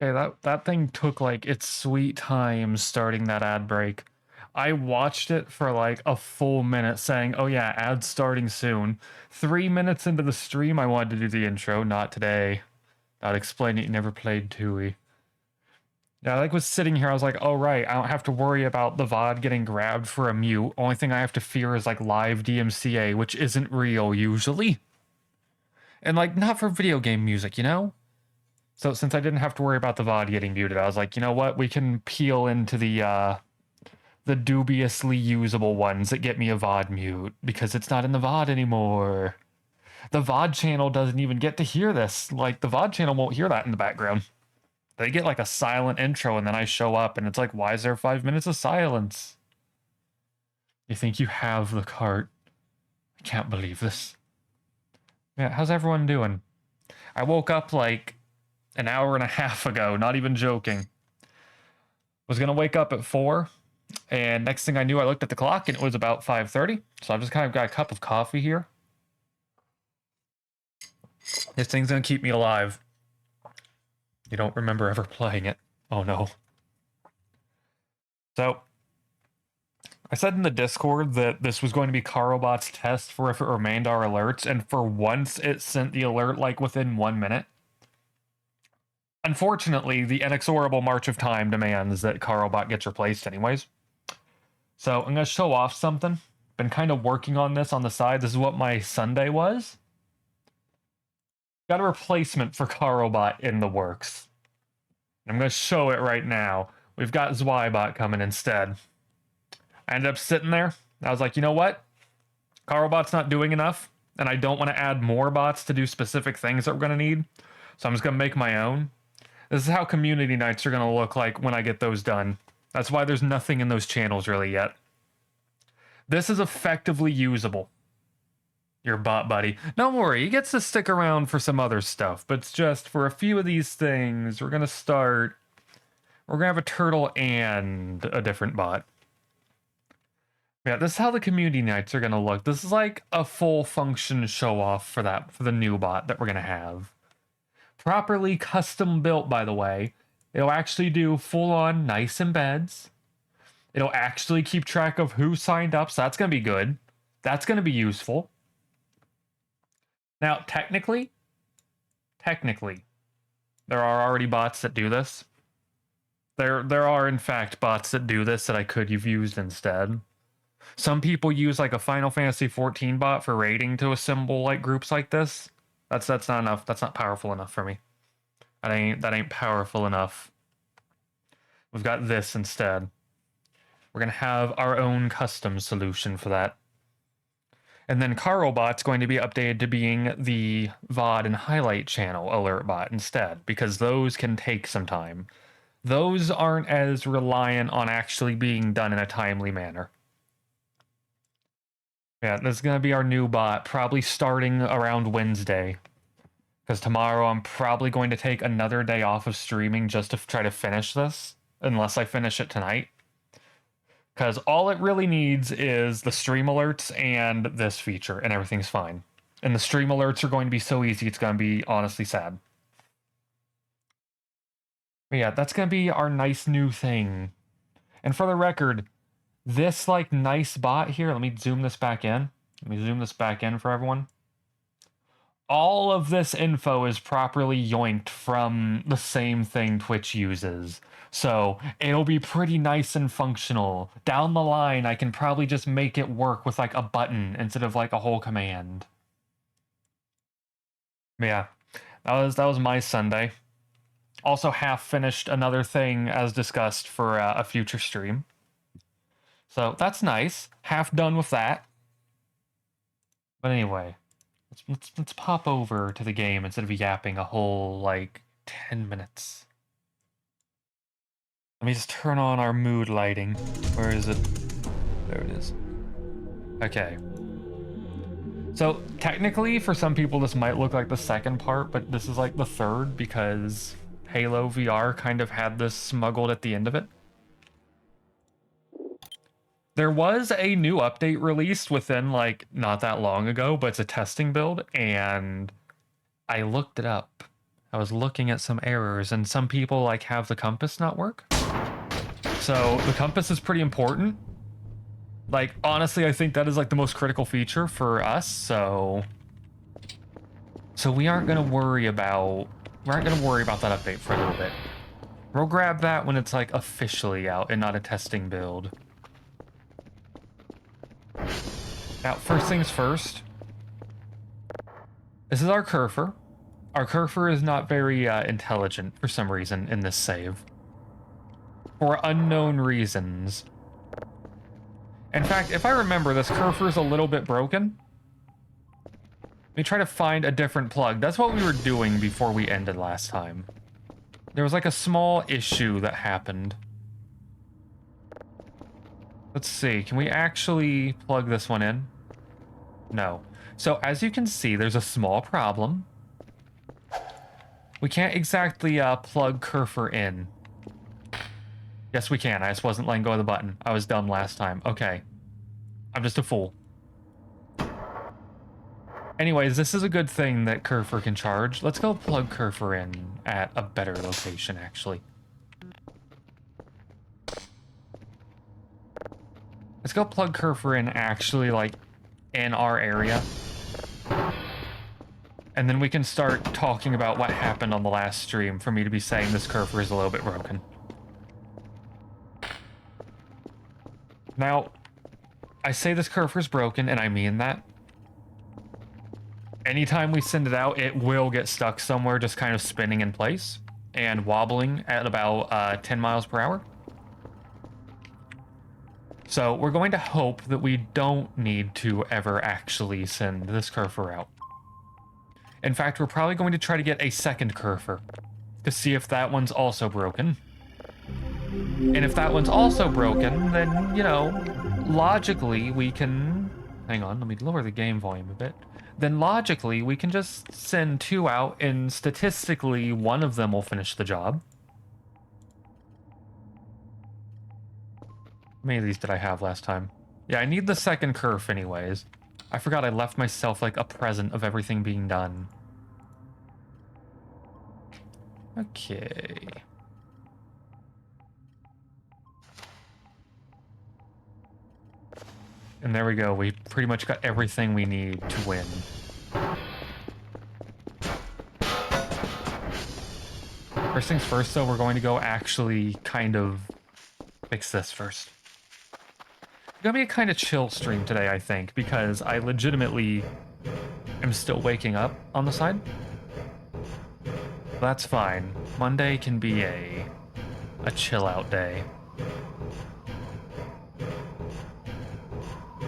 Okay, that thing took like its sweet time starting that ad break. I watched it for like a full minute saying, "Oh yeah, ad starting soon." 3 minutes into the stream, I wanted to do the intro. Not today. Not explain it. You never played Tui. Yeah, I like was sitting here. I was like, "Oh right, I don't have to worry about the VOD getting grabbed for a mute. Only thing I have to fear is like live DMCA, which isn't real usually, and like not for video game music, you know." So since I didn't have to worry about the VOD getting muted, I was like, you know what? We can peel into the dubiously usable ones that get me a VOD mute because it's not in the VOD anymore. The VOD channel doesn't even get to hear this. Like the VOD channel won't hear that in the background. They get like a silent intro and then I show up and it's like, why is there 5 minutes of silence? You think you have the cart? I can't believe this. Yeah, how's everyone doing? I woke up like an hour and a half ago, not even joking. Was gonna wake up at 4, and next thing I knew, I looked at the clock and it was about 5:30. So I've just kind of got a cup of coffee here. This thing's gonna keep me alive. You don't remember ever playing it. Oh no. So I said in the Discord that this was going to be Carobot's test for if it remained our alerts, and for once it sent the alert like within 1 minute. Unfortunately, the inexorable march of time demands that Carobot gets replaced anyways. So I'm gonna show off something. Been kind of working on this on the side. This is what my Sunday was. Got a replacement for Carobot in the works. I'm going to show it right now. We've got Zwybot coming instead. I ended up sitting there. I was like, you know what? Carobot's not doing enough, and I don't want to add more bots to do specific things that we're going to need. So I'm just going to make my own. This is how community nights are going to look like when I get those done. That's why there's nothing in those channels really yet. This is effectively usable. Your bot buddy. Don't worry, he gets to stick around for some other stuff, but it's just for a few of these things, we're going to start. We're going to have a turtle and a different bot. Yeah, this is how the community nights are going to look. This is like a full function show off for the new bot that we're going to have. Properly custom built, by the way. It'll actually do full on nice embeds. It'll actually keep track of who signed up, so that's going to be good. That's going to be useful. Now, technically, there are already bots that do this. There are, in fact, bots that do this that I could have used instead. Some people use like a Final Fantasy 14 bot for raiding to assemble like groups like this. That's not enough. That's not powerful enough for me. That ain't powerful enough. We've got this instead. We're gonna have our own custom solution for that. And then Carobot's going to be updated to being the VOD and highlight channel alert bot instead, because those can take some time. Those aren't as reliant on actually being done in a timely manner. Yeah, this is going to be our new bot, probably starting around Wednesday. Because tomorrow I'm probably going to take another day off of streaming just to try to finish this, unless I finish it tonight. Because all it really needs is the stream alerts and this feature, and everything's fine. And the stream alerts are going to be so easy, it's going to be honestly sad. But yeah, that's going to be our nice new thing. And for the record, this like nice bot here, let me zoom this back in. Let me zoom this back in for everyone. All of this info is properly yoinked from the same thing Twitch uses. So it'll be pretty nice and functional. Down the line, I can probably just make it work with like a button instead of like a whole command. Yeah, that was my Sunday. Also half finished another thing as discussed for a future stream. So that's nice. Half done with that. But anyway, let's pop over to the game instead of yapping a whole like 10 minutes. Let me just turn on our mood lighting. Where is it? There it is. Okay. So technically, for some people, this might look like the second part, but this is like the third because Halo VR kind of had this smuggled at the end of it. There was a new update released within like not that long ago, but it's a testing build, and I looked it up. I was looking at some errors, and some people like have the compass not work. So the compass is pretty important. Like, honestly, I think that is like the most critical feature for us, so we aren't gonna worry about that update for a little bit. We'll grab that when it's like officially out and not a testing build. Now, first things first. This is our kerfur. Our kerfur is not very intelligent for some reason in this save. For unknown reasons. In fact, if I remember, this kerfur is a little bit broken. Let me try to find a different plug. That's what we were doing before we ended last time. There was like a small issue that happened. Let's see, can we actually plug this one in? No. So as you can see, there's a small problem. We can't exactly plug kerfur in. Yes, we can. I just wasn't letting go of the button. I was dumb last time. Okay. I'm just a fool. Anyways, this is a good thing that kerfur can charge. Let's go plug kerfur in at a better location, actually. Let's go plug kerfur in actually, like, in our area. And then we can start talking about what happened on the last stream for me to be saying this kerfur is a little bit broken. Now, I say this kerfur is broken, and I mean that. Anytime we send it out, it will get stuck somewhere just kind of spinning in place and wobbling at about 10 miles per hour. So we're going to hope that we don't need to ever actually send this kerfur out. In fact, we're probably going to try to get a second kerfur to see if that one's also broken. And if that one's also broken, then, you know, logically we can... Hang on, let me lower the game volume a bit. Then logically we can just send two out and statistically one of them will finish the job. How many of these did I have last time? Yeah, I need the second kerf anyways. I forgot I left myself like a present of everything being done. Okay. And there we go. We pretty much got everything we need to win. First things first, though, we're going to go actually kind of fix this first. It's gonna be a kind of chill stream today, I think, because I legitimately am still waking up on the side. That's fine. Monday can be a chill out day.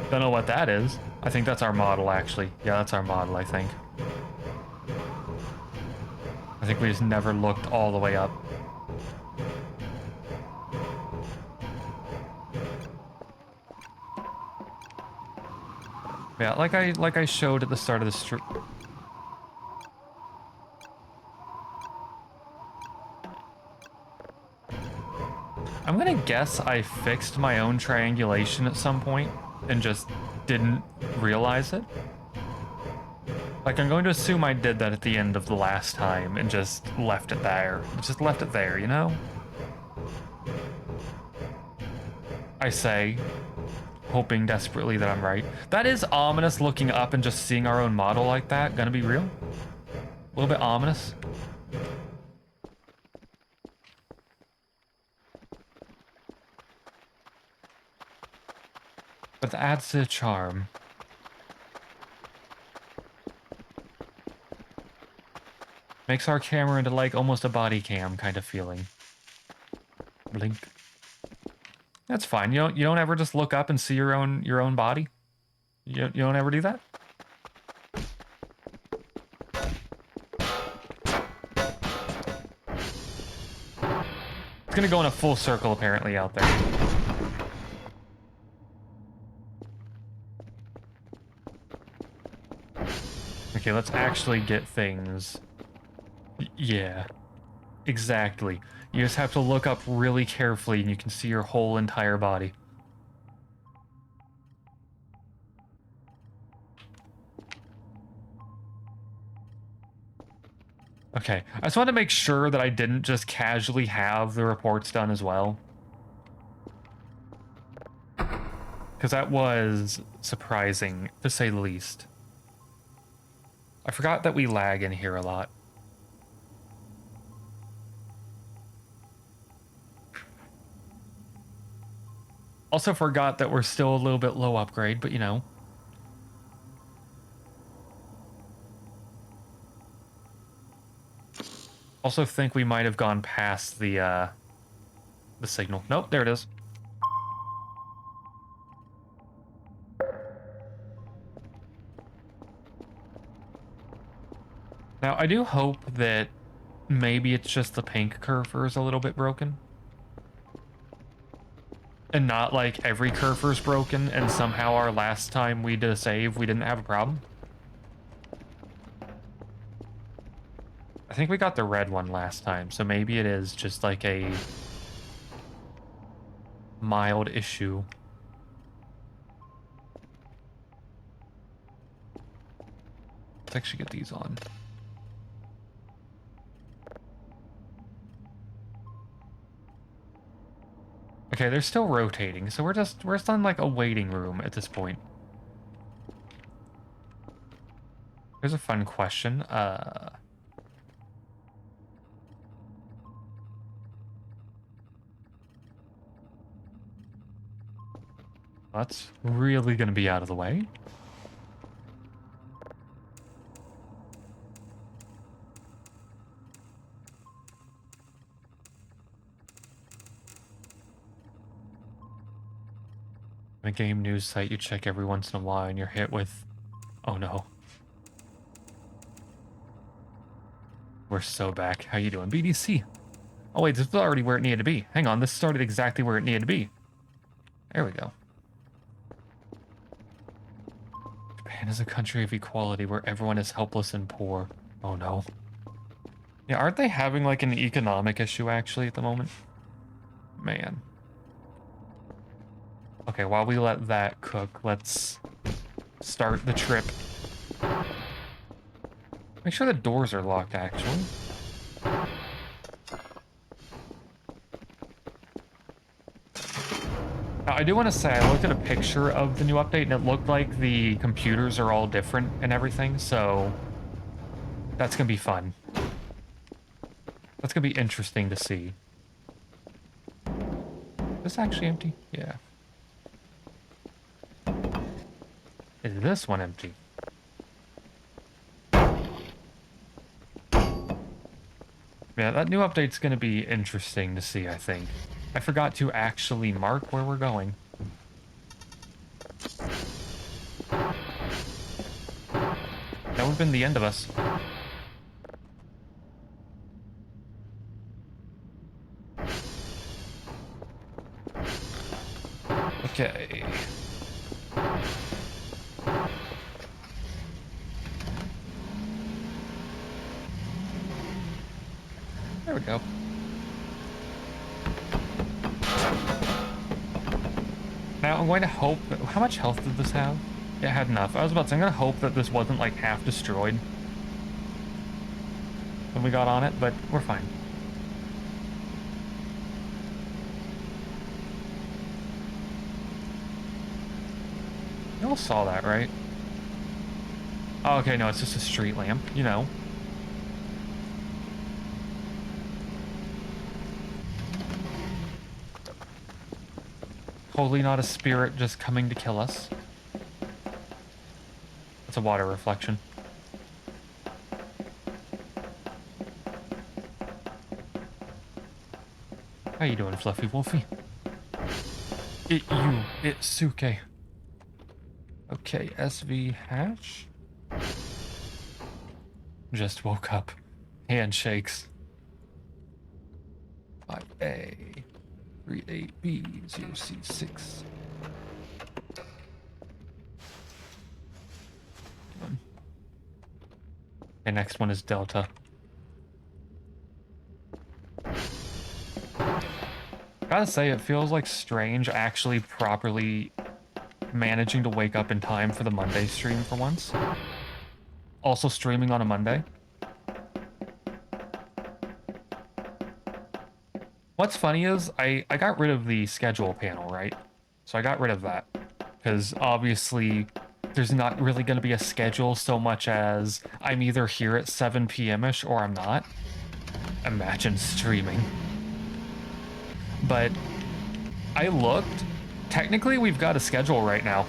Don't know what that is. I think that's our model, actually. Yeah, that's our model, I think. I think we just never looked all the way up. Yeah, like I showed at the start of the stream. I'm gonna guess I fixed my own triangulation at some point and just didn't realize it. Like, I'm going to assume I did that at the end of the last time and just left it there. Just left it there, you know? I say, hoping desperately that I'm right. That is ominous, looking up and just seeing our own model like that. Gonna be real? A little bit ominous. But that adds to the charm. Makes our camera into like almost a body cam kind of feeling. Blink. That's fine. You don't ever just look up and see your own body? You don't ever do that? It's gonna go in a full circle apparently out there. Okay, let's actually get things. Yeah, exactly. You just have to look up really carefully and you can see your whole entire body. Okay, I just wanted to make sure that I didn't just casually have the reports done as well. Because that was surprising, to say the least. I forgot that we lag in here a lot. Also forgot that we're still a little bit low upgrade, but you know. Also think we might have gone past the signal. Nope, there it is. Now, I do hope that maybe it's just the pink kerfur is a little bit broken. And not like every kerfur's broken, and somehow our last time we did a save, we didn't have a problem. I think we got the red one last time, so maybe it is just like a mild issue. Let's actually get these on. Okay, they're still rotating, so we're just on like a waiting room at this point. Here's a fun question. That's really gonna be out of the way. A game news site you check every once in a while and you're hit with, oh no. We're so back. How you doing? BDC. Oh wait, this is already where it needed to be. Hang on, this started exactly where it needed to be. There we go. Japan is a country of equality where everyone is helpless and poor. Oh no. Yeah, aren't they having like an economic issue actually at the moment? Man. Okay, while we let that cook, let's start the trip. Make sure the doors are locked, actually. Now, I do want to say, I looked at a picture of the new update, and it looked like the computers are all different and everything, so that's going to be fun. That's going to be interesting to see. Is this actually empty? Yeah. Is this one empty? Yeah, that new update's going to be interesting to see, I think. I forgot to actually mark where we're going. That would have been the end of us. Okay. There we go. Now I'm going to hope that, how much health did this have? It had enough. I was about to say, I'm going to hope that this wasn't like half destroyed when we got on it, but we're fine. You all saw that, right? Oh, okay, no, it's just a street lamp, you know. Totally not a spirit just coming to kill us. It's a water reflection. How you doing, Fluffy Wolfie? It's Suke. Okay, SV hatch. Just woke up. Handshakes. 5A. 38B. 0C6. Okay, next one is Delta. Gotta say, it feels like strange actually properly managing to wake up in time for the Monday stream for once. Also streaming on a Monday. What's funny is I got rid of the schedule panel, right? So I got rid of that because obviously there's not really going to be a schedule so much as I'm either here at 7 p.m.-ish or I'm not. Imagine streaming. But I looked. Technically, we've got a schedule right now.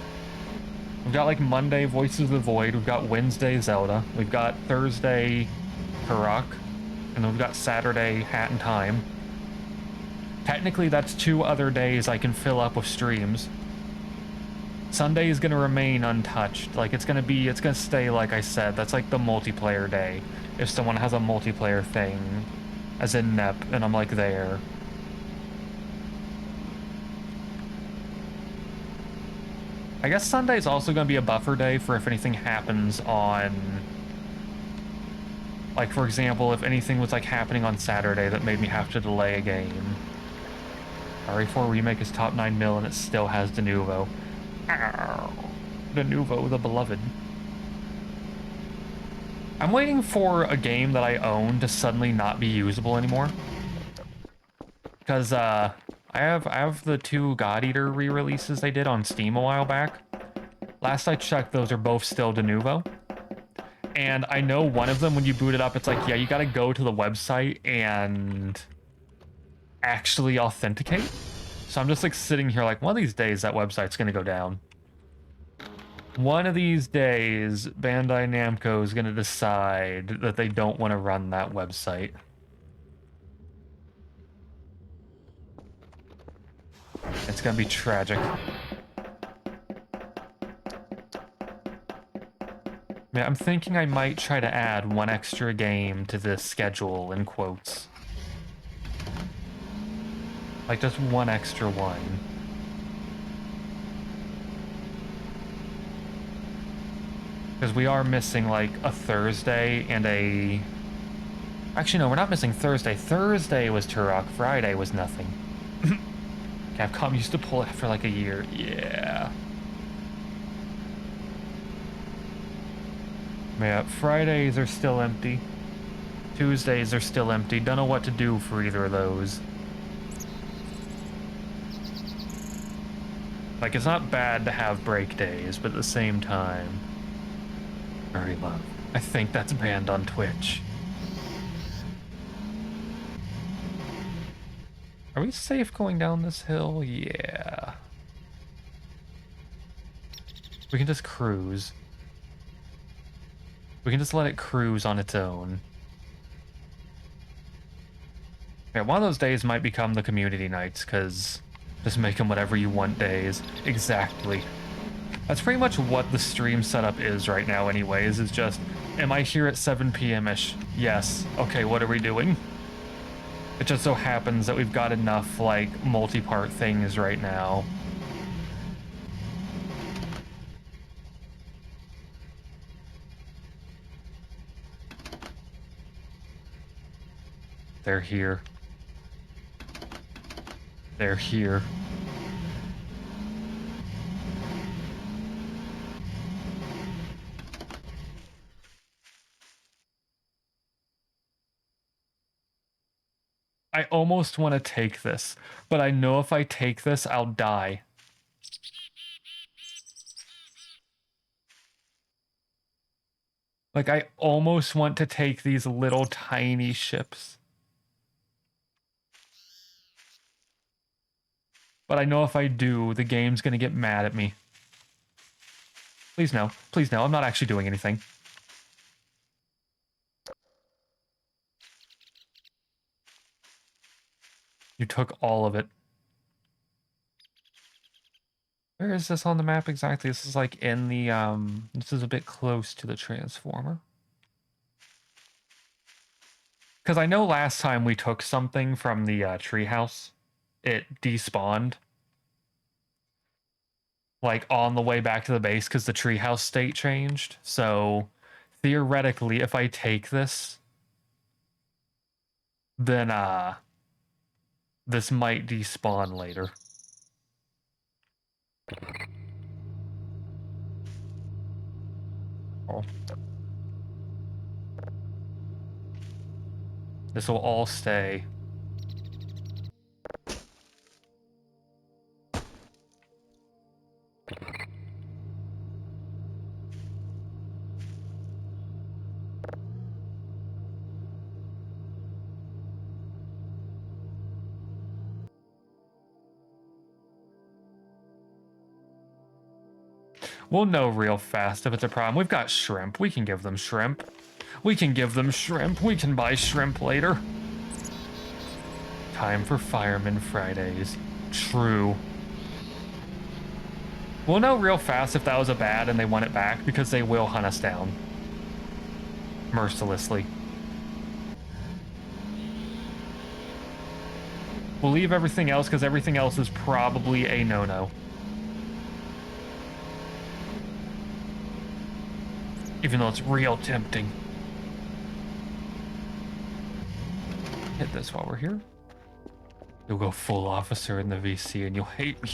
We've got like Monday, Voices of the Void. We've got Wednesday, Zelda. We've got Thursday, Turok. And then we've got Saturday, Hat in Time. Technically, that's 2 other days I can fill up with streams. Sunday is going to remain untouched. Like, it's going to stay like I said. That's like the multiplayer day. If someone has a multiplayer thing, as in NEP, and I'm like there. I guess Sunday is also going to be a buffer day for if anything happens on... Like, for example, if anything was, like, happening on Saturday that made me have to delay a game. RE4 Remake is top 9 mil and it still has Denuvo. Ow. Denuvo, the beloved. I'm waiting for a game that I own to suddenly not be usable anymore. Because, I have the 2 God Eater re-releases they did on Steam a while back. Last I checked, those are both still Denuvo. And I know one of them, when you boot it up, it's like, yeah, you gotta go to the website and actually authenticate. So I'm just like sitting here like, one of these days that website's gonna go down. One of these days, Bandai Namco is gonna decide that they don't want to run that website. It's gonna be tragic. Yeah, I'm thinking I might try to add 1 extra game to this schedule, in quotes. Like, just 1 extra one. Because we are missing, like, a Thursday and a... Actually, no, we're not missing Thursday. Thursday was Turok, Friday was nothing. Capcom used to pull it for, like, a year. Yeah. Yeah, Fridays are still empty. Tuesdays are still empty. Don't know what to do for either of those. Like, it's not bad to have break days, but at the same time... Very love. I think that's banned on Twitch. Are we safe going down this hill? Yeah. We can just cruise. We can just let it cruise on its own. Yeah, one of those days might become the community nights, because just make them whatever you want days. Exactly. That's pretty much what the stream setup is right now anyways, is just, am I here at 7 p.m.-ish? Yes. Okay, what are we doing? It just so happens that we've got enough, like, multi-part things right now. They're here. They're here. I almost want to take this, but I know if I take this, I'll die. Like, I almost want to take these little tiny ships. But I know if I do, the game's gonna get mad at me. Please no. Please no, I'm not actually doing anything. You took all of it. Where is this on the map exactly? This is like in the, this is a bit close to the transformer. Because I know last time we took something from the treehouse, it despawned. Like on the way back to the base because the treehouse state changed. So theoretically, if I take this, then this might despawn later. Oh. This will all stay. We'll know real fast if it's a problem. We've got shrimp. We can give them shrimp. We can give them shrimp. We can buy shrimp later. Time for Fireman Fridays. True. We'll know real fast if that was a bad and they want it back, because they will hunt us down. Mercilessly. We'll leave everything else because everything else is probably a no-no. Even though it's real tempting. Hit this while we're here. You'll go full officer in the VC and you'll hate me.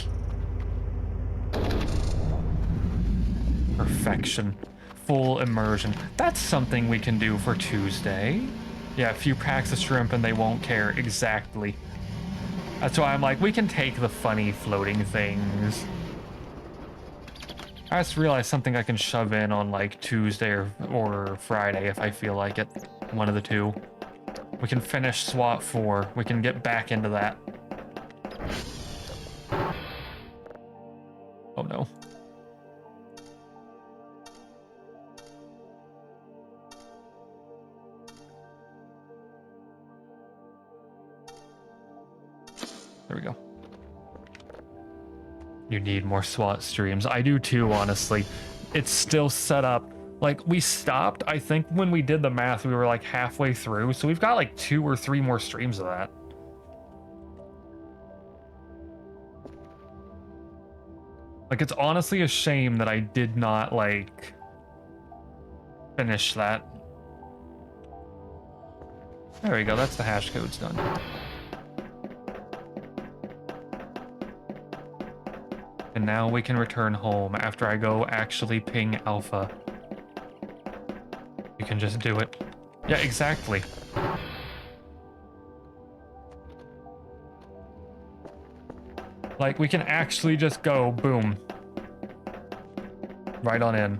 Perfection. Full immersion. That's something we can do for Tuesday. Yeah, a few packs of shrimp and they won't care. Exactly. That's why I'm like, we can take the funny floating things. I just realized something I can shove in on like Tuesday or Friday if I feel like it. One of the two. We can finish SWAT 4. We can get back into that. Oh no. There we go. You need more SWAT streams. I do too, honestly. It's still set up. Like, we stopped, I think when we did the math, we were like halfway through. So we've got like 2 or 3 more streams of that. Like, it's honestly a shame that I did not, like, finish that. There we go, that's the hash code's done. And now we can return home after I go actually ping Alpha. You can just do it. Yeah, exactly. Like, we can actually just go, boom. Right on in.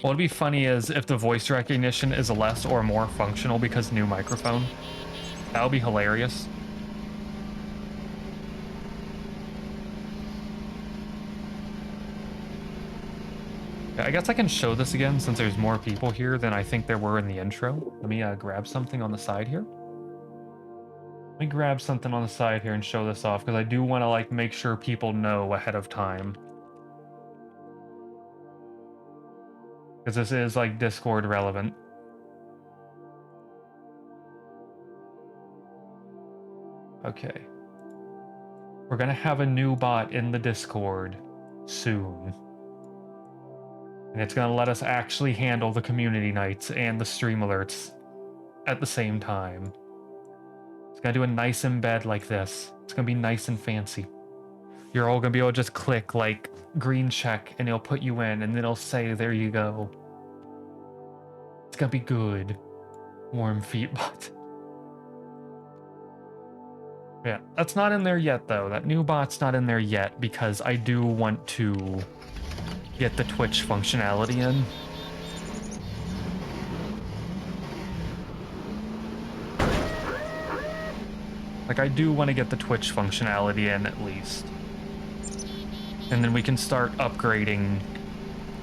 What would be funny is if the voice recognition is less or more functional because new microphone. That would be hilarious. I guess I can show this again since there's more people here than I think there were in the intro. Let me grab something on the side here. Let me grab something on the side here and show this off because I do want to like make sure people know ahead of time. Because this is like Discord relevant. Okay. We're gonna have a new bot in the Discord soon. And it's going to let us actually handle the community nights and the stream alerts at the same time. It's going to do a nice embed like this. It's going to be nice and fancy. You're all going to be able to just click like green check and it'll put you in and then it'll say, there you go. It's going to be good. Warm feet bot. Yeah, that's not in there yet though. That new bot's not in there yet because I do want to get the Twitch functionality in. Like, I do want to get the Twitch functionality in at least. And then we can start upgrading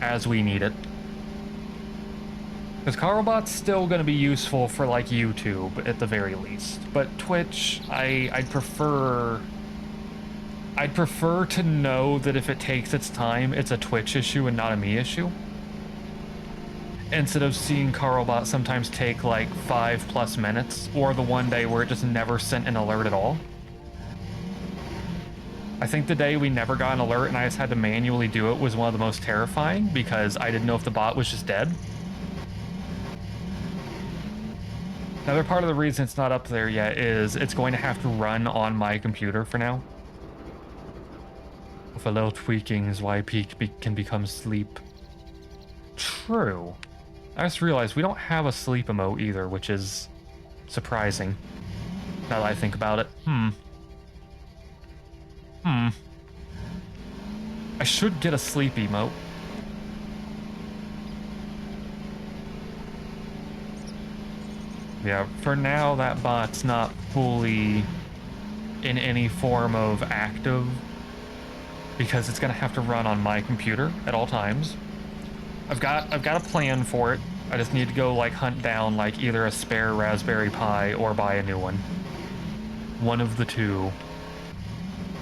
as we need it. Because Carlbot's still going to be useful for, like, YouTube at the very least. But Twitch, I'd prefer to know that if it takes its time, it's a Twitch issue and not a me issue. Instead of seeing Carlbot sometimes take like 5+ minutes, or the one day where it just never sent an alert at all. I think the day we never got an alert and I just had to manually do it was one of the most terrifying because I didn't know if the bot was just dead. Another part of the reason it's not up there yet is it's going to have to run on my computer for now. With a little tweaking is why peak can become sleep. True. I just realized we don't have a sleep emote either, which is surprising. Now that I think about it. I should get a sleep emote. Yeah, for now that bot's not fully in any form of active. because it's gonna have to run on my computer at all times. I've got a plan for it. I just need to go like hunt down like either a spare Raspberry Pi or buy a new one. One of the two.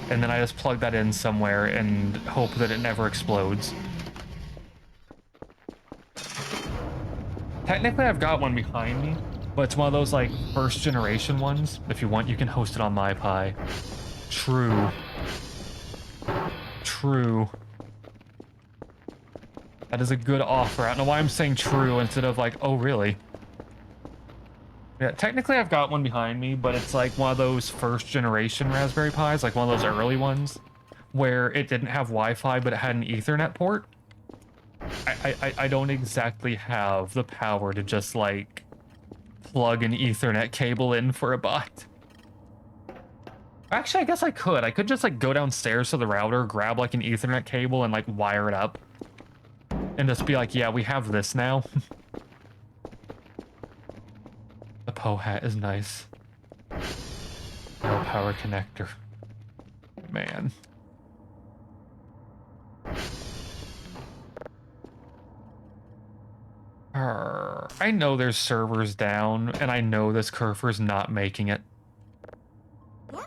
And then I just plug that in somewhere and hope that it never explodes. Technically, I've got one behind me, but it's one of those, like, first-generation ones. If you want, you can host it on my Pi. True. True. That is a good offer. I don't know why I'm saying true instead of, like, oh, really? Yeah, technically, I've got one behind me, but it's, like, one of those first-generation Raspberry Pis, like one of those early ones, where it didn't have Wi-Fi, but it had an Ethernet port. I don't exactly have the power to just, like, plug an Ethernet cable in for a bot. Actually, I guess I could. I could just, like, go downstairs to the router, grab, like, an Ethernet cable and, like, wire it up. And just be like, yeah, we have this now. The Poe hat is nice. No power connector. Man. I know there's servers down, and I know this kerfur's not making it. No.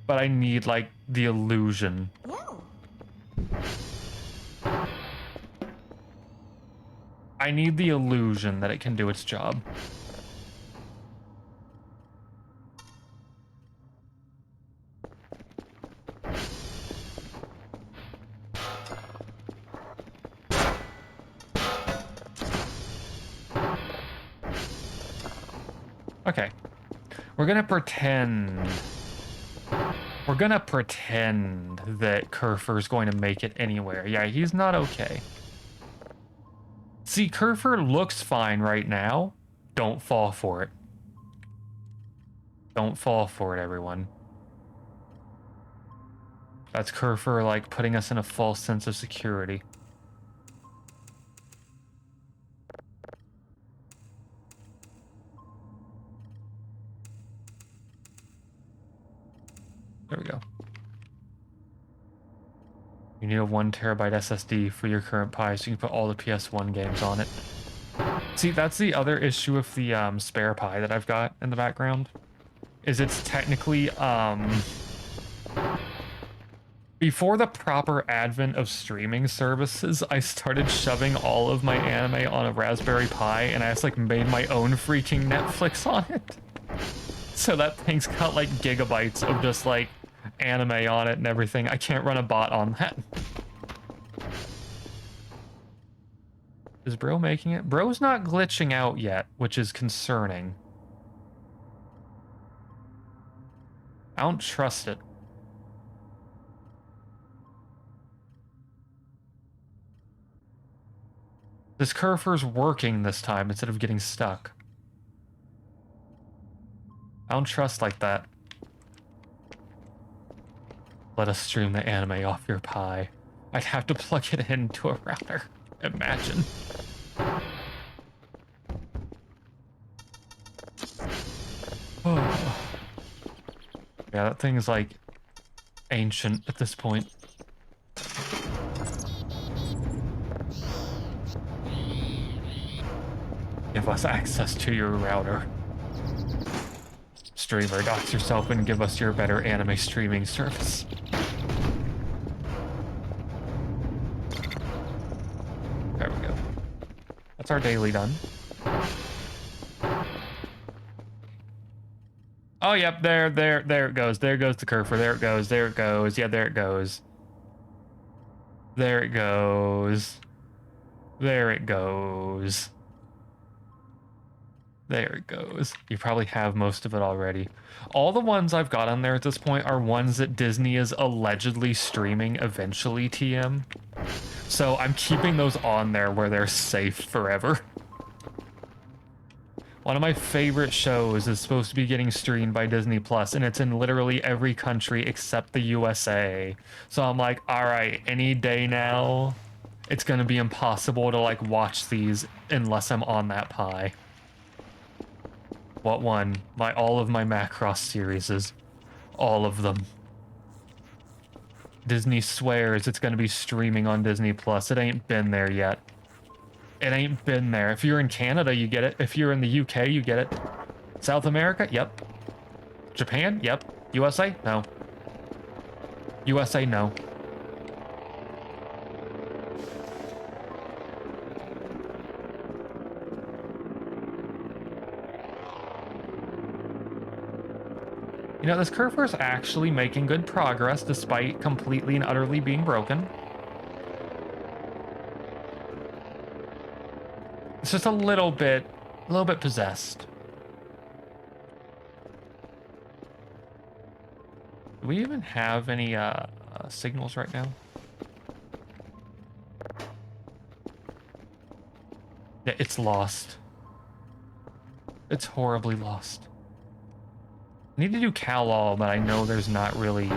But I need, like, the illusion. No. I need the illusion that it can do its job. Okay. We're gonna pretend that Kerfur's going to make it anywhere. Yeah, he's not okay. See, Kerfur looks fine right now. Don't fall for it. Don't fall for it, everyone. That's Kerfur, like, putting us in a false sense of security. There we go. You need a 1 terabyte SSD for your current Pi so you can put all the PS1 games on it. See, that's the other issue with the spare Pi that I've got in the background. Is it's technically, before the proper advent of streaming services, I started shoving all of my anime on a Raspberry Pi, and I just, like, made my own freaking Netflix on it. So that thing's got, like, gigabytes of just, like, anime on it and everything. I can't run a bot on that. Is Bro making it? Bro's not glitching out yet, which is concerning. I don't trust it. This kerfur's working this time instead of getting stuck. I don't trust like that. Let us stream the anime off your Pi. I'd have to plug it into a router. Imagine. Oh. Yeah, that thing is, like, ancient at this point. Give us access to your router. Streamer, dox yourself and give us your better anime streaming service. There we go. That's our daily done. Oh, yep, there it goes. There goes the kerfur. There it goes. There it goes. Yeah, there it goes. There it goes. There it goes. There it goes. You probably have most of it already. All the ones I've got on there at this point are ones that Disney is allegedly streaming eventually, TM. So I'm keeping those on there where they're safe forever. One of my favorite shows is supposed to be getting streamed by Disney Plus, and it's in literally every country except the USA. So I'm like, all right, any day now, it's going to be impossible to, like, watch these unless I'm on that Pi. What one? All of my Macross series. All of them. Disney swears it's going to be streaming on Disney Plus. It ain't been there yet. It ain't been there. If you're in Canada, you get it. If you're in the UK, you get it. South America? Yep. Japan? Yep. USA? No. USA? No. You know, this kerfur is actually making good progress despite completely and utterly being broken. It's just a little bit possessed. Do we even have any signals right now? Yeah, it's lost. It's horribly lost. I need to do Cal-All, but I know there's not really...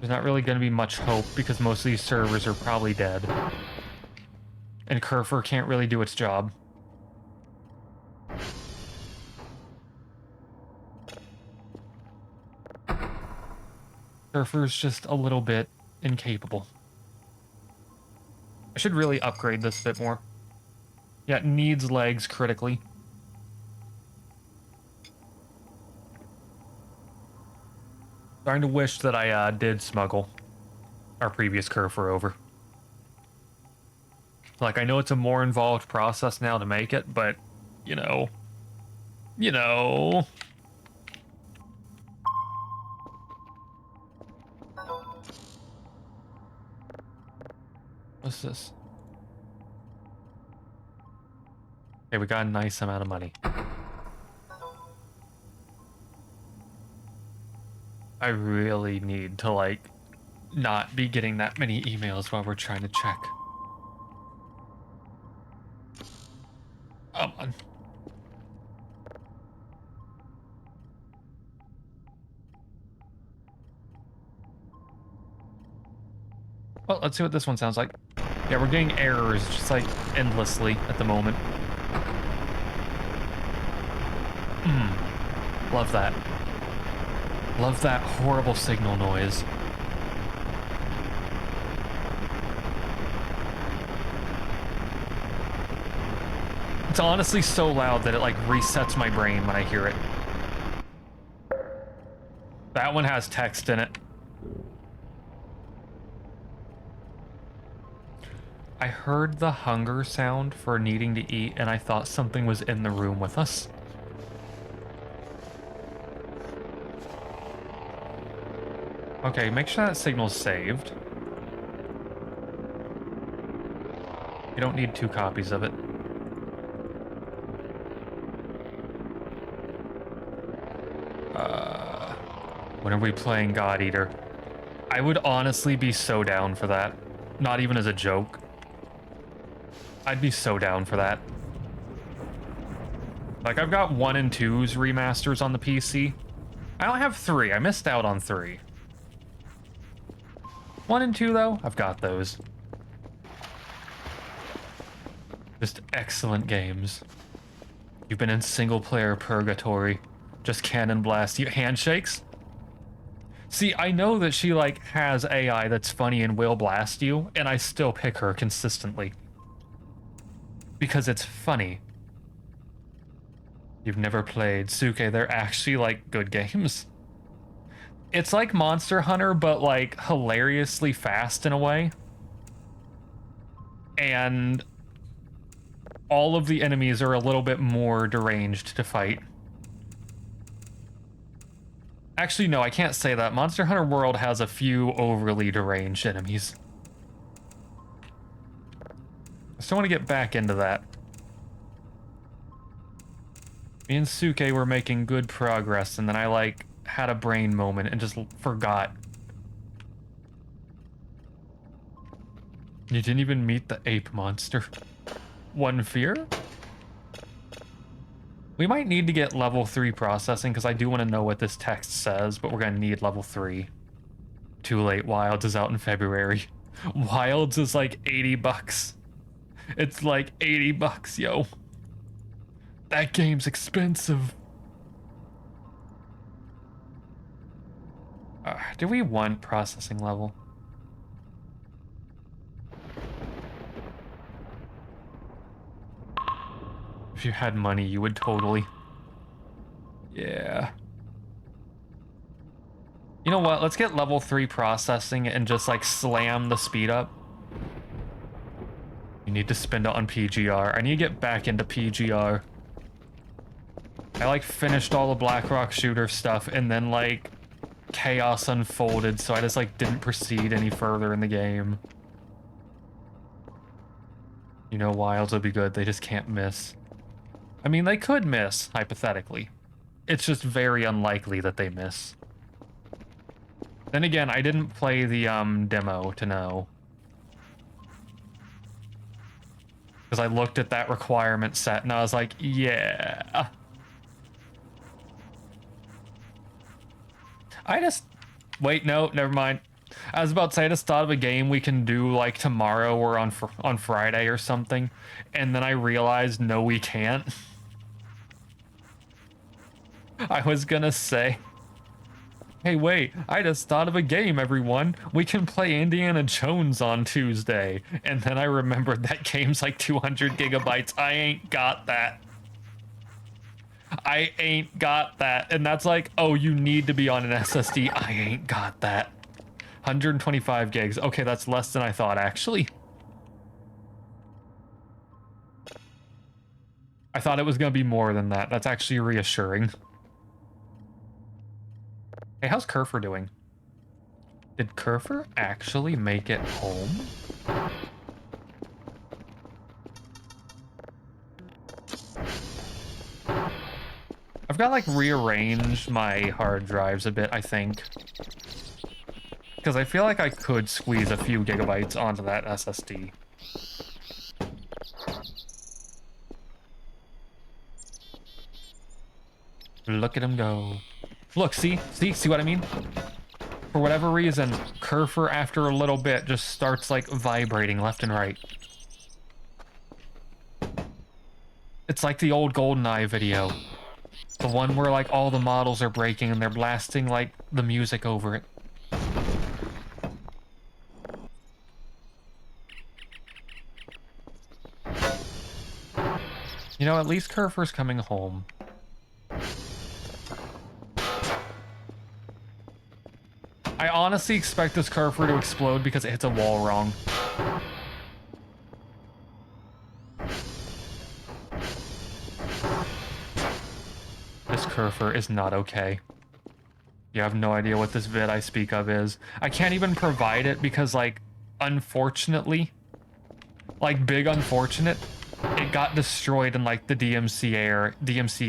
There's not really going to be much hope because most of these servers are probably dead. And kerfur can't really do its job. Kerfur's just a little bit incapable. I should really upgrade this a bit more. Yeah, it needs legs critically. Starting to wish that I did smuggle our previous kerfur over. Like, I know it's a more involved process now to make it, but, you know. What's this? Okay, we got a nice amount of money. I really need to, like, not be getting that many emails while we're trying to check. Come on. Well, let's see what this one sounds like. Yeah, we're getting errors just, like, endlessly at the moment. Love that. Love that horrible signal noise. It's honestly so loud that it, like, resets my brain when I hear it. That one has text in it. I heard the hunger sound for needing to eat, and I thought something was in the room with us. Okay, make sure that signal's saved. You don't need 2 copies of it. When are we playing God Eater? I would honestly be so down for that. Not even as a joke. I'd be so down for that. Like, I've got 1 and 2's remasters on the PC. I don't have 3. I missed out on 3. 1 and 2, though, I've got those. Just excellent games. You've been in single-player purgatory. Just cannon blast you. Handshakes? See, I know that she, like, has AI that's funny and will blast you, and I still pick her consistently. Because it's funny. You've never played Suke. They're actually, like, good games. It's like Monster Hunter, but, like, hilariously fast in a way. And all of the enemies are a little bit more deranged to fight. Actually, no, I can't say that. Monster Hunter World has a few overly deranged enemies. I still want to get back into that. Me and Suke were making good progress, and then I, like, had a brain moment and just forgot. You didn't even meet the ape monster. One fear? We might need to get level 3 processing, because I do want to know what this text says, but we're going to need level 3. Too late, Wilds is out in February. Wilds is like 80 bucks. It's like 80 bucks, yo. That game's expensive. Do we want processing level? If you had money, you would totally. Yeah. You know what? Let's get level 3 processing and just like slam the speed up. You need to spend it on PGR. I need to get back into PGR. I like finished all the Blackrock shooter stuff and then like chaos unfolded, so I just like didn't proceed any further in the game. You know, Wilds would be good. They just can't miss. I mean, they could miss, hypothetically. It's just very unlikely that they miss. Then again, I didn't play the demo to know. Because I looked at that requirement set and I was like, yeah. Wait, no, never mind. I was about to say, I just thought of a game we can do like tomorrow or on Friday or something. And then I realized, no, we can't. I was gonna say, hey, wait, I just thought of a game, everyone. We can play Indiana Jones on Tuesday. And then I remembered that game's like 200 gigabytes. I ain't got that. I ain't got that. And that's like, oh, you need to be on an SSD. I ain't got that. 125 gigs. Okay, that's less than I thought, actually. I thought it was going to be more than that. That's actually reassuring. Hey, how's Kerfur doing? Did Kerfur actually make it home? I've got like rearranged my hard drives a bit, I think. Because I feel like I could squeeze a few gigabytes onto that SSD. Look at him go. Look, see what I mean? For whatever reason, Kerfur after a little bit just starts like vibrating left and right. It's like the old GoldenEye video. The one where like all the models are breaking and they're blasting like the music over it. You know, at least Kerfur's coming home. I honestly expect this Kerfur to explode because it hits a wall wrong. This Kerfur is not okay. You have no idea what this vid I speak of is. I can't even provide it because, like, unfortunately, like, big unfortunate, it got destroyed in, like, the DMCA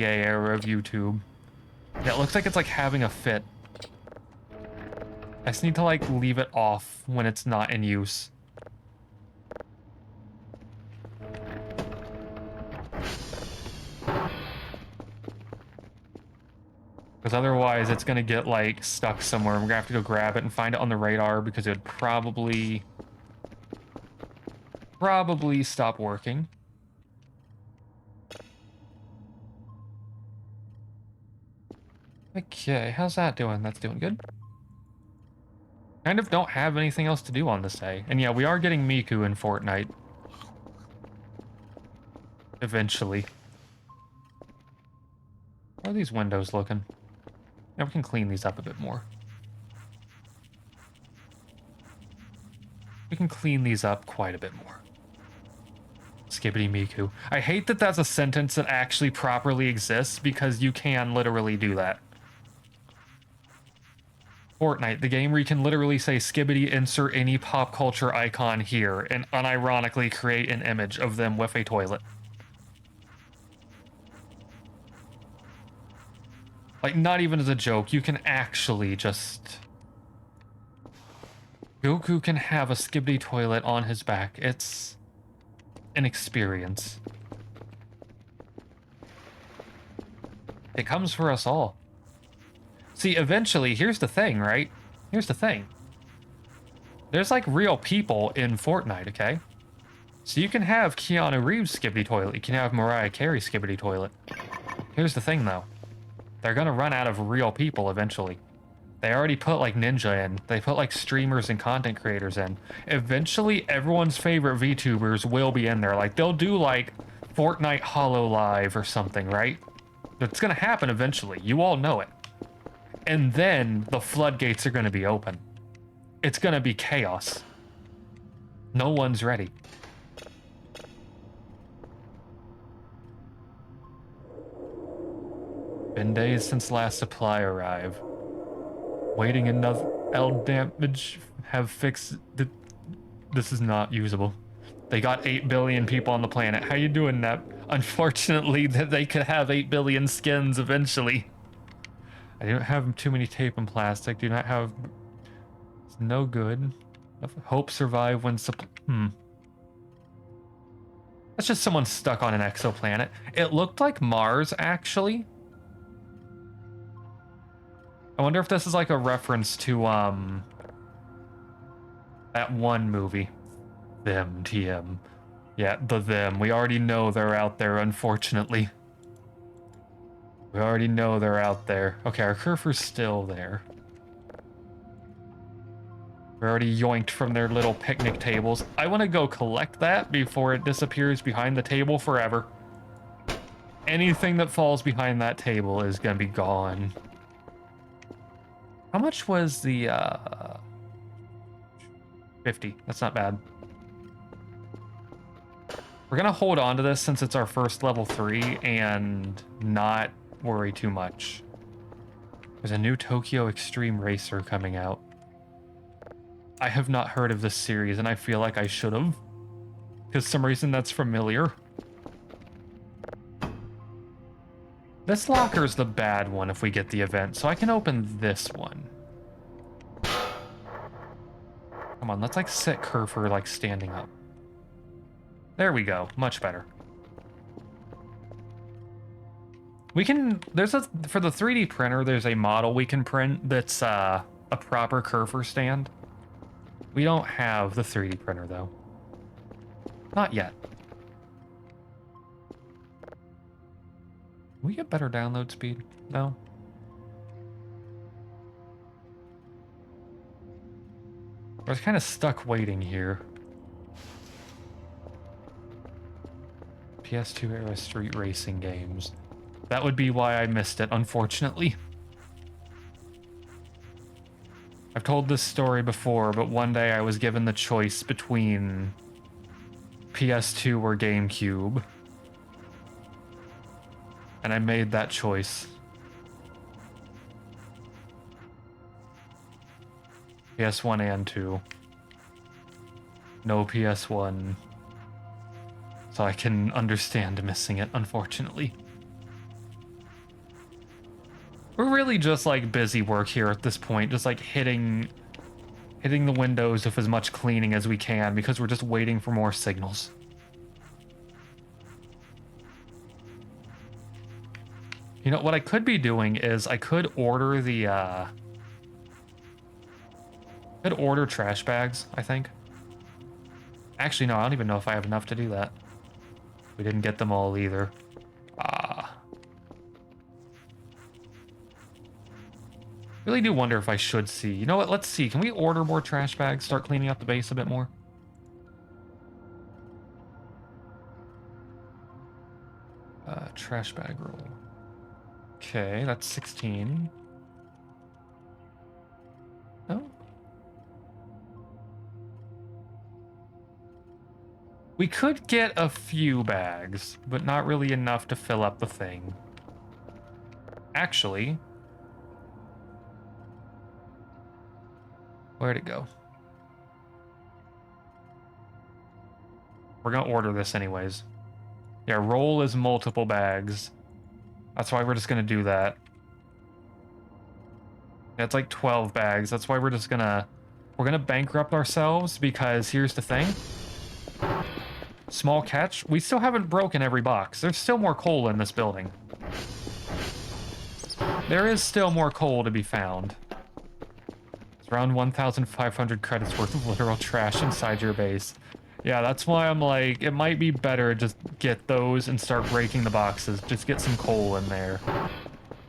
era of YouTube. Yeah, it looks like it's, like, having a fit. I just need to, like, leave it off when it's not in use. Because otherwise it's going to get, like, stuck somewhere. We're going to have to go grab it and find it on the radar because it would probably stop working. Okay, how's that doing? That's doing good. Kind of don't have anything else to do on this day. And yeah, we are getting Miku in Fortnite. Eventually. How are these windows looking? Yeah, we can clean these up a bit more. We can clean these up quite a bit more. Skibbity Miku. I hate that that's a sentence that actually properly exists because you can literally do that. Fortnite, the game where you can literally say Skibbity, insert any pop culture icon here, and unironically create an image of them with a toilet. Like, not even as a joke, you can actually just... Goku can have a Skibbity toilet on his back. It's an experience. It comes for us all. See, eventually, here's the thing, right? Here's the thing. There's, like, real people in Fortnite, okay? So you can have Keanu Reeves' Skibbity toilet. You can have Mariah Carey's Skibbity toilet. Here's the thing, though. They're gonna run out of real people eventually. They already put like Ninja in. They put like streamers and content creators in. Eventually, everyone's favorite VTubers will be in there. Like they'll do like Fortnite Hollow Live or something, right? That's gonna happen eventually. You all know it. And then the floodgates are gonna be open. It's gonna be chaos. No one's ready. Been days since last supply arrived. Waiting another L damage have fixed the. This is not usable. They got 8 billion people on the planet. How you doing, Nep? Unfortunately, that they could have 8 billion skins eventually. I don't have too many tape and plastic. Do not have. It's no good. Hope survive when That's just someone stuck on an exoplanet. It looked like Mars, actually. I wonder if this is like a reference to, that one movie. Them, TM. Yeah, them. We already know they're out there, unfortunately. We already know they're out there. Okay, our kerfur's still there. We're already yoinked from their little picnic tables. I want to go collect that before it disappears behind the table forever. Anything that falls behind that table is gonna be gone. How much was the, 50. That's not bad. We're gonna hold on to this since it's our first level 3 and not worry too much. There's a new Tokyo Extreme Racer coming out. I have not heard of this series and I feel like I should have. Because some reason that's familiar. This locker's the bad one if we get the event, so I can open this one. Come on, let's like sit kerfur like standing up. There we go, much better. We can, for the 3D printer, there's a model we can print that's a proper kerfur stand. We don't have the 3D printer though. Not yet. We get better download speed? No. I was kind of stuck waiting here. PS2 era street racing games. That would be why I missed it, unfortunately. I've told this story before, but one day I was given the choice between PS2 or GameCube. And I made that choice. PS1 and 2. No PS1. So I can understand missing it, unfortunately. We're really just like busy work here at this point, just like hitting the windows with as much cleaning as we can because we're just waiting for more signals. You know, what I could be doing is I could order the, could order trash bags, I think. Actually, no, I don't even know if I have enough to do that. We didn't get them all either. Really do wonder if I should see. You know what, let's see. Can we order more trash bags? Start cleaning up the base a bit more? Trash bag roll. Okay, that's 16. No? We could get a few bags, but not really enough to fill up the thing. Actually, where'd it go? We're gonna order this anyways. Yeah, roll is multiple bags. That's why we're just gonna do that. Yeah, it's like 12 bags. That's why we're gonna bankrupt ourselves because here's the thing. Small catch. We still haven't broken every box. There's still more coal in this building. There is still more coal to be found. It's around 1,500 credits worth of literal trash inside your base. Yeah, that's why I'm like, it might be better just get those and start breaking the boxes. Just get some coal in there.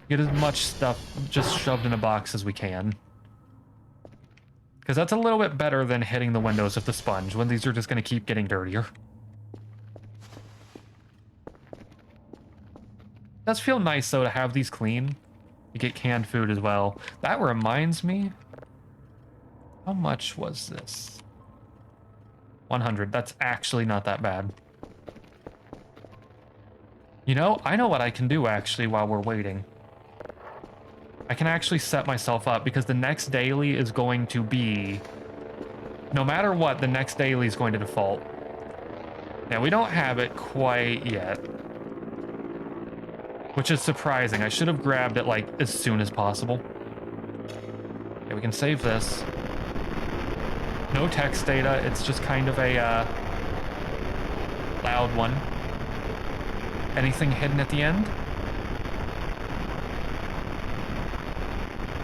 Get as much stuff just shoved in a box as we can. Because that's a little bit better than hitting the windows with the sponge, when these are just going to keep getting dirtier. It does feel nice, though, to have these clean. You get canned food as well. That reminds me. How much was this? 100. That's actually not that bad. You know, I know what I can do, actually, while we're waiting. I can actually set myself up, because the next daily is going to be... No matter what, the next daily is going to default. Now, we don't have it quite yet. Which is surprising. I should have grabbed it, like, as soon as possible. Okay, we can save this. No text data. It's just kind of a, loud one. Anything hidden at the end?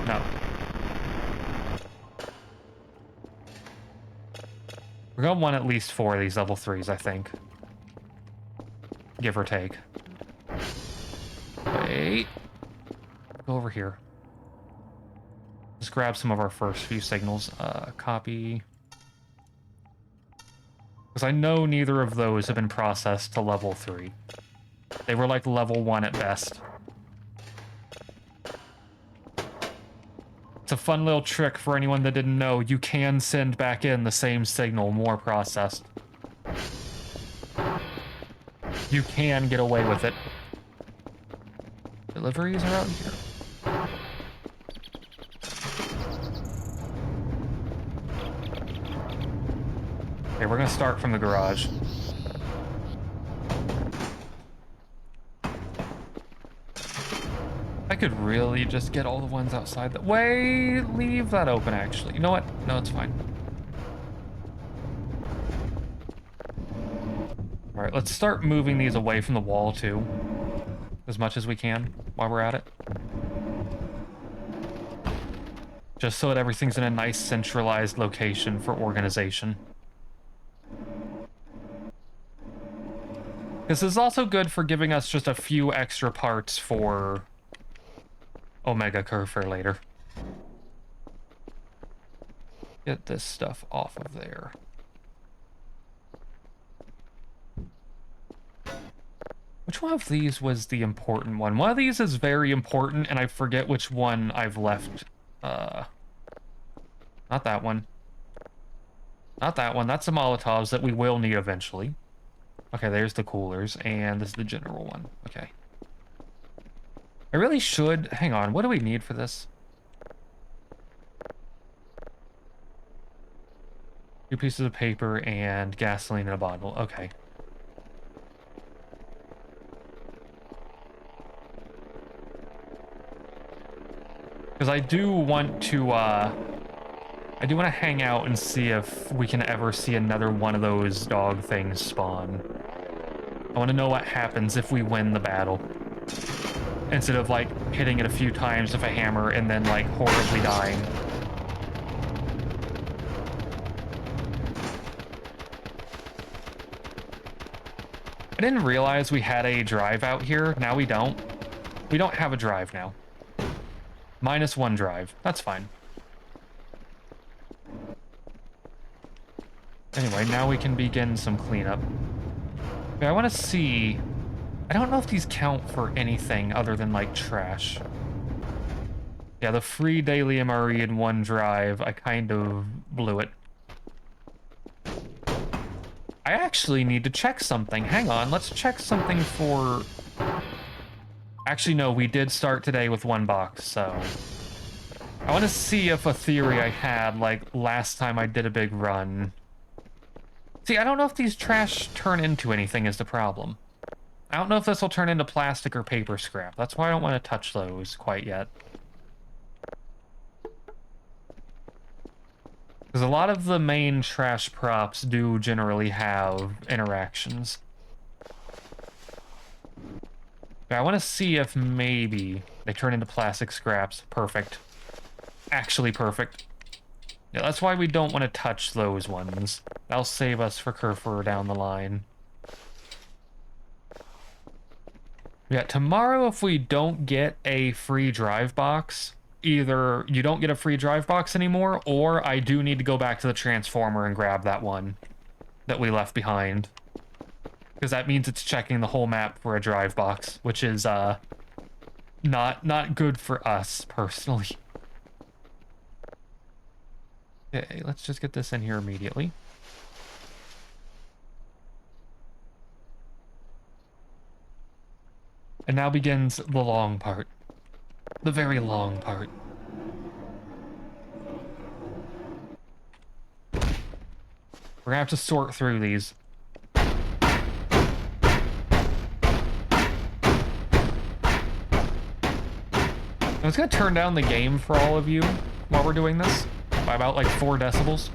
No. We're gonna want at least 4 of these level 3s, I think. Give or take. Wait. Go over here. Let's grab some of our first few signals. Copy. Because I know neither of those have been processed to level 3. They were like level 1 at best. It's a fun little trick for anyone that didn't know. You can send back in the same signal, more processed. You can get away with it. Deliveries are out here. Okay, we're gonna start from the garage. I could really just get all the ones outside the way. Leave that open, actually. You know what? No, it's fine. All right, let's start moving these away from the wall, too. As much as we can while we're at it. Just so that everything's in a nice centralized location for organization. This is also good for giving us just a few extra parts for Omega Kerfur later. Get this stuff off of there. Which one of these was the important one? One of these is very important, and I forget which one I've left. Not that one. Not that one. That's the Molotovs that we will need eventually. Okay, there's the coolers, and this is the general one. Okay. I really should... Hang on, what do we need for this? 2 pieces of paper and gasoline in a bottle. Okay. Because I do want to, hang out and see if we can ever see another one of those dog things spawn. I want to know what happens if we win the battle. Instead of, like, hitting it a few times with a hammer and then, like, horribly dying. I didn't realize we had a drive out here. Now we don't. We don't have a drive now. -1 drive. That's fine. Anyway, now we can begin some cleanup. Okay, I want to see... I don't know if these count for anything other than, like, trash. Yeah, the free daily MRE in 1 drive, I kind of blew it. I actually need to check something. Hang on, let's check something for... Actually, no, we did start today with 1 box, so... I want to see if a theory I had, like, last time I did a big run... See, I don't know if these trash turn into anything is the problem. I don't know if this will turn into plastic or paper scrap. That's why I don't want to touch those quite yet. Because a lot of the main trash props do generally have interactions. But I want to see if maybe they turn into plastic scraps. Perfect. Actually perfect. Yeah, that's why we don't want to touch those ones. That'll save us for Kerfur down the line. Yeah, tomorrow if we don't get a free drive box, either you don't get a free drive box anymore, or I do need to go back to the transformer and grab that one that we left behind. Because that means it's checking the whole map for a drive box, which is not good for us personally. Okay, let's just get this in here immediately. And now begins the long part. The very long part. We're gonna have to sort through these. I was gonna turn down the game for all of you while we're doing this by about like 4 decibels.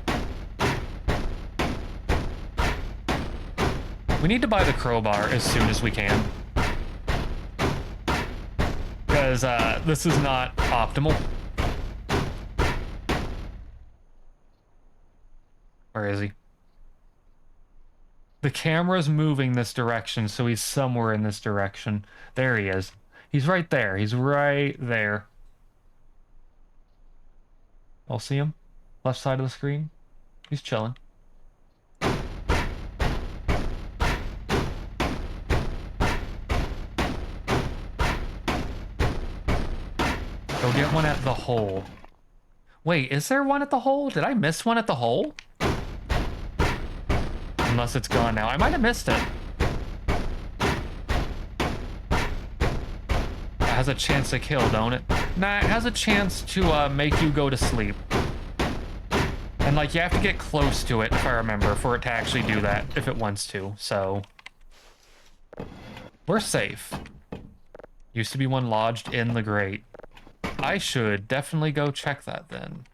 We need to buy the crowbar as soon as we can. Because this is not optimal. Where is he? The camera's moving this direction, so he's somewhere in this direction. There he is. He's right there. He's right there. I'll see him. Left side of the screen. He's chilling. Go get one at the hole. Wait, is there one at the hole? Did I miss one at the hole? Unless it's gone now. I might have missed it. It has a chance to kill, don't it? Nah, it has a chance to make you go to sleep. And like you have to get close to it, if I remember, for it to actually do that, if it wants to. So we're safe. Used to be one lodged in the grate. I should definitely go check that then.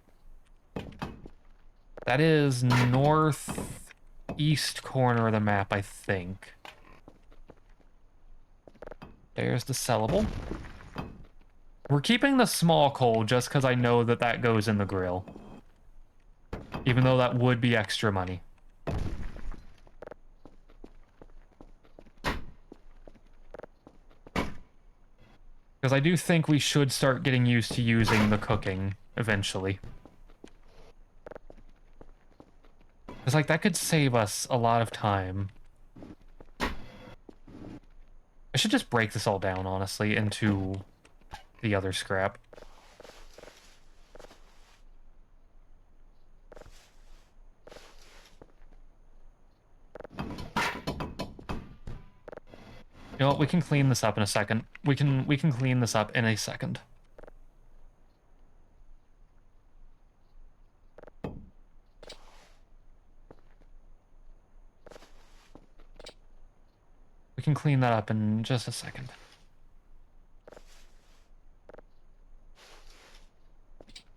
That is northeast corner of the map, I think. There's the sellable. We're keeping the small coal just because I know that that goes in the grill. Even though that would be extra money. Because I do think we should start getting used to using the cooking eventually. Because, like, that could save us a lot of time. I should just break this all down, honestly, into the other scrap. You know what? We can clean this up in a second. We can clean this up in a second. We can clean that up in just a second.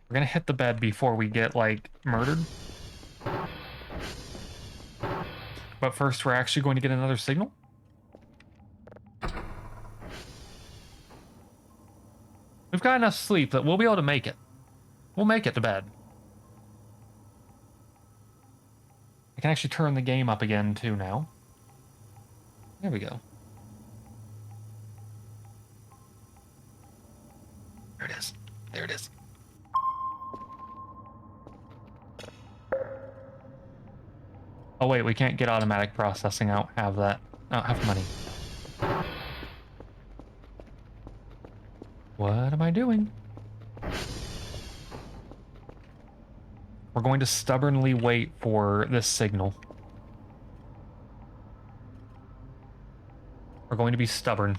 We're gonna hit the bed before we get, like, murdered. But first, we're actually going to get another signal. We've got enough sleep that we'll be able to make it. We'll make it to bed. I can actually turn the game up again, too, now. There we go. There it is. There it is. Oh, wait, we can't get automatic processing. I don't have that. I don't have money. What am I doing? We're going to stubbornly wait for this signal. We're going to be stubborn.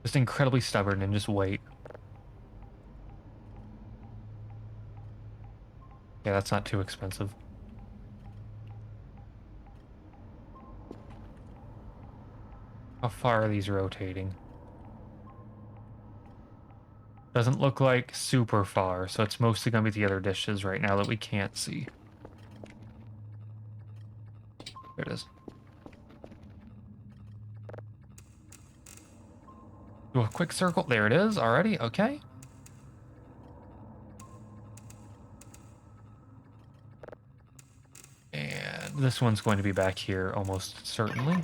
Just incredibly stubborn and just wait. Yeah, that's not too expensive. How far are these rotating? Doesn't look like super far, so it's mostly going to be the other dishes right now that we can't see. There it is. Do a quick circle. There it is already. Okay. And this one's going to be back here almost certainly.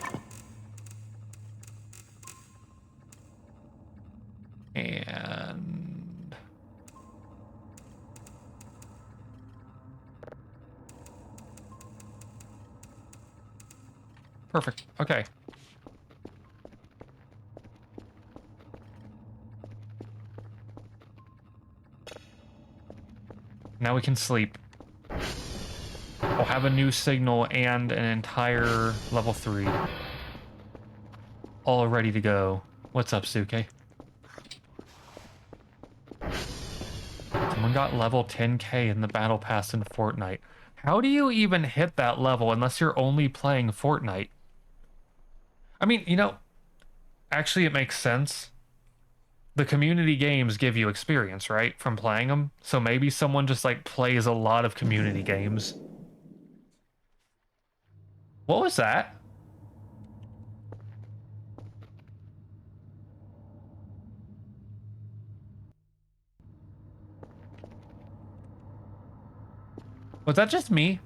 Perfect. Okay. Now we can sleep. We'll have a new signal and an entire level 3. All ready to go. What's up, Suke? Someone got level 10k in the battle pass in Fortnite. How do you even hit that level unless you're only playing Fortnite? I mean, you know, actually it makes sense. The community games give you experience, right? From playing them. So maybe someone just like plays a lot of community games. What was that? Was that just me?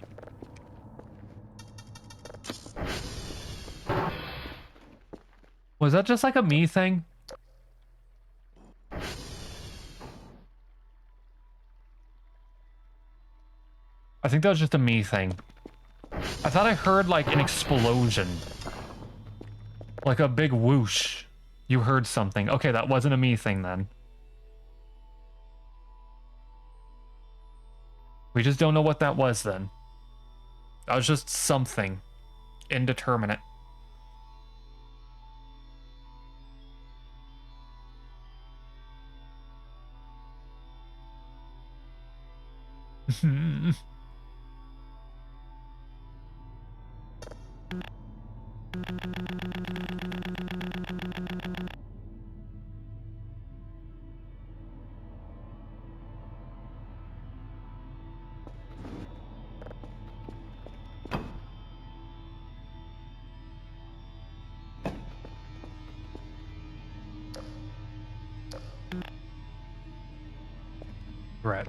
Was that just like a me thing? I think that was just a me thing. I thought I heard like an explosion. Like a big whoosh. You heard something. Okay, that wasn't a me thing then. We just don't know what that was then. That was just something. Indeterminate. Threat.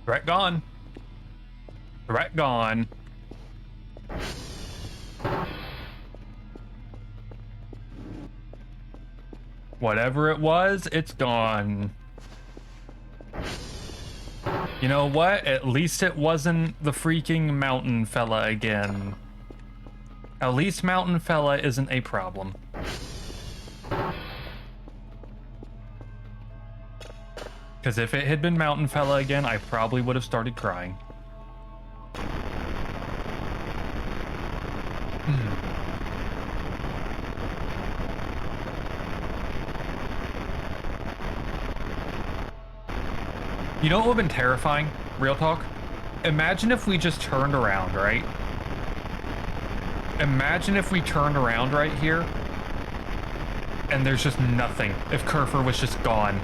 Threat gone. Threat gone. Whatever it was, it's gone. You know what? At least it wasn't the freaking mountain fella again. At least mountain fella isn't a problem. Because if it had been mountain fella again, I probably would have started crying. You know what would have been terrifying? Real talk? Imagine if we just turned around, right? Imagine if we turned around right here and there's just nothing. If Kerfur was just gone.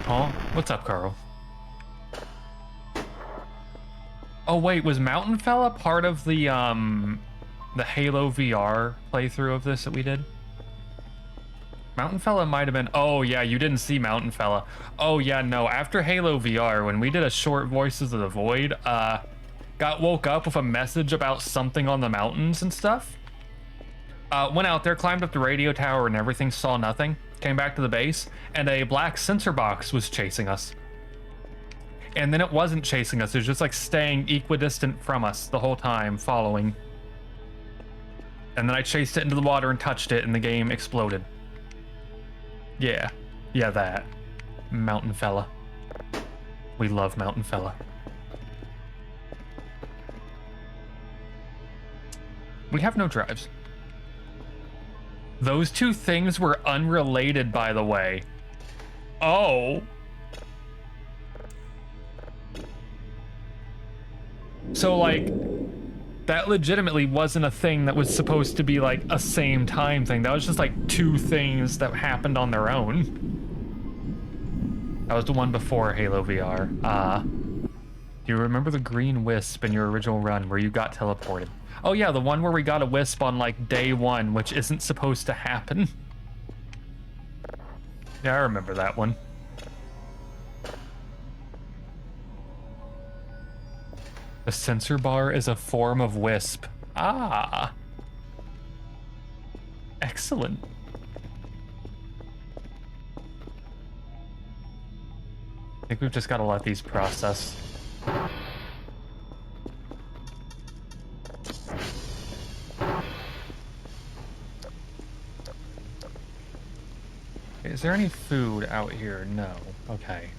Huh? What's up, Carl? Oh wait, was Mountain Fella part of the Halo VR playthrough of this that we did? Mountain Fella might have been. Oh yeah, you didn't see Mountain Fella. Oh yeah, no. After Halo VR, when we did a short Voices of the Void, got woke up with a message about something on the mountains and stuff. Went out there, climbed up the radio tower and everything, saw nothing. Came back to the base, and a black sensor box was chasing us. And then it wasn't chasing us, it was just like staying equidistant from us the whole time, following. And then I chased it into the water and touched it, and the game exploded. Yeah. Yeah, that. Mountain Fella. We love Mountain Fella. We have no drives. Those two things were unrelated, by the way. Oh. So, like, that legitimately wasn't a thing that was supposed to be, like, a same time thing. That was just, like, two things that happened on their own. That was the one before Halo VR. Do you remember the green wisp in your original run where you got teleported? Oh yeah, the one where we got a wisp on like day 1, which isn't supposed to happen. Yeah, I remember that one. The sensor bar is a form of wisp. Ah. Excellent. I think we've just got to let these process. Is there any food out here? No. Okay.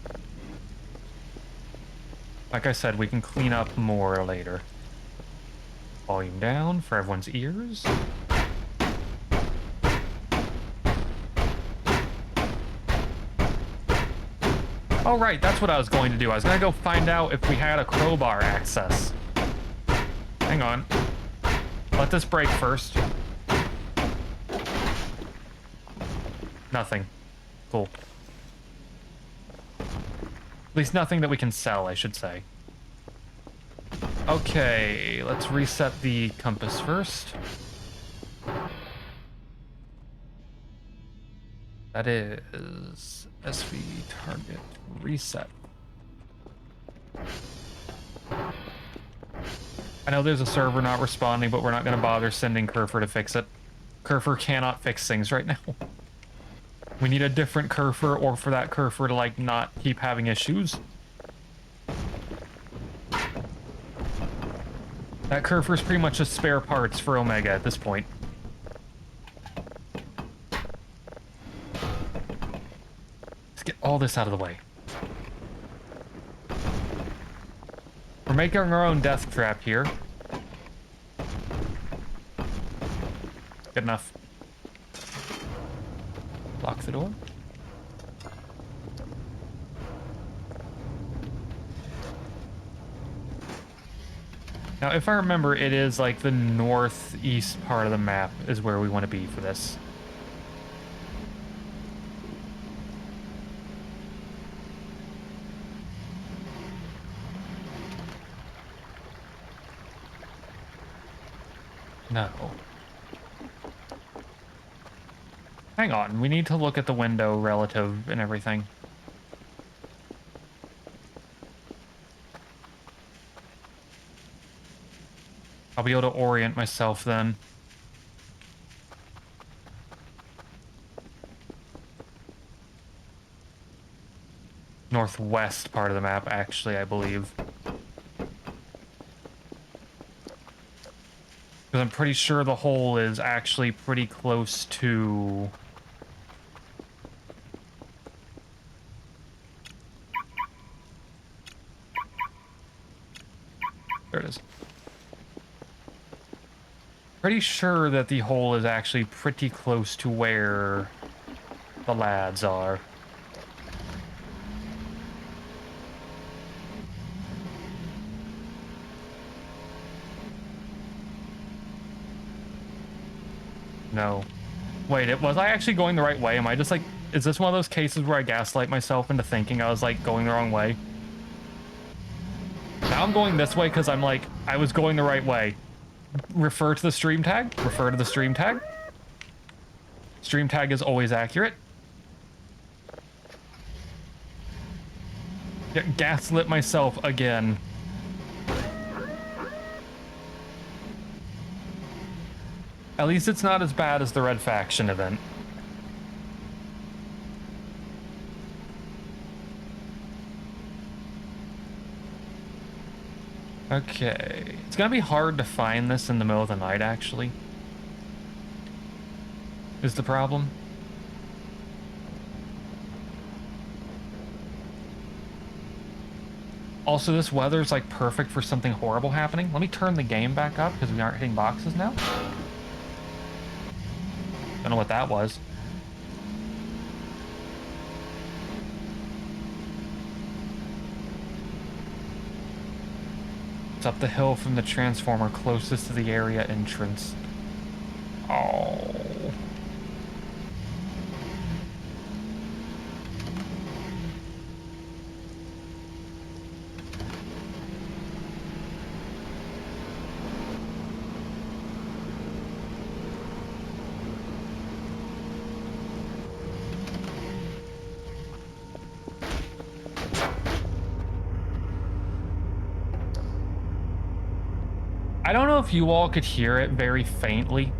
Like I said, we can clean up more later. Volume down for everyone's ears. Oh, right, that's what I was going to do. I was going to go find out if we had a crowbar access. Hang on. Let this break first. Nothing. Cool. At least nothing that we can sell, I should say. Okay, let's reset the compass first. That is SV target reset. I know there's a server not responding, but we're not going to bother sending Kerfur to fix it. Kerfur cannot fix things right now. We need a different Kerfur, or for that Kerfur to, like, not keep having issues. That Kerfur's pretty much just spare parts for Omega at this point. Let's get all this out of the way. We're making our own death trap here. Good enough. Lock the door. Now, if I remember, it is like the northeast part of the map is where we want to be for this. No. Hang on, we need to look at the window relative and everything. I'll be able to orient myself then. Northwest part of the map, actually, I believe. Because I'm pretty sure the hole is actually pretty close to... There it is. Pretty sure that the hole is actually pretty close to where the lads are. No. Wait, was I actually going the right way? Am I just like... Is this one of those cases where I gaslight myself into thinking I was like going the wrong way? Now I'm going this way because I'm like, I was going the right way. Refer to the stream tag. Refer to the stream tag. Stream tag is always accurate. Yeah, gaslit myself again. At least it's not as bad as the Red Faction event. Okay. It's gonna be hard to find this in the middle of the night, actually. Is the problem. Also, this weather's like perfect for something horrible happening. Let me turn the game back up because we aren't hitting boxes now. Don't know what that was. It's up the hill from the transformer closest to the area entrance. Oh. I don't know if you all could hear it very faintly.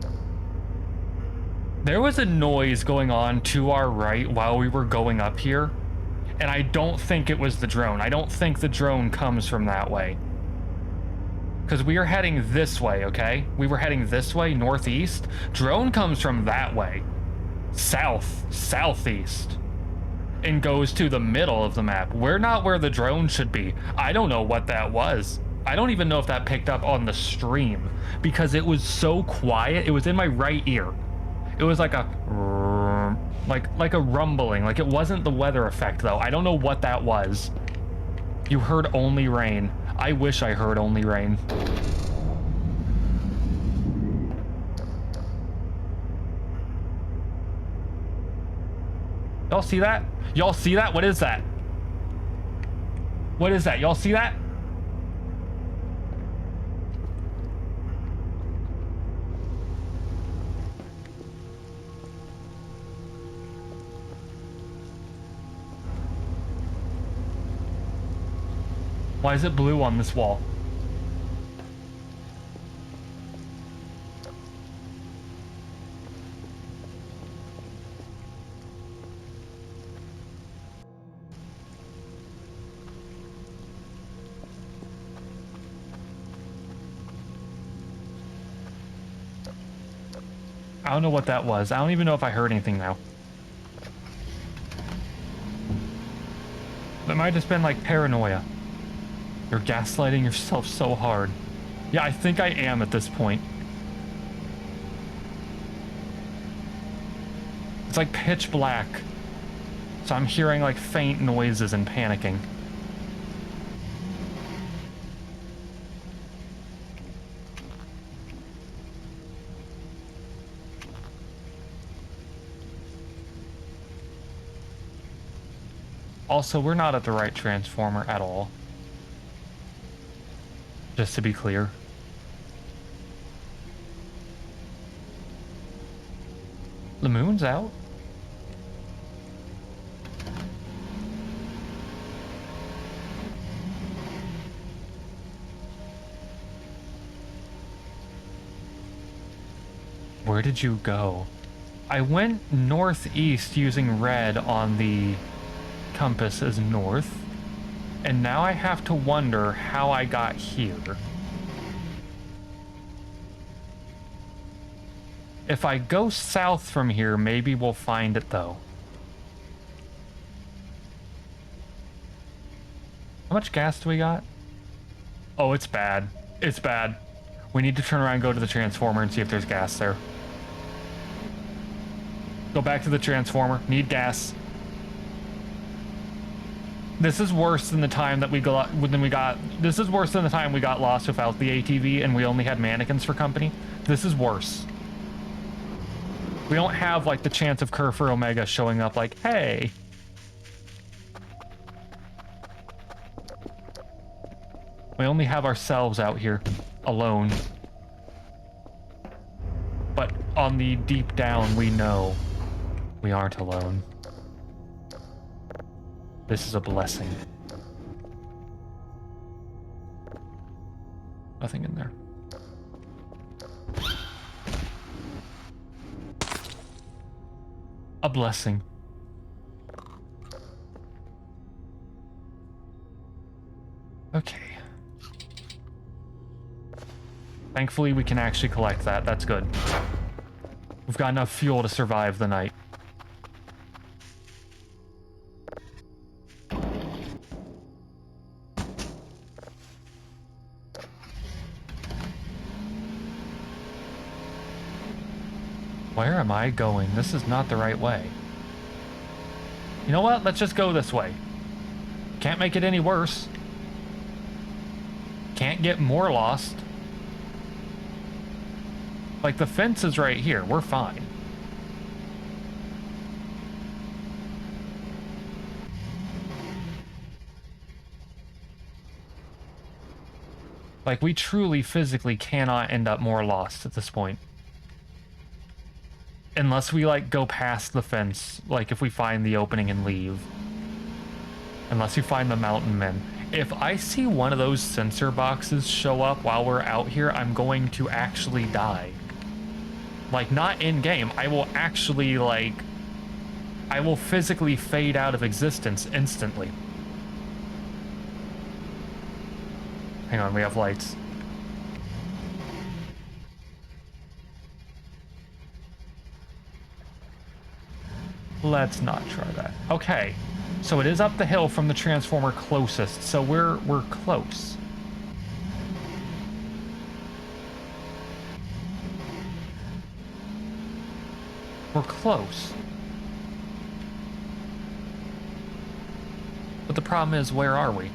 There was a noise going on to our right while we were going up here, And I don't think it was the drone. I don't think the drone comes from that way. Because we are heading this way, okay? We were heading this way, northeast. Drone comes from that way. Southeast. And goes to the middle of the map. We're not where the drone should be. I don't know what that was. I don't even know if that picked up on the stream. Because it was so quiet. It was in my right ear. It was like a... like a rumbling. Like it wasn't the weather effect, though. I don't know what that was. You heard only rain. I wish I heard only rain. Y'all see that? Y'all see that? What is that? What is that? Y'all see that? Why is it blue on this wall? I don't know what that was. I don't even know if I heard anything now. It might have just been like paranoia. You're gaslighting yourself so hard. Yeah, I think I am at this point. It's like pitch black. So I'm hearing like faint noises and panicking. Also, we're not at the right transformer at all. Just to be clear. The moon's out? Where did you go? I went northeast using red on the compass as north. And now I have to wonder how I got here. If I go south from here, maybe we'll find it, though. How much gas do we got? Oh, it's bad. It's bad. We need to turn around and go to the transformer and see if there's gas there. Go back to the transformer. Need gas. This is worse than the time that we got this is worse than the time we got lost without the ATV and we only had mannequins for company. This is worse. We don't have like the chance of Kerfur Omega showing up like, hey. We only have ourselves out here alone. But on the deep down, we know we aren't alone. This is a blessing. Nothing in there. A blessing. Okay. Thankfully, we can actually collect that. That's good. We've got enough fuel to survive the night. Where am I going? This is not the right way. You know what? Let's just go this way. Can't make it any worse. Can't get more lost. Like, the fence is right here. We're fine. Like, we truly physically cannot end up more lost at this point. Unless we, like, go past the fence, like, if we find the opening and leave. Unless you find the mountain men. If I see one of those sensor boxes show up while we're out here, I'm going to actually die. Like, not in-game. I will actually, like, I will physically fade out of existence instantly. Hang on, we have lights. Let's not try that. Okay. So it is up the hill from the transformer closest, so we're close. We're close. But the problem is, where are we?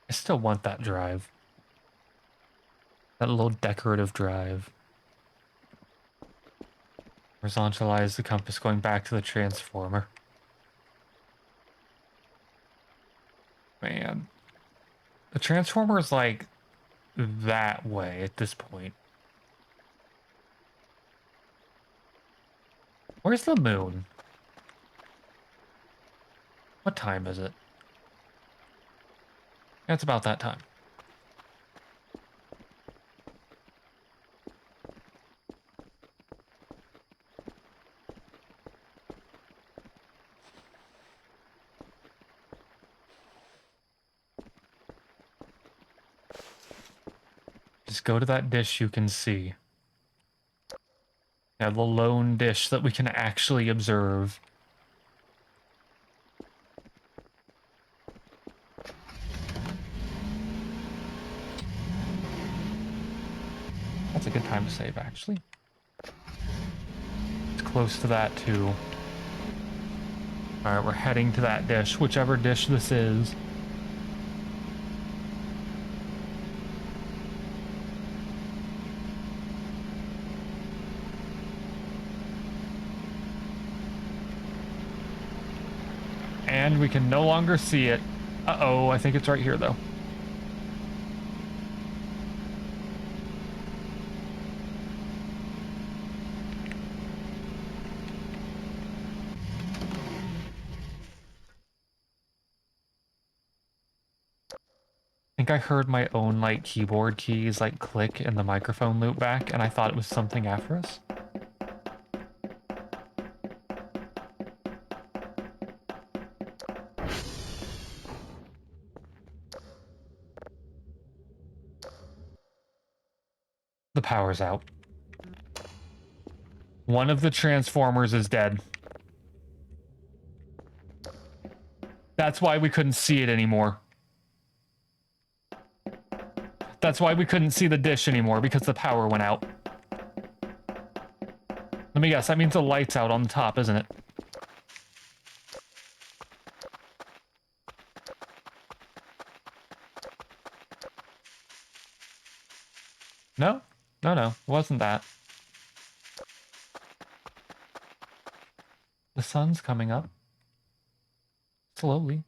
I still want that drive. That little decorative drive. Horizontalize the compass going back to the transformer. Man. The transformer is like that way at this point. Where's the moon? What time is it? Yeah, it's about that time. Just go to that dish you can see. Yeah, the lone dish that we can actually observe. That's a good time to save, actually. It's close to that, too. Alright, we're heading to that dish, whichever dish this is. And we can no longer see it. Uh-oh, I think it's right here, though. I think I heard my own, like, keyboard keys, like, click in the microphone loop back, and I thought it was something after us. The power's out. One of the transformers is dead. That's why we couldn't see it anymore. That's why we couldn't see the dish anymore, because the power went out. Let me guess, that means the light's out on the top, isn't it? No? No, it wasn't that. The sun's coming up. Slowly.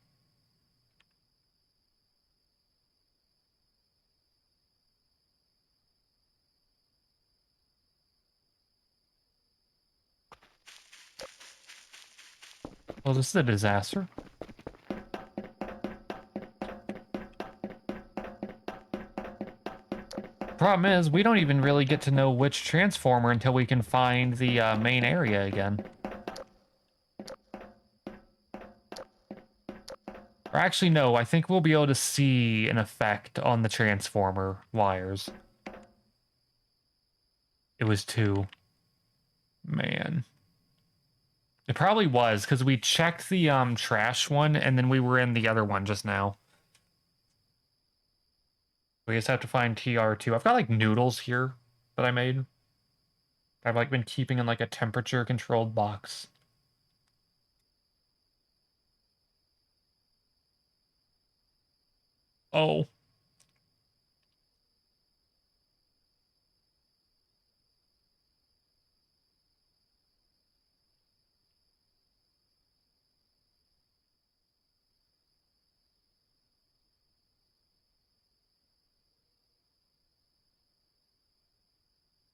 Well, this is a disaster. Problem is, we don't even really get to know which transformer until we can find the main area again. Or actually, no, I think we'll be able to see an effect on the transformer wires. It was 2. Man. It probably was, because we checked the trash one, and then we were in the other one just now. We just have to find TR2. I've got, like, noodles here that I made. I've, like, been keeping in, like, a temperature-controlled box. Oh.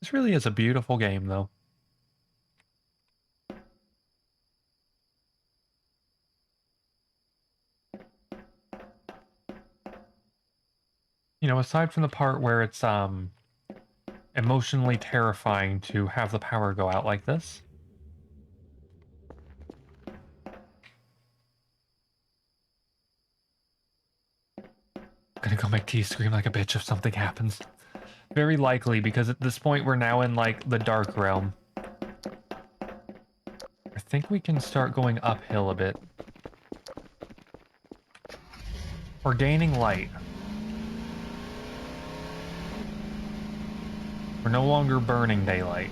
This really is a beautiful game, though. You know, aside from the part where it's emotionally terrifying to have the power go out like this. I'm gonna go make T scream like a bitch if something happens. Very likely, because at this point we're now in, like, the dark realm. I think we can start going uphill a bit. We're gaining light. We're no longer burning daylight.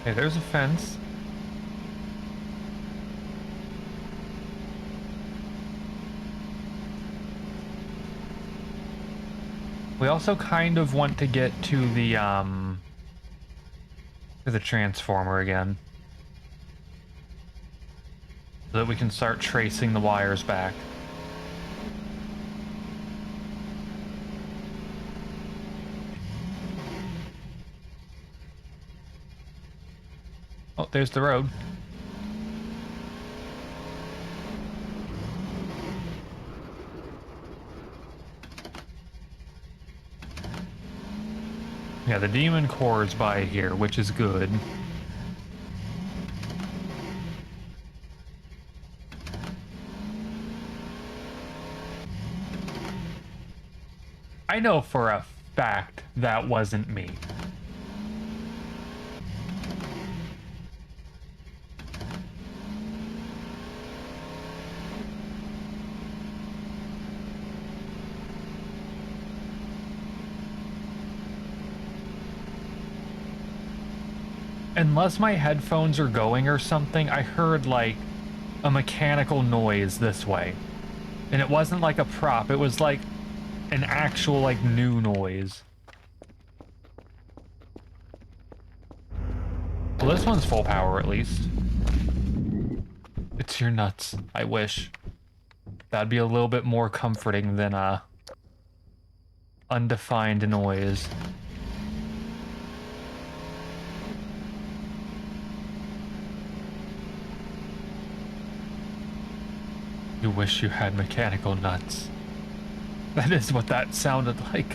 Okay, there's a fence. We also kind of want to get to the transformer again. So that we can start tracing the wires back. Oh, there's the road. Yeah, the demon core's by here, which is good. I know for a fact that wasn't me. Unless my headphones are going or something, I heard, like, a mechanical noise this way. And it wasn't like a prop, it was like an actual, like, new noise. Well, this one's full power, at least. It's your nuts, I wish. That'd be a little bit more comforting than, undefined noise. You wish you had mechanical nuts. That is what that sounded like.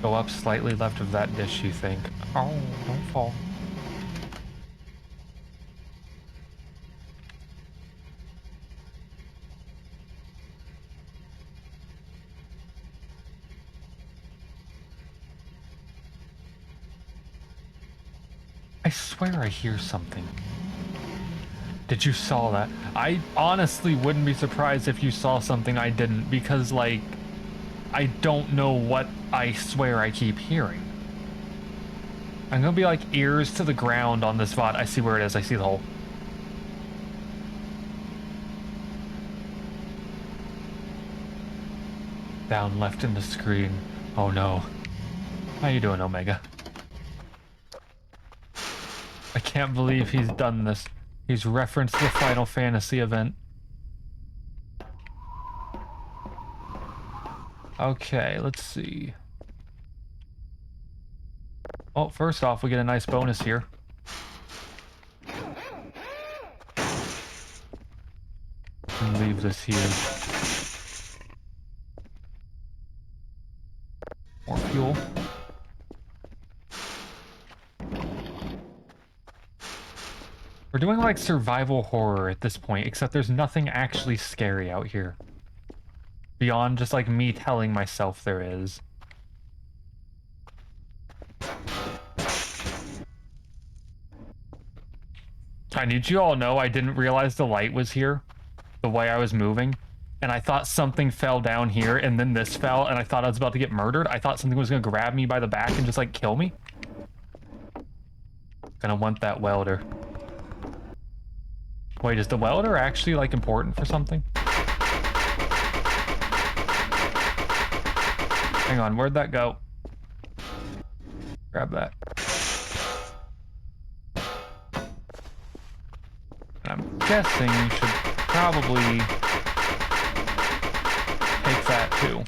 Go up slightly left of that dish, you think. Oh, don't fall. I swear I hear something. Did you saw that? I honestly wouldn't be surprised if you saw something I didn't, because, like, I don't know what I swear I keep hearing. I'm gonna be like ears to the ground on this VOD. I see where it is. I see the hole. Down left in the screen. Oh no. How you doing, Omega? I can't believe he's done this. He's referenced the Final Fantasy event. Okay, let's see. Well, first off, we get a nice bonus here. And leave this here. More fuel. We're doing like survival horror at this point, except there's nothing actually scary out here. Beyond just like me telling myself there is. I need you all to know I didn't realize the light was here, the way I was moving, and I thought something fell down here, and then this fell, and I thought I was about to get murdered. I thought something was gonna grab me by the back and just like kill me. Gonna want that welder. Wait, is the welder actually like important for something? Hang on, where'd that go? Grab that. And I'm guessing you should probably take that too.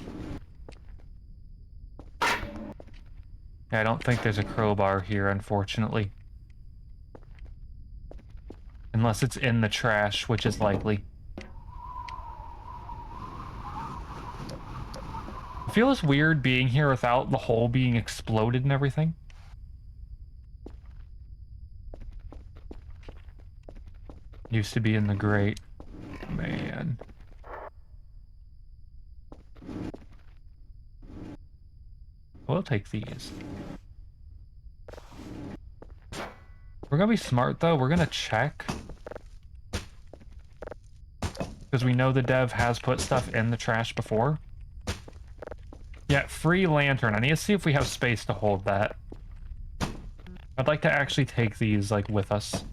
Yeah, I don't think there's a crowbar here, unfortunately. Unless it's in the trash, which is likely. It feels weird being here without the hole being exploded and everything. Used to be in the grate. Man. We'll take these. We're gonna be smart, though. We're gonna check. Because we know the dev has put stuff in the trash before. Yeah, free lantern. I need to see if we have space to hold that. I'd like to actually take these, like, with us.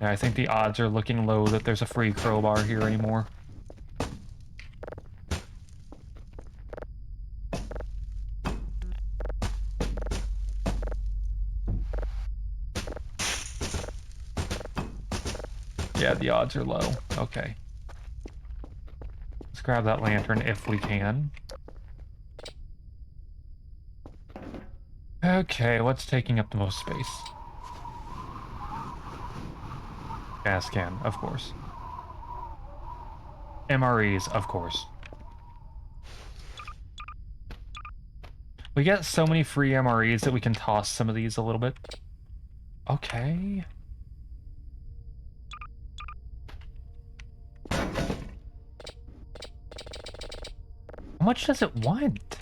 Yeah, I think the odds are looking low that there's a free crowbar here anymore. Yeah, the odds are low. Okay. Let's grab that lantern if we can. Okay, what's taking up the most space? Gas can, of course. MREs, of course. We get so many free MREs that we can toss some of these a little bit. Okay. How much does it want?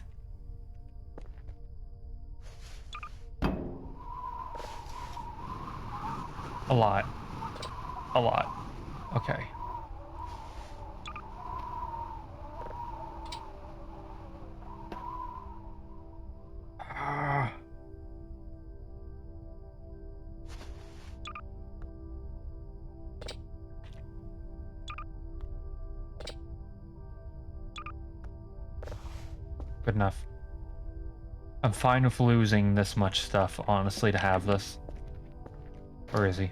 A lot. A lot. Okay. Good enough. I'm fine with losing this much stuff, honestly, to have this. Or is he?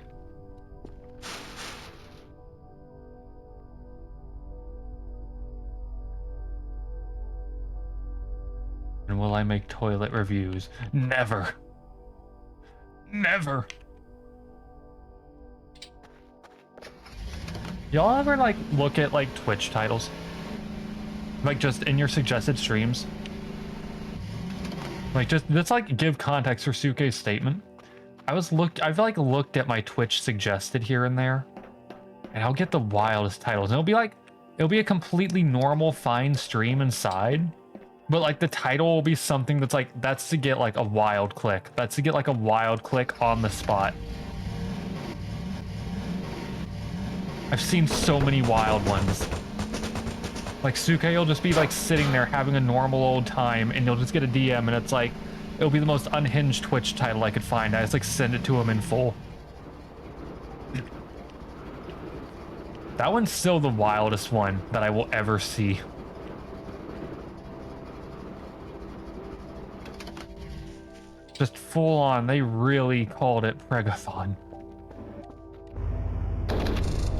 And will I make toilet reviews? Never. Never. Y'all ever, like, look at, like, Twitch titles? Like, just in your suggested streams? Like, just, let's, like, give context for Suke's statement. I've, like, looked at my Twitch suggested here and there, and I'll get the wildest titles. And it'll be a completely normal, fine stream inside, but, like, the title will be something that's, like, that's to get, like, a wild click. That's to get, like, a wild click on the spot. I've seen so many wild ones. Like, Suke will just be, like, sitting there having a normal old time, and you'll just get a DM, and it's like, it'll be the most unhinged Twitch title I could find. I just, like, send it to him in full. That one's still the wildest one that I will ever see. Just full on, they really called it Pregathon.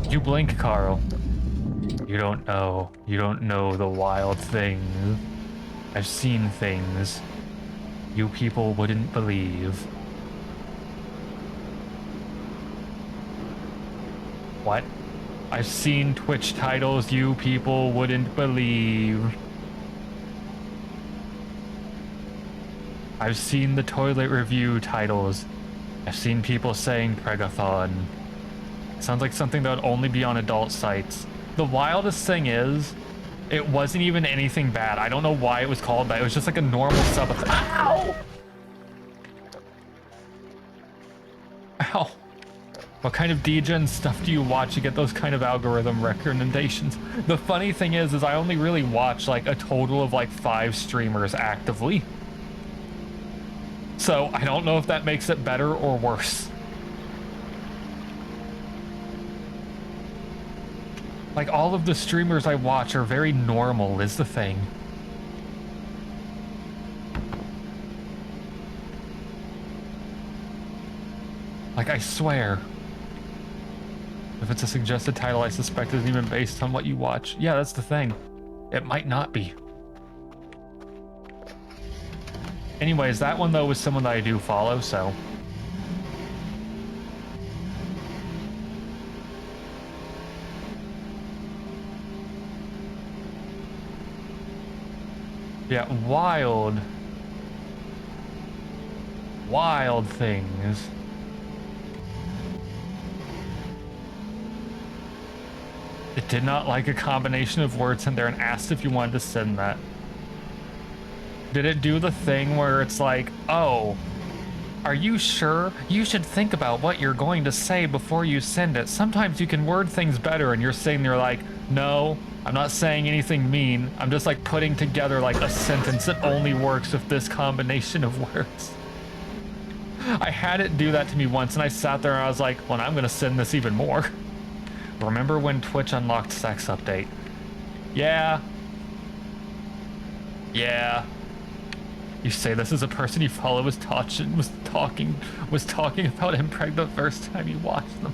You blink, Carl. You don't know. You don't know the wild things. I've seen things you people wouldn't believe. What? I've seen Twitch titles you people wouldn't believe. I've seen the toilet review titles. I've seen people saying Pregathon. Sounds like something that would only be on adult sites. The wildest thing is, it wasn't even anything bad. I don't know why it was called that. It was just like a normal sub. Ow! Ow. What kind of degen stuff do you watch to get those kind of algorithm recommendations? The funny thing is I only really watch like a total of like 5 streamers actively. So I don't know if that makes it better or worse. Like, all of the streamers I watch are very normal, is the thing. Like, I swear. If it's a suggested title, I suspect it isn't even based on what you watch. Yeah, that's the thing. It might not be. Anyways, that one, though, was someone that I do follow, so... Yeah, wild. Wild things. It did not like a combination of words in there and asked if you wanted to send that. Did it do the thing where it's like, oh, are you sure? You should think about what you're going to say before you send it. Sometimes you can word things better and you're sitting there like, no, I'm not saying anything mean. I'm just like putting together like a sentence that only works with this combination of words. I had it do that to me once and I sat there and I was like, well, I'm going to send this even more. Remember when Twitch unlocked sex update? Yeah. Yeah. You say this as a person you follow was talking about impreg the first time you watched them.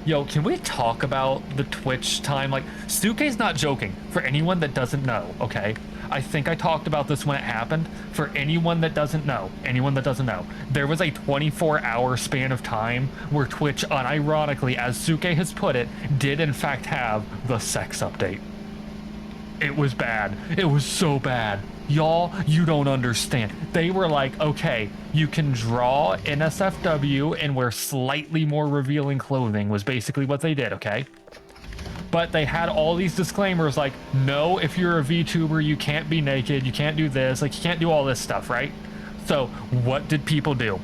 Yo, can we talk about the Twitch time? Like, Suke's not joking. For anyone that doesn't know, okay? I think I talked about this when it happened. For anyone that doesn't know, there was a 24-hour span of time where Twitch, unironically, as Suke has put it, did in fact have the sex update. It was bad. It was so bad. Y'all, you don't understand. They were like, okay, you can draw NSFW and wear slightly more revealing clothing was basically what they did, okay? But they had all these disclaimers like, no, if you're a VTuber, you can't be naked, you can't do this, like you can't do all this stuff, right? So what did people do?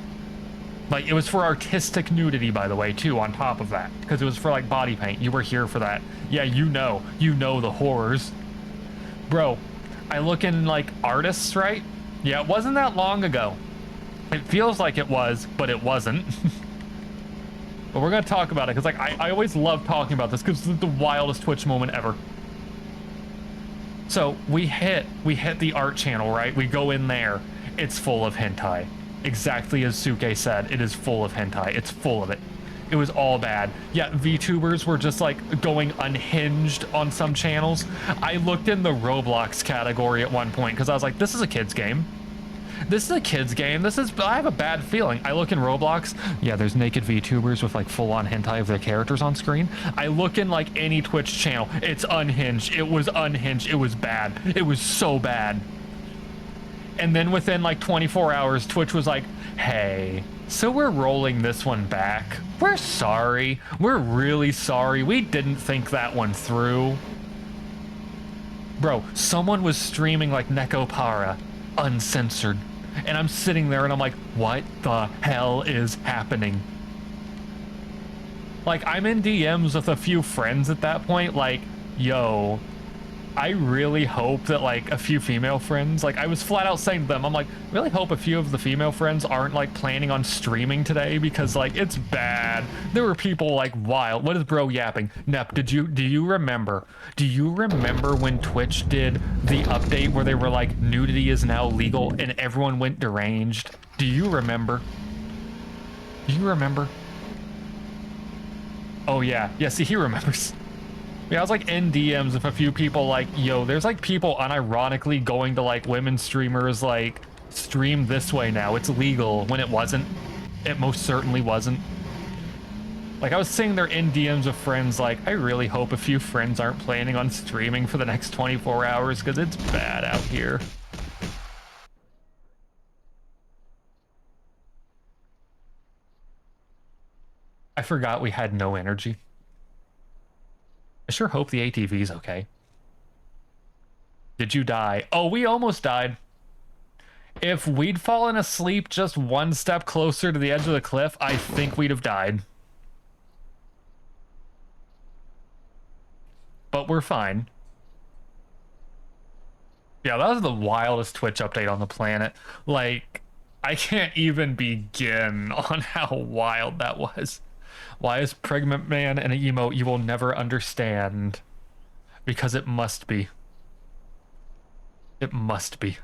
Like, it was for artistic nudity, by the way, too, on top of that. Because it was for, like, body paint. You were here for that. Yeah, you know the horrors. Bro, I look in, like, artists, right? Yeah, it wasn't that long ago. It feels like it was, but it wasn't. But we're gonna talk about it, because, like, I always love talking about this, because it's the wildest Twitch moment ever. So, we hit the art channel, right? We go in there. It's full of hentai. Exactly as Suke said, it is full of hentai. It's full of it. It was all bad. Yeah, VTubers were just like going unhinged on some channels. I looked in the Roblox category at one point because I was like, this is a kid's game. This is a kid's game. I have a bad feeling. I look in Roblox. Yeah, there's naked VTubers with like full on hentai of their characters on screen. I look in like any Twitch channel. It's unhinged. It was unhinged. It was bad. It was so bad. And then within like 24 hours, Twitch was like, hey, so we're rolling this one back. We're sorry. We're really sorry. We didn't think that one through. Bro, someone was streaming like Nekopara, uncensored. And I'm sitting there and I'm like, what the hell is happening? Like, I'm in DMs with a few friends at that point, like, yo, I really hope that, like, a few female friends, like, I was flat out saying to them, I'm like, really hope a few of the female friends aren't, like, planning on streaming today because, like, it's bad. There were people, like, wild. What is bro yapping? Nep, do you remember when Twitch did the update where they were like, nudity is now legal and everyone went deranged? Do you remember? Do you remember? Oh, yeah. Yeah, see, he remembers. Yeah, I was like in DMs with a few people like, yo, there's like people unironically going to like women streamers like stream this way now. It's legal when it wasn't. It most certainly wasn't. Like I was sitting there in DMs with friends like, I really hope a few friends aren't planning on streaming for the next 24 hours because it's bad out here. I forgot we had no energy. I sure hope the ATV's okay. Did you die? Oh, we almost died. If we'd fallen asleep just one step closer to the edge of the cliff, I think we'd have died. But we're fine. Yeah, that was the wildest Twitch update on the planet. Like, I can't even begin on how wild that was. Why is Pregnant Man an emote you will never understand? Because it must be. It must be.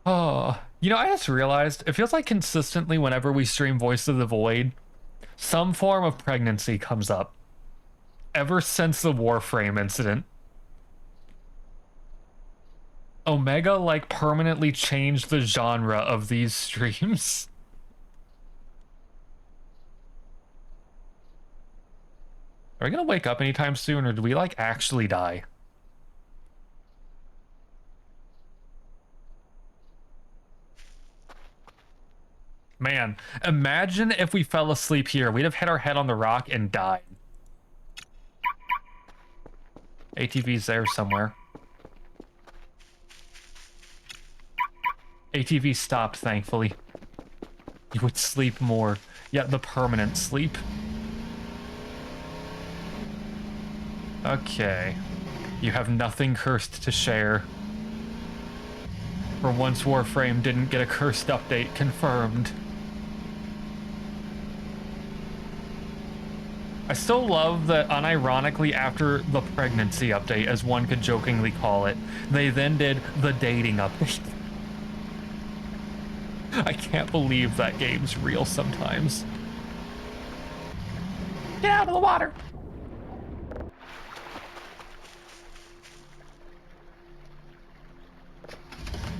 Oh, you know, I just realized it feels like consistently whenever we stream Voice of the Void, some form of pregnancy comes up. Ever since the Warframe incident. Omega, like, permanently changed the genre of these streams. Are we gonna wake up anytime soon, or do we, like, actually die? Man, imagine if we fell asleep here. We'd have hit our head on the rock and died. ATV's there somewhere. ATV stopped, thankfully. You would sleep more. Yeah, the permanent sleep. Okay. You have nothing cursed to share. For once, Warframe didn't get a cursed update confirmed. I still love that, unironically, after the pregnancy update, as one could jokingly call it, they then did the dating update. I can't believe that game's real sometimes. Get out of the water!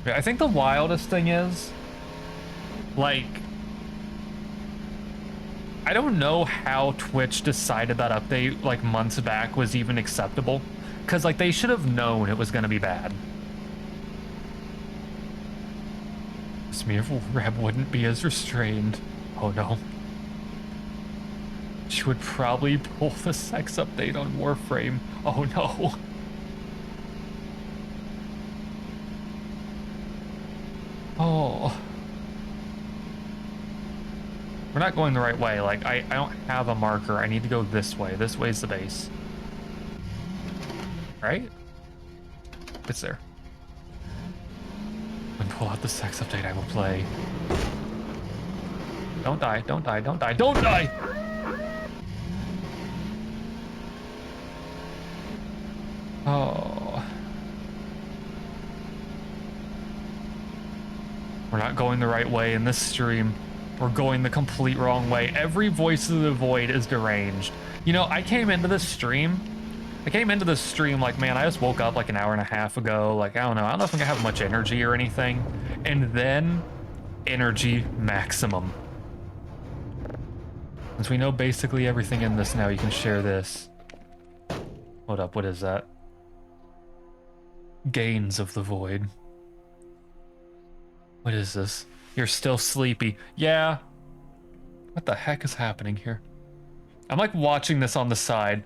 I think the wildest thing is, like, I don't know how Twitch decided that update, like, months back was even acceptable. Because, like, they should have known it was going to be bad. Smearful Reb wouldn't be as restrained. Oh, no. She would probably pull the sex update on Warframe. Oh, no. Oh. We're not going the right way. Like, I don't have a marker. I need to go this way. This way's the base. Right? It's there. When pull out the sex update, I will play. Don't die, don't die, don't die, don't die! Oh. We're not going the right way in this stream. We're going the complete wrong way. Every Voice of the Void is deranged. You know, I came into this stream like, man, I just woke up like an hour and a half ago. Like, I don't know if I'm gonna have much energy or anything. And then, energy maximum. Since we know basically everything in this now, you can share this. Hold up, what is that? Gains of the Void. What is this? You're still sleepy. Yeah. What the heck is happening here? I'm like watching this on the side.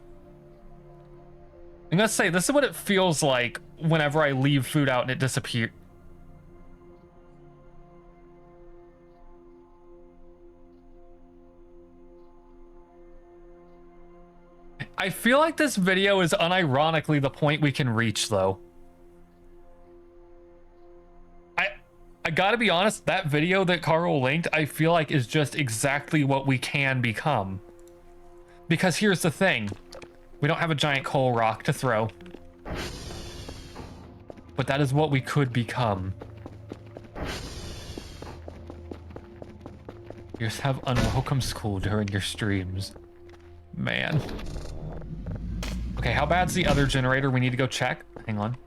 I'm gonna say, this is what it feels like whenever I leave food out and it disappears. I feel like this video is unironically the point we can reach, though. I gotta be honest, that video that Carl linked, I feel like is just exactly what we can become. Because here's the thing. We don't have a giant coal rock to throw. But that is what we could become. You just have unwelcome school during your streams. Man. Okay, how bad's the other generator? We need to go check. Hang on.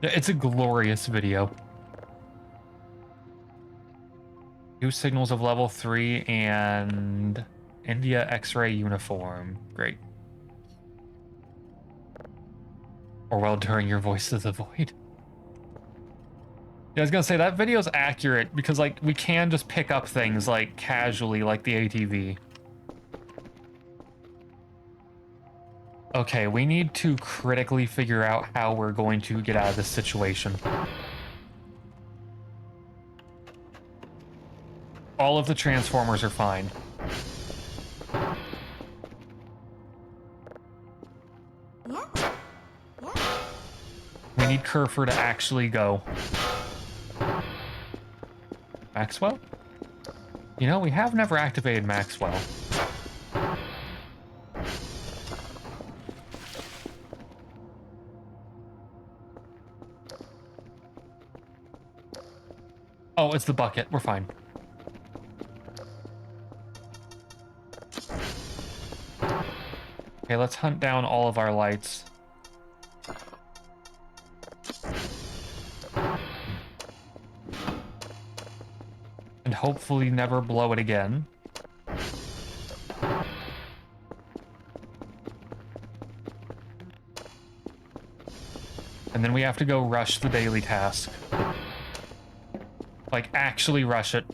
It's a glorious video. 2 signals of level 3 and India X-ray uniform. Great. Or well during your Voice of the Void. Yeah, I was gonna say, that video's accurate because, like, we can just pick up things, like, casually, like the ATV. Okay, we need to critically figure out how we're going to get out of this situation. All of the transformers are fine. need Kerfur to actually go. Maxwell? You know, we have never activated Maxwell. Oh, it's the bucket. We're fine. Okay, let's hunt down all of our lights. And hopefully never blow it again. And then we have to go rush the daily task. Like, actually rush it.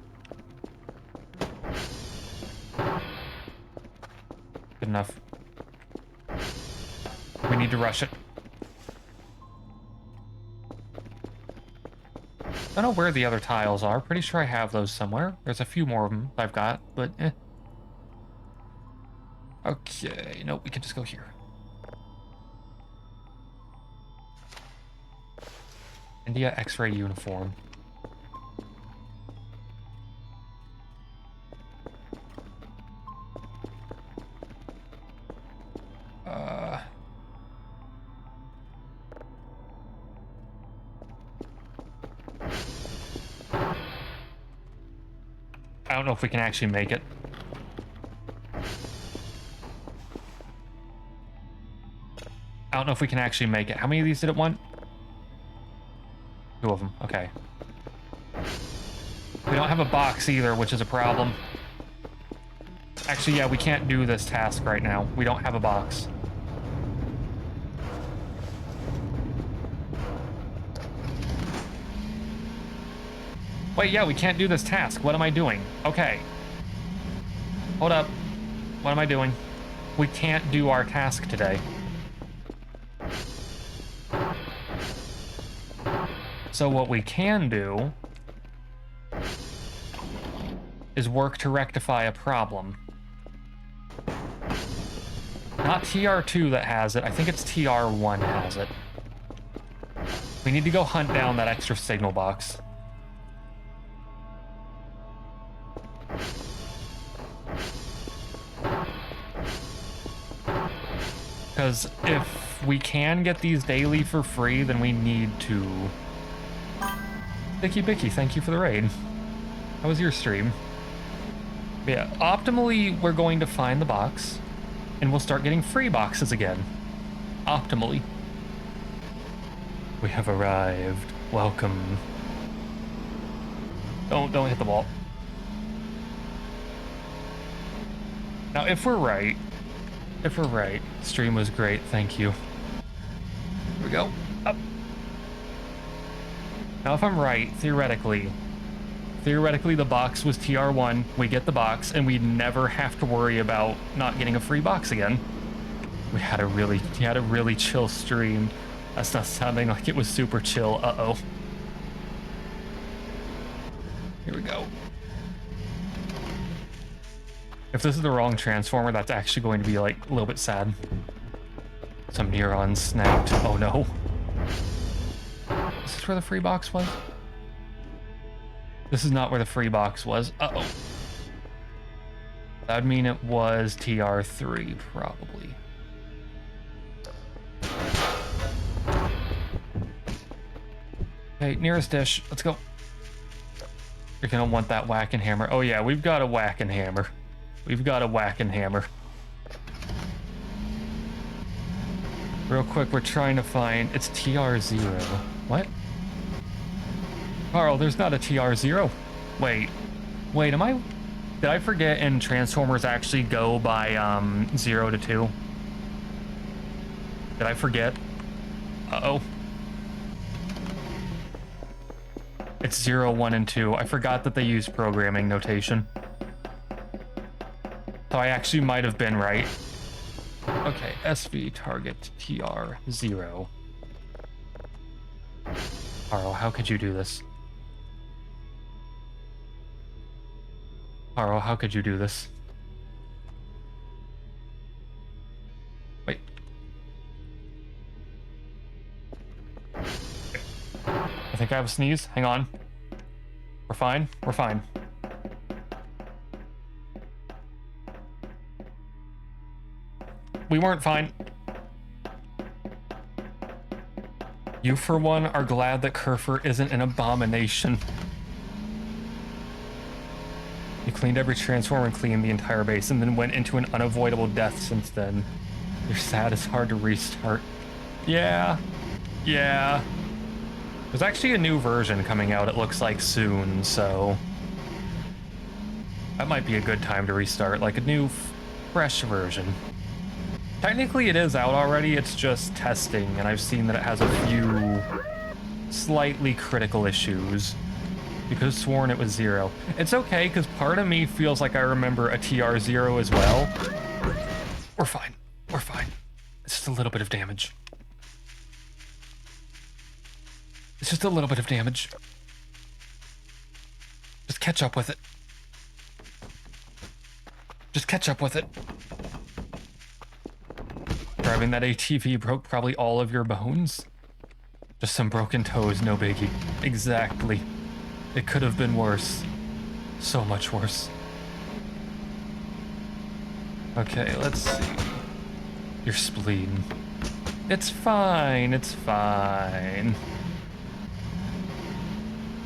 Good enough. We need to rush it. I don't know where the other tiles are. Pretty sure I have those somewhere. There's a few more of them I've got, but eh. Okay, no, we can just go here. India X-ray uniform. I don't know if we can actually make it. I don't know if we can actually make it. How many of these did it want? 2 of them. Okay. We don't have a box either, which is a problem. Actually, yeah, we can't do this task right now. We don't have a box. Wait, yeah, we can't do this task. What am I doing? Okay. Hold up. What am I doing? We can't do our task today. So what we can do is work to rectify a problem. Not TR2 that has it. I think it's TR1 has it. We need to go hunt down that extra signal box. Because if we can get these daily for free, then we need to... Bicky Bicky, thank you for the raid. How was your stream? Yeah, optimally, we're going to find the box, and we'll start getting free boxes again. Optimally. We have arrived. Welcome. Don't hit the wall. Now, if we're right, stream was great, thank you. Here we go. Up. Now, if I'm right, theoretically, the box was TR1, we get the box, and we never have to worry about not getting a free box again. We had a really chill stream. That's not sounding like it was super chill. Uh-oh. Here we go. If this is the wrong transformer, that's actually going to be, like, a little bit sad. Some neurons snapped. Oh, no. Is this where the free box was? This is not where the free box was. Uh-oh. That'd mean it was TR3, probably. Okay, nearest dish. Let's go. You're gonna want that whack and hammer. Oh, yeah, we've got a whack and hammer. We've got a whack and hammer. Real quick, we're trying to find... It's TR0. What? Carl, there's not a TR0. Wait, am I... Did I forget and Transformers actually go by 0 to 2? Did I forget? Uh-oh. It's 0, 1, and 2. I forgot that they use programming notation. So I actually might have been right. Okay, SV target TR0. Carl, how could you do this? Carl, how could you do this? Wait. I have a sneeze. Hang on. We're fine. We're fine. We weren't fine. You, for one, are glad that Kerfur isn't an abomination. You cleaned every transformer and cleaned the entire base, and then went into an unavoidable death since then. You're sad it's hard to restart. Yeah. Yeah. There's actually a new version coming out, it looks like, soon, so... that might be a good time to restart, like a new, fresh version. Technically it is out already, it's just testing, and I've seen that it has a few slightly critical issues. You could have sworn it was 0. It's okay, because part of me feels like I remember a TR0 as well. We're fine. We're fine. It's just a little bit of damage. It's just a little bit of damage. Just catch up with it. Just catch up with it. Driving that ATV broke probably all of your bones. Just some broken toes, no biggie. Exactly. It could have been worse. So much worse. Okay, let's see. Your spleen. It's fine, it's fine.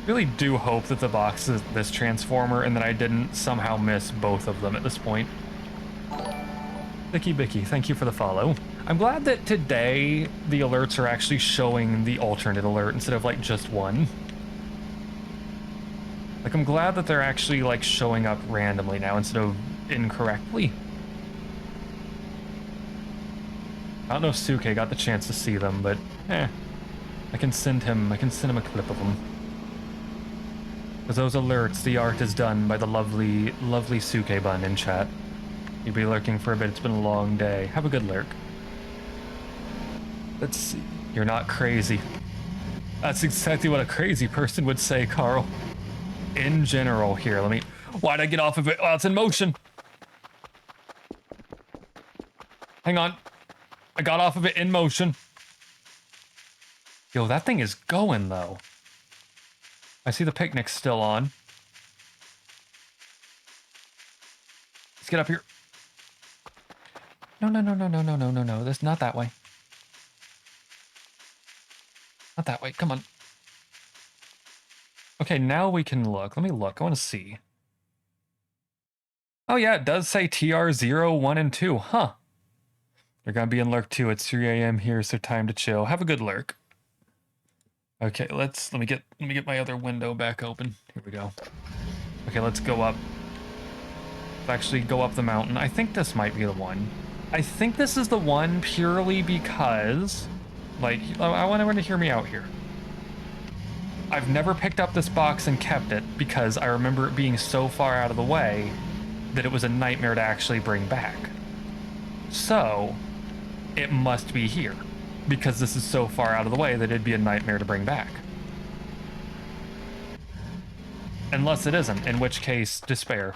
Really do hope that the box is this transformer and that I didn't somehow miss both of them at this point. Bicky Bicky, thank you for the follow. I'm glad that today the alerts are actually showing the alternate alert instead of like just one. Like, I'm glad that they're actually like showing up randomly now instead of incorrectly. I don't know if Suke got the chance to see them, but I can send him a clip of them. Because those alerts, the art is done by the lovely, lovely Suke bun in chat. You'll be lurking for a bit, it's been a long day. Have a good lurk. Let's see. You're not crazy. That's exactly what a crazy person would say, Carl. In general, here, let me... why'd I get off of it? Oh, it's in motion. Hang on. I got off of it in motion. Yo, that thing is going, though. I see the picnic's still on. Let's get up here. No, no, no, no, no, no, no, no, no. That's not that way. Not that way. Come on. Okay, now we can look. Let me look. I want to see. Oh, yeah, it does say TR0, 1, and 2. Huh. You're going to be in lurk 2 at 3 a.m. here, so time to chill. Have a good lurk. Okay, let me get my other window back open. Here we go. Okay, let's go up. Let's actually go up the mountain. I think this might be the one. I think this is the one purely because, like, I want everyone to hear me out here. I've never picked up this box and kept it because I remember it being so far out of the way that it was a nightmare to actually bring back. So, it must be here. Because this is so far out of the way that it'd be a nightmare to bring back. Unless it isn't, in which case, despair.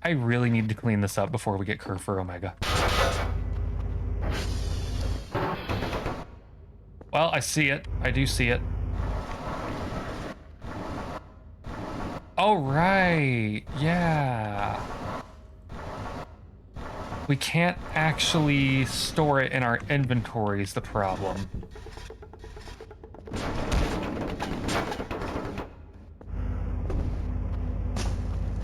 I really need to clean this up before we get Kerfur Omega. Well, I see it. I do see it. Oh, right. Yeah. We can't actually store it in our inventory is the problem.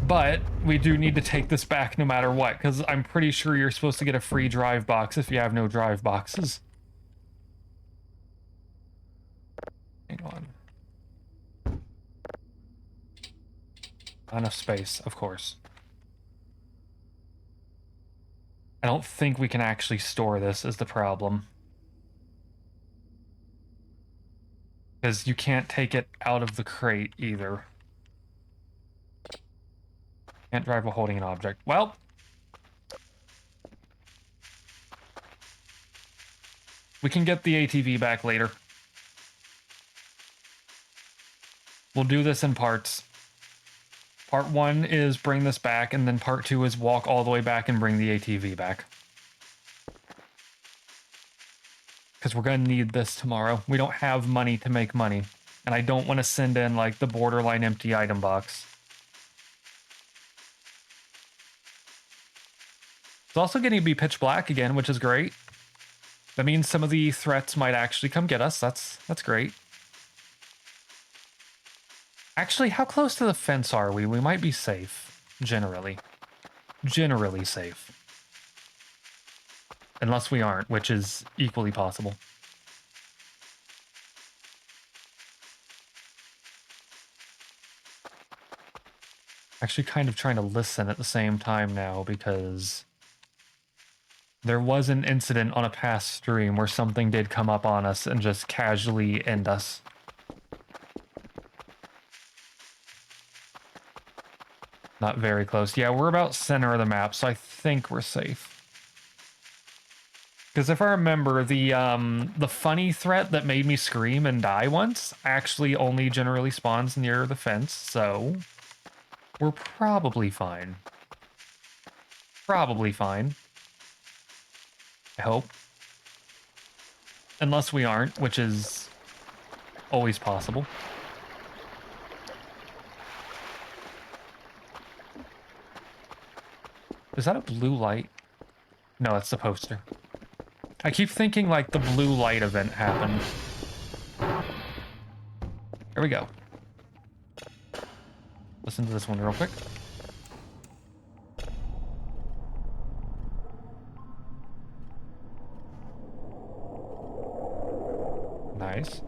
But we do need to take this back no matter what, because I'm pretty sure you're supposed to get a free drive box if you have no drive boxes. Hang on. Not enough space, of course. I don't think we can actually store this is the problem. Because you can't take it out of the crate either. Can't drive while holding an object. Well. We can get the ATV back later. We'll do this in parts. Part 1 is bring this back, and then part 2 is walk all the way back and bring the ATV back. Because we're going to need this tomorrow. We don't have money to make money. And I don't want to send in, like, the borderline empty item box. It's also getting to be pitch black again, which is great. That means some of the threats might actually come get us. That's great. Actually, how close to the fence are we? We might be safe, generally. Generally safe. Unless we aren't, which is equally possible. Actually kind of trying to listen at the same time now because there was an incident on a past stream where something did come up on us and just casually end us. Not very close. Yeah, we're about center of the map, so I think we're safe. Because if I remember, the funny threat that made me scream and die once actually only generally spawns near the fence, so we're probably fine. Probably fine. I hope. Unless we aren't, which is always possible. Is that a blue light? No, it's the poster. I keep thinking, like, the blue light event happened. Here we go. Listen to this one real quick. Nice.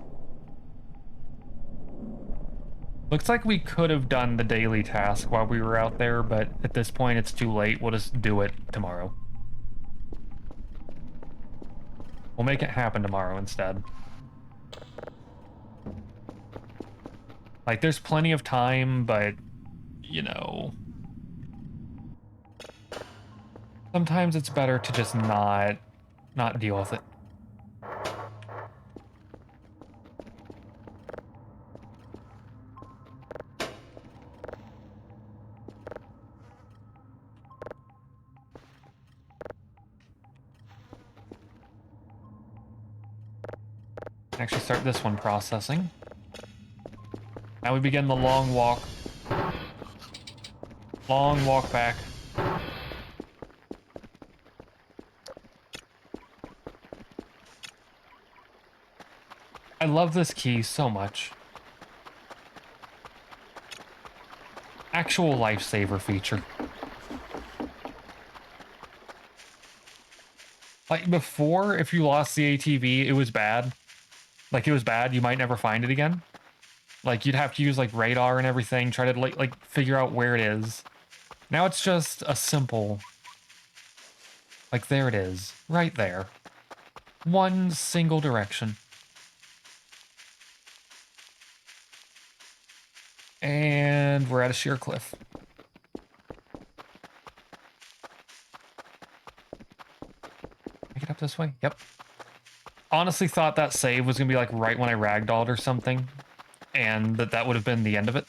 Looks like we could have done the daily task while we were out there, but at this point it's too late. We'll just do it tomorrow. We'll make it happen tomorrow instead. Like, there's plenty of time, but, you know... sometimes it's better to just not deal with it. Actually start this one processing. Now we begin the long walk. Long walk back. I love this key so much. Actual lifesaver feature. Like, before, if you lost the ATV, it was bad. Like, it was bad, you might never find it again. Like, you'd have to use, like, radar and everything, try to, like figure out where it is. Now it's just a simple... like, there it is. Right there. One single direction. And we're at a sheer cliff. Make it up this way? Yep. Honestly thought that save was gonna be like right when I ragdolled or something, and that would have been the end of it.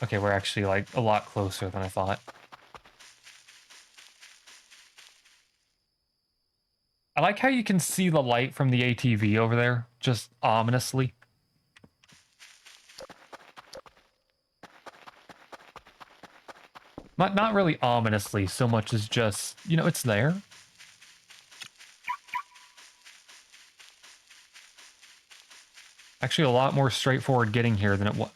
Okay, we're actually like a lot closer than I thought. I like how you can see the light from the ATV over there, just ominously. Not really ominously, so much as just, you know, it's there. Actually, a lot more straightforward getting here than it was.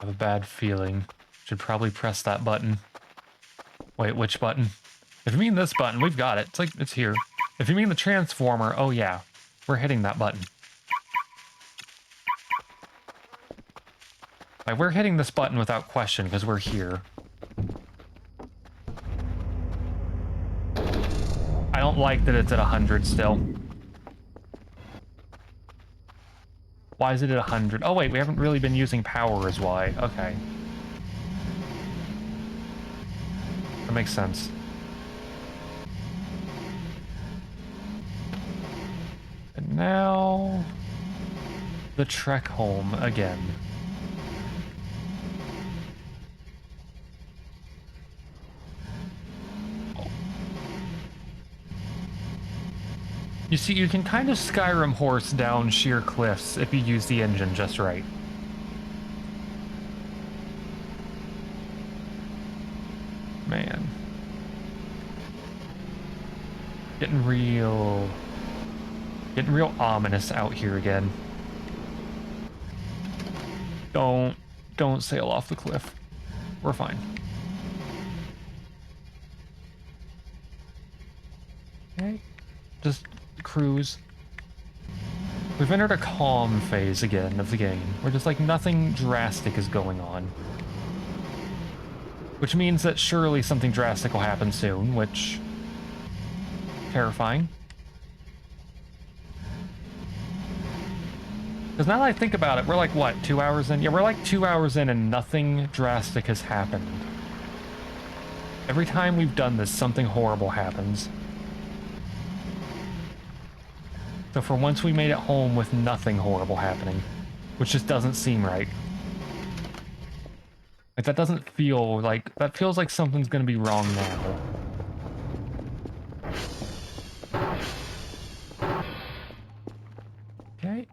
I have a bad feeling. Should probably press that button. Wait, which button? If you mean this button, we've got it. It's like, it's here. If you mean the transformer, oh yeah, we're hitting that button. Like, we're hitting this button without question because we're here. I don't like that it's at 100 still. Why is it at 100? Oh wait, we haven't really been using power is why. Okay. That makes sense. And now... the trek home again. You see, you can kind of Skyrim horse down sheer cliffs if you use the engine just right. Man. Getting real ominous out here again. Don't sail off the cliff. We're fine. Okay. Just cruise. We've entered a calm phase again of the game, where just like nothing drastic is going on. Which means that surely something drastic will happen soon, which... terrifying. Because now that I think about it, we're like, what, 2 hours in? Yeah, we're like 2 hours in and nothing drastic has happened. Every time we've done this, something horrible happens. So for once we made it home with nothing horrible happening, which just doesn't seem right. Like, that doesn't feel like... that feels like something's gonna be wrong now. Okay.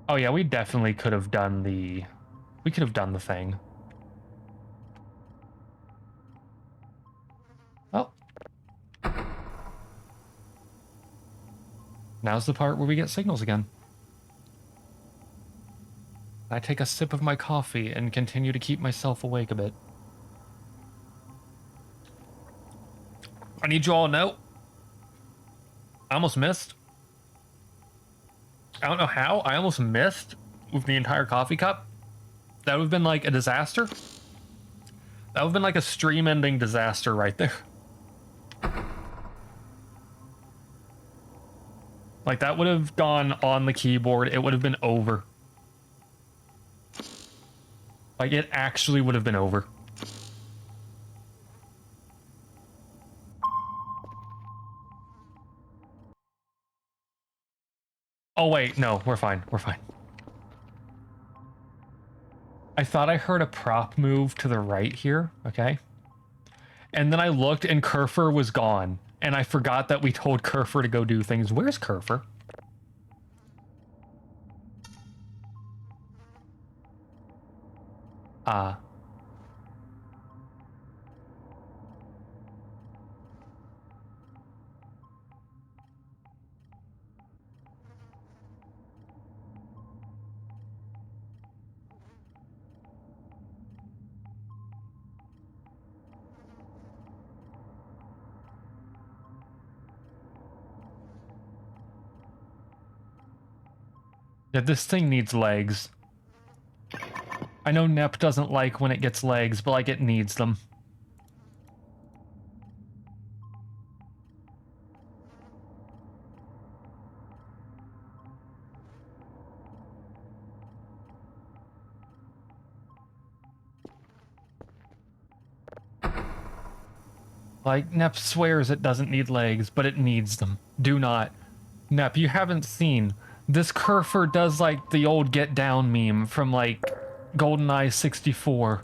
Oh yeah, we definitely could have done the... we could have done the thing. Oh. Now's the part where we get signals again. I take a sip of my coffee and continue to keep myself awake a bit. I need you all to know. I almost missed. I don't know how. I almost missed with the entire coffee cup. That would have been like a disaster. That would have been like a stream-ending disaster right there. Like, that would have gone on the keyboard. It would have been over. Like, it actually would have been over. Oh, wait. No, we're fine. We're fine. I thought I heard a prop move to the right here. Okay. And then I looked and Kerfur was gone. And I forgot that we told Kerfur to go do things. Where's Kerfur? Yeah, this thing needs legs. I know Nep doesn't like when it gets legs, but like it needs them. Like, Nep swears it doesn't need legs, but it needs them. Do not. Nep, you haven't seen. This Kerfur does like the old Get Down meme from like GoldenEye 64.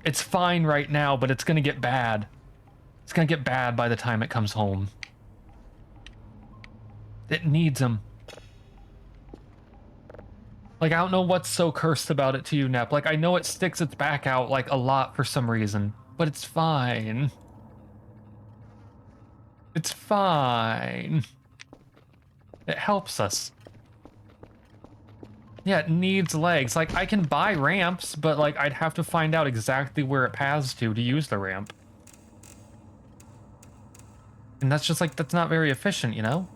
It's fine right now, but it's gonna get bad. It's gonna get bad by the time it comes home. It needs him. Like, I don't know what's so cursed about it to you, Nep. Like, I know it sticks its back out like a lot for some reason, but it's fine. It's fine. It helps us. Yeah, it needs legs. Like, I can buy ramps, but, like, I'd have to find out exactly where it paths to use the ramp. And that's just, like, that's not very efficient, you know?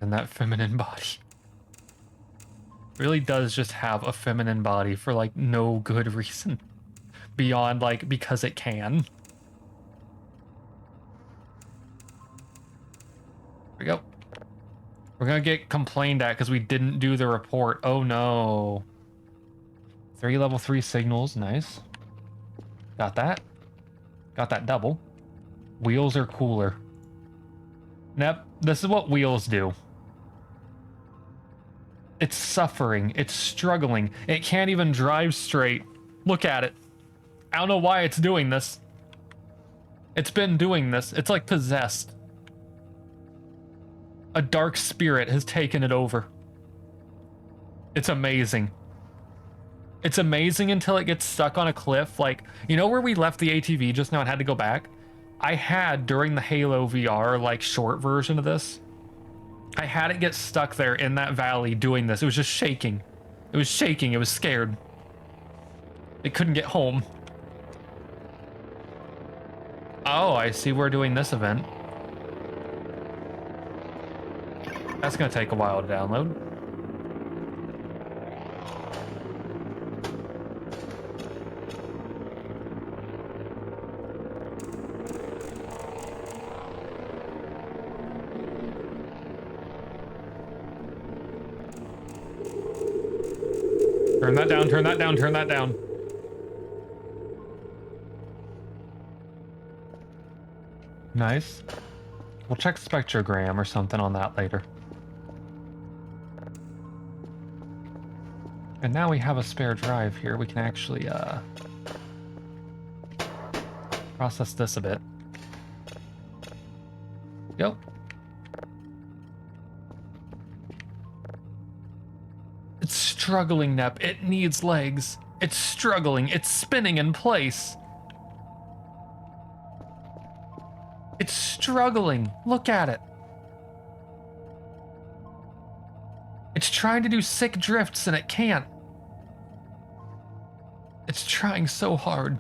And that feminine body. Really does just have a feminine body for, like, no good reason. Beyond, like, because it can. Here we go. We're gonna get complained at because we didn't do the report. Oh no. 3 level 3 signals, nice. Got that. Got that double. Wheels are cooler. Yep, this is what wheels do. It's suffering. It's struggling. It can't even drive straight. Look at it. I don't know why it's doing this. It's been doing this. It's like possessed. A dark spirit has taken it over. It's amazing. It's amazing until it gets stuck on a cliff. Like, you know where we left the ATV just now and had to go back? I had, during the Halo VR, like, short version of this, I had it get stuck there in that valley doing this. It was just shaking. It was shaking. It was scared. It couldn't get home. Oh, I see we're doing this event. That's gonna take a while to download. Turn that down, turn that down, turn that down. Nice. We'll check spectrogram or something on that later. And now we have a spare drive here. We can actually process this a bit. Yep. It's struggling, Nep. It needs legs. It's struggling. It's spinning in place. It's struggling. Look at it. It's trying to do sick drifts and it can't. It's trying so hard.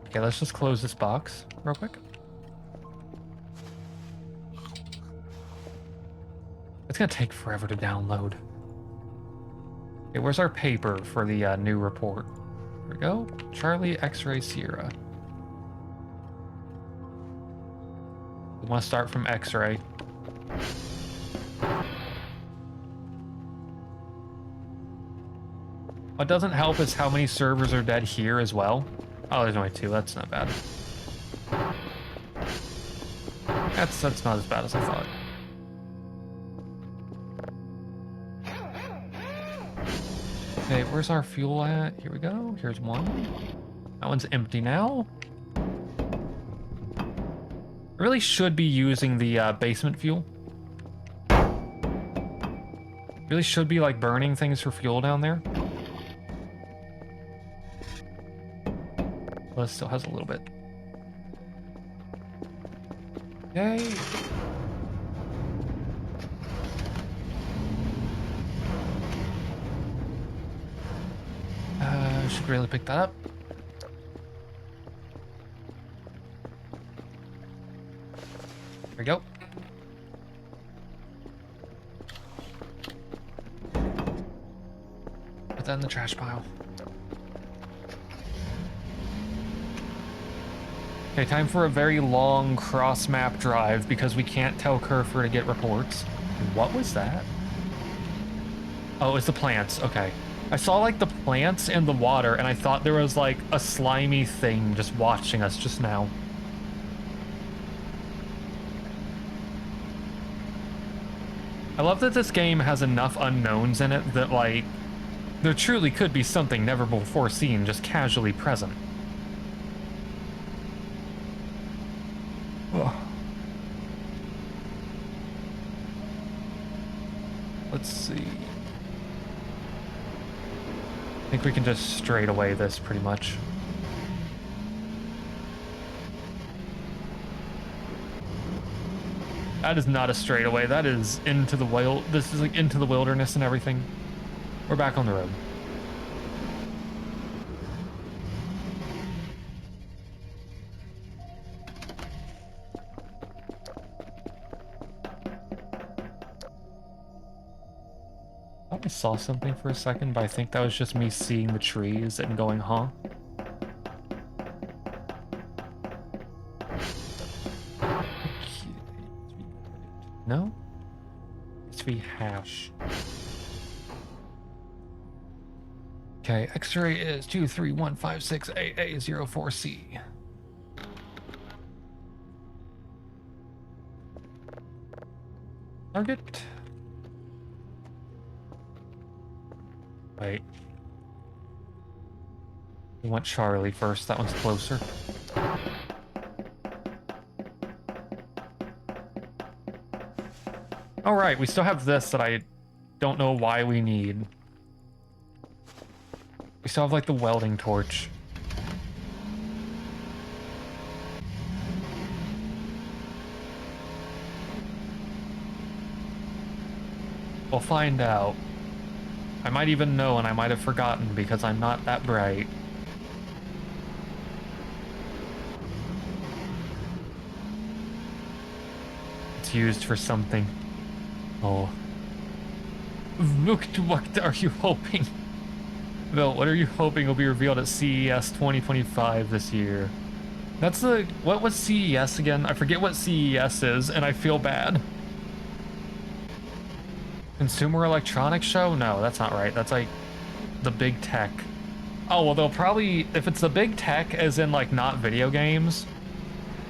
Okay, let's just close this box real quick. It's gonna take forever to download. Okay, where's our paper for the new report? Here we go. Charlie X-Ray Sierra. We want to start from X-Ray. What doesn't help is how many servers are dead here as well. Oh, there's only 2. That's not bad. That's not as bad as I thought. Okay, where's our fuel at? Here we go. Here's one. That one's empty now. I really should be using the basement fuel. Really should be like burning things for fuel down there. Well, it still has a little bit. Yay. Should really pick that up. There we go. Put that in the trash pile. Okay, time for a very long cross-map drive because we can't tell Kerfur to get reports. What was that? Oh, it's the plants. Okay. I saw like the plants and the water and I thought there was like a slimy thing just watching us just now. I love that this game has enough unknowns in it that like there truly could be something never before seen just casually present. Ugh. Let's see. I think we can just straight away this pretty much. That is not a straightaway. That is into the wild. This is like into the wilderness and everything. We're back on the road. I thought I saw something for a second, but I think that was just me seeing the trees and going, huh? No? SV hash. Okay, X-ray is 23156AA04C. Target. Wait. We want Charlie first. That one's closer. All right, we still have this that I don't know why we need. We still have like the welding torch. We'll find out. I might even know and I might have forgotten because I'm not that bright. It's used for something. Oh. Look, what are you hoping? Bill, what are you hoping will be revealed at CES 2025 this year? That's the... What was CES again? I forget what CES is, and I feel bad. Consumer Electronics Show? No, that's not right. That's like the big tech. Oh, well, they'll probably... If it's the big tech, as in like not video games,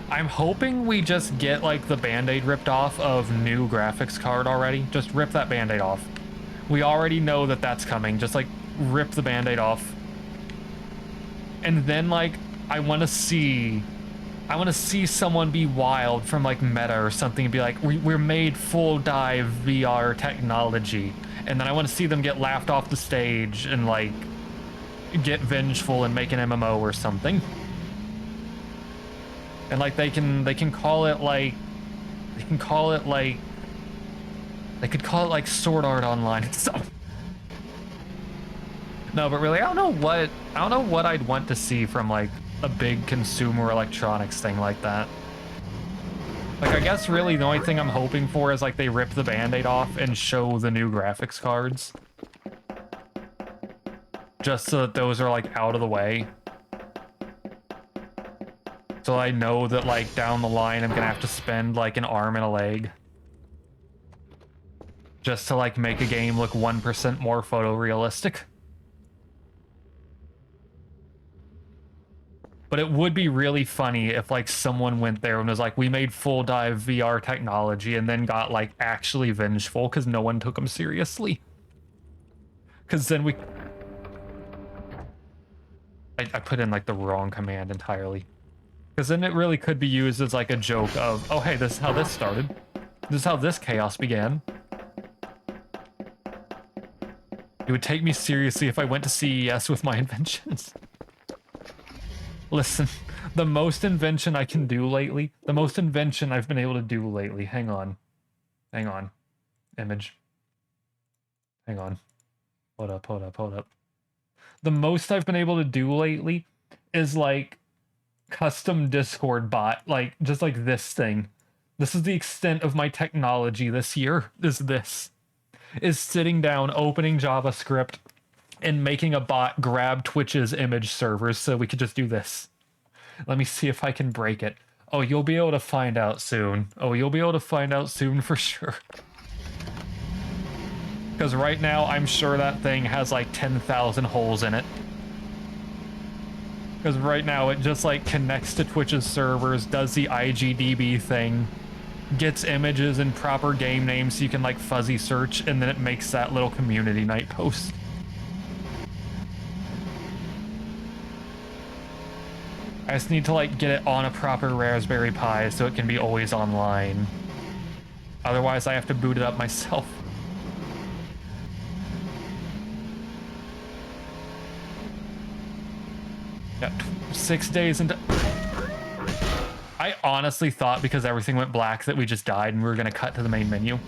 I'm hoping we just get like the band-aid ripped off of new graphics card already. Just rip that band-aid off. We already know that that's coming. Just like rip the band-aid off. And then like I want to see someone be wild from like Meta or something and be like, we're made full dive VR technology. And then I want to see them get laughed off the stage and like get vengeful and make an MMO or something. And like they can call it like they could call it like Sword Art Online and stuff. No, but really, I don't know what I'd want to see from like a big consumer electronics thing like that. Like, I guess really the only thing I'm hoping for is like they rip the band-aid off and show the new graphics cards. Just so that those are like out of the way. So I know that like down the line I'm gonna have to spend like an arm and a leg. Just to like make a game look 1% more photorealistic. But it would be really funny if like someone went there and was like, we made full dive VR technology and then got like actually vengeful because no one took them seriously. Because then we... I put in like the wrong command entirely. Because then it really could be used as like a joke of, oh hey, this is how this started. This is how this chaos began. It would take me seriously if I went to CES with my inventions. Listen, the most invention I can do lately, the most invention I've been able to do lately, hang on. Hang on. Image. Hang on. Hold up, hold up, hold up. The most I've been able to do lately is like custom Discord bot, like just like this thing. This is the extent of my technology this year, is sitting down, opening JavaScript, and making a bot grab Twitch's image servers so we could just do this. Let me see if I can break it. Oh, you'll be able to find out soon. Oh, you'll be able to find out soon for sure. Because right now, I'm sure that thing has like 10,000 holes in it. Because right now, it just like connects to Twitch's servers, does the IGDB thing, gets images and proper game names so you can like fuzzy search, and then it makes that little community night post. I just need to like get it on a proper Raspberry Pi so it can be always online. Otherwise, I have to boot it up myself. Yeah, 6 days into... I honestly thought because everything went black that we just died and we were gonna cut to the main menu.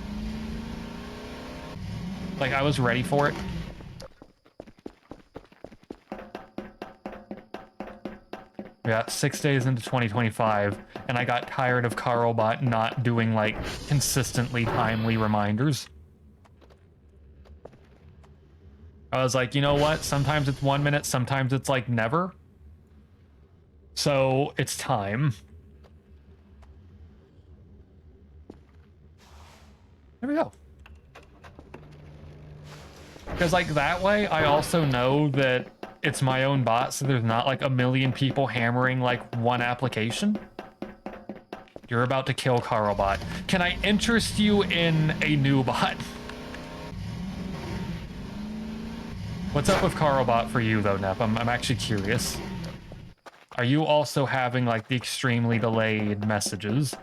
Like, I was ready for it. Yeah, 6 days into 2025, and I got tired of Carlbot not doing, like, consistently timely reminders. I was like, you know what? Sometimes it's 1 minute, sometimes it's, like, never. So, it's time. There we go. Because like that way, I also know that it's my own bot, so there's not like a million people hammering like one application. You're about to kill Carlbot. Can I interest you in a new bot? What's up with Carlbot for you though, Nep? I'm actually curious. Are you also having like the extremely delayed messages?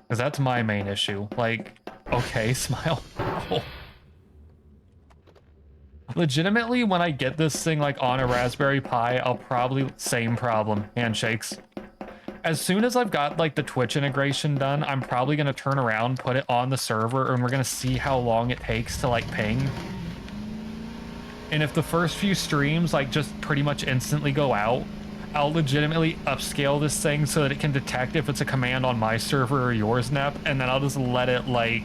Because that's my main issue. Like, okay, smile. Oh. Legitimately, when I get this thing like on a Raspberry Pi, I'll probably, same problem, handshakes. As soon as I've got like the Twitch integration done, I'm probably gonna turn around, put it on the server, and we're gonna see how long it takes to like ping. And if the first few streams like just pretty much instantly go out, I'll legitimately upscale this thing so that it can detect if it's a command on my server or yours, Nep, and then I'll just let it like,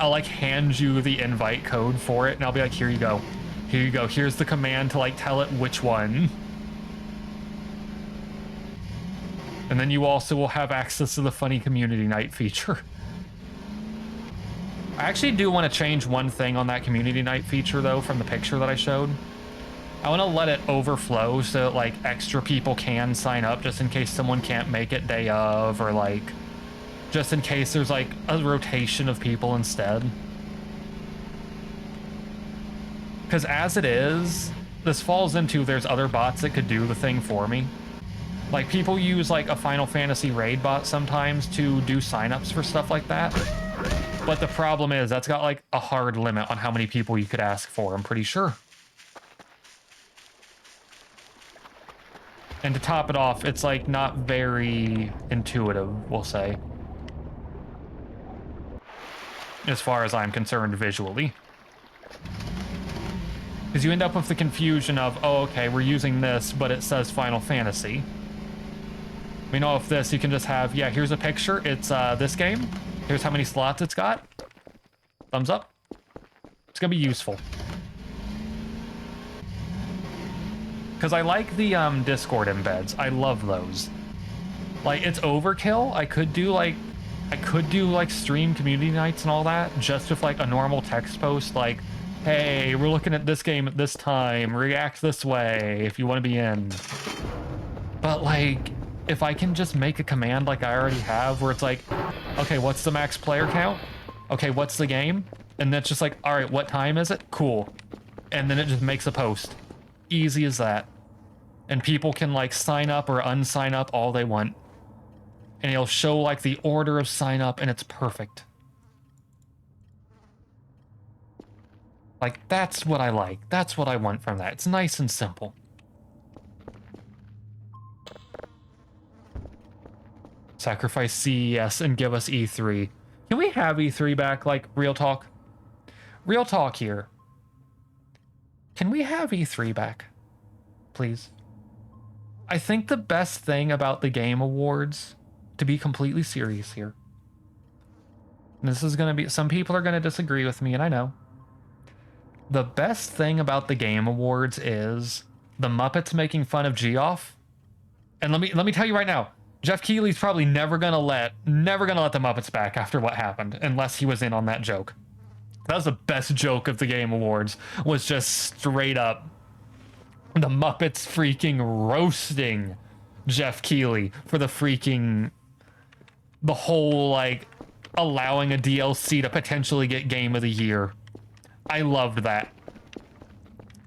I'll like hand you the invite code for it, and I'll be like, here you go. Here you go. Here's the command to like tell it which one. And then you also will have access to the funny community night feature. I actually do want to change one thing on that community night feature though from the picture that I showed. I want to let it overflow so that like extra people can sign up just in case someone can't make it day of, or like just in case there's like a rotation of people instead. Because as it is, this falls into there's other bots that could do the thing for me. Like people use like a Final Fantasy raid bot sometimes to do signups for stuff like that. But the problem is that's got like a hard limit on how many people you could ask for, I'm pretty sure. And to top it off, it's like not very intuitive, we'll say. As far as I'm concerned visually. Because you end up with the confusion of, oh, okay, we're using this, but it says Final Fantasy. We know if this, you can just have, yeah, here's a picture. It's this game. Here's how many slots it's got. Thumbs up. It's going to be useful. Because I like the Discord embeds. I love those. Like, it's overkill. I could do like stream community nights and all that just with like a normal text post like, hey, we're looking at this game at this time, react this way if you want to be in. But like, if I can just make a command like I already have where it's like, okay, what's the max player count? Okay, what's the game? And that's just like, all right, what time is it? Cool. And then it just makes a post. Easy as that. And people can like sign up or unsign up all they want. And it'll show like the order of sign up and it's perfect. Like, that's what I like. That's what I want from that. It's nice and simple. Sacrifice CES and give us E3. Can we have E3 back? Like, real talk? Real talk here. Can we have E3 back? Please. I think the best thing about the Game Awards, to be completely serious here, and this is going to be, some people are going to disagree with me, and I know. The best thing about the Game Awards is the Muppets making fun of Geoff. And let me tell you right now, Jeff Keighley's probably never gonna let the Muppets back after what happened, unless he was in on that joke. That was the best joke of the Game Awards, was just straight up the Muppets freaking roasting Jeff Keighley for the whole, like, allowing a DLC to potentially get Game of the Year. I loved that.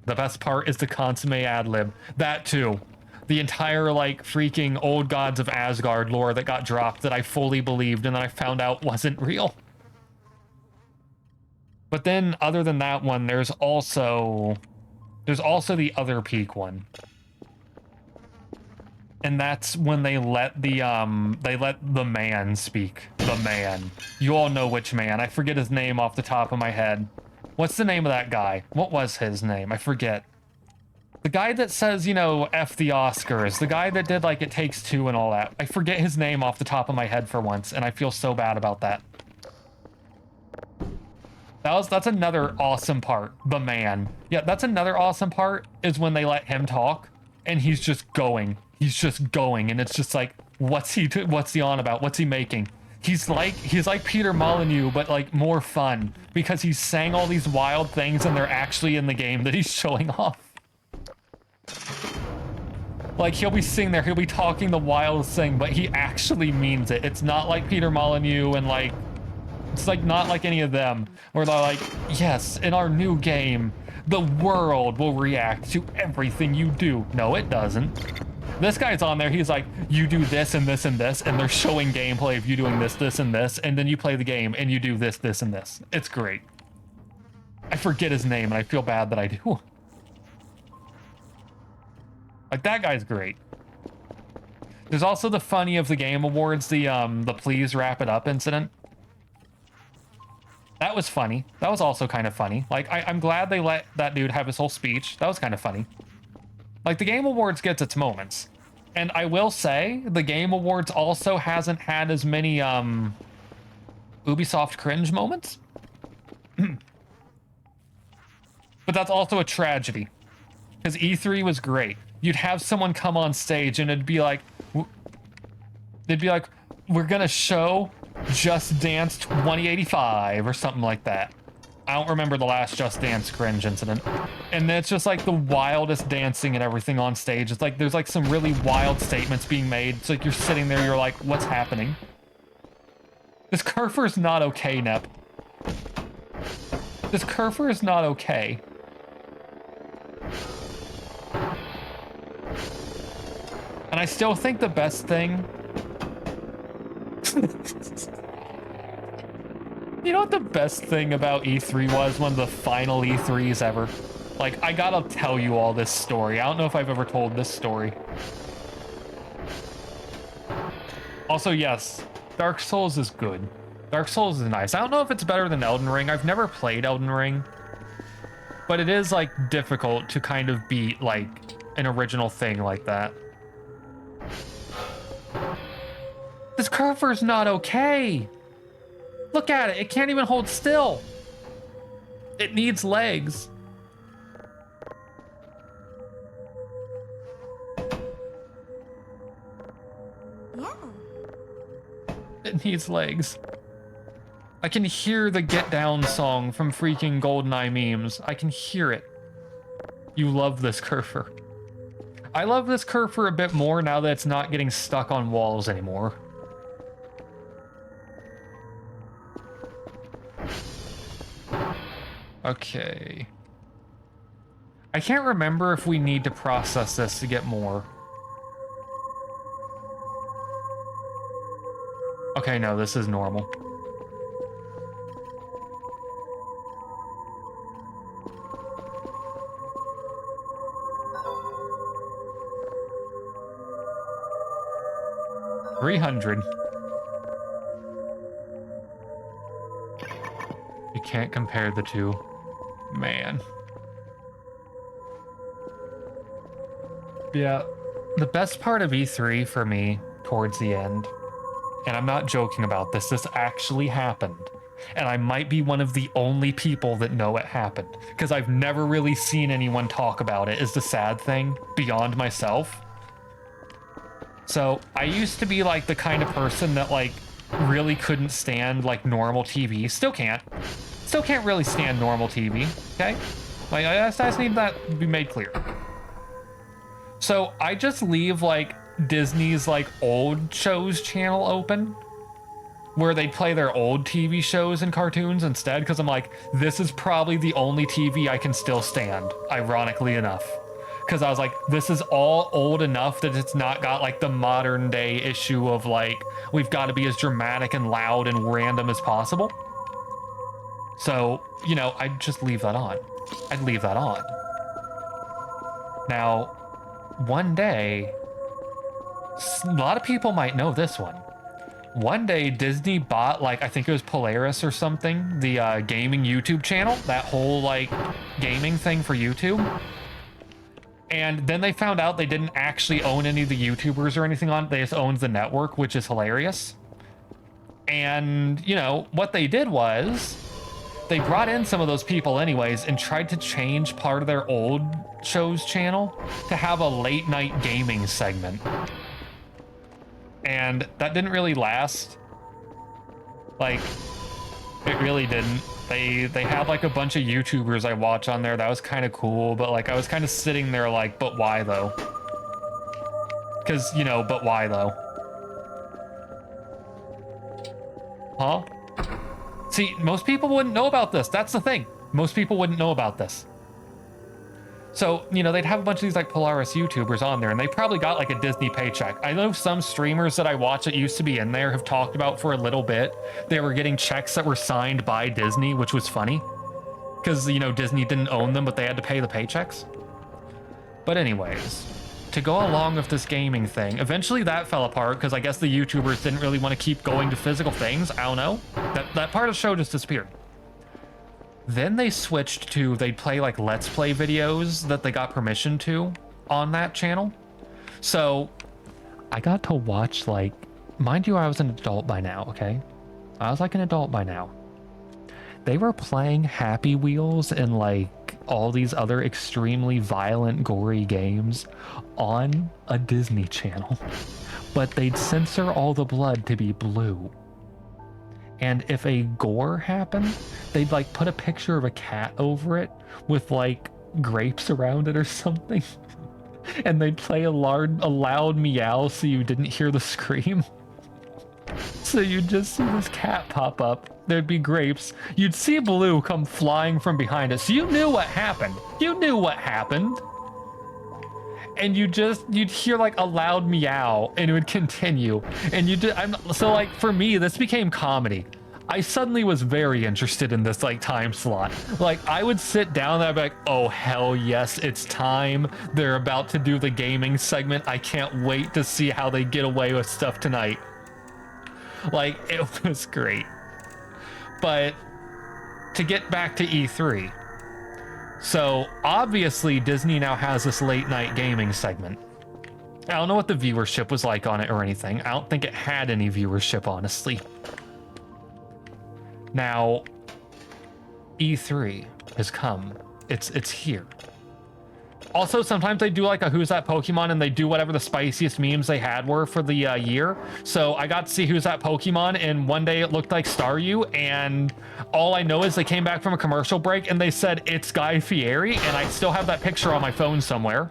The best part is the consumme ad-lib. That too. The entire, like, freaking Old Gods of Asgard lore that got dropped that I fully believed and that I found out wasn't real. But then, other than that one, there's also the other peak one. And that's when they let the man speak. The man. You all know which man. I forget his name off the top of my head. What's the name of that guy? What was his name? I forget. The guy that says, you know, F the Oscars. The guy that did, like, It Takes Two and all that. I forget his name off the top of my head for once, and I feel so bad about that. That's another awesome part. The man. Yeah, that's another awesome part, is when they let him talk, and he's just going. He's just going, and it's just like, what's he on about? What's he making? He's like Peter Molyneux, but like more fun because he's saying all these wild things and they're actually in the game that he's showing off. Like he'll be sitting there, he'll be talking the wildest thing, but he actually means it. It's not like Peter Molyneux and like it's like not like any of them where they're like, yes, in our new game, the world will react to everything you do. No, it doesn't. This guy's on there, he's like, you do this and this and this, and they're showing gameplay of you doing this, this, and this, and then you play the game and you do this, this, and this. It's great. I forget his name and I feel bad that I do. Like, that guy's great. There's also the Funny of the Game Awards, the please wrap it up incident. That was funny. That was also kind of funny. Like, I'm glad they let that dude have his whole speech. That was kind of funny. Like, the Game Awards gets its moments. And I will say, the Game Awards also hasn't had as many, Ubisoft cringe moments. But that's also a tragedy. Because E3 was great. You'd have someone come on stage and it'd be like, we're gonna show Just Dance 2085 or something like that. I don't remember the last Just Dance cringe incident. And it's just like the wildest dancing and everything on stage. It's like there's like some really wild statements being made. It's like you're sitting there, you're like, what's happening? This kerfur is not okay, Nep. This kerfur is not okay. And I still think the best thing... You know what the best thing about E3 was? One of the final E3s ever? Like, I gotta tell you all this story. I don't know if I've ever told this story. Also, yes, Dark Souls is good. Dark Souls is nice. I don't know if it's better than Elden Ring. I've never played Elden Ring. But it is, like, difficult to kind of beat, like, an original thing like that. This kerfur's not okay! Look at it, it can't even hold still. It needs legs. Yeah. It needs legs. I can hear the Get Down song from freaking GoldenEye memes. I can hear it. You love this kerfur. I love this kerfur a bit more now that it's not getting stuck on walls anymore. Okay. I can't remember if we need to process this to get more. Okay, no, this is normal. $300. You can't compare the two. Man. Yeah, the best part of E3 for me towards the end, and I'm not joking about this, this actually happened. And I might be one of the only people that know it happened, because I've never really seen anyone talk about it, is the sad thing, beyond myself. So I used to be like the kind of person that like really couldn't stand like normal TV. Still can't really stand normal TV, okay? Like, I just need that to be made clear. So I just leave like Disney's like old shows channel open, where they play their old TV shows and cartoons instead, because I'm like, this is probably the only TV I can still stand, ironically enough. Because I was like, this is all old enough that it's not got like the modern day issue of like, we've got to be as dramatic and loud and random as possible. So, you know, I'd just leave that on. I'd leave that on. Now, one day, a lot of people might know this one. One day, Disney bought, like, I think it was Polaris or something, the gaming YouTube channel, that whole, like, gaming thing for YouTube. And then they found out they didn't actually own any of the YouTubers or anything on it. They just owned the network, which is hilarious. And, you know, what they did was they brought in some of those people anyways and tried to change part of their old show's channel to have a late night gaming segment. And that didn't really last. Like, it really didn't. They had like a bunch of YouTubers I watch on there. That was kind of cool, but like I was kind of sitting there like, but why though? Because, you know, but why though? Huh? See, most people wouldn't know about this. That's the thing. Most people wouldn't know about this. So, you know, they'd have a bunch of these like Polaris YouTubers on there, and they probably got like a Disney paycheck. I know some streamers that I watch that used to be in there have talked about for a little bit. They were getting checks that were signed by Disney, which was funny. Because, you know, Disney didn't own them, but they had to pay the paychecks. But anyways, to go along with this gaming thing, eventually that fell apart because I guess the YouTubers didn't really want to keep going to physical things. I don't know. That part of the show just disappeared. Then they switched to, they'd play like Let's Play videos that they got permission to on that channel. So I got to watch, like, mind you, I was an adult by now, okay? I was like an adult by now. They were playing Happy Wheels and like all these other extremely violent, gory games on a Disney channel, but they'd censor all the blood to be blue. And if a gore happened, they'd like put a picture of a cat over it with like grapes around it or something. And they'd play a loud meow so you didn't hear the scream. So you'd just see this cat pop up. There'd be grapes. You'd see Blue come flying from behind it. So you knew what happened. You knew what happened. And you'd hear like a loud meow and it would continue. And so like for me, this became comedy. I suddenly was very interested in this like time slot. Like I would sit down and I'd be like, oh hell yes, it's time. They're about to do the gaming segment. I can't wait to see how they get away with stuff tonight. Like it was great. But to get back to E3. So obviously Disney now has this late night gaming segment. I don't know what the viewership was like on it or anything. I don't think it had any viewership, honestly. Now, E3 has come. It's here. Also, sometimes they do like a Who's That Pokemon and they do whatever the spiciest memes they had were for the year. So I got to see Who's That Pokemon and one day it looked like Staryu, and all I know is they came back from a commercial break and they said it's Guy Fieri, and I still have that picture on my phone somewhere.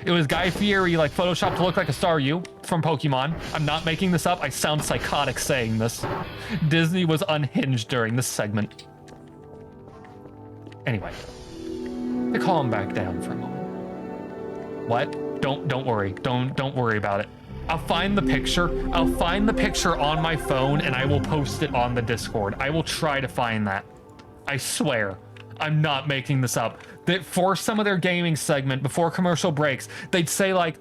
It was Guy Fieri like photoshopped to look like a Staryu from Pokemon. I'm not making this up. I sound psychotic saying this. Disney was unhinged during this segment. Anyway, to calm back down for a moment. What? Don't worry. Don't worry about it. I'll find the picture. I'll find the picture on my phone and I will post it on the Discord. I will try to find that. I swear. I'm not making this up. That for some of their gaming segment before commercial breaks, they'd say like,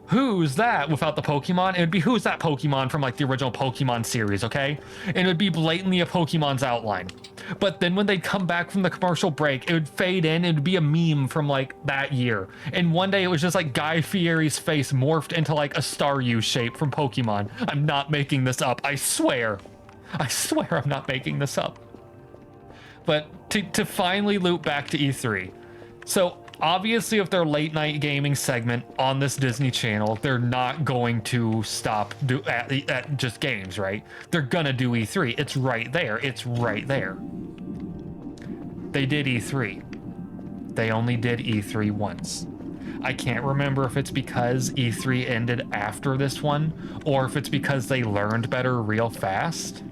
who's that without the Pokemon? It would be who's that Pokemon from like the original Pokemon series, okay? And it would be blatantly a Pokemon's outline. But then when they'd come back from the commercial break, it would fade in, it would be a meme from like that year. And one day it was just like Guy Fieri's face morphed into like a Staryu shape from Pokemon. I'm not making this up, I swear. I swear I'm not making this up. But to finally loop back to E3. So obviously with their late night gaming segment on this Disney Channel, they're not going to stop at just games, right? They're gonna do E3. It's right there. It's right there. They did E3. They only did E3 once. I can't remember if it's because E3 ended after this one or if it's because they learned better real fast.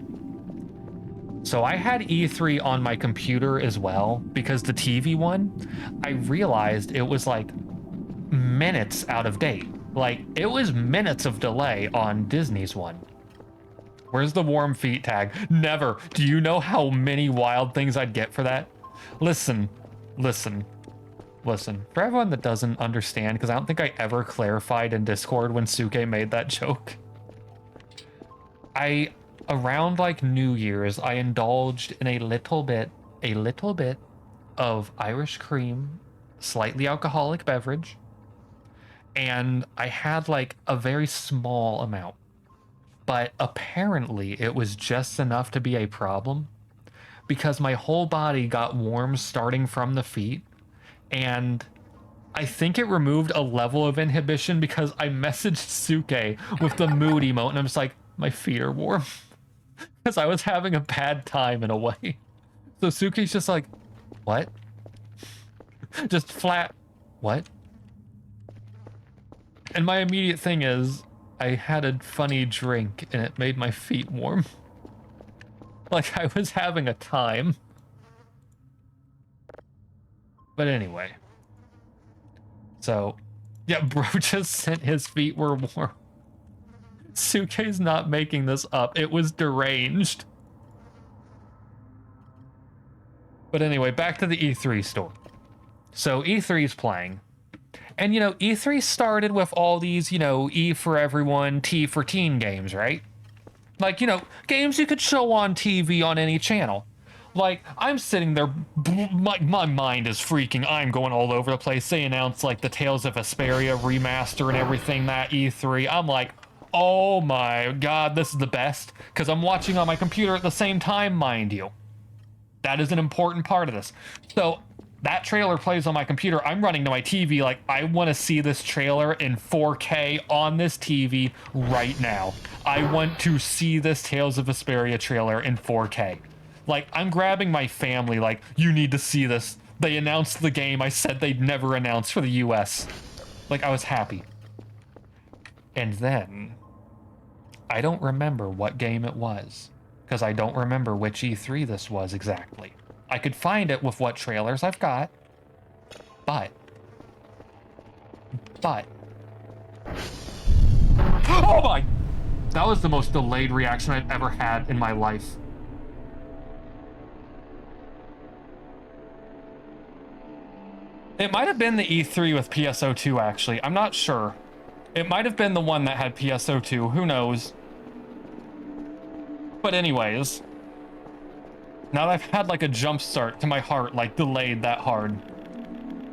So I had E3 on my computer as well because the TV one, I realized it was like minutes out of date. Like it was minutes of delay on Disney's one. Where's the warm feet tag? Never. Do you know how many wild things I'd get for that? Listen. For everyone that doesn't understand, because I don't think I ever clarified in Discord when Suke made that joke. Around like New Year's, I indulged in a little bit of Irish cream, slightly alcoholic beverage, and I had like a very small amount, but apparently it was just enough to be a problem because my whole body got warm starting from the feet, and I think it removed a level of inhibition because I messaged Suke with the mood emote and I'm just like, my feet are warm. because I was having a bad time in a way. So Suki's just like, what? Just flat, what? And my immediate thing is, I had a funny drink and it made my feet warm. Like I was having a time. But anyway. So, yeah, bro just said his feet were warm. Suke's not making this up. It was deranged. But anyway, back to the E3 store. So E3's playing. And, you know, E3 started with all these, you know, E for everyone, T for teen games, right? Like, you know, games you could show on TV on any channel. Like, I'm sitting there, my mind is freaking, I'm going all over the place. They announced, like, the Tales of Vesperia remaster and everything that E3. I'm like, oh my god, this is the best. Because I'm watching on my computer at the same time, mind you. That is an important part of this. So, that trailer plays on my computer. I'm running to my TV like, I want to see this trailer in 4K on this TV right now. I want to see this Tales of Vesperia trailer in 4K. Like, I'm grabbing my family like, you need to see this. They announced the game I said they'd never announce for the US. Like, I was happy. And then, I don't remember what game it was. Because I don't remember which E3 this was exactly. I could find it with what trailers I've got, but, oh my, that was the most delayed reaction I've ever had in my life. It might have been the E3 with PSO2, actually. I'm not sure. It might have been the one that had PSO2, who knows? But anyways, now that I've had like a jump start to my heart, like delayed that hard.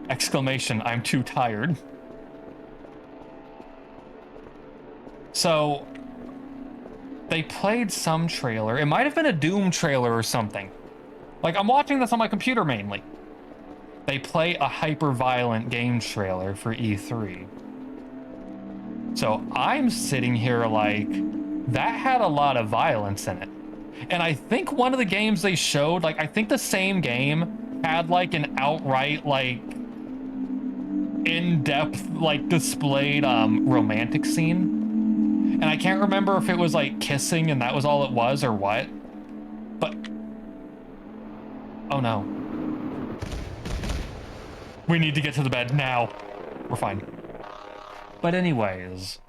Exclamation, I'm too tired. So, they played some trailer. It might have been a Doom trailer or something. Like, I'm watching this on my computer mainly. They play a hyper-violent game trailer for E3. So, I'm sitting here like, that had a lot of violence in it. And I think one of the games they showed, like, I think the same game had, like, an outright, like, in-depth, like, displayed, romantic scene. And I can't remember if it was, like, kissing and that was all it was or what. But... oh, no. We need to get to the bed now. We're fine. But anyways...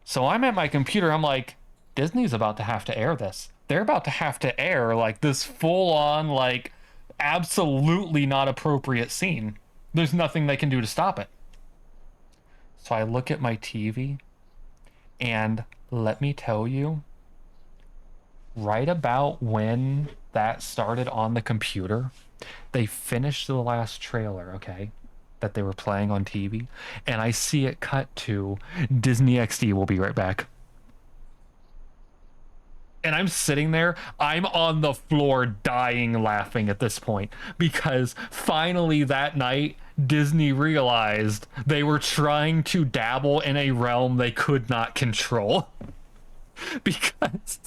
so I'm at my computer, I'm like, Disney's about to have to air this. They're about to have to air, like, this full-on, like, absolutely not appropriate scene. There's nothing they can do to stop it. So I look at my TV, and let me tell you, right about when that started on the computer, they finished the last trailer, okay, that they were playing on TV, and I see it cut to Disney XD will be right back. And I'm sitting there, I'm on the floor dying laughing at this point, because finally that night, Disney realized they were trying to dabble in a realm they could not control. Because,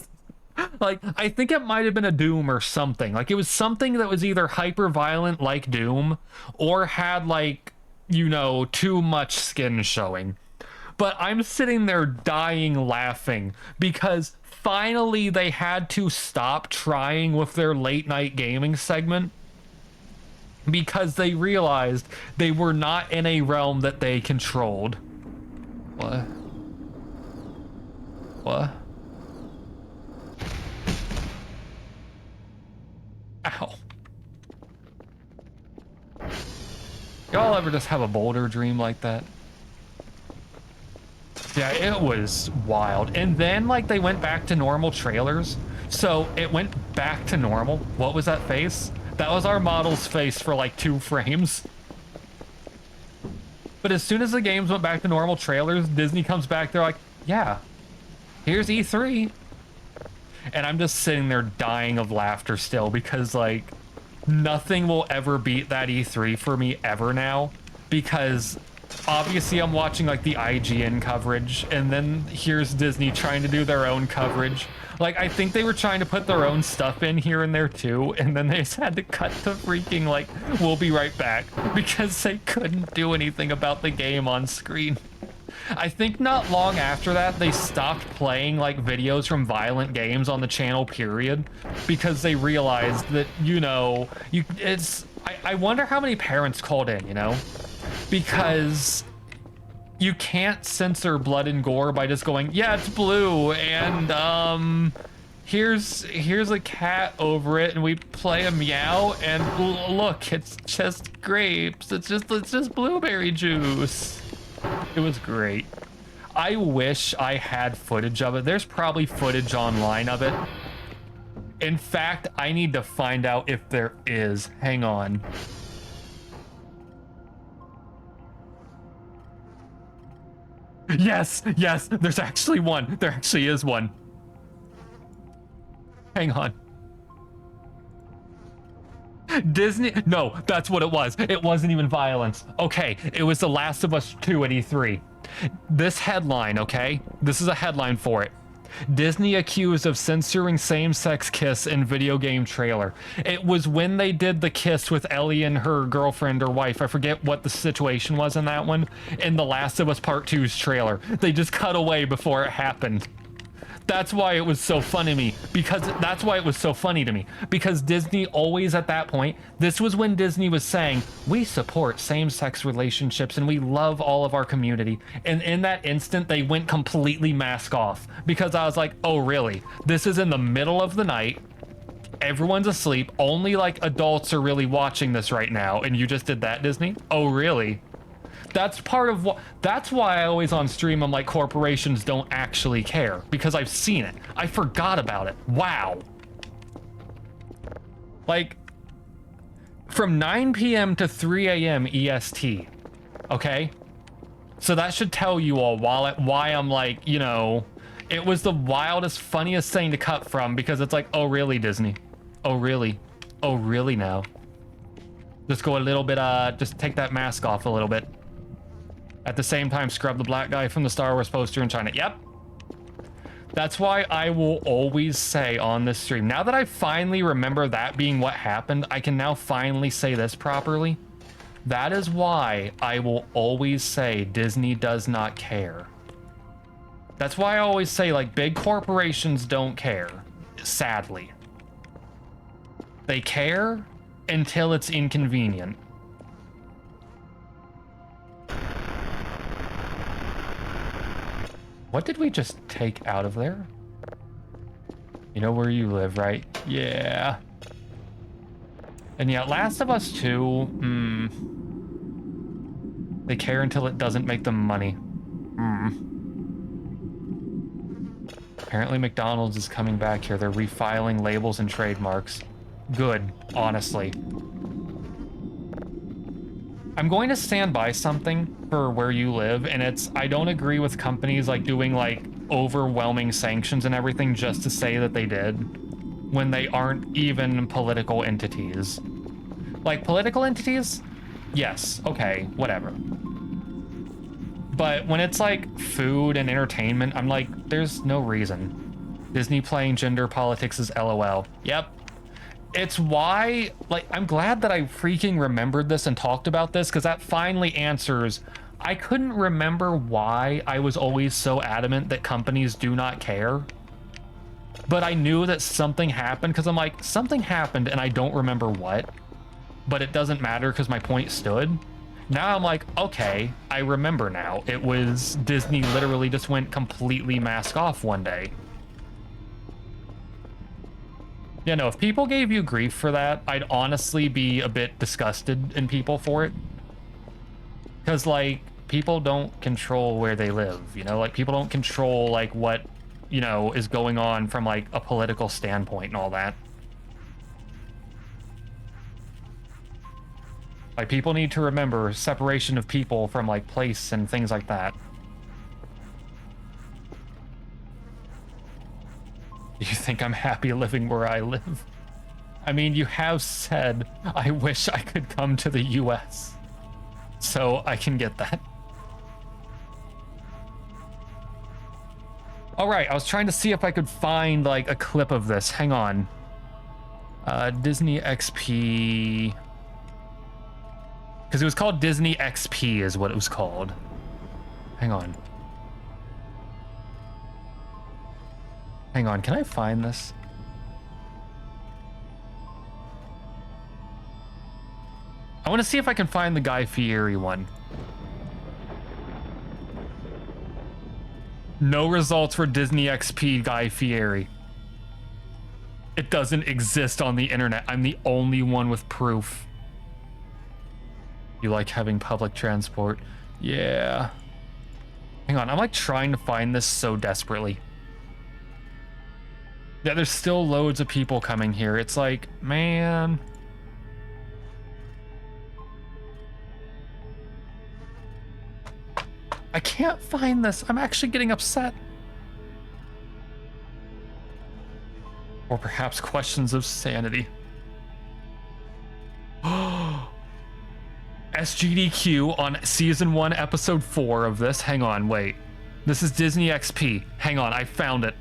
like, I think it might have been a Doom or something. Like, it was something that was either hyper-violent like Doom, or had, like, you know, too much skin showing. But I'm sitting there dying laughing, because finally they had to stop trying with their late night gaming segment because they realized they were not in a realm that they controlled. What? What? Ow. Y'all ever just have a bolder dream like that? Yeah, it was wild. And then, like, they went back to normal trailers. So it went back to normal. What was that face? That was our model's face for, like, 2 frames. But as soon as the games went back to normal trailers, Disney comes back, they're like, yeah, here's E3. And I'm just sitting there dying of laughter still because, like, nothing will ever beat that E3 for me ever now. Because obviously I'm watching like the IGN coverage, and then here's Disney trying to do their own coverage. Like, I think they were trying to put their own stuff in here and there too, and then they just had to cut to freaking like, we'll be right back, because they couldn't do anything about the game on screen. I think not long after that, they stopped playing like videos from violent games on the channel, period, because they realized that, you know, I wonder how many parents called in, you know? Because you can't censor blood and gore by just going, yeah, it's blue, and here's a cat over it, and we play a meow, and look, it's just grapes. It's just blueberry juice. It was great. I wish I had footage of it. There's probably footage online of it. In fact, I need to find out if there is. Hang on. Yes, there's actually one. There actually is one. Hang on. Disney, no, that's what it was. It wasn't even violence. Okay, it was The Last of Us 2 at E3. This headline, okay? This is a headline for it. Disney accused of censoring same-sex kiss in video game trailer. It was when they did the kiss with Ellie and her girlfriend or wife. I forget what the situation was in that one. In The Last of Us Part 2's trailer. They just cut away before it happened. That's why it was so funny to me, because Disney always at that point, this was when Disney was saying, we support same-sex relationships and we love all of our community. And in that instant, they went completely mask off, because I was like, oh, really? This is in the middle of the night. Everyone's asleep. Only like adults are really watching this right now. And you just did that, Disney? Oh, really? That's part of what, that's why I always on stream, I'm like, corporations don't actually care, because I've seen it. I forgot about it. Wow. Like, from 9 p.m. to 3 a.m. EST. Okay? So that should tell you all why I'm like, you know, it was the wildest, funniest thing to cut from, because it's like, oh, really, Disney? Oh, really? Oh, really now? Just go a little bit, just take that mask off a little bit. At the same time, scrub the black guy from the Star Wars poster in China. Yep. That's why I will always say on this stream, now that I finally remember that being what happened, I can now finally say this properly. That is why I will always say Disney does not care. That's why I always say, like, big corporations don't care, sadly. They care until it's inconvenient. What did we just take out of there? You know where you live, right? Yeah. And yeah, Last of Us 2, they care until it doesn't make them money. Apparently McDonald's is coming back here. They're refiling labels and trademarks. Good, honestly. I'm going to stand by something for where you live, and it's, I don't agree with companies like doing like overwhelming sanctions and everything just to say that they did, when they aren't even political entities. Like, political entities? Yes, okay, whatever. But when it's like food and entertainment, I'm like, there's no reason. Disney playing gender politics is LOL. Yep. It's why, like, I'm glad that I freaking remembered this and talked about this, because that finally answers. I couldn't remember why I was always so adamant that companies do not care. But I knew that something happened, because I'm like, something happened and I don't remember what. But it doesn't matter because my point stood. Now I'm like, okay, I remember now. It was Disney literally just went completely mask off one day. Yeah, no, if people gave you grief for that, I'd honestly be a bit disgusted in people for it. Because, like, people don't control where they live, you know? Like, people don't control, like, what, you know, is going on from, like, a political standpoint and all that. Like, people need to remember separation of people from, like, place and things like that. You think I'm happy living where I live? I mean, you have said, I wish I could come to the US. So I can get that. All right, I was trying to see if I could find like a clip of this. Hang on. Disney XP. Because it was called Disney XP is what it was called. Hang on. Hang on, can I find this? I want to see if I can find the Guy Fieri one. No results for Disney XP Guy Fieri. It doesn't exist on the internet. I'm the only one with proof. You like having public transport? Yeah. Hang on, I'm like trying to find this so desperately. Yeah, there's still loads of people coming here. It's like, man. I can't find this. I'm actually getting upset. Or perhaps questions of sanity. SGDQ on season 1, episode 4 of this. Hang on, wait. This is Disney XP. Hang on, I found it.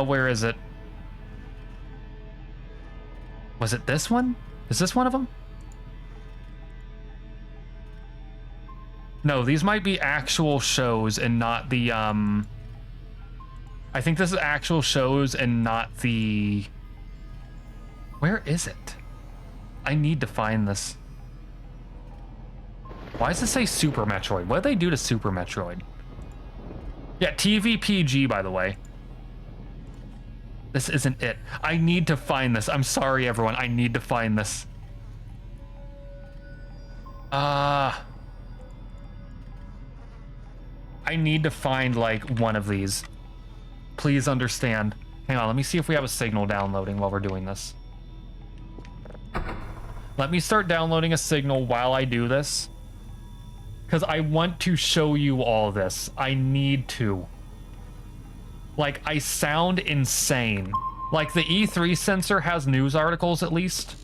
Where is it? Was it this one? Is this one of them? No, these might be actual shows and not the, I think this is actual shows and not the... Where is it? I need to find this. Why does it say Super Metroid? What did they do to Super Metroid? Yeah, TVPG, by the way. This isn't it. I need to find this. I'm sorry, everyone. I need to find this. I need to find, like, one of these. Please understand. Hang on, let me see if we have a signal downloading while we're doing this. Let me start downloading a signal while I do this. Because I want to show you all this. I need to. Like, I sound insane. Like, the E3 sensor has news articles, at least.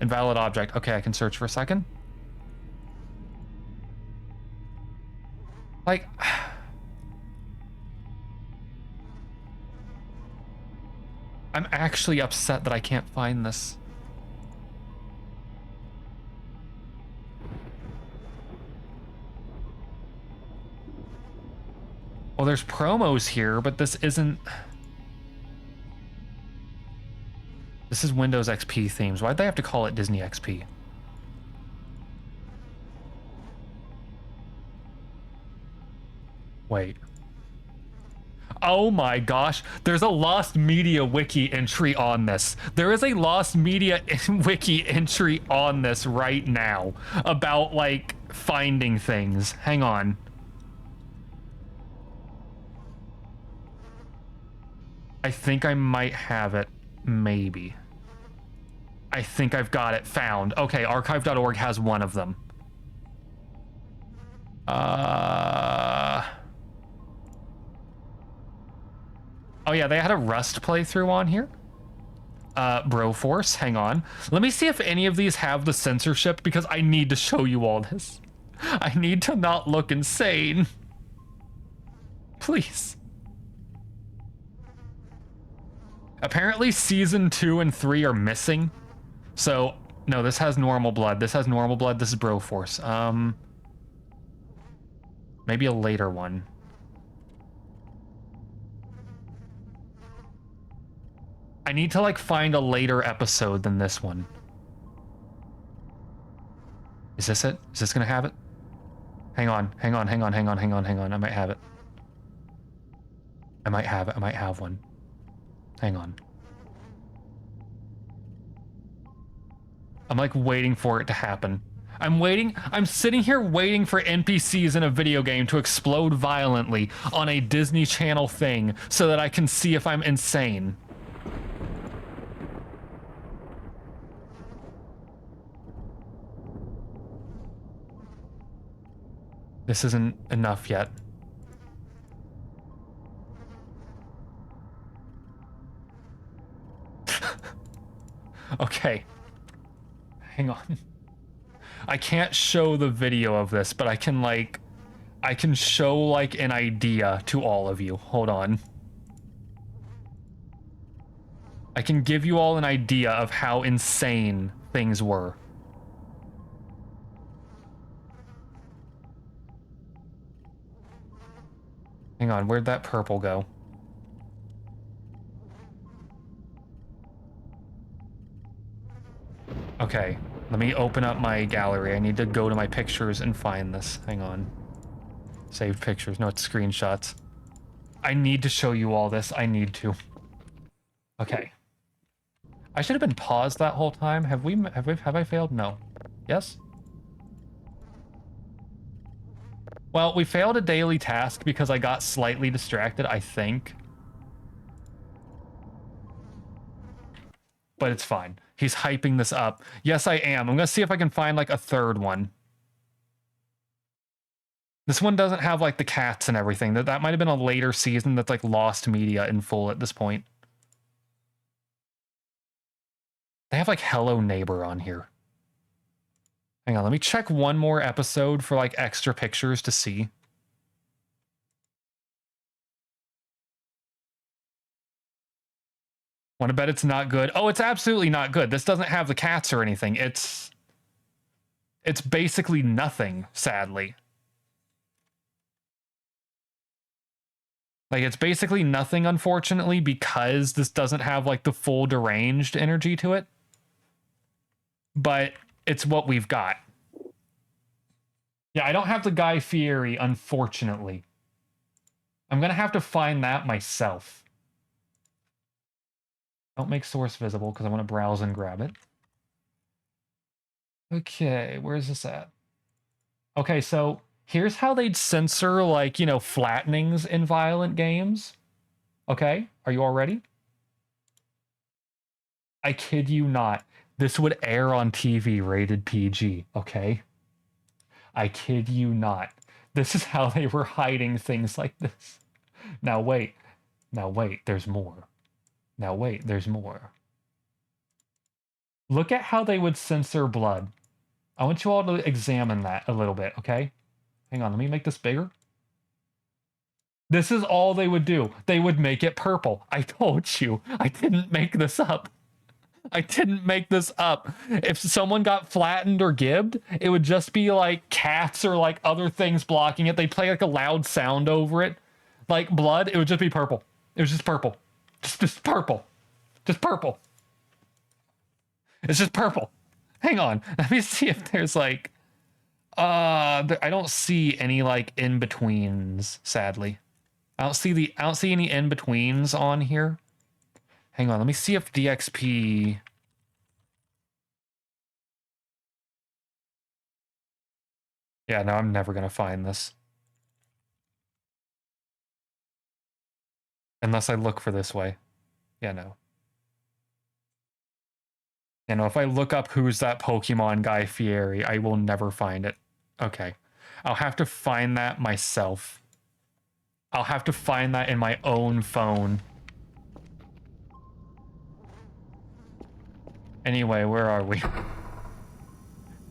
Invalid object. Okay, I can search for a second. Like... I'm actually upset that I can't find this. Well, there's promos here, but this isn't... This is Windows XP themes. Why'd they have to call it Disney XP? Wait. Oh my gosh, there's a Lost Media Wiki entry on this. There is a Lost Media Wiki entry on this right now about, like, finding things. Hang on. I think I might have it. Maybe. I think I've got it found. Okay, archive.org has one of them. Oh yeah, they had a Rust playthrough on here. Broforce, hang on. Let me see if any of these have the censorship because I need to show you all this. I need to not look insane. Please. Apparently season 2 and 3 are missing. So, no, this has normal blood. This has normal blood. This is Broforce. Maybe a later one. I need to, like, find a later episode than this one. Is this it? Is this gonna have it? Hang on, hang on, hang on, hang on, hang on, hang on. I might have it. I might have it. I might have one. Hang on. I'm, like, waiting for it to happen. I'm sitting here waiting for NPCs in a video game to explode violently on a Disney Channel thing so that I can see if I'm insane. This isn't enough yet. Okay. Hang on. I can't show the video of this, but I can, like... I can show like an idea to all of you. Hold on. I can give you all an idea of how insane things were. Hang on, where'd that purple go? Okay, let me open up my gallery. I need to go to my pictures and find this. Hang on. Saved pictures. No, it's screenshots. I need to show you all this. I need to. Okay. I should have been paused that whole time. Have I failed? No. Yes? Well, we failed a daily task because I got slightly distracted, I think. But it's fine. He's hyping this up. Yes, I am. I'm going to see if I can find like a third one. This one doesn't have like the cats and everything. That might have been a later season that's like lost media in full at this point. They have like Hello Neighbor on here. Hang on, let me check one more episode for like extra pictures to see. Want to bet it's not good? Oh, it's absolutely not good. This doesn't have the cats or anything. It's basically nothing, sadly. Like, it's basically nothing, unfortunately, because this doesn't have, like, the full deranged energy to it. But it's what we've got. Yeah, I don't have the Guy Fieri, unfortunately. I'm gonna have to find that myself. Don't make source visible, because I want to browse and grab it. Okay, where is this at? Okay, so here's how they'd censor, like, you know, flattenings in violent games. Okay, are you all ready? I kid you not. This would air on TV rated PG, okay? I kid you not. This is how they were hiding things like this. Now wait. Now wait, there's more. Now wait, there's more. Look at how they would censor blood. I want you all to examine that a little bit, okay? Hang on, let me make this bigger. This is all they would do. They would make it purple. I told you. I didn't make this up. I didn't make this up. If someone got flattened or gibbed, it would just be like cats or like other things blocking it. They'd play like a loud sound over it. Like blood, it would just be purple. It was just purple. Just purple. Just purple. It's just purple. Hang on. Let me see if there's like I don't see any like in-betweens, sadly. I don't see any in-betweens on here. Hang on, let me see if DXP... Yeah, no, I'm never gonna find this. Unless I look for this way. Yeah, no. You know, if I look up who's that Pokemon Guy Fieri, I will never find it. Okay. I'll have to find that myself. I'll have to find that in my own phone. Anyway, where are we?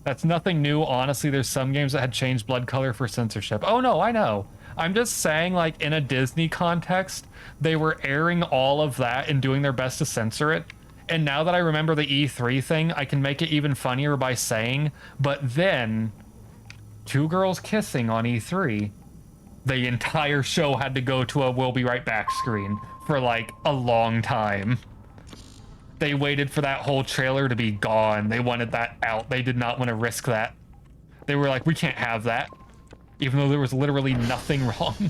That's nothing new. Honestly, there's some games that had changed blood color for censorship. Oh no, I know. I'm just saying, like, in a Disney context, they were airing all of that and doing their best to censor it. And now that I remember the E3 thing, I can make it even funnier by saying, but then, two girls kissing on E3, the entire show had to go to a "we'll be right back" screen for, like, a long time. They waited for that whole trailer to be gone. They wanted that out. They did not want to risk that. They were like, we can't have that. Even though there was literally nothing wrong.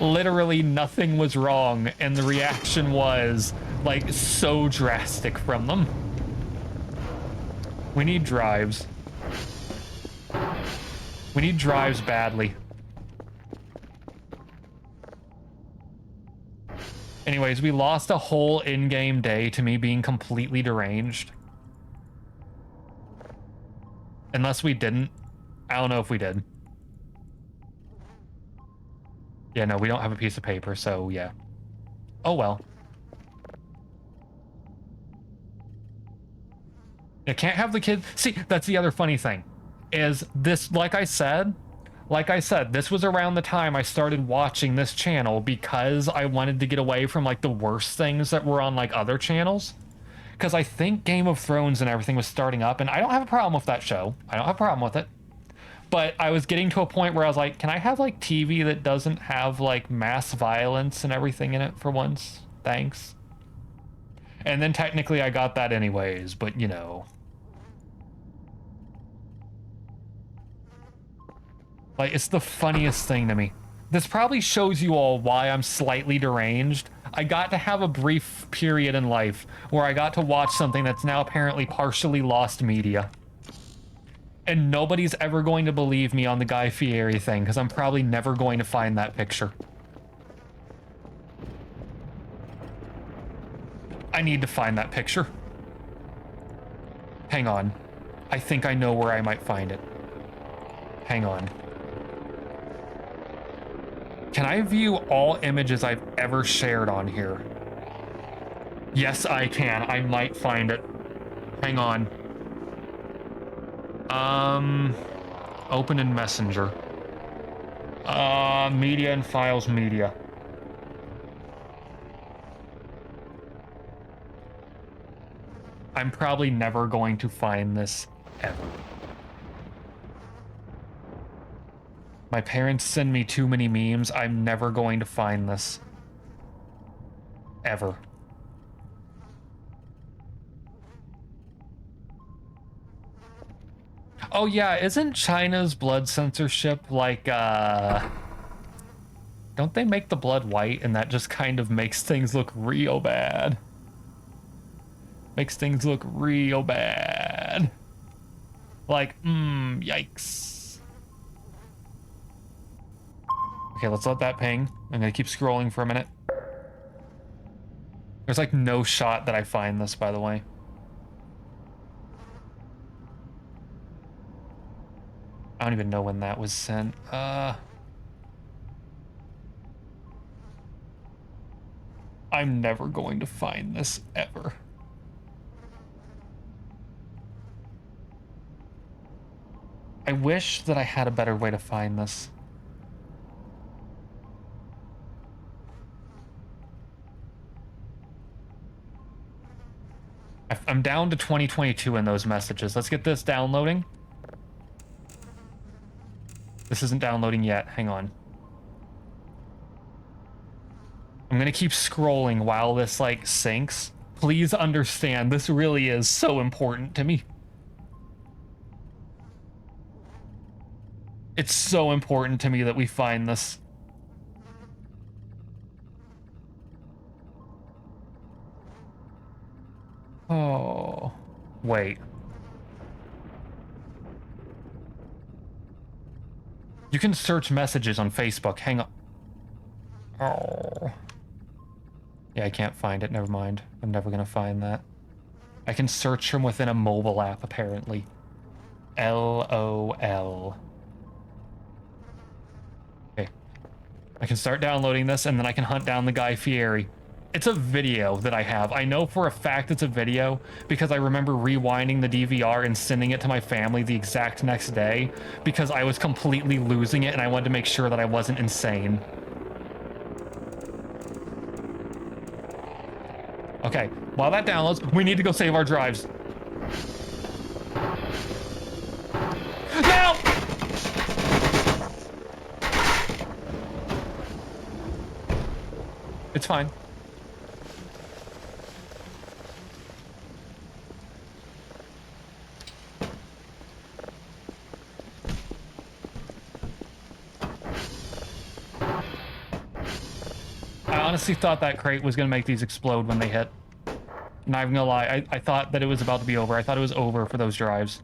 Literally nothing was wrong. And the reaction was, like, so drastic from them. We need drives. We need drives badly. Anyways, we lost a whole in-game day to me being completely deranged. Unless we didn't. I don't know if we did. Yeah, no, we don't have a piece of paper, so yeah. Oh well. You can't have the kid. See, that's the other funny thing. Is this, like I said, Like I said, this was around the time I started watching this channel because I wanted to get away from like the worst things that were on like other channels. Because I think Game of Thrones and everything was starting up, and I don't have a problem with that show. I don't have a problem with it. But I was getting to a point where I was like, can I have like TV that doesn't have like mass violence and everything in it for once? Thanks. And then technically I got that anyways, but you know. Like, it's the funniest thing to me. This probably shows you all why I'm slightly deranged. I got to have a brief period in life where I got to watch something that's now apparently partially lost media. And nobody's ever going to believe me on the Guy Fieri thing, because I'm probably never going to find that picture. I need to find that picture. Hang on. I think I know where I might find it. Hang on. Can I view all images I've ever shared on here? Yes, I can. I might find it. Hang on. Open in Messenger. Media and files, media. I'm probably never going to find this ever. My parents send me too many memes. I'm never going to find this. Ever. Oh yeah, isn't China's blood censorship like, don't they make the blood white and that just kind of makes things look real bad? Makes things look real bad. Like, yikes. Okay, let's let that ping. I'm gonna keep scrolling for a minute. There's like no shot that I find this, by the way. I don't even know when that was sent. I'm never going to find this ever. I wish that I had a better way to find this. I'm down to 2022 in those messages. Let's get this downloading. This isn't downloading yet. Hang on. I'm gonna keep scrolling while this, like, syncs. Please understand, this really is so important to me. It's so important to me that we find this. Oh, wait. You can search messages on Facebook. Hang on. Oh. Yeah, I can't find it. Never mind. I'm never gonna find that. I can search from within a mobile app, apparently. LOL. Okay. I can start downloading this, and then I can hunt down the Guy Fieri. It's a video that I have. I know for a fact it's a video because I remember rewinding the DVR and sending it to my family the exact next day because I was completely losing it and I wanted to make sure that I wasn't insane. Okay, while that downloads, we need to go save our drives. No! It's fine. I honestly thought that crate was going to make these explode when they hit. Not even gonna lie, I thought that it was about to be over. I thought it was over for those drives.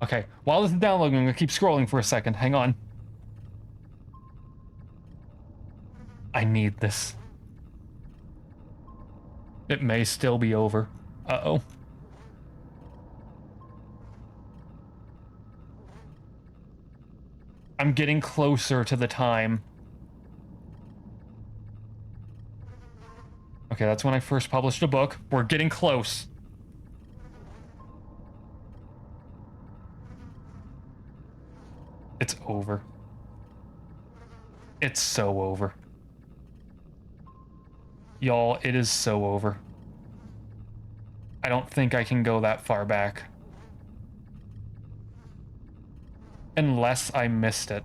Okay, while this is downloading, I'm gonna keep scrolling for a second. Hang on. I need this. It may still be over. Uh-oh. I'm getting closer to the time. Okay, Okay, that's when I first published a book. We're getting close. It's over. It's so over. Y'all, it is so over. I don't think I can go that far back. Unless I missed it.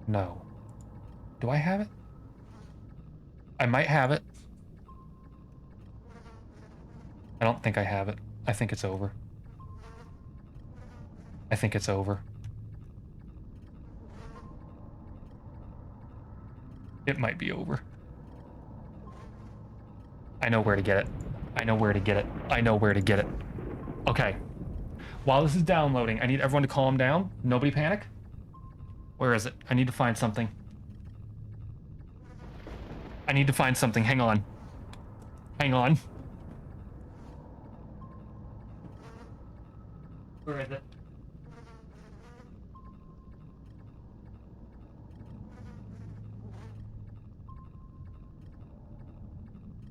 No. Do I have it? I might have it. I don't think I have it. I think it's over. I think it's over. It might be over. I know where to get it. I know where to get it. I know where to get it. Okay. While this is downloading, I need everyone to calm down. Nobody panic. Where is it? I need to find something. I need to find something. Hang on. Hang on. Where is it?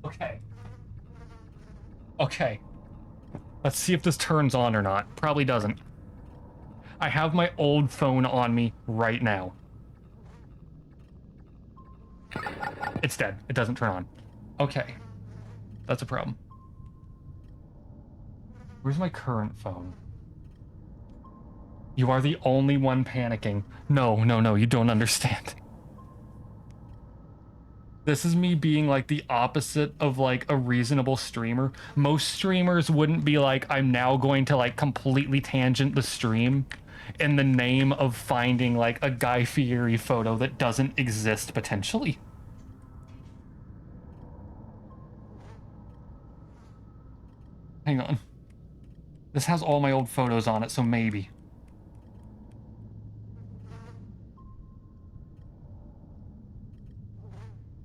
Okay. Okay. Let's see if this turns on or not. Probably doesn't. I have my old phone on me right now. It's dead. It doesn't turn on. Okay. That's a problem. Where's my current phone? You are the only one panicking. No, no, no, you don't understand. This is me being like the opposite of like a reasonable streamer. Most streamers wouldn't be like, I'm now going to like completely tangent the stream in the name of finding like a Guy Fieri photo that doesn't exist potentially. Hang on. This has all my old photos on it, so maybe.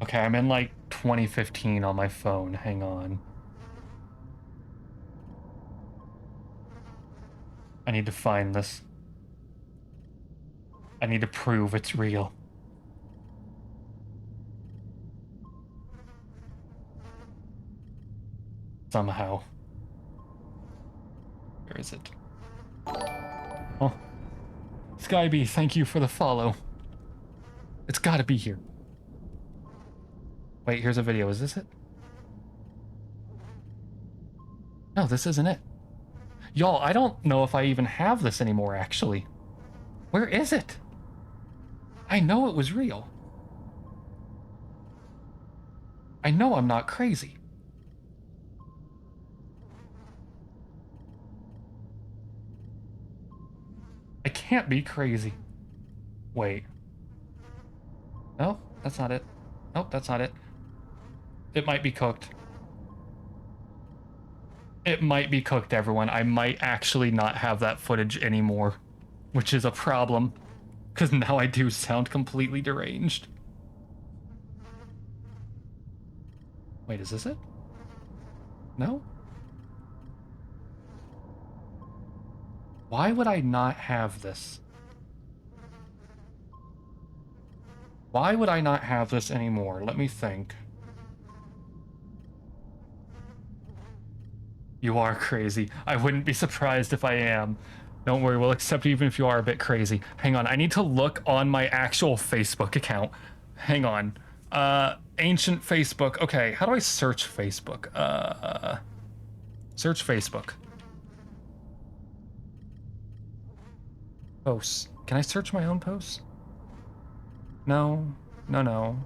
Okay, I'm in like 2015 on my phone. Hang on. I need to find this. I need to prove it's real. Somehow. Where is it? Oh. Skyby, thank you for the follow. It's gotta be here. Wait, here's a video. Is this it? No, this isn't it. Y'all, I don't know if I even have this anymore, actually. Where is it? I know it was real. I know I'm not crazy. I can't be crazy. Wait. No, that's not it. Nope, that's not it. It might be cooked. It might be cooked, everyone. I might actually not have that footage anymore, which is a problem, because now I do sound completely deranged. Wait, is this it? No? Why would I not have this? Why would I not have this anymore? Let me think. You are crazy. I wouldn't be surprised if I am. Don't worry, we'll accept you even if you are a bit crazy. Hang on, I need to look on my actual Facebook account. Hang on. Ancient Facebook. Okay, how do I search Facebook? Search Facebook. Posts. Can I search my own posts? No. No, no.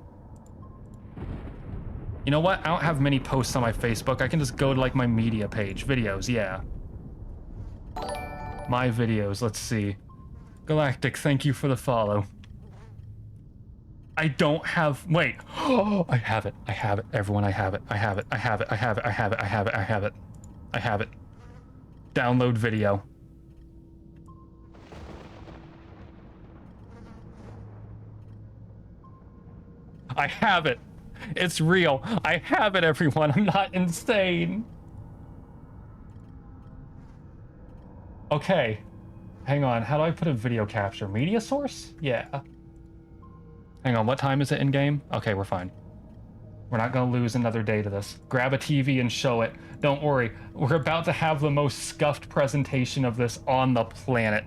You know what? I don't have many posts on my Facebook. I can just go to like my media page. Videos, yeah. My videos, let's see. Galactic, thank you for the follow. I don't have, wait. Oh, I have it. I have it. Everyone, I have it. I have it. I have it. I have it. I have it. I have it. I have it. I have it. Download video. I have it. It's real. I have it, everyone. I'm not insane. Okay. Hang on. How do I put a video capture? Media source? Yeah. Hang on, what time is it in game? Okay, we're fine. We're not gonna lose another day to this. Grab a TV and show it. Don't worry, we're about to have the most scuffed presentation of this on the planet.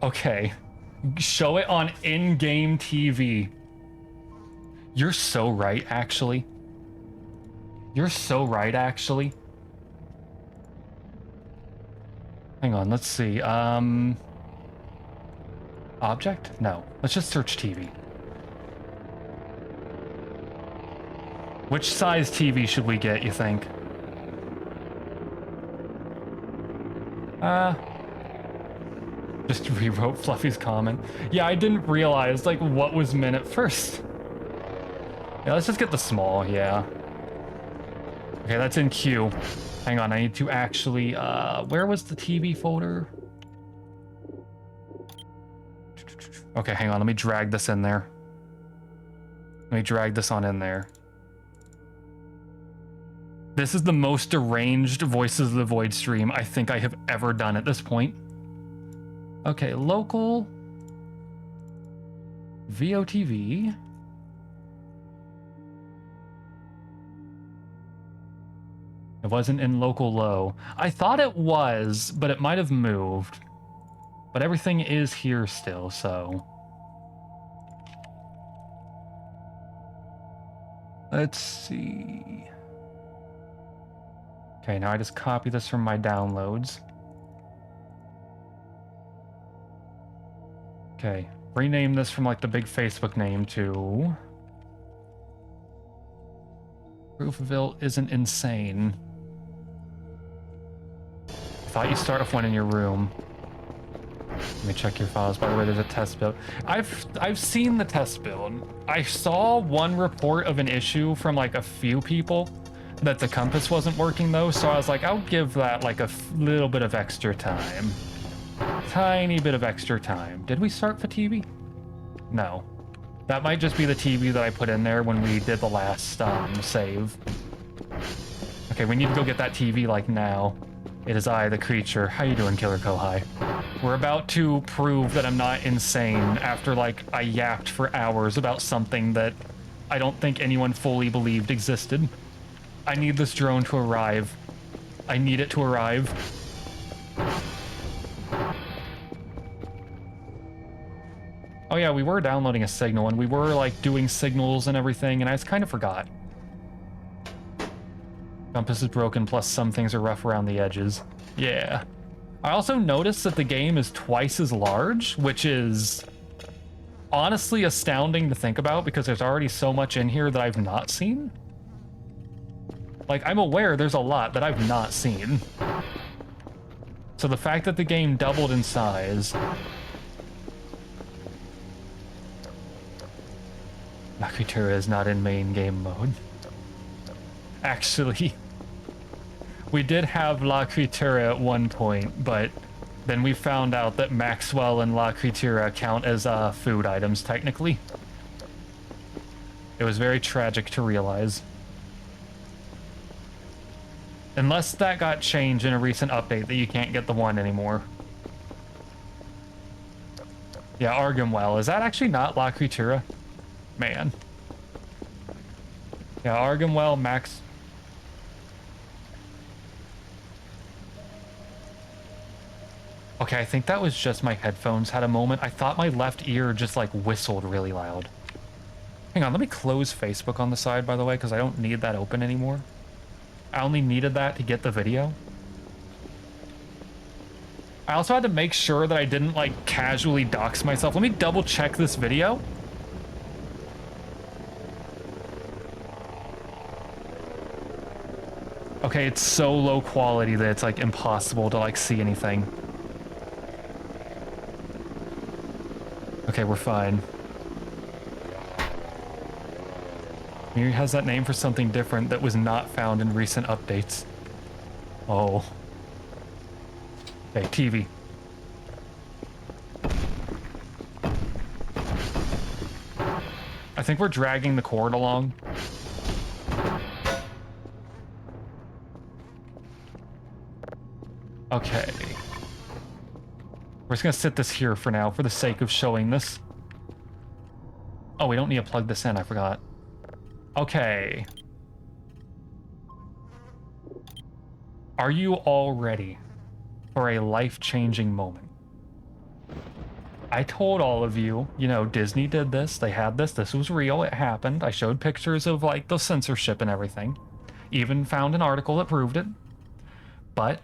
Okay, show it on in-game TV. You're so right, actually. You're so right, actually. Hang on, let's see. Object? No. Let's just search TV. Which size TV should we get, you think? Just rewrote Fluffy's comment. Yeah, I didn't realize, like, what was meant at first. Yeah, let's just get the small, yeah. Okay, that's in queue. Hang on, I need to actually, where was the TV folder? Okay, hang on, let me drag this in there. Let me drag this on in there. This is the most deranged Voices of the Void stream I think I have ever done at this point. Okay, local. VOTV. It wasn't in local low. I thought it was, but it might have moved. But everything is here still, so. Let's see. Okay, now I just copy this from my downloads. Okay, rename this from like the big Facebook name to... Proof of Vilte isn't insane. I thought you start with one in your room. Let me check your files. By the way, there's a test build. I've seen the test build. I saw one report of an issue from like a few people that the compass wasn't working though, so I was like, I'll give that like a little bit of extra time. Tiny bit of extra time. Did we start for TV? No. That might just be the TV that I put in there when we did the last save. Okay, we need to go get that TV like now. It is I, the creature. How you doing, Killer Kohai? We're about to prove that I'm not insane after like I yapped for hours about something that I don't think anyone fully believed existed. I need this drone to arrive. I need it to arrive. Oh yeah, we were downloading a signal and we were like doing signals and everything, and I just kind of forgot. Compass is broken, plus some things are rough around the edges. Yeah. I also noticed that the game is twice as large, which is honestly astounding to think about because there's already so much in here that I've not seen. Like, I'm aware there's a lot that I've not seen. So the fact that the game doubled in size... Nakitura is not in main game mode. Actually, we did have La Critura at one point, but then we found out that Maxwell and La Critura count as food items, technically. It was very tragic to realize. Unless that got changed in a recent update that you can't get the one anymore. Yeah, Argamwell. Is that actually not La Critura? Man. Yeah, Argamwell, Max... Okay, I think that was just my headphones had a moment. I thought my left ear just like whistled really loud. Hang on, let me close Facebook on the side, by the way, because I don't need that open anymore. I only needed that to get the video. I also had to make sure that I didn't like casually dox myself. Let me double check this video. Okay, it's so low quality that it's like impossible to like see anything. Okay, we're fine. Maybe it has that name for something different that was not found in recent updates. Oh. Okay, TV. I think we're dragging the cord along. Okay. We're just gonna sit this here for now for the sake of showing this. Oh, we don't need to plug this in, I forgot. Okay. Are you all ready for a life-changing moment? I told all of you, you know, Disney did this, they had this was real, it happened. I showed pictures of like the censorship and everything. Even found an article that proved it. But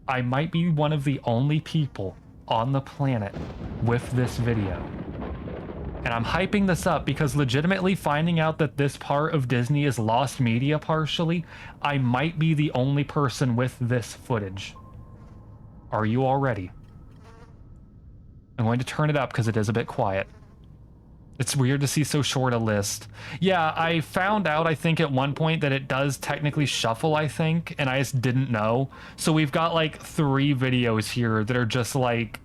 I might be one of the only people on the planet with this video. And I'm hyping this up because legitimately finding out that this part of Disney is lost media partially, I might be the only person with this footage. Are you all ready? I'm going to turn it up because it is a bit quiet. It's weird to see so short a list. Yeah, I found out, I think, at one point that it does technically shuffle, I think, and I just didn't know. So we've got like 3 videos here that are just like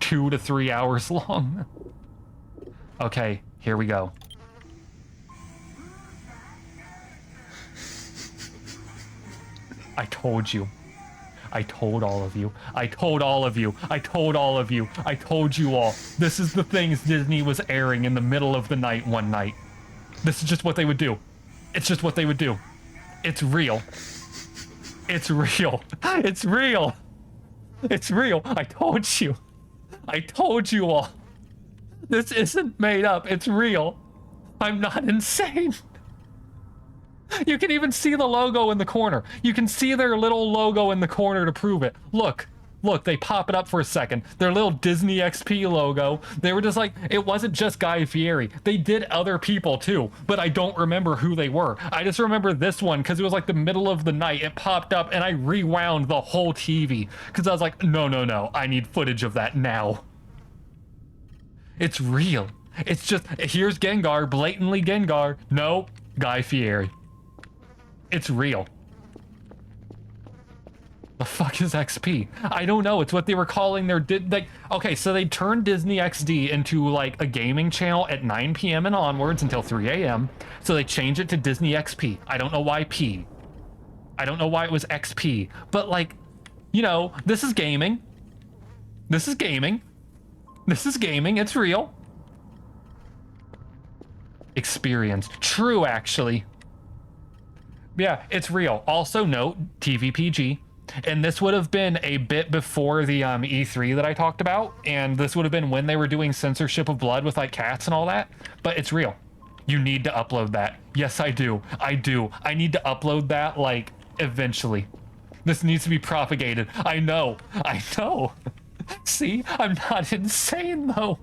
2 to 3 hours long. Okay, here we go. I told you. I told all of you. I told all of you. I told all of you. I told you all. This is the things Disney was airing in the middle of the night one night. This is just what they would do. It's just what they would do. It's real. It's real. It's real. It's real. I told you. I told you all. This isn't made up. It's real. I'm not insane. You can even see the logo in the corner. You can see their little logo in the corner to prove it. Look, they pop it up for a second. Their little Disney XP logo. They were just like, it wasn't just Guy Fieri. They did other people too, but I don't remember who they were. I just remember this one because it was like the middle of the night. It popped up and I rewound the whole TV because I was like, no, I need footage of that now. It's real. It's just, here's Gengar, blatantly Gengar. No, Guy Fieri. It's real. The fuck is XP? I don't know. It's what they were calling their okay, so they turned Disney XD into like a gaming channel at 9 p.m. and onwards until 3 a.m. So they changed it to Disney XP. I don't know why P. I don't know why it was XP. But like, you know, this is gaming. This is gaming. This is gaming. It's real. Experience. True, actually. Yeah, it's real. Also note, TVPG. And this would have been a bit before the E3 that I talked about. And this would have been when they were doing censorship of blood with like cats and all that. But it's real. You need to upload that. Yes, I do. I do. I need to upload that like eventually. This needs to be propagated. I know. I know. See, I'm not insane though.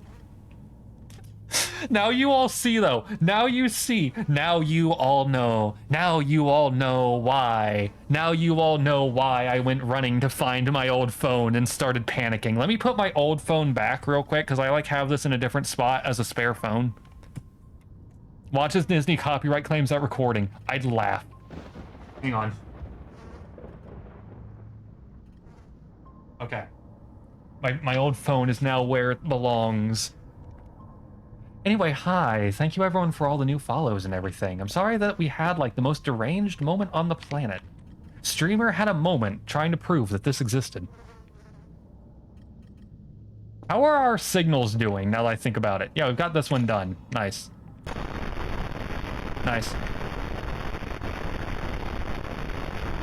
Now you all see though. Now you see. Now you all know. Now you all know why. Now you all know why I went running to find my old phone and started panicking. Let me put my old phone back real quick because I like have this in a different spot as a spare phone. Watch as Disney copyright claims that recording. I'd laugh. Hang on. Okay. My old phone is now where it belongs. Anyway, hi. Thank you everyone for all the new follows and everything. I'm sorry that we had like the most deranged moment on the planet. Streamer had a moment trying to prove that this existed. How are our signals doing now that I think about it? Yeah, we've got this one done. Nice. Nice.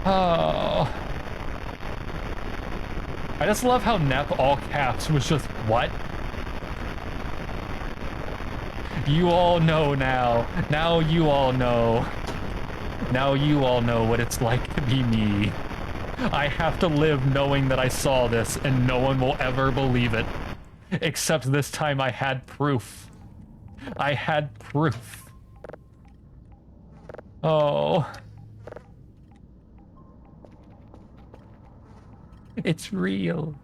Oh. I just love how Nep all caps was just, what? You all know now. Now you all know. Now you all know what it's like to be me. I have to live knowing that I saw this and no one will ever believe it. Except this time I had proof. I had proof. Oh. It's real.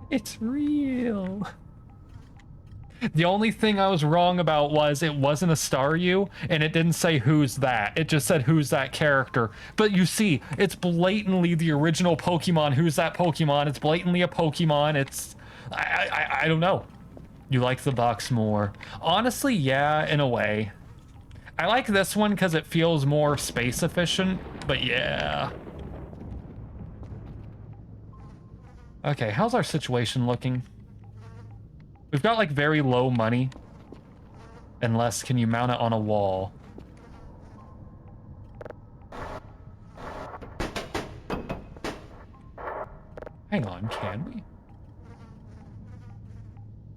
It's real. The only thing I was wrong about was it wasn't a Staryu, and it didn't say who's that. It just said who's that character. But you see, it's blatantly the original Pokemon. Who's that Pokemon? It's blatantly a Pokemon. It's... I don't know. You like the box more? Honestly, yeah, in a way. I like this one because it feels more space efficient, but yeah. Okay, how's our situation looking? We've got, like, very low money. Unless, can you mount it on a wall? Hang on, can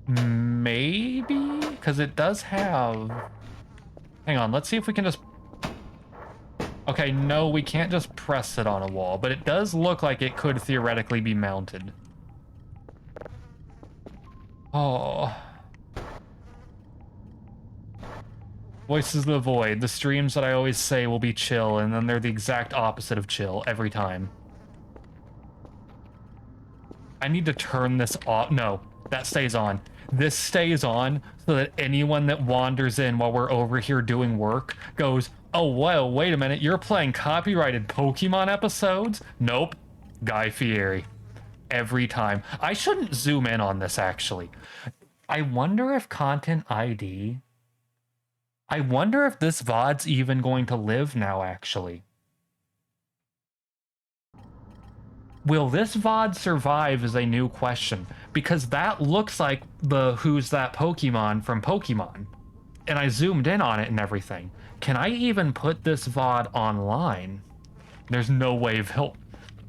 we? Maybe? Because it does have... Hang on, let's see if we can just... Okay, no, we can't just press it on a wall, but it does look like it could theoretically be mounted. Oh. Voices of the Void. The streams that I always say will be chill, and then they're the exact opposite of chill every time. I need to turn this off. No, that stays on. This stays on so that anyone that wanders in while we're over here doing work goes, oh, whoa, wait a minute, you're playing copyrighted Pokemon episodes? Nope. Guy Fieri. Every time. I shouldn't zoom in on this, actually. I wonder if Content ID... I wonder if this VOD's even going to live now, actually. Will this VOD survive is a new question, because that looks like the Who's That Pokemon from Pokemon. And I zoomed in on it and everything. Can I even put this VOD online? There's no way he'll...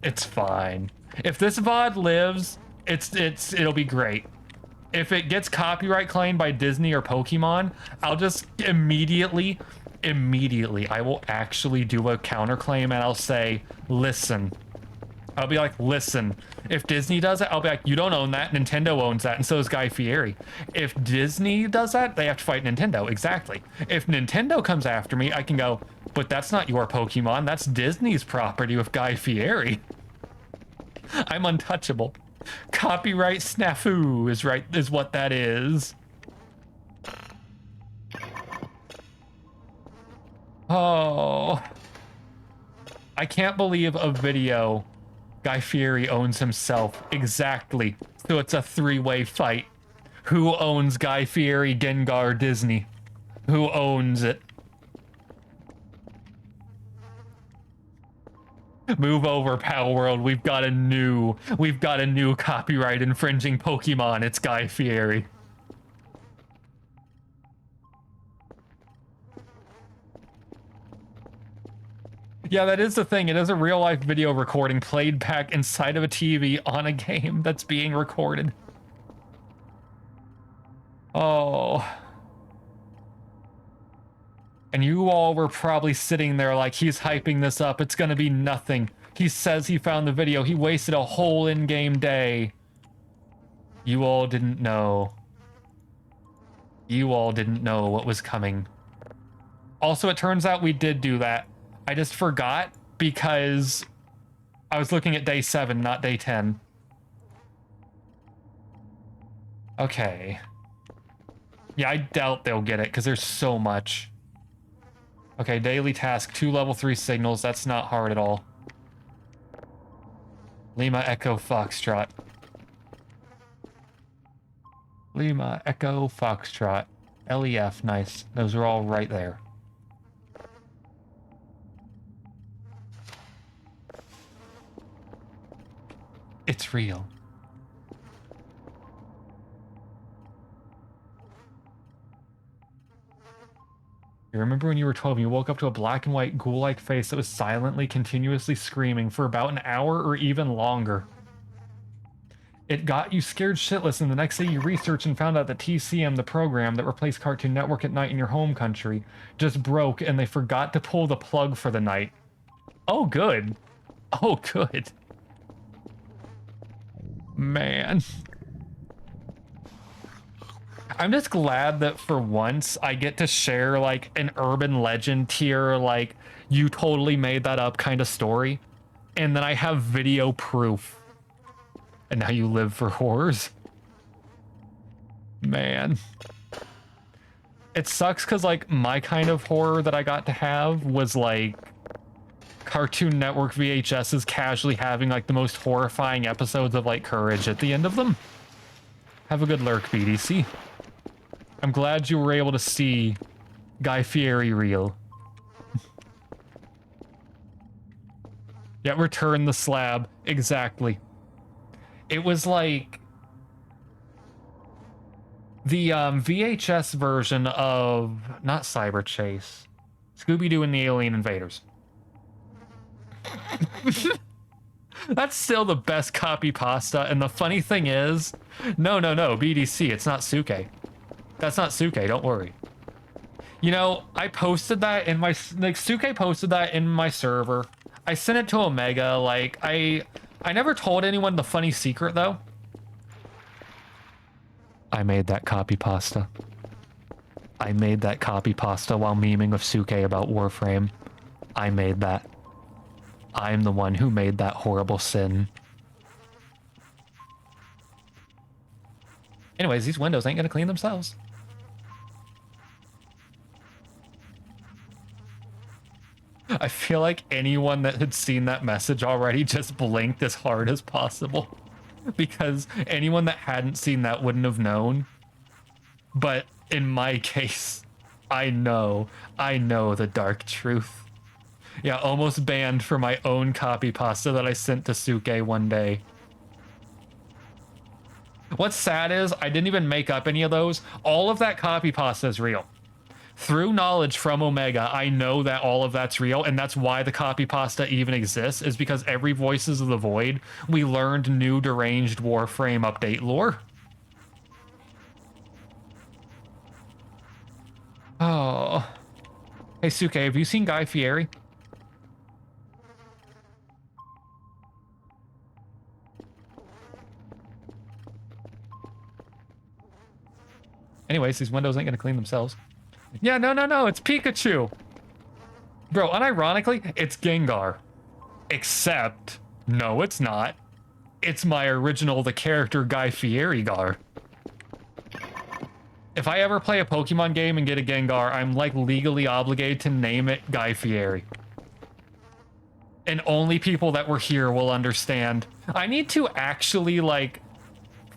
It's fine. If this VOD lives, it'll be great. If it gets copyright claimed by Disney or Pokemon, I'll just immediately, I will actually do a counterclaim and I'll say, listen. I'll be like, listen, if Disney does it, I'll be like, you don't own that, Nintendo owns that, and so is Guy Fieri. If Disney does that, they have to fight Nintendo, exactly. If Nintendo comes after me, I can go, but that's not your Pokemon, that's Disney's property with Guy Fieri. I'm untouchable. Copyright snafu is what that is. Oh. I can't believe a video Guy Fieri owns himself. Exactly. So it's a three-way fight. Who owns Guy Fieri, Gengar, Disney? Who owns it? Move over, Pal World. We've got a new copyright infringing Pokemon. It's Guy Fieri. Yeah, that is the thing. It is a real life video recording played back inside of a TV on a game that's being recorded. Oh. And you all were probably sitting there like, he's hyping this up. It's gonna be nothing. He says he found the video. He wasted a whole in-game day. You all didn't know. You all didn't know what was coming. Also, it turns out we did do that. I just forgot because I was looking at day 7, not day 10. Okay. Yeah, I doubt they'll get it because there's so much. Okay, daily task, 2 level 3 signals. That's not hard at all. Lima Echo Foxtrot. Lima Echo Foxtrot. LEF, nice. Those are all right there. It's real. You remember when you were 12 and you woke up to a black and white ghoul-like face that was silently, continuously screaming for about an hour or even longer. It got you scared shitless, and the next day you researched and found out that TCM, the program that replaced Cartoon Network at night in your home country, just broke and they forgot to pull the plug for the night. Oh, good. Oh, good. Man. I'm just glad that for once I get to share like an urban legend tier, like you totally made that up kind of story. And then I have video proof. And now you live for horrors. Man. It sucks because like my kind of horror that I got to have was like Cartoon Network VHSs casually having like the most horrifying episodes of like Courage at the end of them. Have a good lurk, BDC. I'm glad you were able to see Guy Fieri real. Yeah, return the slab. Exactly. It was like the VHS version of not Cyber Chase, Scooby-Doo and the Alien Invaders. That's still the best copy pasta, and the funny thing is, no, BDC, it's not Suke. That's not Suke, don't worry. You know, I posted that in my, like, Suke posted that in my server. I sent it to Omega, like, I never told anyone the funny secret, though. I made that copy pasta. I made that copy pasta while memeing with Suke about Warframe. I made that. I'm the one who made that horrible sin. Anyways, these windows ain't gonna clean themselves. I feel like anyone that had seen that message already just blinked as hard as possible. Because anyone that hadn't seen that wouldn't have known. But in my case, I know the dark truth. Yeah, almost banned for my own copy pasta that I sent to Suke one day. What's sad is I didn't even make up any of those. All of that copy pasta is real. Through knowledge from Omega, I know that all of that's real, and that's why the copy pasta even exists, is because every Voices of the Void, we learned new deranged Warframe update lore. Oh. Hey, Suke, have you seen Guy Fieri? Anyways, these windows ain't gonna clean themselves. Yeah, no, it's Pikachu. Bro, unironically, it's Gengar. Except, no, it's not. It's my original, the character Guy Fieri Gar. If I ever play a Pokemon game and get a Gengar, I'm like legally obligated to name it Guy Fieri. And only people that were here will understand. I need to actually, like,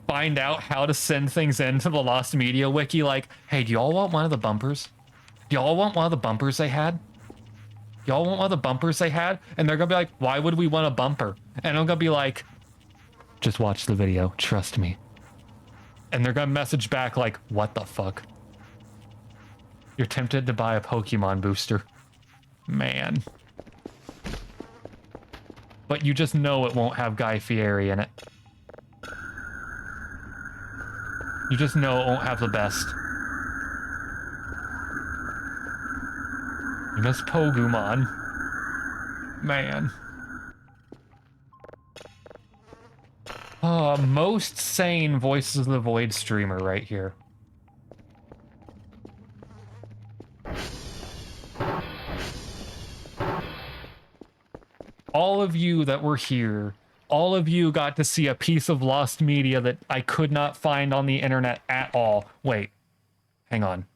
find out how to send things into the Lost Media Wiki, like, hey, do y'all want one of the bumpers? Do y'all want one of the bumpers they had? Y'all want one of the bumpers they had? And they're gonna be like, why would we want a bumper? And I'm gonna be like, just watch the video, trust me. And they're gonna message back like, what the fuck? You're tempted to buy a Pokemon booster. Man. But you just know it won't have Guy Fieri in it. You just know it won't have the best. You miss Pokemon. Man. Most sane Voices of the Void streamer right here. All of you that were here, all of you got to see a piece of lost media that I could not find on the internet at all. Wait, hang on.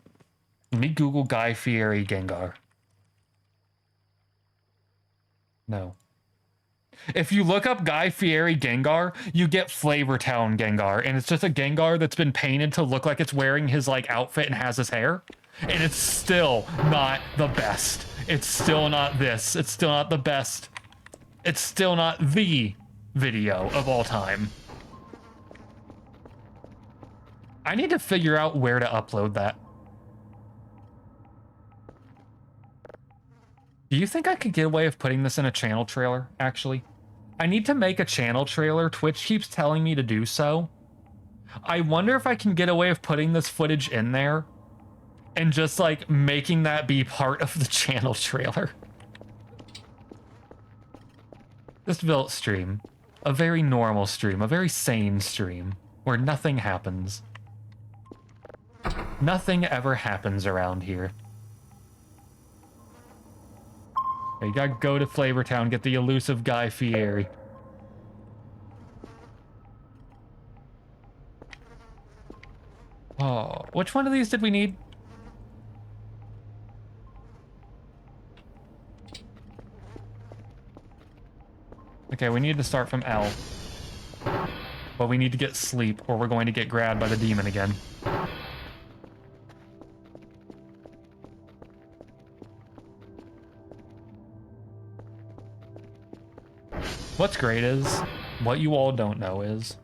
Let me Google Guy Fieri Gengar. No. If you look up Guy Fieri Gengar, you get Flavortown Gengar, and it's just a Gengar that's been painted to look like it's wearing his, like, outfit and has his hair. And it's still not the best. It's still not this. It's still not the best. It's still not the video of all time. I need to figure out where to upload that. Do you think I could get away with putting this in a channel trailer, actually? I need to make a channel trailer. Twitch keeps telling me to do so. I wonder if I can get away with putting this footage in there and just, like, making that be part of the channel trailer. This Vilte stream. A very normal stream. A very sane stream. Where nothing happens. Nothing ever happens around here. Okay, you gotta go to Flavortown, get the elusive Guy Fieri. Oh, which one of these did we need? Okay, we need to start from L. But we need to get sleep, or we're going to get grabbed by the demon again. What's great is, What you all don't know is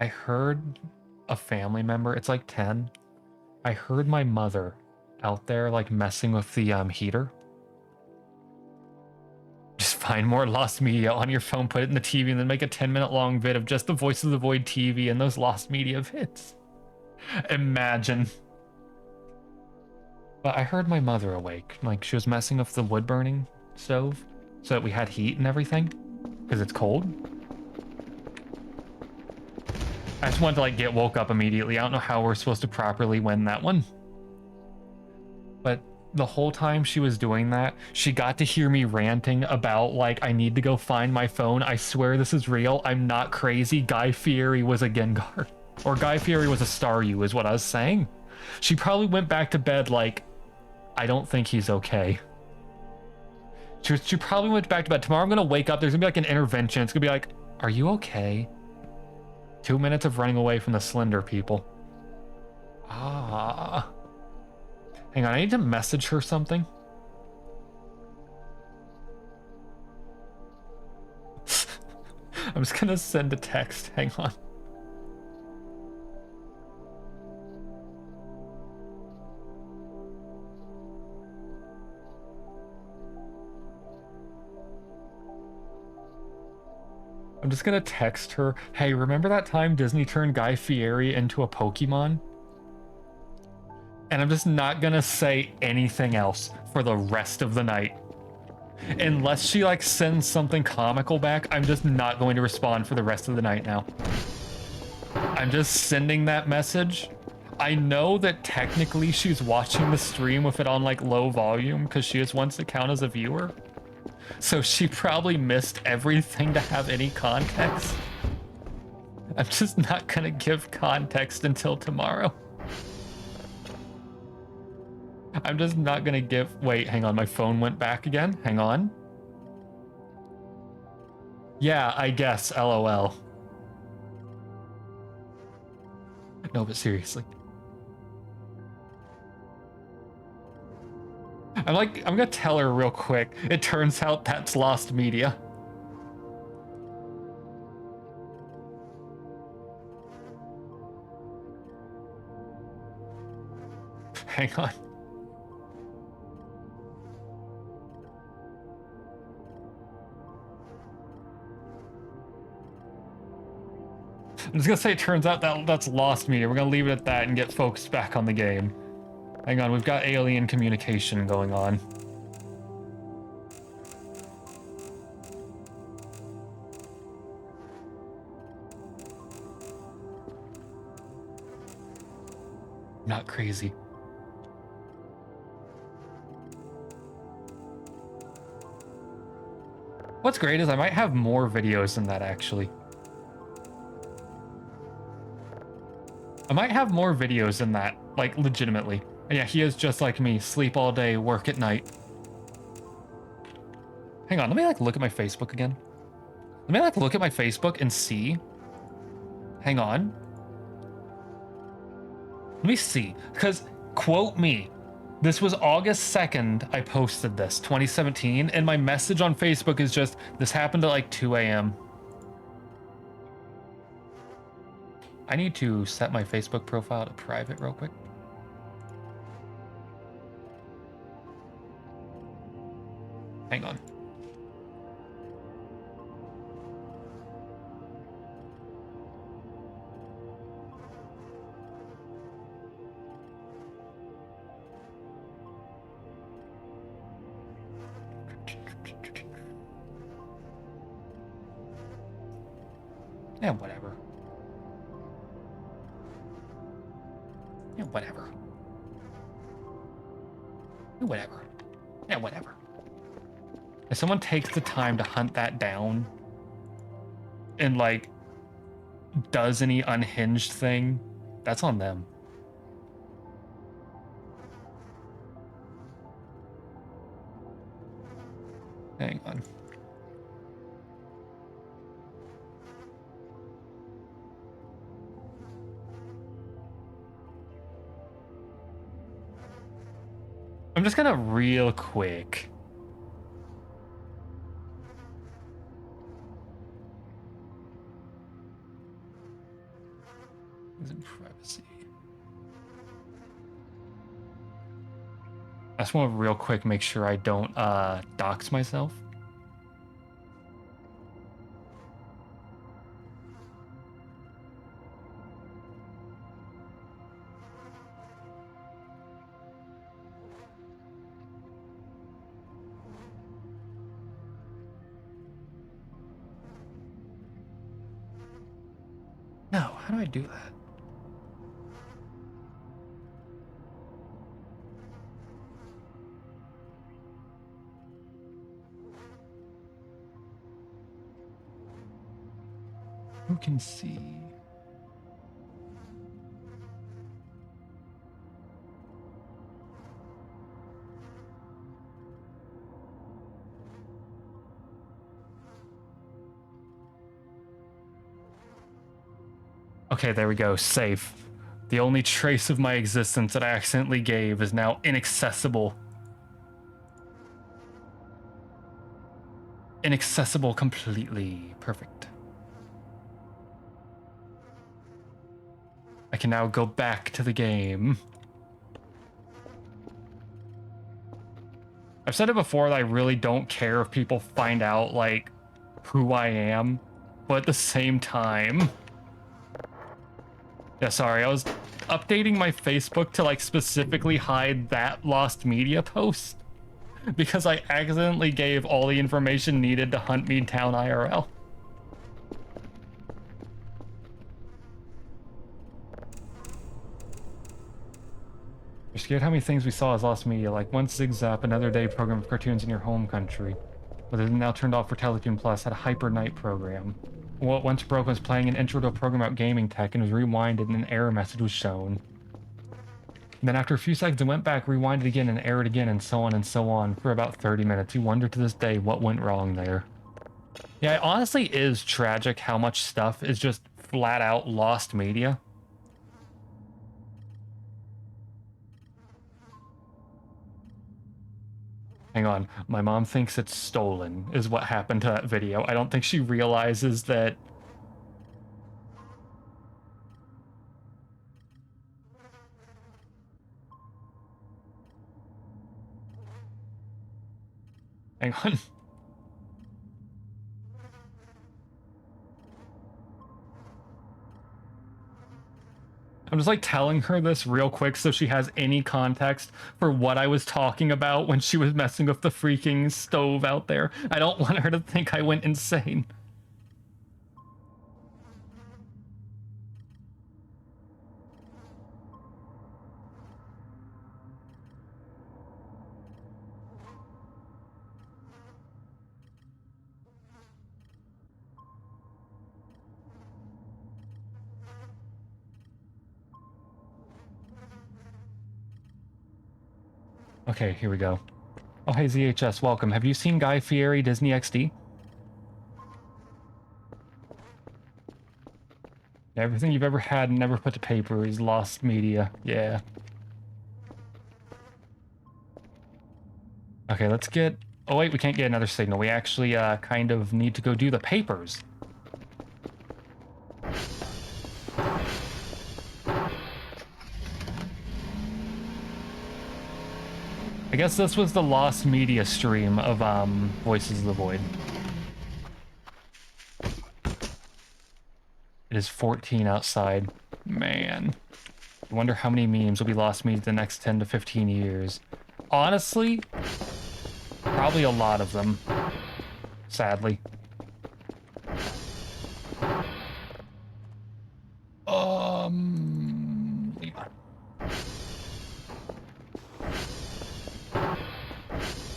I heard a family member, it's like 10. I heard my mother out there like messing with the heater. Just find more lost media on your phone, put it in the TV, and then make a 10-minute long vid of just the Voice of the Void TV and those lost media vids. Imagine. But I heard my mother awake. Like, she was messing with the wood burning stove so that we had heat and everything. Because it's cold. I just wanted to, like, get woke up immediately. I don't know how we're supposed to properly win that one. But the whole time she was doing that, she got to hear me ranting about, like, I need to go find my phone. I swear this is real. I'm not crazy. Guy Fieri was a Gengar. Or Guy Fieri was a Staryu is what I was saying. She probably went back to bed like, I don't think he's okay. She probably went back to bed. Tomorrow I'm going to wake up. There's going to be like an intervention. It's going to be like, are you okay? 2 minutes of running away from the Slender people. Ah. Hang on, I need to message her something. I'm just going to send a text. Hang on. I'm just gonna text her, hey, remember that time Disney turned Guy Fieri into a Pokemon? And I'm just not gonna say anything else for the rest of the night. Unless she like sends something comical back, I'm just not going to respond for the rest of the night now. I'm just sending that message. I know that technically she's watching the stream with it on like low volume because she just wants to count as a viewer. So she probably missed everything to have any context. I'm just not gonna give context until tomorrow. I'm just not gonna give... Wait, hang on, my phone went back again. Hang on. Yeah, I guess, LOL. No, but seriously. I'm gonna tell her real quick. It turns out that's lost media. Hang on. I'm just gonna say it turns out that's lost media. We're gonna leave it at that and get focused back on the game. Hang on, we've got alien communication going on. Not crazy. What's great is I might have more videos than that, actually. I might have more videos than that, like, legitimately. And yeah, he is just like me, sleep all day, work at night. Hang on, let me, like, look at my Facebook again. Let me, like, look at my Facebook and see. Hang on. Let me see, because, quote me, this was August 2nd I posted this, 2017, and my message on Facebook is just, this happened at like 2 a.m. I need to set my Facebook profile to private real quick. Hang on. Yeah, whatever. Yeah, whatever. Yeah, whatever. Yeah, whatever. If someone takes the time to hunt that down and, like, does any unhinged thing, that's on them. Hang on. I'm just gonna real quick. I just want to real quick make sure I don't dox myself. No, how do I do that? Who can see? Okay, there we go. Safe. The only trace of my existence that I accidentally gave is now inaccessible. Inaccessible completely. Perfect. I can now go back to the game. I've said it before that I really don't care if people find out, like, who I am, but at the same time... Yeah, sorry, I was updating my Facebook to, like, specifically hide that lost media post because I accidentally gave all the information needed to hunt me down IRL. You're scared how many things we saw as lost media, like one Zig Zap, another day program of cartoons in your home country. But it now turned off for Teletoon Plus, had a Hyper Night program. What once broke was playing an intro to a program about gaming tech and was rewinded and an error message was shown. And then after a few seconds it went back, rewinded again and errored again and so on for about 30 minutes. You wonder to this day what went wrong there. Yeah, it honestly is tragic how much stuff is just flat out lost media. Hang on, my mom thinks it's stolen, is what happened to that video. I don't think she realizes that... Hang on. I'm just like telling her this real quick so she has any context for what I was talking about when she was messing with the freaking stove out there. I don't want her to think I went insane. Okay, here we go. Oh, hey, ZHS, welcome. Have you seen Guy Fieri Disney XD? Everything you've ever had and never put to paper is lost media. Yeah. Okay, let's get... Oh, wait, we can't get another signal. We actually kind of need to go do the papers. I guess this was the lost media stream of Voices of the Void. It is 14 outside. Man. I wonder how many memes will be lost media the next 10 to 15 years. Honestly, probably a lot of them. Sadly.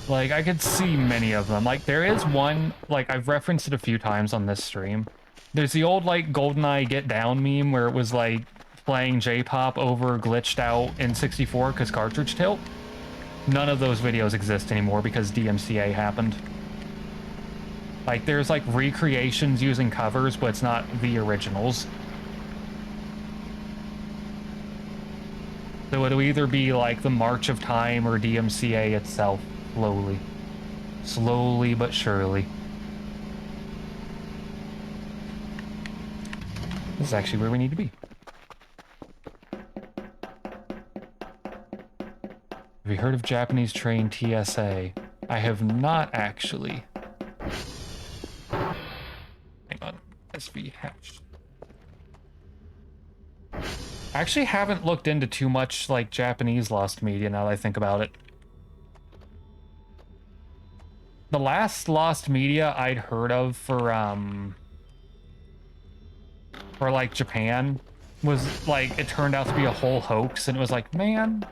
Like, I could see many of them. Like, there is one, like, I've referenced it a few times on this stream. There's the old, like, GoldenEye Get Down meme where it was, like, playing J-pop over glitched out in 64 because cartridge tilt. None of those videos exist anymore because DMCA happened. Like, there's, like, recreations using covers, but it's not the originals. So it'll either be, like, the March of Time or DMCA itself. Slowly. Slowly but surely. This is actually where we need to be. Have you heard of Japanese train TSA? I have not actually. Hang on. SV hash. I actually haven't looked into too much like Japanese lost media now that I think about it. The last lost media I'd heard of for like Japan was like it turned out to be a whole hoax, and it was like, man,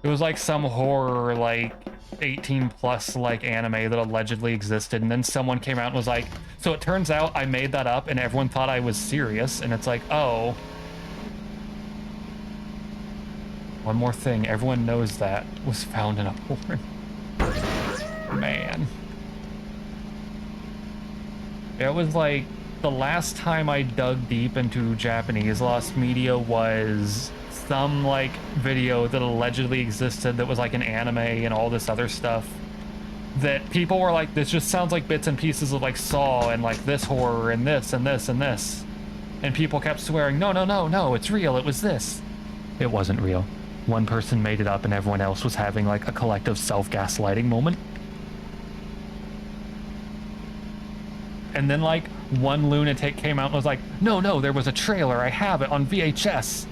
it was like some horror like 18 plus like anime that allegedly existed, and then someone came out and was like, so it turns out I made that up and everyone thought I was serious, and it's like, oh, one more thing, everyone knows that was found in a horn. Man, it was like the last time I dug deep into Japanese lost media was some like video that allegedly existed that was like an anime and all this other stuff that people were like, this just sounds like bits and pieces of like Saw and like this horror and this and this and this, and people kept swearing, no, no, no, no, it's real, it was this. It wasn't real. One person made it up and everyone else was having like a collective self-gaslighting moment. And then like one lunatic came out and was like, no, no, there was a trailer, I have it on VHS.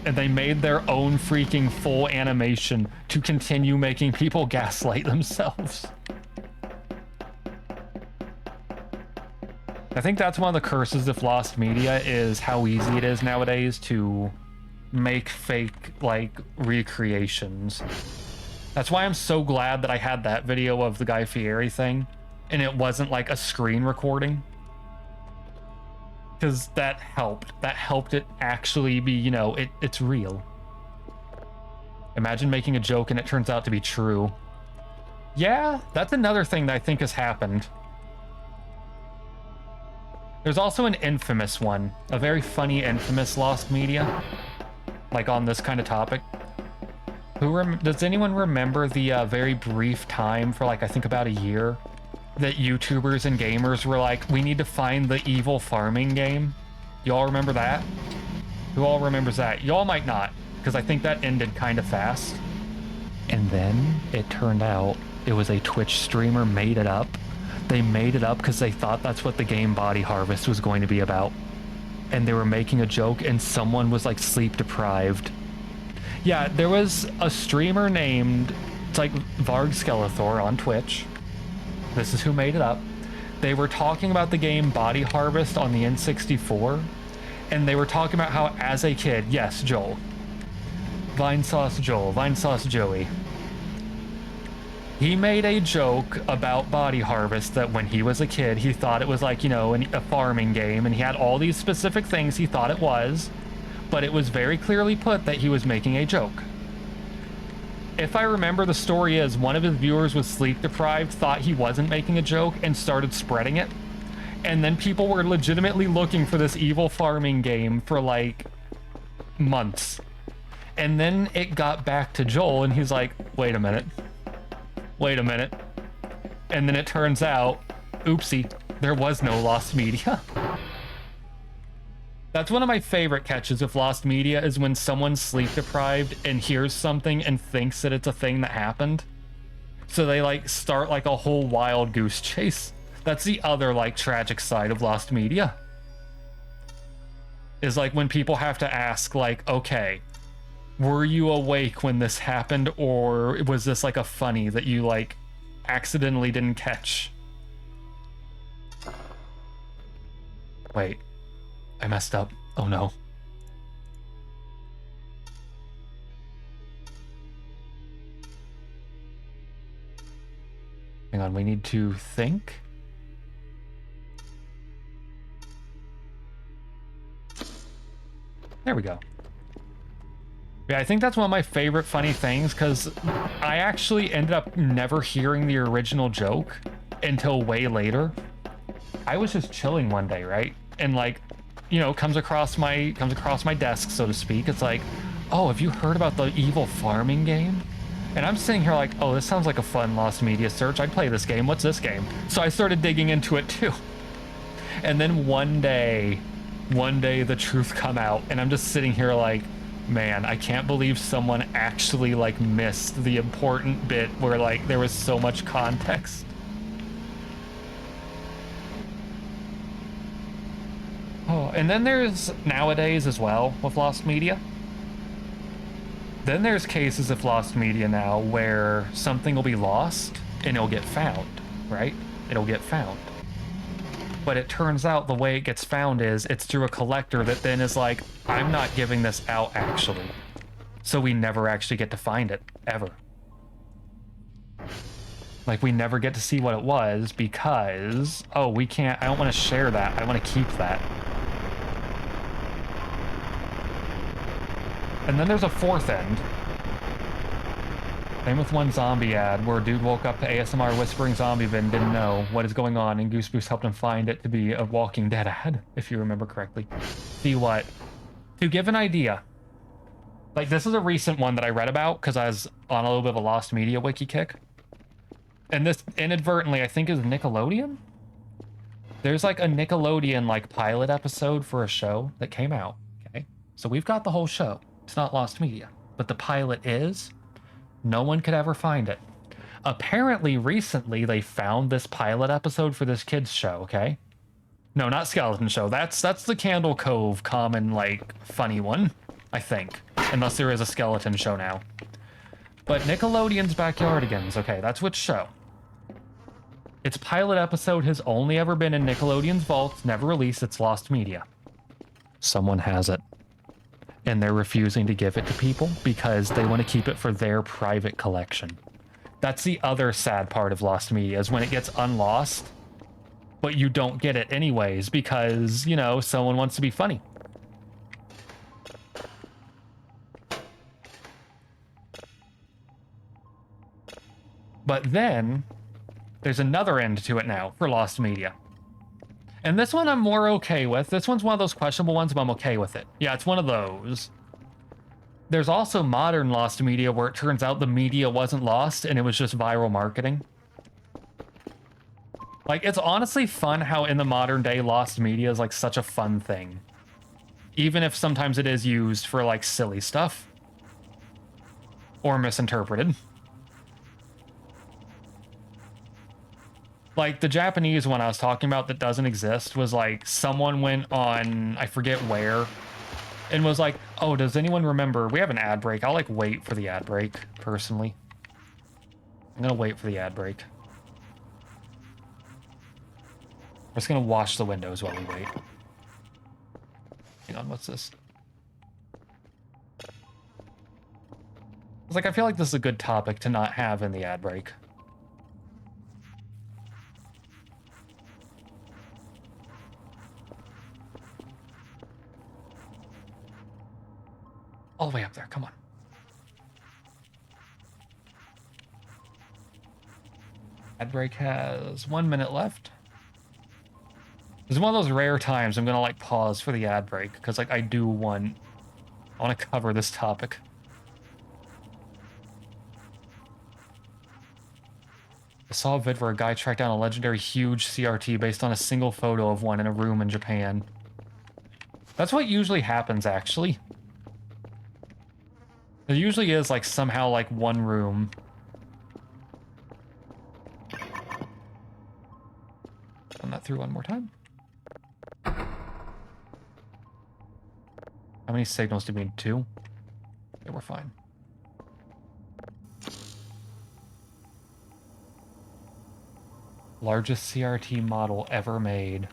And they made their own freaking full animation to continue making people gaslight themselves. I think that's one of the curses of lost media, is how easy it is nowadays to make fake like recreations. That's why I'm so glad that I had that video of the Guy Fieri thing and it wasn't like a screen recording, because that helped it actually be, you know, it's real. Imagine making a joke and it turns out to be true. Yeah, that's another thing that I think has happened. There's also an infamous one, a very funny infamous lost media, like on this kind of topic. Does anyone remember the very brief time for like, I think about a year, that YouTubers and gamers were like, we need to find the evil farming game? Y'all remember that? Who all remembers that? Y'all might not, because I think that ended kind of fast. And then it turned out it was a Twitch streamer made it up. They made it up because they thought that's what the game Body Harvest was going to be about. And they were making a joke and someone was like sleep deprived. Yeah, there was a streamer named, it's like Varg Skeletor on Twitch. This is who made it up. They were talking about the game Body Harvest on the N64, and they were talking about how as a kid, yes, Joel. Vinesauce Joel, Vinesauce Joey. He made a joke about Body Harvest that when he was a kid, he thought it was like, you know, a farming game, and he had all these specific things he thought it was, but it was very clearly put that he was making a joke. If I remember, the story is one of his viewers was sleep deprived, thought he wasn't making a joke, and started spreading it. And then people were legitimately looking for this evil farming game for like months. And then it got back to Joel and he's like, wait a minute. And then it turns out, oopsie, there was no lost media. That's one of my favorite catches of lost media, is when someone's sleep deprived and hears something and thinks that it's a thing that happened. So they like start like a whole wild goose chase. That's the other like tragic side of lost media. Is like when people have to ask like, okay, were you awake when this happened, or was this like a funny that you like accidentally didn't catch? Wait. I messed up. Oh no. Hang on, we need to think. There we go. Yeah, I think that's one of my favorite funny things, because I actually ended up never hearing the original joke until way later. I was just chilling one day, right? And like, you know, comes across my desk, so to speak. It's like, oh, have you heard about the evil farming game? And I'm sitting here like, oh, this sounds like a fun lost media search. I'd play this game. What's this game? So I started digging into it too. And then one day the truth come out, and I'm just sitting here like, Man, I can't believe someone actually, like, missed the important bit where, like, there was so much context. Oh, and then there's nowadays as well with lost media. Then there's cases of lost media now where something will be lost and it'll get found, right? It'll get found. But it turns out the way it gets found is it's through a collector that then is like, I'm not giving this out actually. So we never actually get to find it, ever. Like, we never get to see what it was because, oh, we can't, I don't want to share that. I want to keep that. And then there's a fourth end. Same with one zombie ad where a dude woke up to ASMR whispering zombie bin, didn't know what is going on, and Goose Boost helped him find it to be a Walking Dead ad, if you remember correctly. See what? To give an idea, like, this is a recent one that I read about because I was on a little bit of a lost media wiki kick. And this inadvertently, I think, is Nickelodeon? There's like a Nickelodeon like pilot episode for a show that came out, okay? So we've got the whole show. It's not lost media, but the pilot is. No one could ever find it. Apparently, recently, they found this pilot episode for this kid's show, okay? No, not Skeleton Show. That's the Candle Cove common, like, funny one, I think. Unless there is a Skeleton Show now. But Nickelodeon's Backyardigans, okay, that's which show. Its pilot episode has only ever been in Nickelodeon's vault, never released, it's lost media. Someone has it. And they're refusing to give it to people because they want to keep it for their private collection. That's the other sad part of lost media, is when it gets unlost, but you don't get it anyways because, you know, someone wants to be funny. But then there's another end to it now for lost media. And this one I'm more okay with. This one's one of those questionable ones, but I'm okay with it. Yeah, it's one of those. There's also modern lost media where it turns out the media wasn't lost and it was just viral marketing. Like, it's honestly fun how in the modern day lost media is like such a fun thing. Even if sometimes it is used for like silly stuff. Or misinterpreted. Like, the Japanese one I was talking about that doesn't exist was like, someone went on, I forget where, and was like, oh, does anyone remember? We have an ad break. I'll, like, wait for the ad break, personally. I'm gonna wait for the ad break. I'm just gonna wash the windows while we wait. Hang on, what's this? It's like, I feel like this is a good topic to not have in the ad break. All the way up there, come on. Ad break has 1 minute left. This is one of those rare times I'm gonna like pause for the ad break because like I want to cover this topic. I saw a vid where a guy tracked down a legendary huge CRT based on a single photo of one in a room in Japan. That's what usually happens, actually. There usually is, like, somehow, like, one room. Run that through one more time. How many signals do we need? 2? Okay, we're fine. Largest CRT model ever made.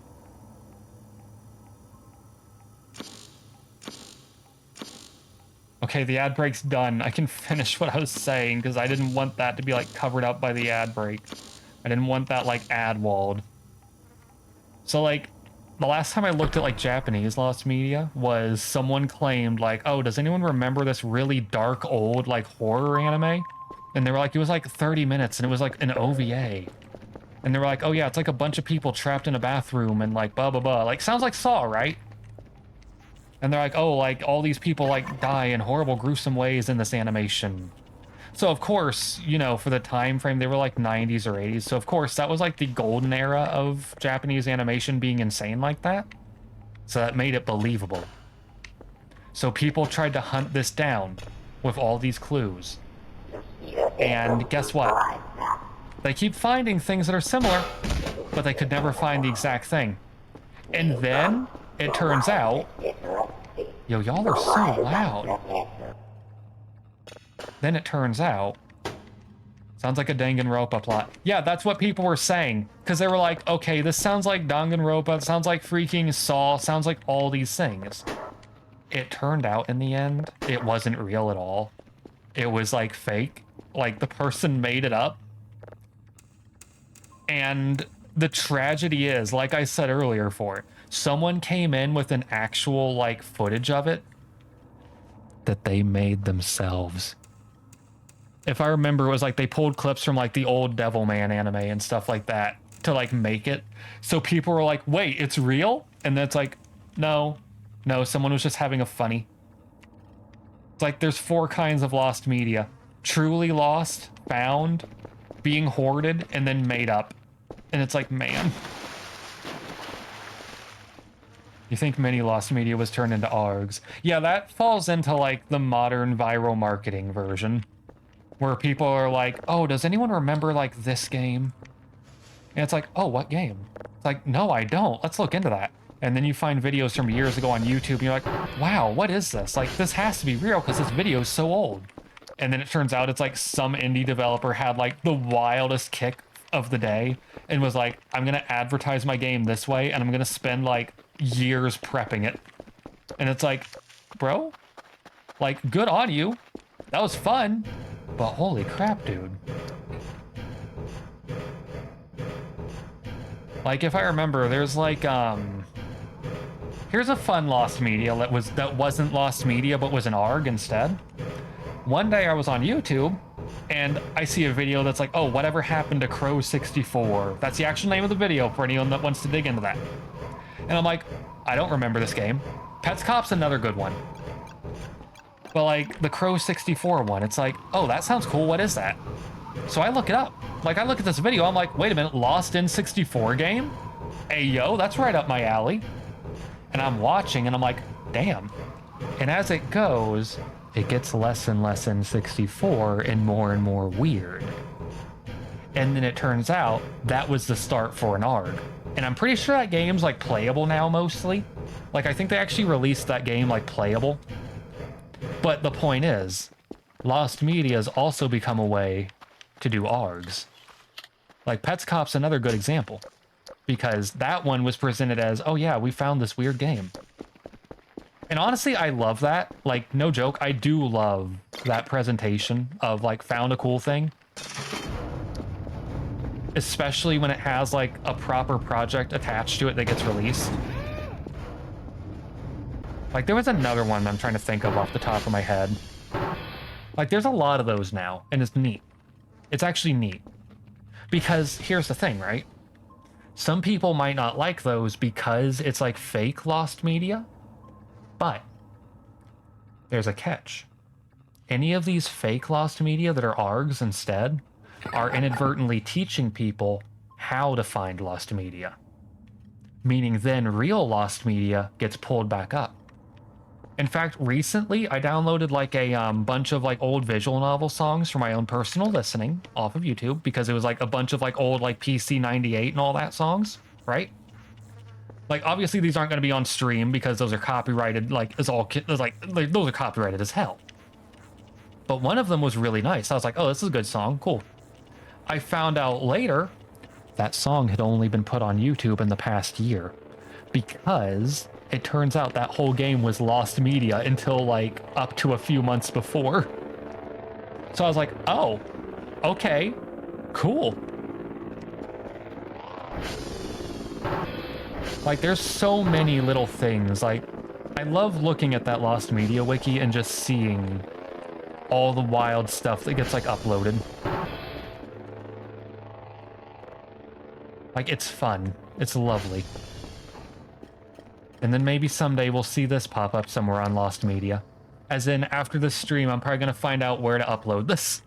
Okay, the ad break's done. I can finish what I was saying because I didn't want that to be like covered up by the ad break. I didn't want that like ad walled. So like the last time I looked at like Japanese lost media was someone claimed like, oh, does anyone remember this really dark old like horror anime? And they were like, it was like 30 minutes and it was like an OVA. And they were like, oh yeah, it's like a bunch of people trapped in a bathroom and like blah blah blah. Like sounds like Saw, right? And they're like, oh, like, all these people, like, die in horrible, gruesome ways in this animation. So, of course, you know, for the time frame, they were, like, 90s or 80s. So, of course, that was, like, the golden era of Japanese animation being insane like that. So that made it believable. So people tried to hunt this down with all these clues. And guess what? They keep finding things that are similar, but they could never find the exact thing. And then it turns out, yo, y'all are so loud. Then it turns out, sounds like a Danganronpa plot. Yeah, that's what people were saying. Because they were like, okay, this sounds like Danganronpa, it sounds like freaking Saw, sounds like all these things. It turned out in the end, it wasn't real at all. It was like fake. Like the person made it up. And the tragedy is, like I said earlier for it, someone came in with an actual like footage of it that they made themselves. If I remember, it was like they pulled clips from like the old Devilman anime and stuff like that to like make it. So people were like, wait, it's real? And then it's like, no, someone was just having a funny. It's like there's 4 kinds of lost media: truly lost, found, being hoarded, and then made up. And it's like, man. You think many lost media was turned into ARGs? Yeah, that falls into like the modern viral marketing version, where people are like, oh, does anyone remember like this game? And it's like, oh, what game? It's like, no, I don't. Let's look into that. And then you find videos from years ago on YouTube and you're like, wow, what is this? Like, this has to be real because this video is so old. And then it turns out it's like some indie developer had like the wildest kick of the day and was like, I'm going to advertise my game this way and I'm going to spend like years prepping it. And it's like, bro, like, good on you. That was fun. But holy crap, dude. Like, if I remember, there's like, here's a fun lost media that wasn't lost media, but was an ARG instead. One day I was on YouTube, and I see a video that's like, oh, whatever happened to Crow 64? That's the actual name of the video for anyone that wants to dig into that. And I'm like, I don't remember this game. Pets Cop's another good one. But like, the Crow 64 one, it's like, oh, that sounds cool, what is that? So I look it up. Like, I look at this video, I'm like, wait a minute, Lost in 64 game? Hey, yo, that's right up my alley. And I'm watching, and I'm like, damn. And as it goes, it gets less and less N64 and more weird. And then it turns out that was the start for an ARG. And I'm pretty sure that game's like playable now mostly. Like, I think they actually released that game like playable. But the point is, lost media has also become a way to do ARGs. Like, Pets Cop's another good example. Because that one was presented as, oh yeah, we found this weird game. And honestly, I love that. Like, no joke, I do love that presentation of, like, found a cool thing. Especially when it has, like, a proper project attached to it that gets released. Like, there was another one I'm trying to think of off the top of my head. Like, there's a lot of those now, and it's neat. It's actually neat. Because here's the thing, right? Some people might not like those because it's like fake lost media. But there's a catch. Any of these fake lost media that are ARGs instead are inadvertently teaching people how to find lost media. Meaning then real lost media gets pulled back up. In fact, recently I downloaded like a bunch of like old visual novel songs for my own personal listening off of YouTube because it was like a bunch of like old like PC 98 and all that songs, right? Like, obviously these aren't going to be on stream because those are copyrighted, like, those are copyrighted as hell. But one of them was really nice. I was like, oh, this is a good song, cool. I found out later that song had only been put on YouTube in the past year because it turns out that whole game was lost media until, like, up to a few months before. So I was like, oh, okay, cool. Like, there's so many little things. Like, I love looking at that Lost Media wiki and just seeing all the wild stuff that gets, like, uploaded. Like, it's fun. It's lovely. And then maybe someday we'll see this pop up somewhere on Lost Media. As in, after this stream, I'm probably gonna find out where to upload this.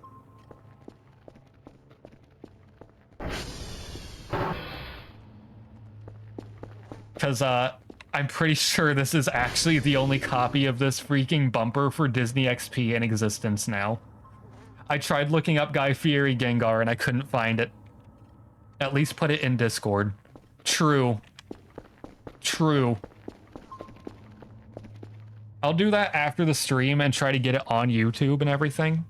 Because, I'm pretty sure this is actually the only copy of this freaking bumper for Disney XP in existence now. I tried looking up Guy Fieri Gengar and I couldn't find it. At least put it in Discord. True. True. I'll do that after the stream and try to get it on YouTube and everything.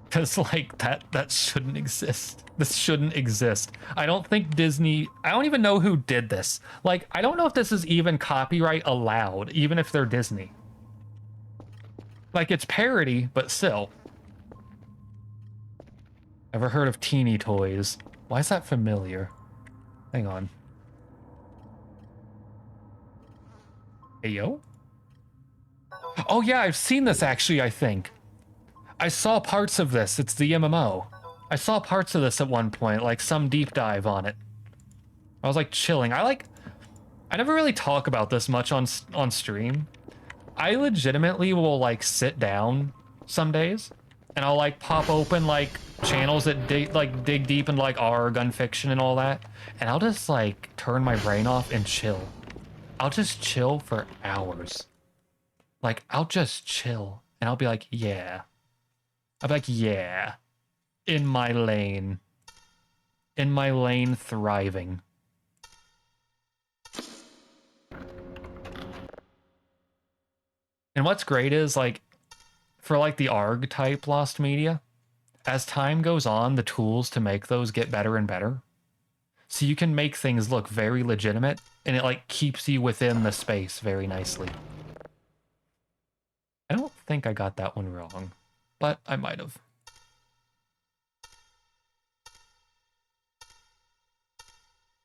Because, like, that shouldn't exist. This shouldn't exist. I don't think Disney... I don't even know who did this. Like, I don't know if this is even copyright allowed, even if they're Disney. Like, it's parody, but still. Ever heard of Teeny Toys? Why is that familiar? Hang on. Hey, yo? Oh, yeah, I've seen this, actually, I think. I saw parts of this. It's the MMO. I saw parts of this at one point, like some deep dive on it. I was like chilling. I never really talk about this much on stream. I legitimately will like sit down some days and I'll like pop open like channels that dig deep into like horror, gun fiction and all that, and I'll just like turn my brain off and chill. I'll just chill for hours. Like I'll just chill and I'll be like, yeah. I'll be like, yeah, in my lane. In my lane, thriving. And what's great is, like, for, like, the ARG type Lost Media, as time goes on, the tools to make those get better and better. So you can make things look very legitimate, and it, like, keeps you within the space very nicely. I don't think I got that one wrong. But I might have.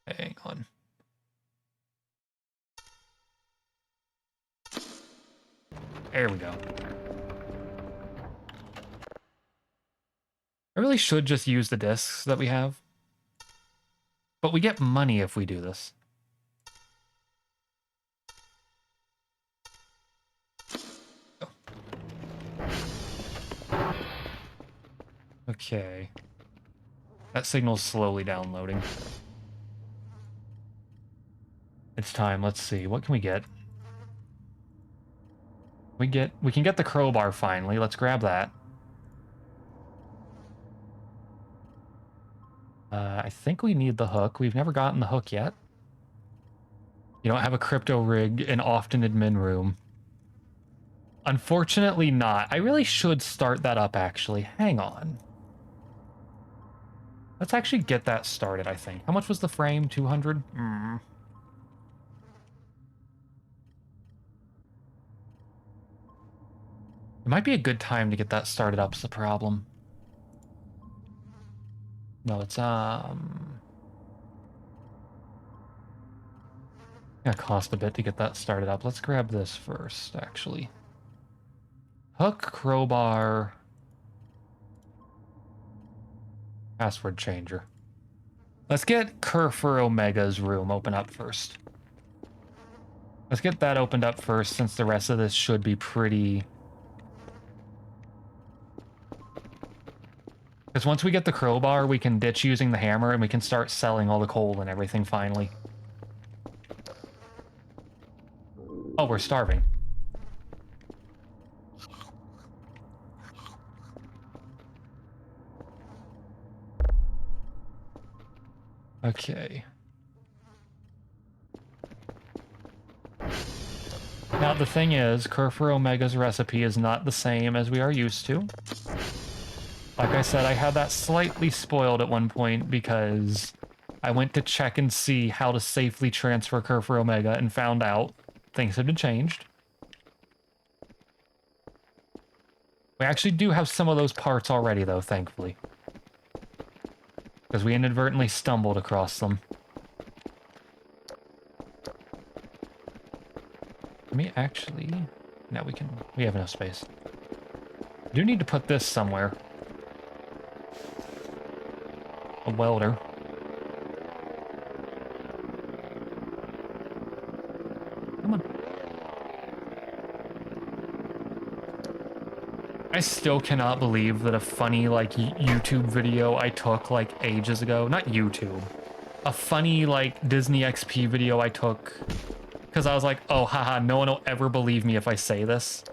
Hang on. There we go. I really should just use the discs that we have. But we get money if we do this. Okay. That signal's slowly downloading. It's time. Let's see. What can we get? We can get the crowbar finally. Let's grab that. I think we need the hook. We've never gotten the hook yet. You don't have a crypto rig in often admin room. Unfortunately not. I really should start that up actually. Hang on. Let's actually get that started, I think. How much was the frame? 200? It might be a good time to get that started up is the problem. No, it's, gonna cost a bit to get that started up. Let's grab this first, actually. Hook, crowbar... Password changer. Let's get Kerfur Omega's room open up first. Let's get that opened up first, since the rest of this should be pretty... Because once we get the crowbar, we can ditch using the hammer, and we can start selling all the coal and everything finally. Oh, we're starving. Okay. Now, the thing is, Kerfur Omega's recipe is not the same as we are used to. Like I said, I had that slightly spoiled at one point because I went to check and see how to safely transfer Kerfur Omega and found out things had been changed. We actually do have some of those parts already, though, thankfully. Because we inadvertently stumbled across them. Let me actually... No, we have enough space. I do need to put this somewhere. A welder. Come on. I still cannot believe that a funny, like, YouTube video I took, like, ages ago... Not YouTube. a funny like Disney XP video I took because I was like, oh haha, no one will ever believe me if I say this.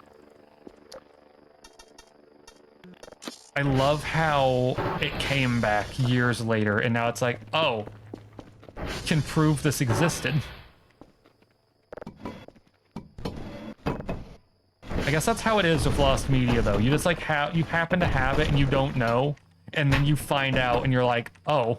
I love how it came back years later and now it's like, oh, can prove this existed. I guess that's how it is with lost media though. You just like you happen to have it and you don't know, and then you find out and you're like, oh.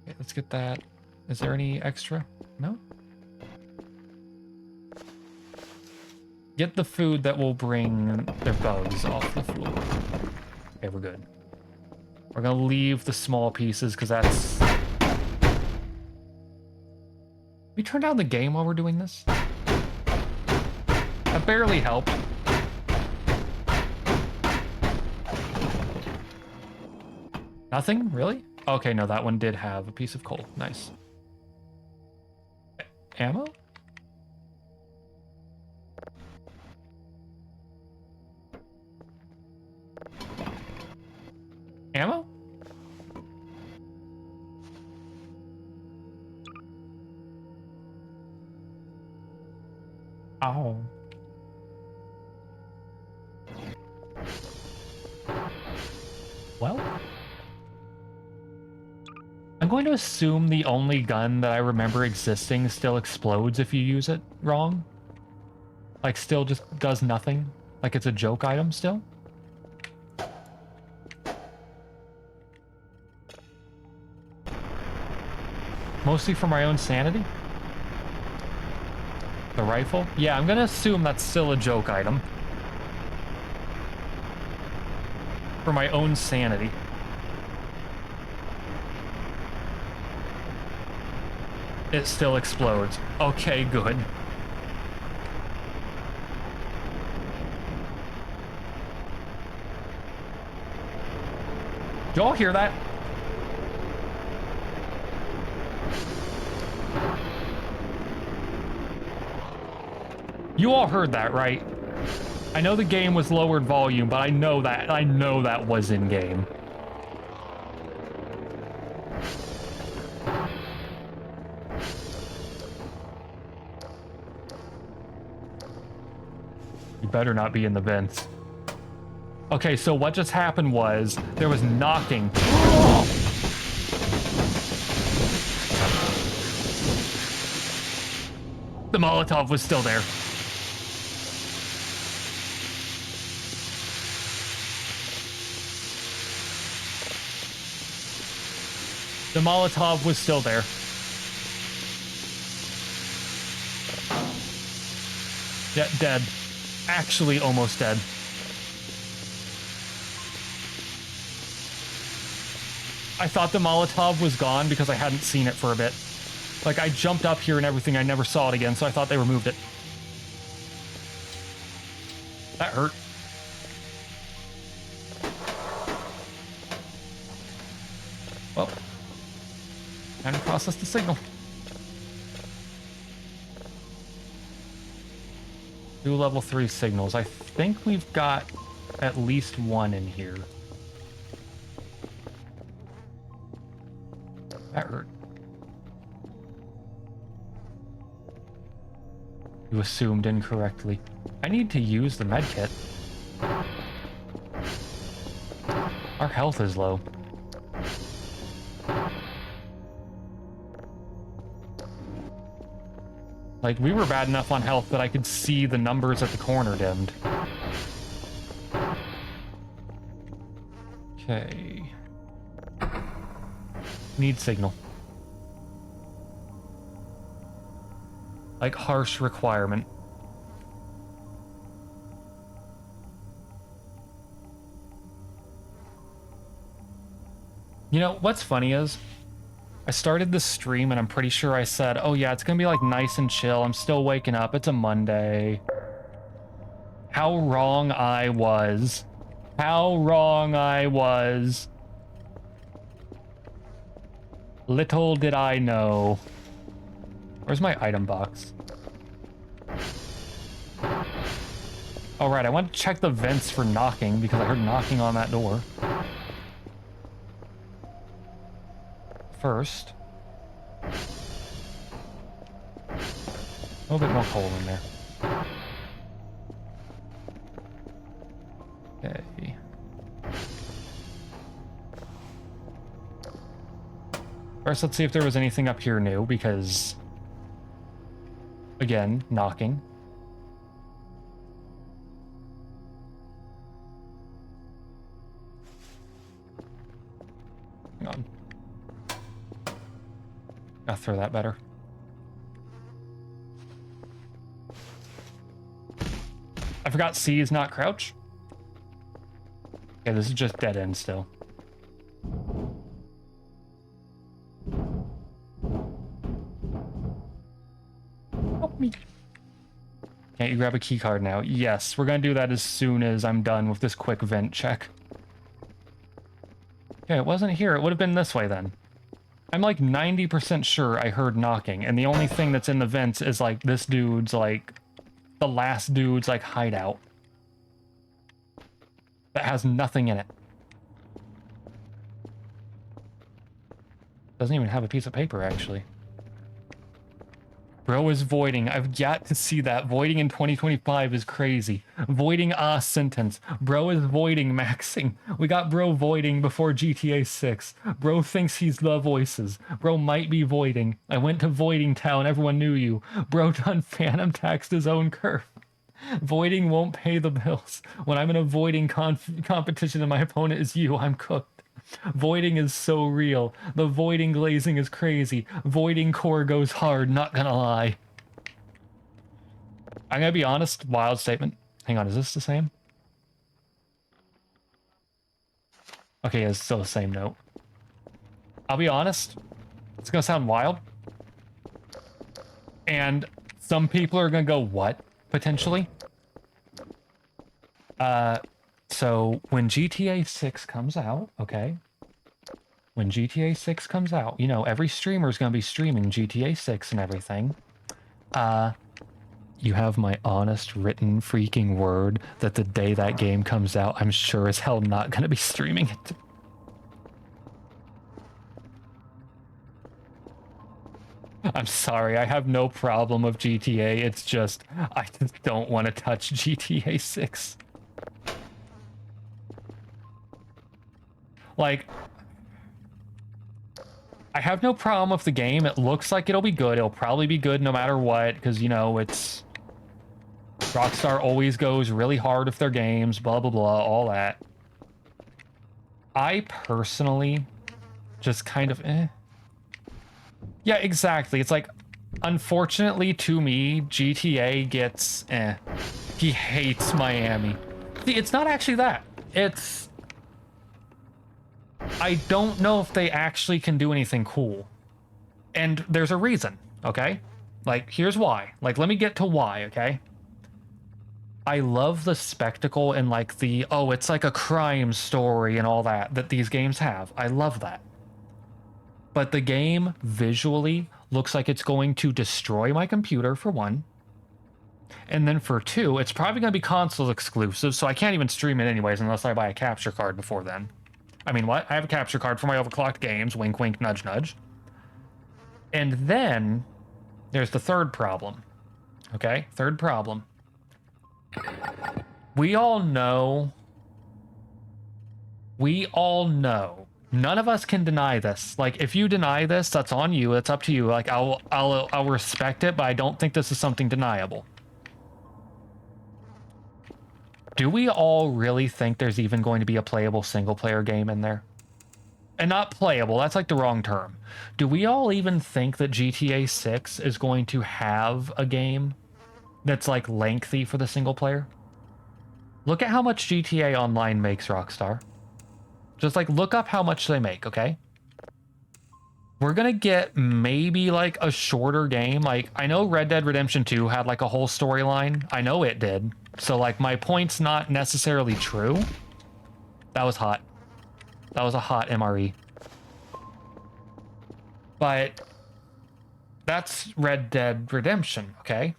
Okay, let's get that. Is there any extra? No? Get the food that will bring their bugs off the floor. Okay, we're good. We're gonna leave the small pieces because that's... We turn down the game while we're doing this? That barely helped. Nothing? Really? Okay, no, that one did have a piece of coal. Nice. Ammo? Ammo? Oh. Well, I'm going to assume the only gun that I remember existing still explodes if you use it wrong. Like, still just does nothing. Like, it's a joke item still. Mostly for my own sanity. The rifle? Yeah, I'm gonna assume that's still a joke item. For my own sanity. It still explodes. Okay, good. Did y'all hear that? You all heard that, right? I know the game was lowered volume, but I know that was in game. You better not be in the vents. Okay, so what just happened was there was knocking. The Molotov was still there. The Molotov was still there. Yeah, dead. Actually almost dead. I thought the Molotov was gone because I hadn't seen it for a bit. Like, I jumped up here and everything, I never saw it again, so I thought they removed it. That hurt. Well, time to process the signal. Two level 3 signals. I think we've got at least one in here. That hurt. You assumed incorrectly. I need to use the medkit. Our health is low. Like, we were bad enough on health that I could see the numbers at the corner dimmed. Okay. Need signal. Like, harsh requirement. You know, what's funny is, I started this stream and I'm pretty sure I said, oh yeah, it's gonna be like nice and chill. I'm still waking up. It's a Monday. How wrong I was. How wrong I was. Little did I know. Where's my item box? Oh, right, I want to check the vents for knocking because I heard knocking on that door. First. A little bit more coal in there. Okay. First, let's see if there was anything up here new, because... Again, knocking. Hang on. I'll throw that better. I forgot C is not crouch. Okay, this is just dead end still. Help me. Can't you grab a key card now? Yes, we're gonna do that as soon as I'm done with this quick vent check. Okay, it wasn't here. It would have been this way then. I'm like 90% sure I heard knocking, and the only thing that's in the vents is like this dude's like the last dude's like hideout that has nothing in it. Doesn't even have a piece of paper actually. Bro is voiding. I've yet to see that. Voiding in 2025 is crazy. Voiding a sentence. Bro is voiding maxing. We got bro voiding before GTA 6. Bro thinks he's the voices. Bro might be voiding. I went to voiding town. Everyone knew you. Bro done phantom taxed his own curve. Voiding won't pay the bills. When I'm in a voiding competition and my opponent is you, I'm cooked. Voiding is so real. The voiding glazing is crazy. Voiding core goes hard, not gonna lie. I'm gonna be honest, wild statement. Hang on, is this the same? Okay, it's still the same note. I'll be honest, it's gonna sound wild. And some people are gonna go, what? Potentially? So when GTA 6 comes out, okay? When GTA 6 comes out, you know, every streamer is going to be streaming GTA 6 and everything. You have my honest written freaking word that the day that game comes out, I'm sure as hell not going to be streaming it. I'm sorry, I have no problem with GTA. It's just, I just don't want to touch GTA 6. Like, I have no problem with the game. It looks like it'll be good. It'll probably be good no matter what, because, you know, it's... Rockstar always goes really hard with their games, blah, blah, blah, all that. I personally just kind of, Yeah, exactly. It's like, unfortunately to me, GTA gets, He hates Miami. See, it's not actually that. It's... I don't know if they actually can do anything cool. And there's a reason, okay? Like, here's why. Like, let me get to why, okay? I love the spectacle and, like, the, oh, it's like a crime story and all that these games have. I love that. But the game visually looks like it's going to destroy my computer, for one. And then for two, it's probably going to be console exclusive, so I can't even stream it anyways unless I buy a capture card before then. I mean, what? I have a capture card for my overclocked games. Wink, wink, nudge, nudge. And then there's the third problem. Okay? Third problem. We all know. None of us can deny this. Like, if you deny this, that's on you. It's up to you. Like, I'll respect it, but I don't think this is something deniable. Do we all really think there's even going to be a playable single-player game in there? And not playable, that's like the wrong term. Do we all even think that GTA 6 is going to have a game that's like lengthy for the single player? Look at how much GTA Online makes, Rockstar. Just like look up how much they make, okay? We're gonna get maybe like a shorter game. Like, I know Red Dead Redemption 2 had like a whole storyline. I know it did. So like my point's not necessarily true. That was hot. That was a hot MRE. But that's Red Dead Redemption, okay?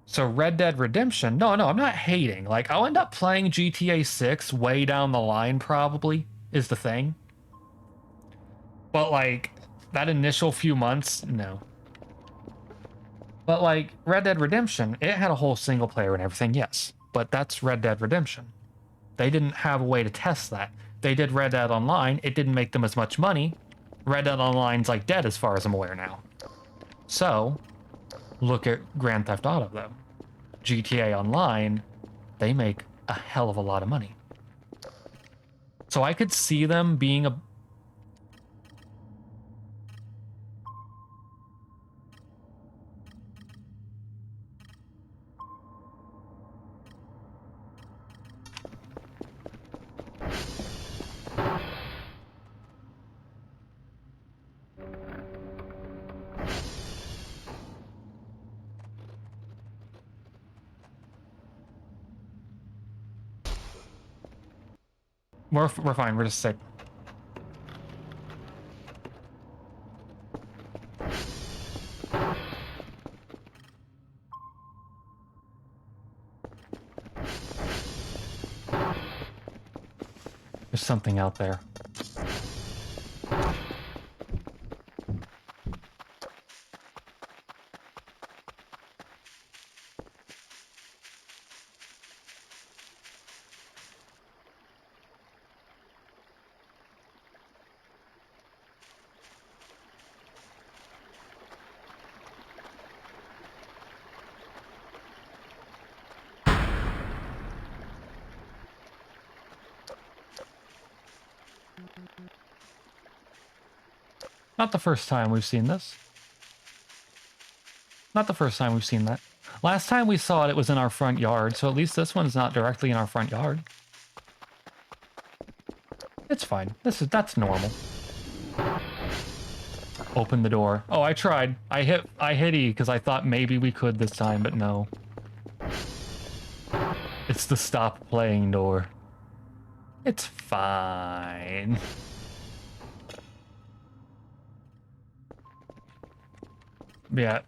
So Red Dead Redemption, no, I'm not hating. Like, I'll end up playing GTA 6 way down the line, probably, is the thing. But, like, that initial few months, no. But, like, Red Dead Redemption, it had a whole single player and everything, yes. But that's Red Dead Redemption. They didn't have a way to test that. They did Red Dead Online, it didn't make them as much money. Red Dead Online's, like, dead as far as I'm aware now. So, look at Grand Theft Auto, though. GTA Online, they make a hell of a lot of money. So I could see them being a... We're fine, we're just sick. There's something out there. Not the first time we've seen this. Not the first time we've seen that. Last time we saw it, it was in our front yard, so at least this one's not directly in our front yard. It's fine. That's normal. Open the door. Oh, I tried. I hit E because I thought maybe we could this time, but no. It's the stop playing door. It's fine. Yeah.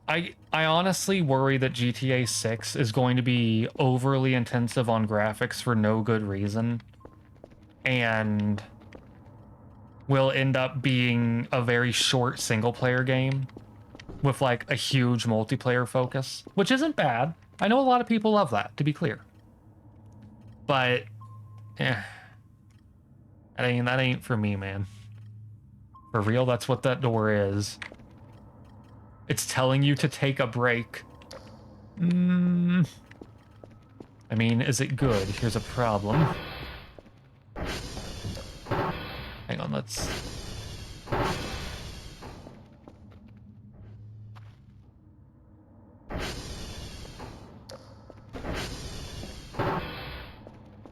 I honestly worry that GTA 6 is going to be overly intensive on graphics for no good reason. And will end up being a very short single-player game with, like, a huge multiplayer focus, which isn't bad. I know a lot of people love that, to be clear. But, that ain't for me, man. For real, that's what that door is. It's telling you to take a break. I mean, is it good? Here's a problem. Hang on, let's...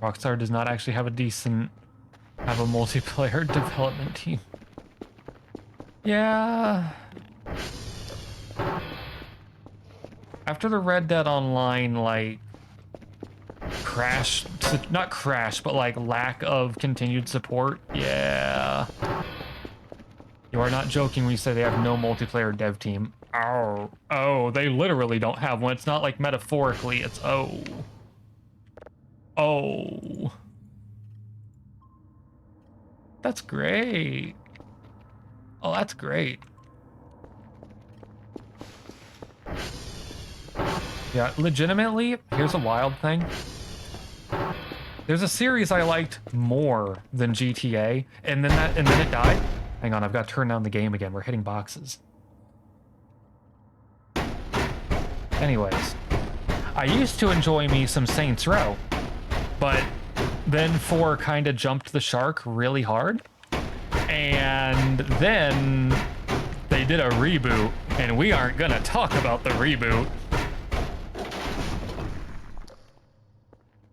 Rockstar does not actually have a multiplayer development team. Yeah. After the Red Dead Online, like, not crash, but like lack of continued support, yeah. You are not joking when you say they have no multiplayer dev team. Oh, they literally don't have one. It's not like metaphorically, it's oh. That's great. Oh, that's great. Yeah, legitimately, here's a wild thing. There's a series I liked more than GTA, and then it died. Hang on, I've got to turn down the game again. We're hitting boxes. Anyways, I used to enjoy me some Saints Row, but then 4 kind of jumped the shark really hard, and then they did a reboot, and we aren't gonna talk about the reboot.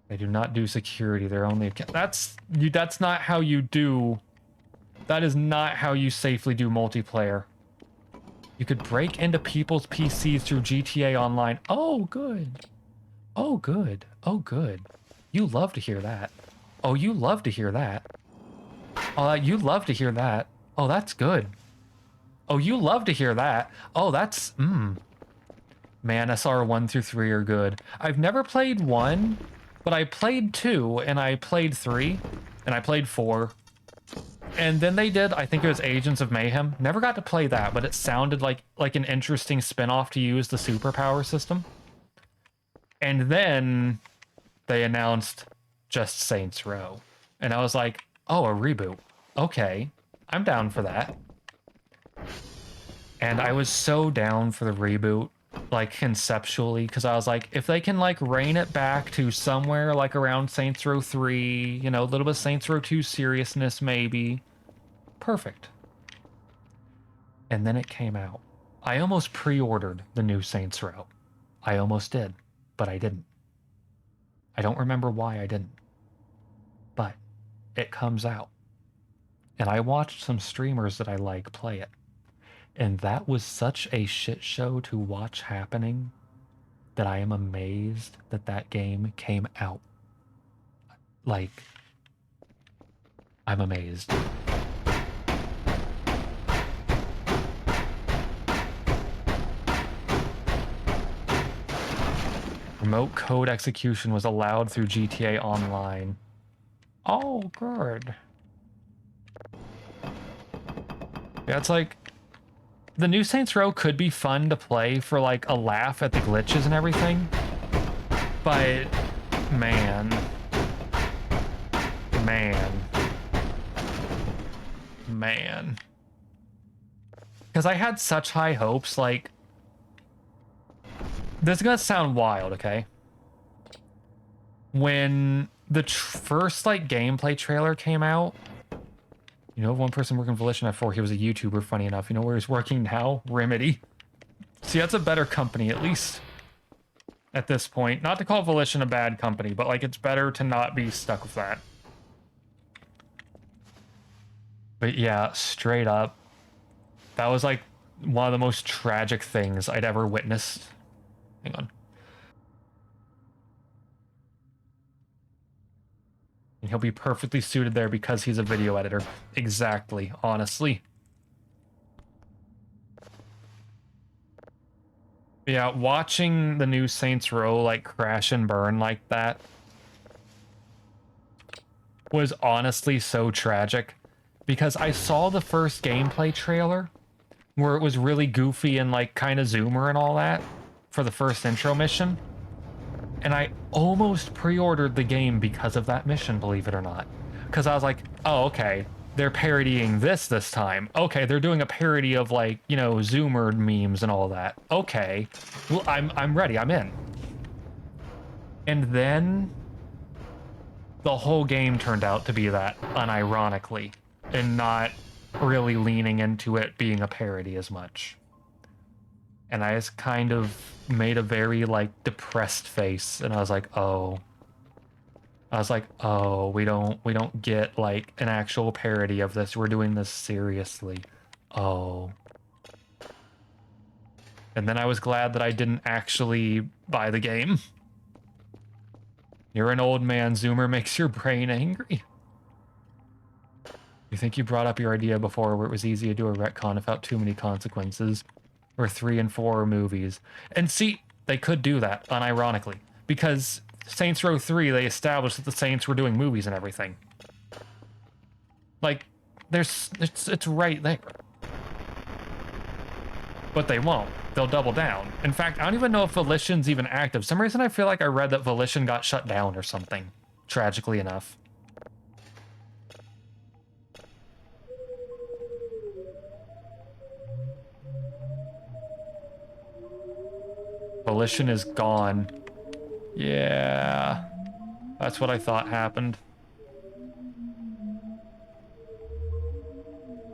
They do not do security. They're only... That's not how you do... That is not how you safely do multiplayer. You could break into people's PCs through GTA Online. Oh, good. Oh, good. Oh, good. You love to hear that. Oh, you love to hear that. Oh, you love to hear that. Oh, that's good. Oh, you love to hear that. Oh, that's man, SR 1 through 3 are good. I've never played 1, but I played 2 and I played 3 and I played 4. And then they did, I think it was Agents of Mayhem. Never got to play that, but it sounded like an interesting spin-off to use the superpower system. And then they announced Just Saints Row. And I was like, oh, a reboot. Okay, I'm down for that. And I was so down for the reboot, like conceptually, because I was like, if they can like rein it back to somewhere like around Saints Row 3, you know, a little bit of Saints Row 2 seriousness maybe, perfect. And then it came out. I almost pre-ordered the new Saints Row. I almost did, but I didn't. I don't remember why I didn't. But it comes out. And I watched some streamers that I like play it. And that was such a shit show to watch happening that I am amazed that that game came out. Like, I'm amazed. Remote code execution was allowed through GTA Online. Oh, good. Yeah, it's like, the new Saints Row could be fun to play for like a laugh at the glitches and everything, but man, because I had such high hopes. Like, this is gonna sound wild, okay? When the first like gameplay trailer came out, you know, one person working Volition F4, he was a YouTuber, funny enough. You know where he's working now? Remedy. See, that's a better company, at least at this point. Not to call Volition a bad company, but like it's better to not be stuck with that. But yeah, straight up, that was like one of the most tragic things I'd ever witnessed. Hang on. And he'll be perfectly suited there because he's a video editor. Exactly, honestly. Yeah, watching the new Saints Row like crash and burn like that was honestly so tragic because I saw the first gameplay trailer where it was really goofy and like kind of zoomer and all that for the first intro mission. And I almost pre-ordered the game because of that mission, believe it or not. Because I was like, oh, okay, they're parodying this time. Okay, they're doing a parody of like, you know, zoomer memes and all that. Okay, well, I'm ready, I'm in. And then the whole game turned out to be that, unironically, and not really leaning into it being a parody as much. And I just kind of made a very like depressed face, and I was like, oh. I was like, oh, we don't get like an actual parody of this. We're doing this seriously. Oh. And then I was glad that I didn't actually buy the game. You're an old man, Zoomer makes your brain angry. You think you brought up your idea before where it was easy to do a retcon without too many consequences? Or 3 and 4 movies. And see, they could do that, unironically. Because Saints Row 3, they established that the Saints were doing movies and everything. Like, it's right there. But they won't. They'll double down. In fact, I don't even know if Volition's even active. For some reason I feel like I read that Volition got shut down or something. Tragically enough. Volition is gone. Yeah. That's what I thought happened.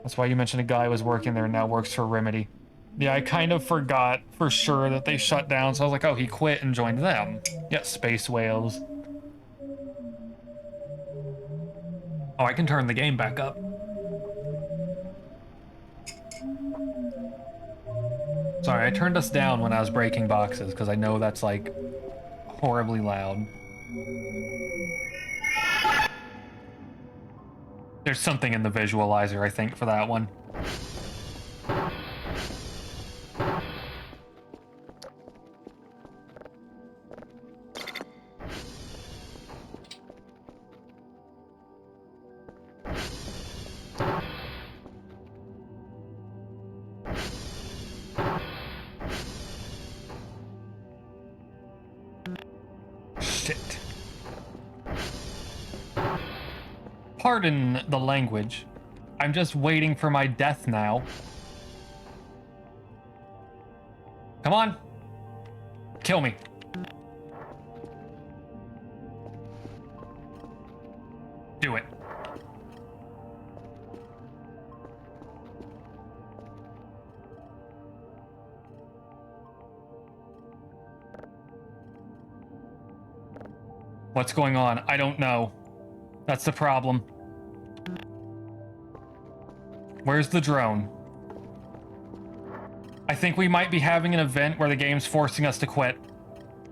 That's why you mentioned a guy was working there and now works for Remedy. Yeah, I kind of forgot for sure that they shut down, so I was like, oh, he quit and joined them. Yeah, Space Whales. Oh, I can turn the game back up. Sorry, I turned us down when I was breaking boxes, because I know that's, like, horribly loud. There's something in the visualizer, I think, for that one. Shit. Pardon the language. I'm just waiting for my death now. Come on. Kill me. Do it. What's going on? I don't know. That's the problem. Where's the drone? I think we might be having an event where the game's forcing us to quit.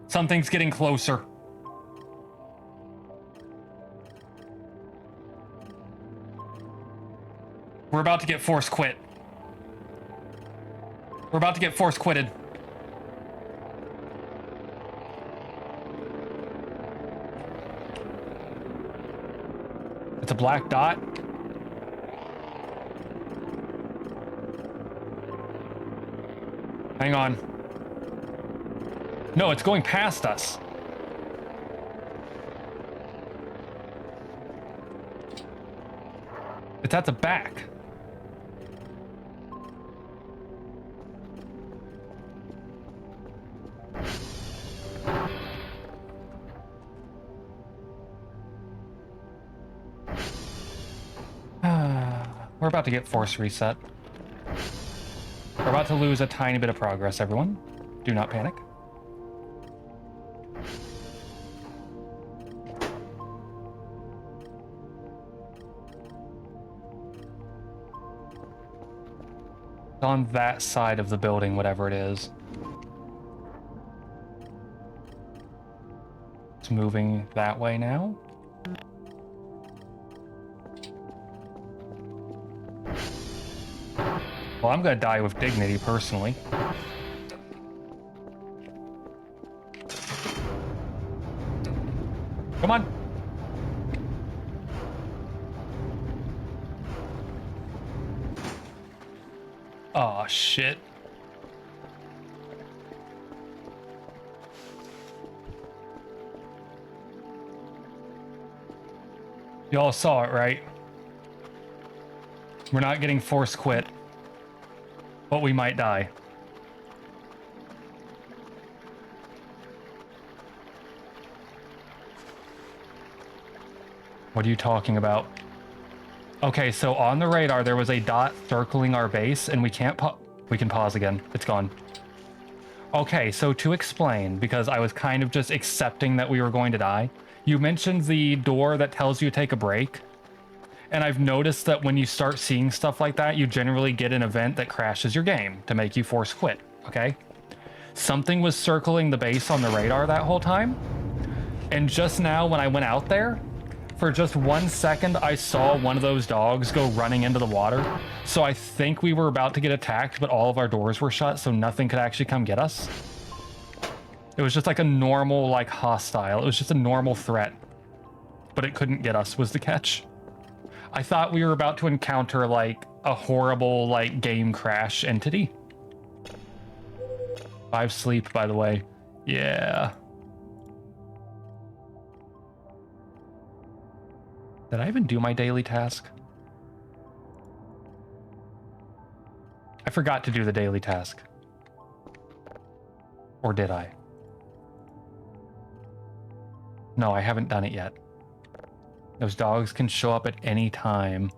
Something's getting closer. We're about to get force quit. We're about to get force quitted. It's a black dot. Hang on. No, it's going past us. It's at the back. We're about to get force reset. We're about to lose a tiny bit of progress, everyone. Do not panic. It's on that side of the building, whatever it is. It's moving that way now. Well, I'm gonna die with dignity, personally. Come on. Oh, shit. Y'all saw it, right? We're not getting force quit. But we might die. What are you talking about? Okay, so on the radar there was a dot circling our base, and we can't we can pause again. It's gone. Okay, so to explain, because I was kind of just accepting that we were going to die, you mentioned the door that tells you to take a break. And I've noticed that when you start seeing stuff like that, you generally get an event that crashes your game to make you force quit, okay? Something was circling the base on the radar that whole time. And just now when I went out there, for just 1 second, I saw one of those dogs go running into the water. So I think we were about to get attacked, but all of our doors were shut, so nothing could actually come get us. It was just like a normal, like, hostile. It was just a normal threat. But it couldn't get us, was the catch. I thought we were about to encounter, like, a horrible, like, game crash entity. 5 sleep, by the way. Yeah. Did I even do my daily task? I forgot to do the daily task. Or did I? No, I haven't done it yet. Those dogs can show up at any time.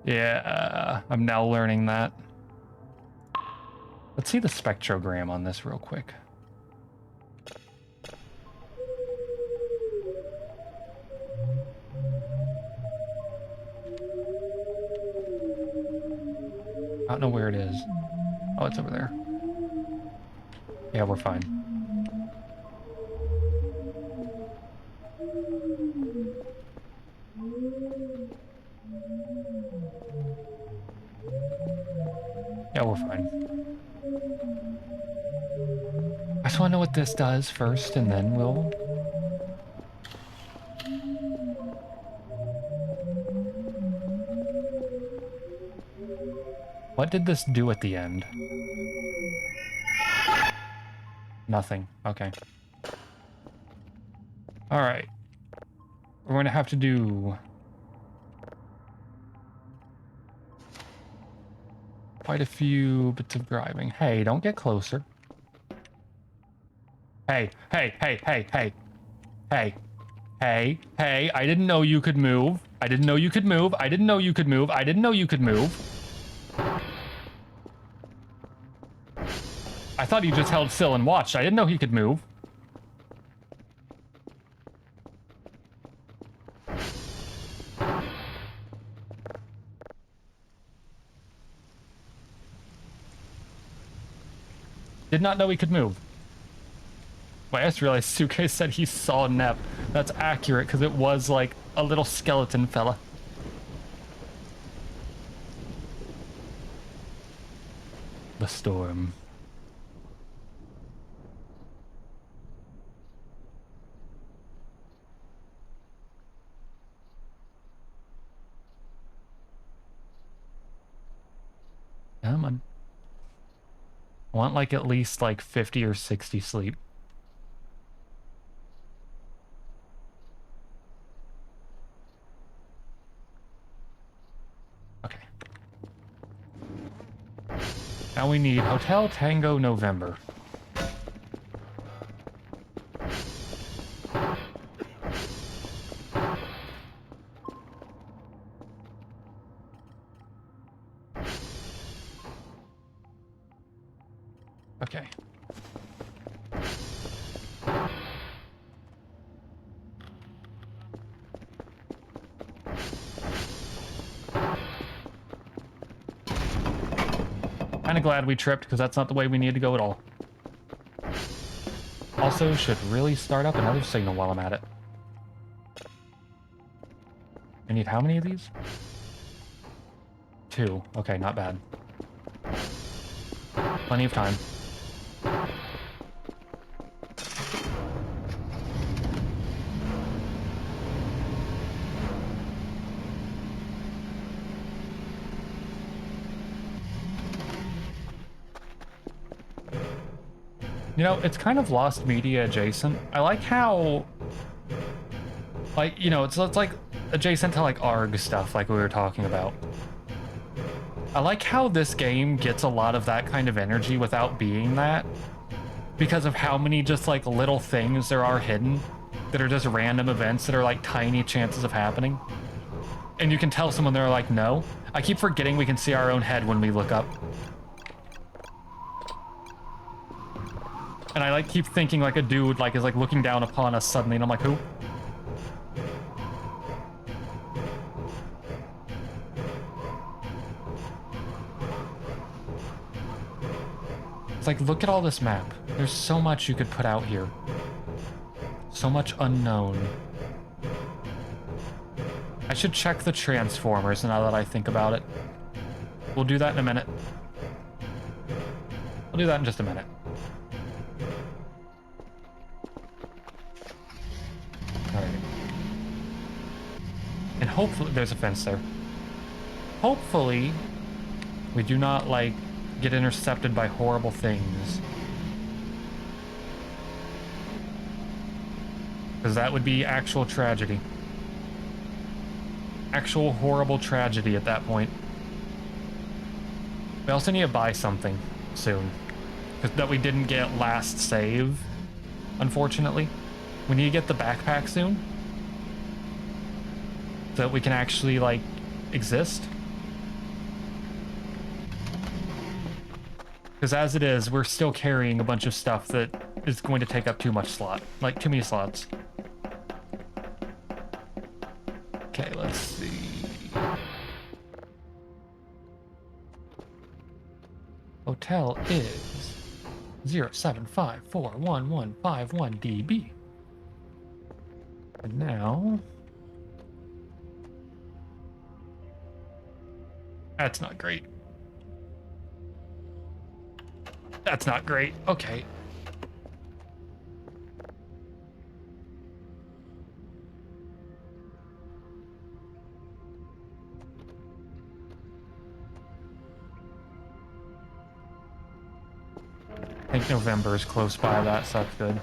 Yeah, I'm now learning that. Let's see the spectrogram on this real quick. I don't know where it is. Oh, it's over there. Yeah, we're fine. Yeah, we're fine. I just want to know what this does first, and then we'll... What did this do at the end? Nothing. Okay. All right. We're going to have to do quite a few bits of driving. Hey, don't get closer. Hey, hey, hey, hey, hey, hey, hey, hey. I didn't know you could move. I didn't know you could move. I didn't know you could move. I didn't know you could move. I thought he just held still and watched. I didn't know he could move. Did not know he could move. Wait, I just realized Suke said he saw Nep. That's accurate, because it was like a little skeleton fella. The storm. Come on. I want like at least like 50 or 60 sleep. Okay. Now we need Hotel Tango November. Okay. Kinda glad we tripped, because that's not the way we need to go at all. Also, should really start up another signal while I'm at it. I need how many of these? 2. Okay, not bad. Plenty of time. You know, it's kind of Lost Media adjacent. I like how, like, you know, it's like adjacent to like ARG stuff like we were talking about. I like how this game gets a lot of that kind of energy without being that, because of how many just like little things there are hidden that are just random events that are like tiny chances of happening. And you can tell someone they're like, no. I keep forgetting we can see our own head when we look up. And I like keep thinking like a dude like is like looking down upon us suddenly, and I'm like, who? It's like, look at all this map. There's so much you could put out here. So much unknown. I should check the transformers now that I think about it. We'll do that in a minute. I'll do that in just a minute. Alright. And hopefully, there's a fence there. Hopefully, we do not, like, get intercepted by horrible things. Because that would be actual tragedy. Actual horrible tragedy at that point. We also need to buy something soon. That we didn't get last save, unfortunately. We need to get the backpack soon. So that we can actually, like, exist. Because as it is, we're still carrying a bunch of stuff that is going to take up too much slot. Like, too many slots. Okay, let's see. Hotel is 075411151 DB. And now... That's not great. That's not great. Okay. I think November is close by that, so that's good.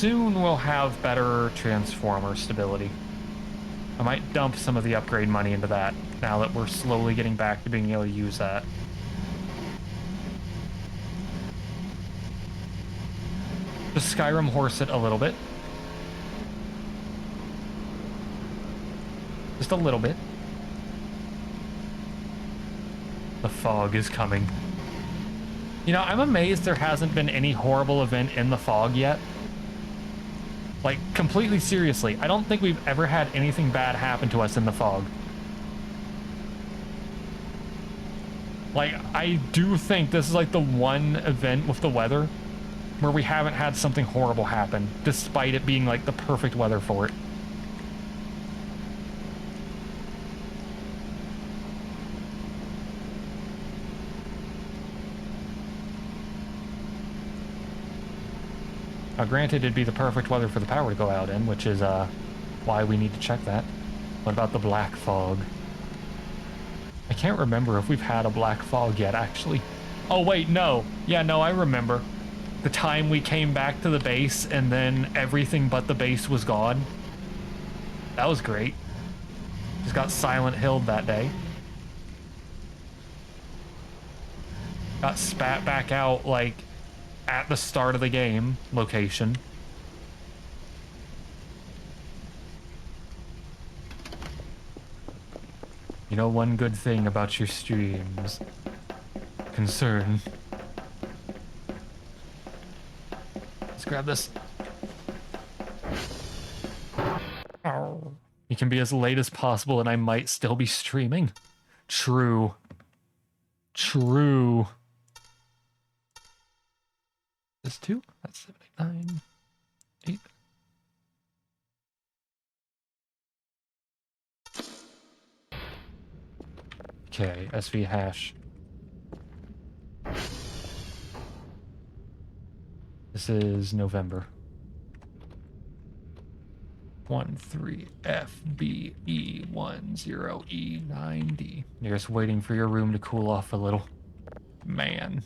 soon we'll have better transformer stability. I might dump some of the upgrade money into that now that we're slowly getting back to being able to use that. Just Skyrim horse it a little bit. Just a little bit. The fog is coming. You know, I'm amazed there hasn't been any horrible event in the fog yet. Like, completely seriously, I don't think we've ever had anything bad happen to us in the fog. Like, I do think this is like the one event with the weather where we haven't had something horrible happen, despite it being like the perfect weather for it. Now, granted, it'd be the perfect weather for the power to go out in, which is why we need to check that. What about the black fog? I can't remember if we've had a black fog yet, actually. Oh, wait, no. Yeah, no, I remember. The time we came back to the base and then everything but the base was gone. That was great. Just got Silent Hill'd that day. Got spat back out, like, at the start of the game location. You know, one good thing about your streams. Concern. Let's grab this. You can be as late as possible and I might still be streaming. True. True. That's 2. That's 79. 8. Okay, SV hash. This is November. 13FBE10E9D. You're just waiting for your room to cool off a little. Man.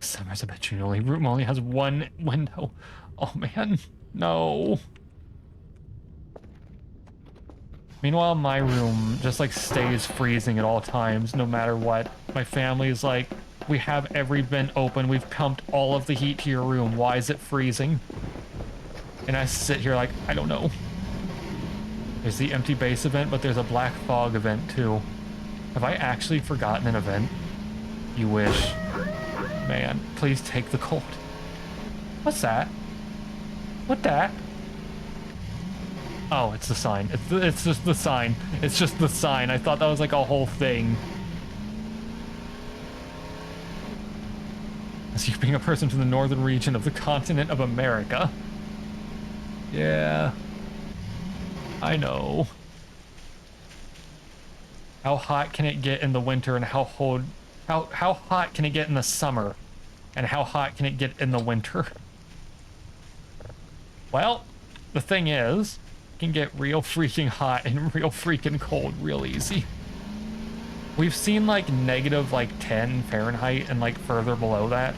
Summer's a bitch. Room only has one window. Oh man, no. Meanwhile, my room just like stays freezing at all times, no matter what. My family's like, we have every vent open. We've pumped all of the heat to your room. Why is it freezing? And I sit here like, I don't know. There's the empty base event, but there's a black fog event too. Have I actually forgotten an event? You wish. Man, please take the cold. What's that? What that? Oh, it's the sign. It's just the sign. It's just the sign. I thought that was like a whole thing. As you being a person from the northern region of the continent of America. Yeah. I know. How hot can it get in the winter and how hot can it get in the summer? And how hot can it get in the winter? Well, the thing is, it can get real freaking hot and real freaking cold real easy. We've seen like negative like 10 Fahrenheit and like further below that.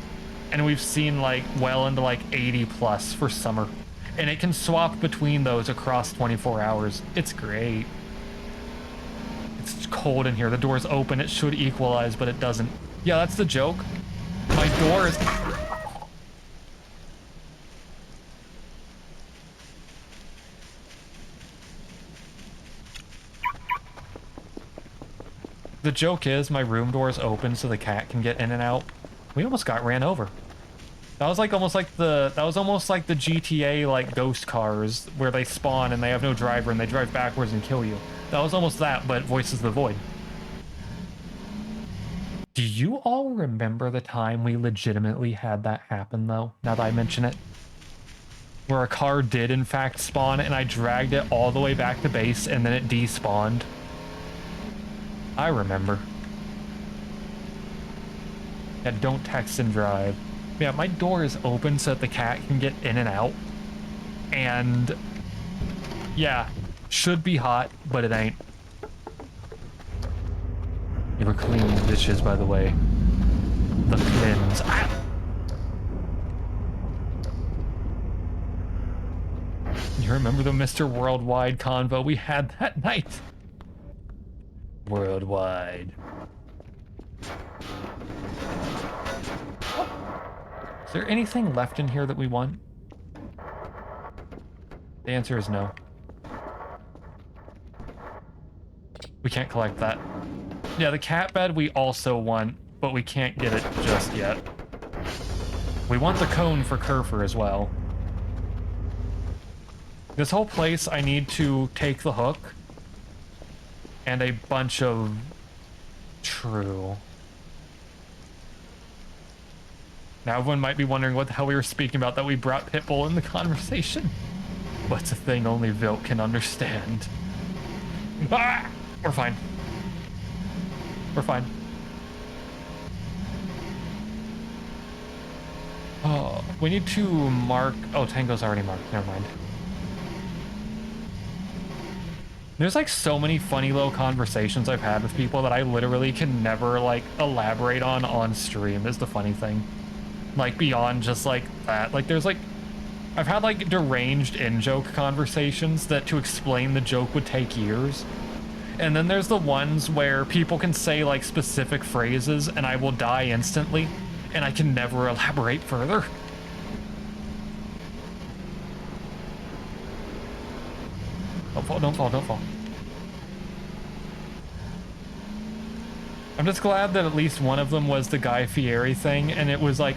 And we've seen like well into like 80 plus for summer. And it can swap between those across 24 hours. It's great. It's cold in here. The door's open. It should equalize, but it doesn't. Yeah, that's the joke. My door is... The joke is my room door is open so the cat can get in and out. We almost got ran over. That was like almost like the GTA like ghost cars where they spawn and they have no driver and they drive backwards and kill you. That was almost that, but Voices of the Void. Do you all remember the time we legitimately had that happen though, now that I mention it? Where a car did in fact spawn and I dragged it all the way back to base and then it despawned. I remember. Yeah, don't text and drive. Yeah, my door is open so that the cat can get in and out. And yeah, should be hot, but it ain't. You were cleaning the dishes, by the way. The cleanse. Ah! You remember the Mr. Worldwide convo we had that night? Worldwide. Is there anything left in here that we want? The answer is no. We can't collect that. Yeah, the cat bed we also want, but we can't get it just yet. We want the cone for Kerfur as well. This whole place, I need to take the hook and a bunch of... True. Now everyone might be wondering what the hell we were speaking about, that we brought Pitbull in the conversation. But it's a thing only Vilte can understand. Ah! We're fine. We're fine. Oh, we need to mark... Oh, Tango's already marked. Never mind. There's like so many funny little conversations I've had with people that I literally can never like elaborate on stream is the funny thing. Like beyond just like that. Like there's like... I've had like deranged in-joke conversations that to explain the joke would take years. And then there's the ones where people can say like specific phrases and I will die instantly and I can never elaborate further. Don't fall, don't fall, don't fall. I'm just glad that at least one of them was the Guy Fieri thing and it was like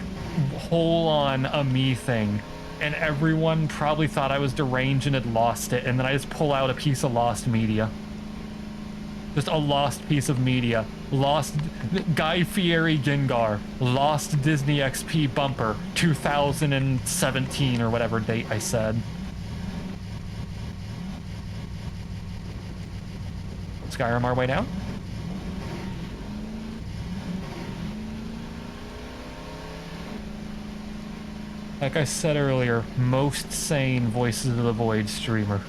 whole on a me thing. And everyone probably thought I was deranged and had lost it, and then I just pull out a piece of lost media. Just a lost piece of media. Lost Guy Fieri Gengar. Lost Disney XP bumper. 2017 or whatever date I said. Skyrim our way down? Like I said earlier, most sane Voices of the Void streamer.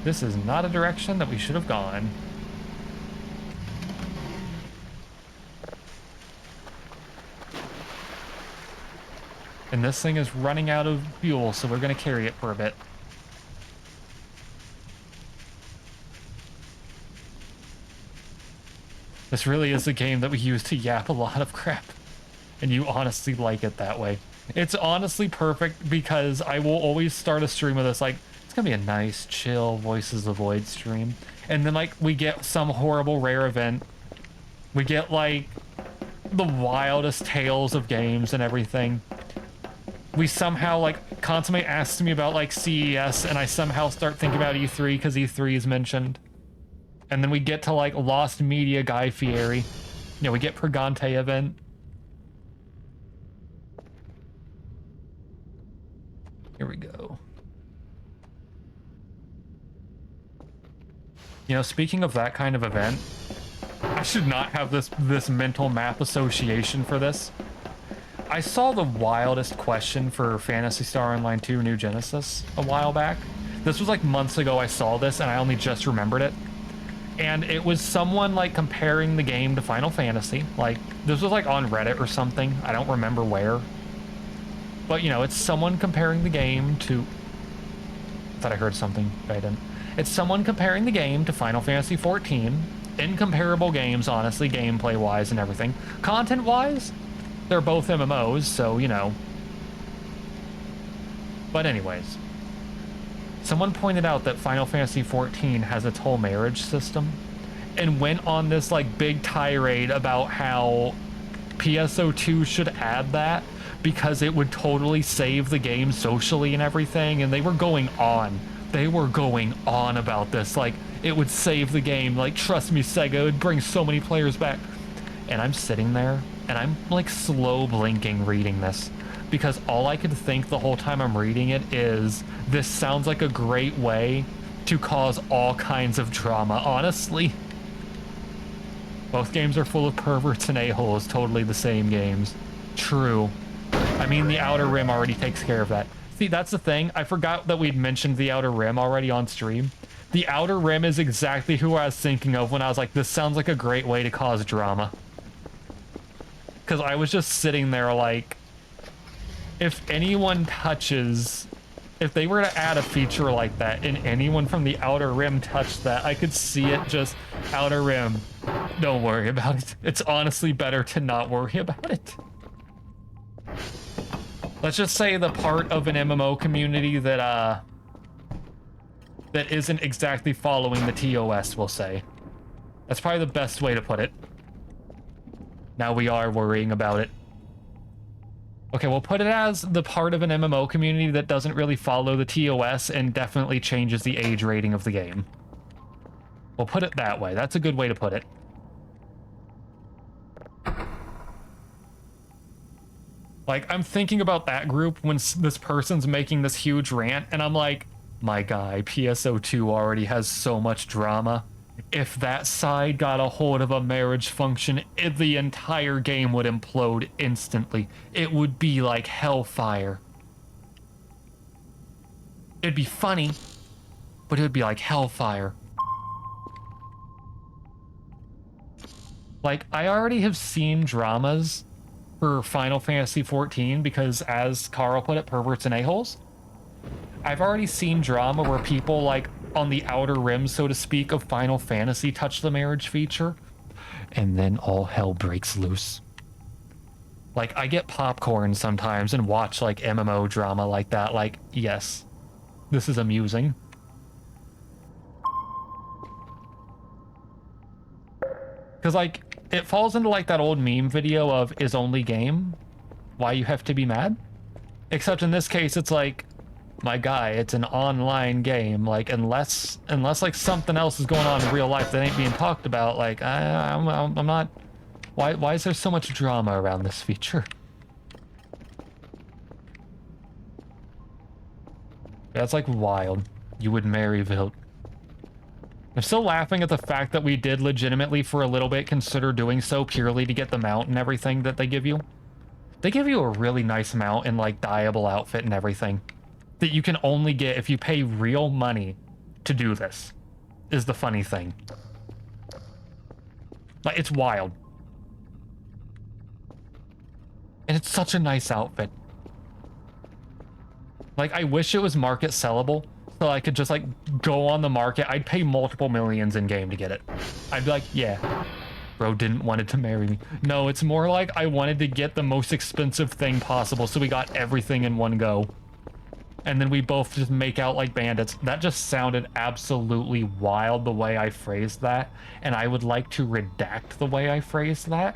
This is not a direction that we should have gone. And this thing is running out of fuel, so we're gonna carry it for a bit. This really is a game that we use to yap a lot of crap. And you honestly like it that way. It's honestly perfect because I will always start a stream with this like, it's gonna be a nice, chill Voices of the Void stream. And then like, we get some horrible rare event. We get like, the wildest tales of games and everything. We somehow like, Consummate asks me about like CES and I somehow start thinking about E3 because E3 is mentioned. And then we get to like Lost Media Guy Fieri. Yeah, we get Pregante event. Here we go. You know, speaking of that kind of event, I should not have this mental map association for this. I saw the wildest question for Phantasy Star Online 2 New Genesis a while back. This was like months ago I saw this and I only just remembered it. And it was someone like comparing the game to Final Fantasy. Like, this was like on Reddit or something. I don't remember where. But, you know, it's someone comparing the game to... I thought I heard something, but I didn't. It's someone comparing the game to Final Fantasy 14. Incomparable games, honestly, gameplay-wise and everything. Content-wise, they're both MMOs, so, you know. But anyways. Someone pointed out that Final Fantasy XIV has its whole marriage system and went on this like big tirade about how PSO2 should add that because it would totally save the game socially and everything, and they were going on. They were going on about this, like it would save the game, like trust me Sega, it would bring so many players back. And I'm sitting there and I'm like slow blinking reading this. Because all I could think the whole time I'm reading it is, this sounds like a great way to cause all kinds of drama, honestly. Both games are full of perverts and a-holes, totally the same games. True. I mean, the Outer Rim already takes care of that. See, that's the thing. I forgot that we'd mentioned the Outer Rim already on stream. The Outer Rim is exactly who I was thinking of when I was like, this sounds like a great way to cause drama. Because I was just sitting there like, if anyone touches, if they were to add a feature like that and anyone from the Outer Rim touched that, I could see it just, Outer Rim, don't worry about it. It's honestly better to not worry about it. Let's just say the part of an MMO community that that isn't exactly following the TOS, we'll say. That's probably the best way to put it. Now we are worrying about it. Okay, we'll put it as the part of an MMO community that doesn't really follow the TOS and definitely changes the age rating of the game. We'll put it that way. That's a good way to put it. Like, I'm thinking about that group when this person's making this huge rant, and I'm like, my guy, PSO2 already has so much drama. If that side got a hold of a marriage function, the entire game would implode instantly. It would be like hellfire. It'd be funny, but it would be like hellfire. Like, I already have seen dramas for Final Fantasy XIV because, as Carl put it, perverts and a-holes. I've already seen drama where people, like, on the outer rim, so to speak, of Final Fantasy touch the marriage feature, and then all hell breaks loose. Like, I get popcorn sometimes and watch, like, MMO drama like that. Like, yes, this is amusing. Because, like, it falls into, like, that old meme video of, is only game why you have to be mad? Except in this case, it's like, my guy, it's an online game. Like, unless like something else is going on in real life that ain't being talked about, like, I'm not. Why is there so much drama around this feature? That's like wild. You would marry Vilte. I'm still laughing at the fact that we did legitimately for a little bit consider doing so purely to get the mount and everything that they give you. They give you a really nice mount and like dyeable outfit and everything that you can only get if you pay real money to do this, is the funny thing. Like, it's wild. And it's such a nice outfit. Like, I wish it was market sellable so I could just like go on the market. I'd pay multiple millions in game to get it. I'd be like, yeah, bro didn't want it to marry me. No, it's more like I wanted to get the most expensive thing possible, so we got everything in one go. And then we both just make out like bandits. That just sounded absolutely wild the way I phrased that, and I would like to redact the way I phrased that.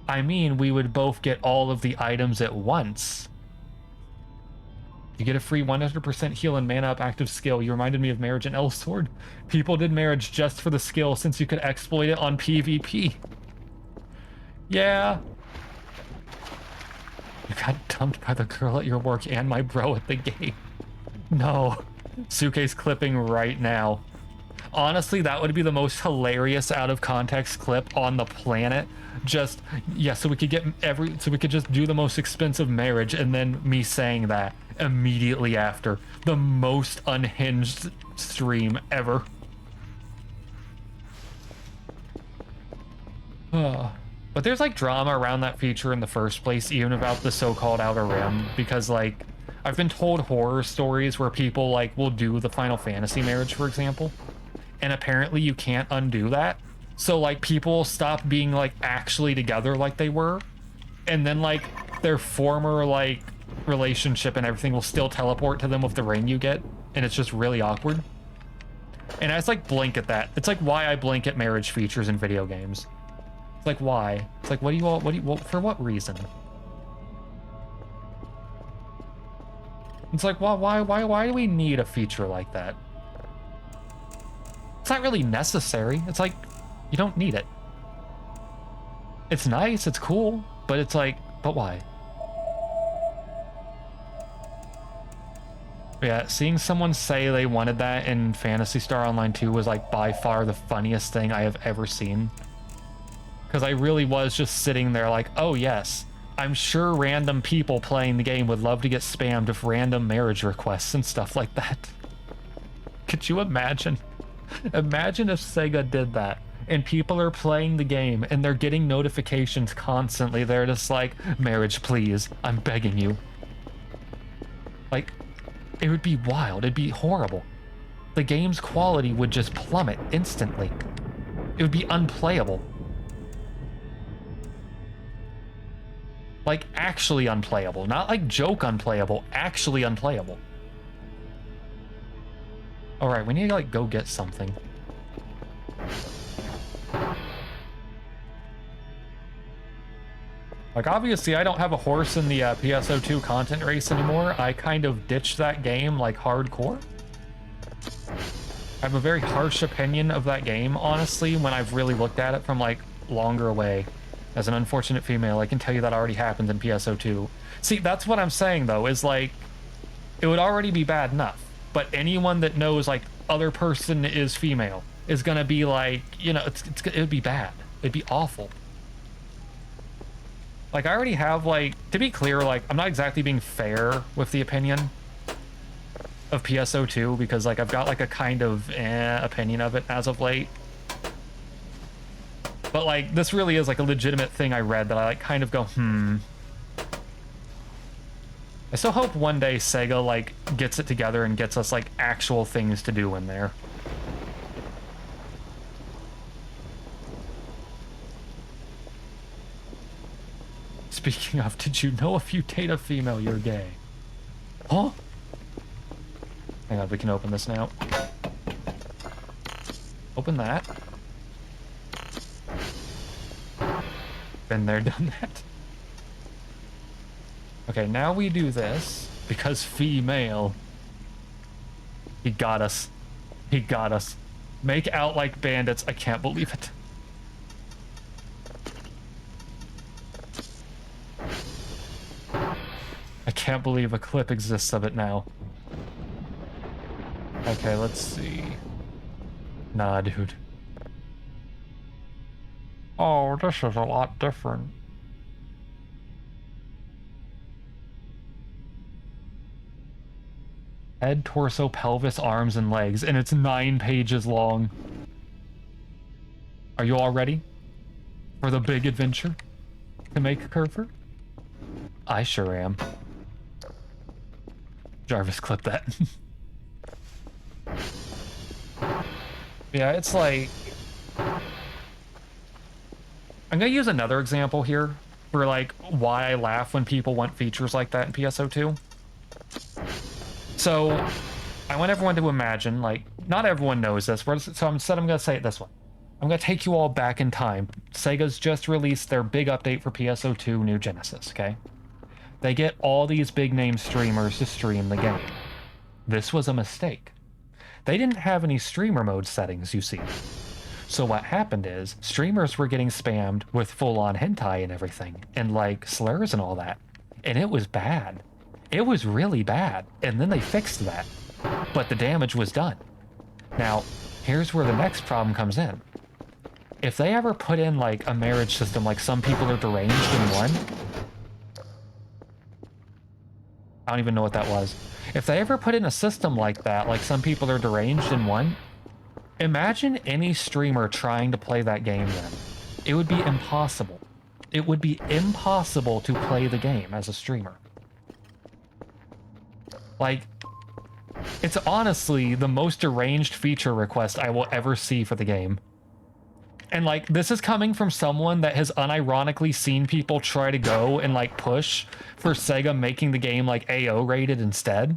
I mean, we would both get all of the items at once. You get a free 100% heal and mana up active skill. You reminded me of Marriage and Elsword. People did Marriage just for the skill since you could exploit it on PvP. Yeah. You got dumped by the girl at your work and my bro at the game. No. Suke's clipping right now. Honestly, that would be the most hilarious out of context clip on the planet. Just, yeah, so we could get so we could just do the most expensive marriage and then me saying that immediately after. The most unhinged stream ever. But there's like drama around that feature in the first place, even about the so-called Outer Rim, because like I've been told horror stories where people like will do the Final Fantasy marriage, for example, and apparently you can't undo that. So like people stop being like actually together like they were, and then like their former like relationship and everything will still teleport to them with the ring you get, and it's just really awkward. And I just like blink at that. It's like why I blink at marriage features in video games. It's like, why? It's like, what do you, for what reason? It's like, why do we need a feature like that? It's not really necessary. It's like, you don't need it. It's nice, it's cool, but it's like, but why? Yeah, seeing someone say they wanted that in Phantasy Star Online 2 was like by far the funniest thing I have ever seen. Because I really was just sitting there like, oh yes, I'm sure random people playing the game would love to get spammed with random marriage requests and stuff like that. Could you imagine? Imagine if Sega did that and people are playing the game and they're getting notifications constantly. They're just like, marriage, please. I'm begging you. Like, it would be wild. It'd be horrible. The game's quality would just plummet instantly. It would be unplayable. Like, actually unplayable. Not like joke unplayable, actually unplayable. Alright, we need to, like, go get something. Like, obviously, I don't have a horse in the PSO2 content race anymore. I kind of ditched that game, like, hardcore. I have a very harsh opinion of that game, honestly, when I've really looked at it from, like, longer away. As an unfortunate female, I can tell you that already happened in PSO2. See, that's what I'm saying, though, is, like, it would already be bad enough. But anyone that knows, like, other person is female is gonna be, like, you know, it would be bad. It'd be awful. Like, I already have, like, to be clear, like, I'm not exactly being fair with the opinion of PSO2 because, like, I've got, like, a kind of opinion of it as of late. But, like, this really is, like, a legitimate thing I read that I, like, kind of go, I still hope one day Sega, like, gets it together and gets us, like, actual things to do in there. Speaking of, did you know if you date a female, you're gay? Huh? Hang on, we can open this now. Open that. Been there, done that. Okay, now we do this, because female. He got us. He got us. Make out like bandits. I can't believe it. I can't believe a clip exists of it now. Okay, let's see. Nah, dude. Oh, this is a lot different. Head, torso, pelvis, arms, and legs, and it's 9 pages long. Are you all ready for the big adventure to make kerfur? I sure am. Jarvis, clip that. Yeah, it's like... I'm gonna use another example here for, like, why I laugh when people want features like that in PSO2. So, I want everyone to imagine, like, not everyone knows this, so instead I'm gonna say it this way. I'm gonna take you all back in time. Sega's just released their big update for PSO2 New Genesis, okay? They get all these big name streamers to stream the game. This was a mistake. They didn't have any streamer mode settings, you see. So what happened is, streamers were getting spammed with full-on hentai and everything, and, like, slurs and all that. And it was bad. It was really bad, and then they fixed that. But the damage was done. Now, here's where the next problem comes in. If they ever put in, like, a marriage system like some people are deranged in one... I don't even know what that was. If they ever put in a system like that, like some people are deranged in one, imagine any streamer trying to play that game then. It would be impossible. It would be impossible to play the game as a streamer. Like, it's honestly the most deranged feature request I will ever see for the game. And, like, this is coming from someone that has unironically seen people try to go and, like, push for Sega making the game, like, AO rated instead.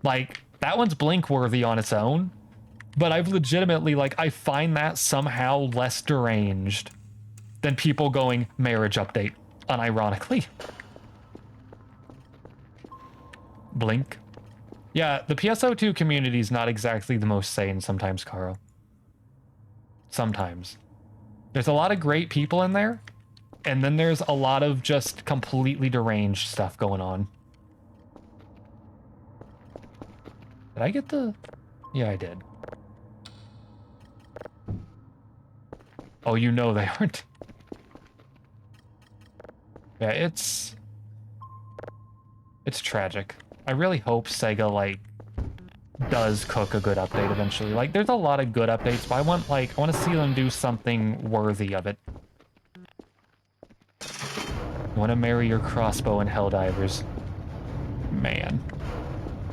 Like, that one's blink-worthy on its own. But I've legitimately, like, I find that somehow less deranged than people going, marriage update, unironically. Blink. Yeah, the PSO2 community is not exactly the most sane sometimes, Carl. Sometimes. There's a lot of great people in there, and then there's a lot of just completely deranged stuff going on. Did I get the... Yeah, I did. Oh, you know they aren't. Yeah, it's tragic. I really hope Sega, like, does cook a good update eventually. Like, there's a lot of good updates, but I want to see them do something worthy of it. I want to marry your crossbow and Helldivers. Man.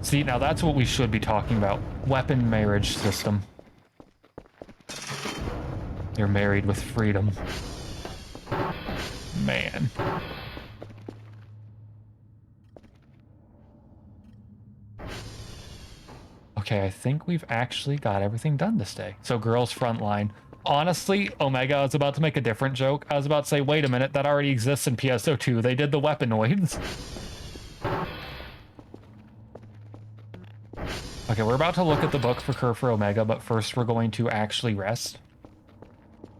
See, now that's what we should be talking about. Weapon marriage system. You're married with freedom. Man. Okay, I think we've actually got everything done this day. So girls frontline. Honestly, Omega, I was about to make a different joke. I was about to say, wait a minute, that already exists in PSO2. They did the weaponoids. Okay, we're about to look at the book for Kerfur Omega, but first we're going to actually rest.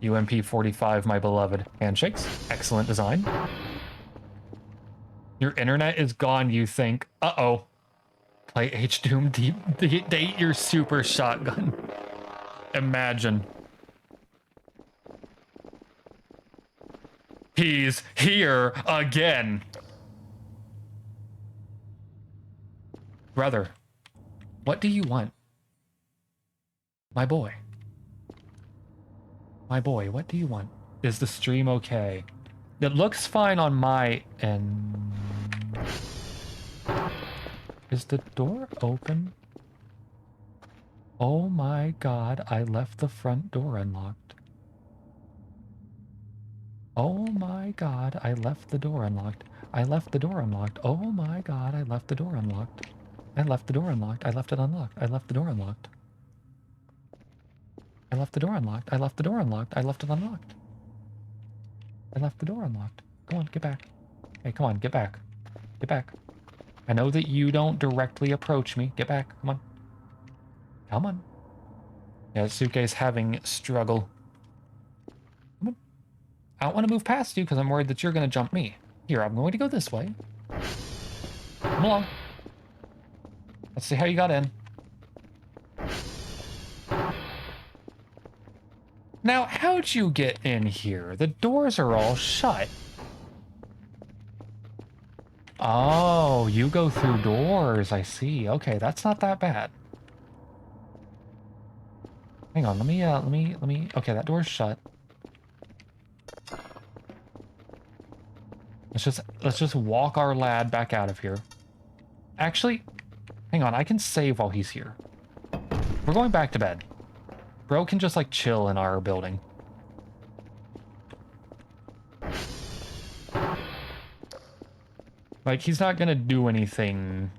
UMP 45, my beloved. Handshakes. Excellent design. Your internet is gone, you think. Uh-oh. Play H-Doom date your super shotgun. Imagine. He's here again. Brother, what do you want? My boy. My boy, what do you want? Is the stream okay? It looks fine on my end. Is the door open? Oh my god, I left the front door unlocked. Oh my god, I left the door unlocked. I left the door unlocked. Oh my god, I left the door unlocked. I left the door unlocked. I left it unlocked. I left the door unlocked. I left the door unlocked. I left the door unlocked. I left it unlocked. I left the door unlocked. Come on, get back. Hey, come on, get back. Get back. I know that you don't directly approach me. Get back. Come on. Come on. Yasuke's having struggle. Come on. I don't want to move past you because I'm worried that you're going to jump me. Here, I'm going to go this way. Come along. Let's see how you got in. Now, how'd you get in here? The doors are all shut. Oh, you go through doors. I see. Okay, that's not that bad. Hang on, let me, okay, that door's shut. Let's just walk our lad back out of here. Actually, hang on, I can save while he's here. We're going back to bed. Bro can just, like, chill in our building. Like, he's not gonna do anything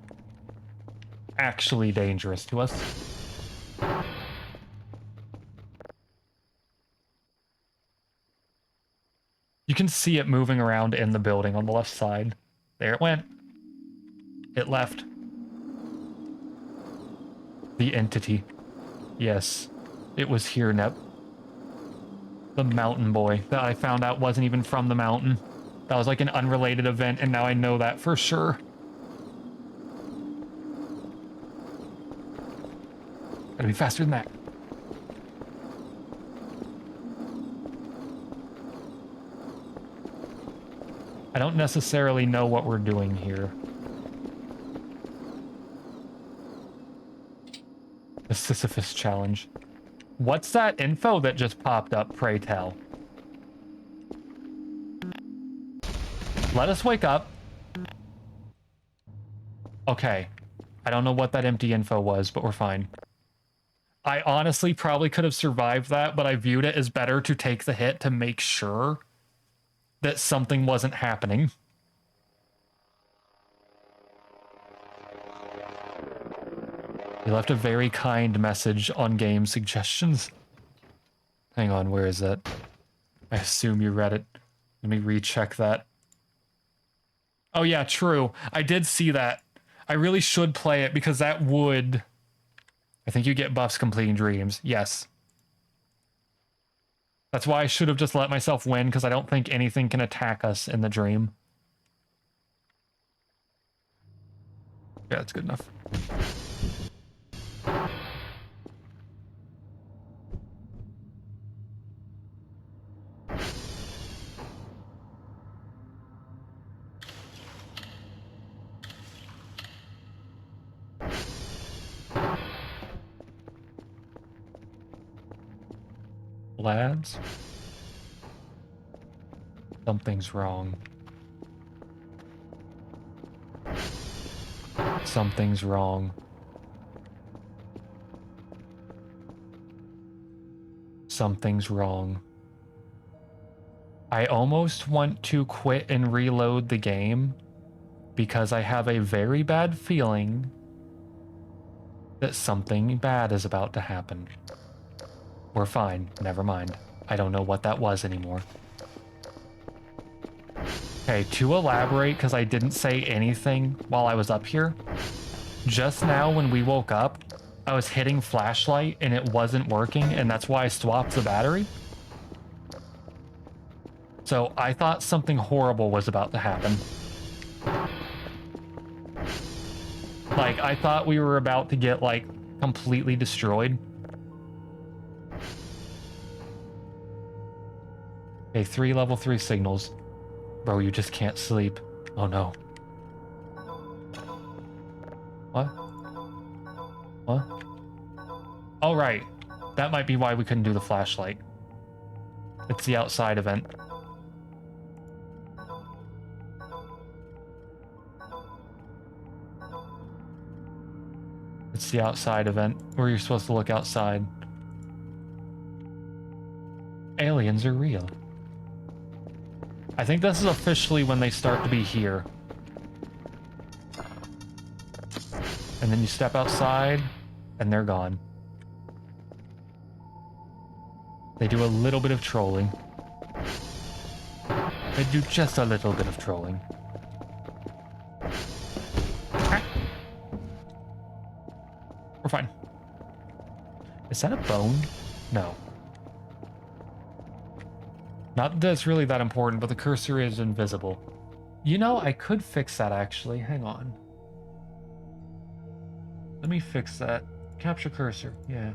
actually dangerous to us. You can see it moving around in the building on the left side. There it went. It left. The entity. Yes. It was here, Nep. The mountain boy that I found out wasn't even from the mountain. That was like an unrelated event, and now I know that for sure. Gotta be faster than that. I don't necessarily know what we're doing here. The Sisyphus challenge. What's that info that just popped up, pray tell? Let us wake up. Okay. I don't know what that empty info was, but we're fine. I honestly probably could have survived that, but I viewed it as better to take the hit to make sure that something wasn't happening. You left a very kind message on game suggestions. Hang on, where is that? I assume you read it. Let me recheck that. Oh yeah, true. I did see that. I really should play it because that would... I think you get buffs completing dreams. Yes. That's why I should have just let myself win, because I don't think anything can attack us in the dream. Yeah, that's good enough. Lads? Something's wrong. Something's wrong. Something's wrong. I almost want to quit and reload the game because I have a very bad feeling that something bad is about to happen. We're fine. Never mind. I don't know what that was anymore. Okay, to elaborate, because I didn't say anything while I was up here. Just now when we woke up, I was hitting flashlight and it wasn't working, and that's why I swapped the battery. So I thought something horrible was about to happen. Like, I thought we were about to get, like, completely destroyed. Okay, 3 level 3 signals. Bro, you just can't sleep. Oh no. What? What? Oh, right. That might be why we couldn't do the flashlight. It's the outside event. It's the outside event where you're supposed to look outside. Aliens are real. I think this is officially when they start to be here. And then you step outside, and they're gone. They do a little bit of trolling. They do just a little bit of trolling. Ah. We're fine. Is that a bone? No. Not that it's really that important, but the cursor is invisible. You know, I could fix that actually. Hang on. Let me fix that. Capture cursor. Yeah.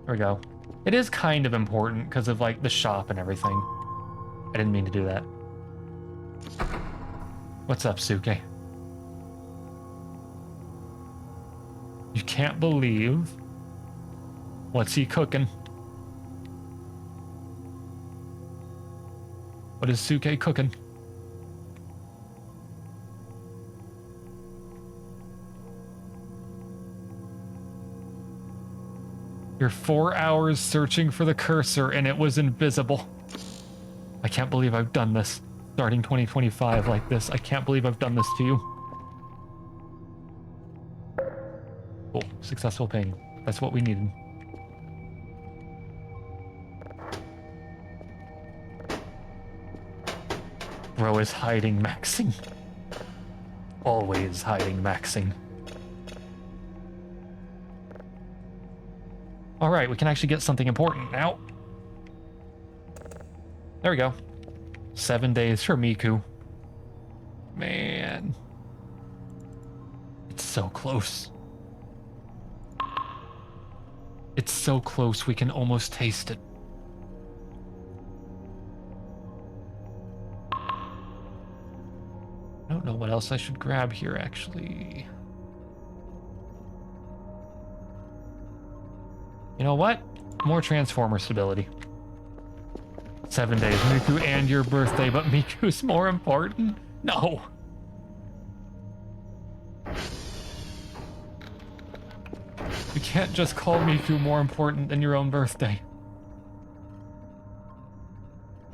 There we go. It is kind of important because of like the shop and everything. I didn't mean to do that. What's up, Suke? You can't believe. What's he cooking? What is Suke cooking? You're 4 hours searching for the cursor and it was invisible. I can't believe I've done this. Starting 2025 like this. I can't believe I've done this to you. Cool. Successful painting. That's what we needed. Bro is hiding maxing. Always hiding maxing. Alright, we can actually get something important now. There we go. 7 days for Miku. Man. It's so close. It's so close, we can almost taste it. I don't know what else I should grab here, actually. You know what? More Transformer stability. 7 days, Miku and your birthday, but Miku's more important? No. You can't just call Miku more important than your own birthday.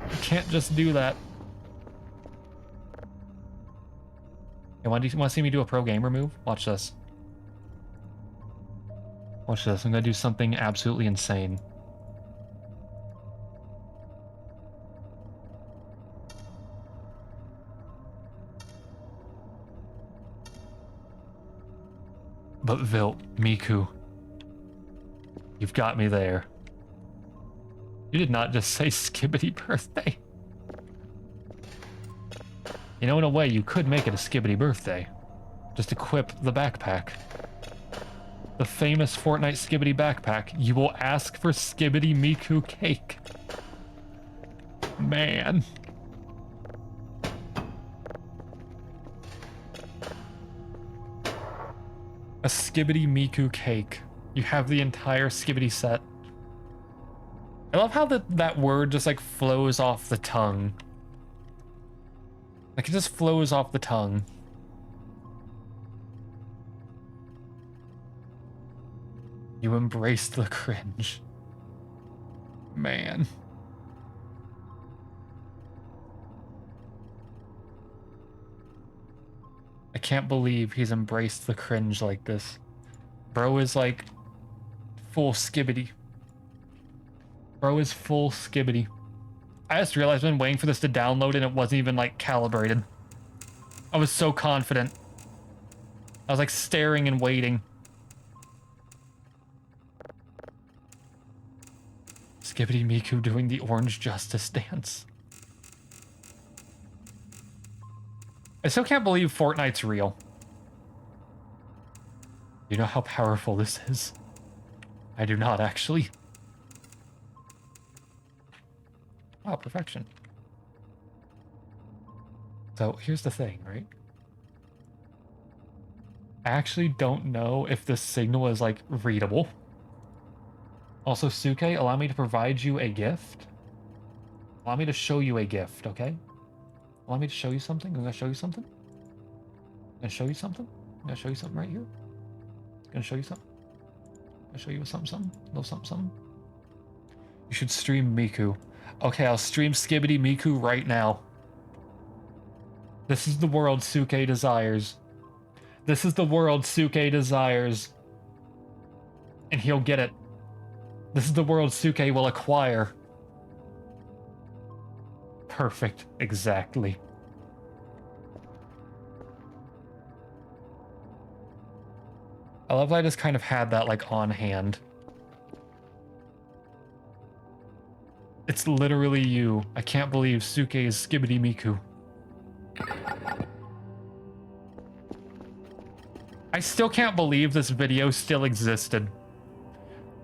You can't just do that. You want to see me do a pro gamer move? Watch this. Watch this. I'm gonna do something absolutely insane. But Vilte, Miku, you've got me there. You did not just say skibbity birthday. You know, in a way, you could make it a skibbity birthday. Just equip the backpack. The famous Fortnite skibbity backpack. You will ask for skibbity Miku cake. Man. A skibbity Miku cake. You have the entire skibbity set. I love how that word just like flows off the tongue. Like it just flows off the tongue. You embraced the cringe. Man. I can't believe he's embraced the cringe like this. Bro is like full skibbity. Bro is full skibbity. I just realized I've been waiting for this to download and it wasn't even like calibrated. I was so confident. I was like staring and waiting. Skibbity Miku doing the orange justice dance. I still can't believe Fortnite's real. You know how powerful this is? I do not, actually. Wow, perfection. So here's the thing, right? I actually don't know if this signal is like readable. Also, Suke, allow me to provide you a gift. Allow me to show you a gift, okay? Allow me to show you something. I'm gonna show you something. I'm gonna show you something. I'm gonna show you something right here. I'm gonna show you something. I'm gonna show you something. Little something. You should stream Miku. Okay, I'll stream Skibbity Miku right now. This is the world Suke desires. This is the world Suke desires. And he'll get it. This is the world Suke will acquire. Perfect. Exactly. I love that I just kind of had that like on hand. It's literally you. I can't believe Suke is Skibbity Miku. I still can't believe this video still existed.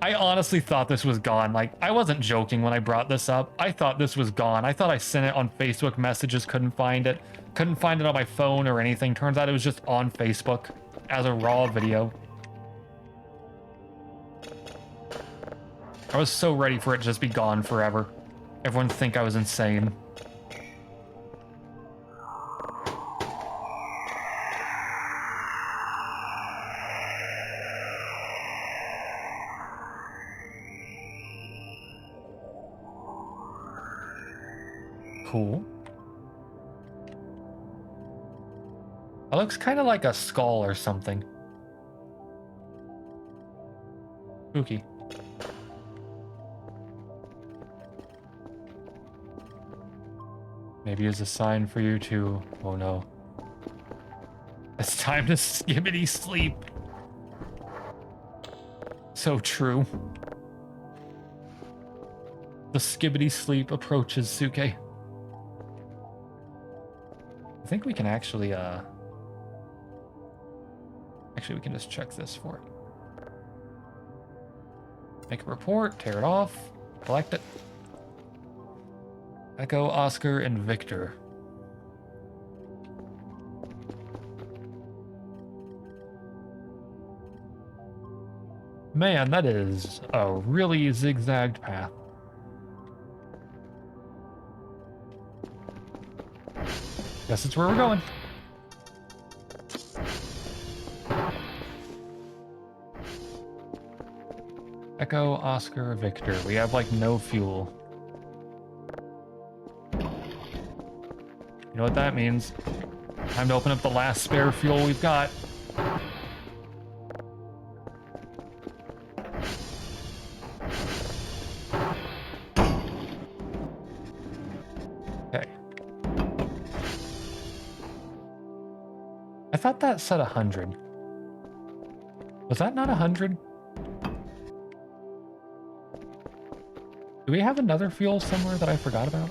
I honestly thought this was gone. Like, I wasn't joking when I brought this up. I thought this was gone. I thought I sent it on Facebook messages, couldn't find it. Couldn't find it on my phone or anything. Turns out it was just on Facebook as a raw video. I was so ready for it to just be gone forever. Everyone think I was insane. Cool. It looks kind of like a skull or something. Spooky. Maybe it's a sign for you to... Oh no. It's time to skibbity sleep. So true. The skibbity sleep approaches Suke. I think we can actually, Actually, we can just check this for it. Make a report, tear it off, collect it. Echo, Oscar, and Victor. Man, that is a really zigzagged path. Guess it's where we're going. Echo, Oscar, Victor. We have like no fuel. You know what that means? Time to open up the last spare fuel we've got. Okay. I thought that said 100. Was that not 100? Do we have another fuel somewhere that I forgot about?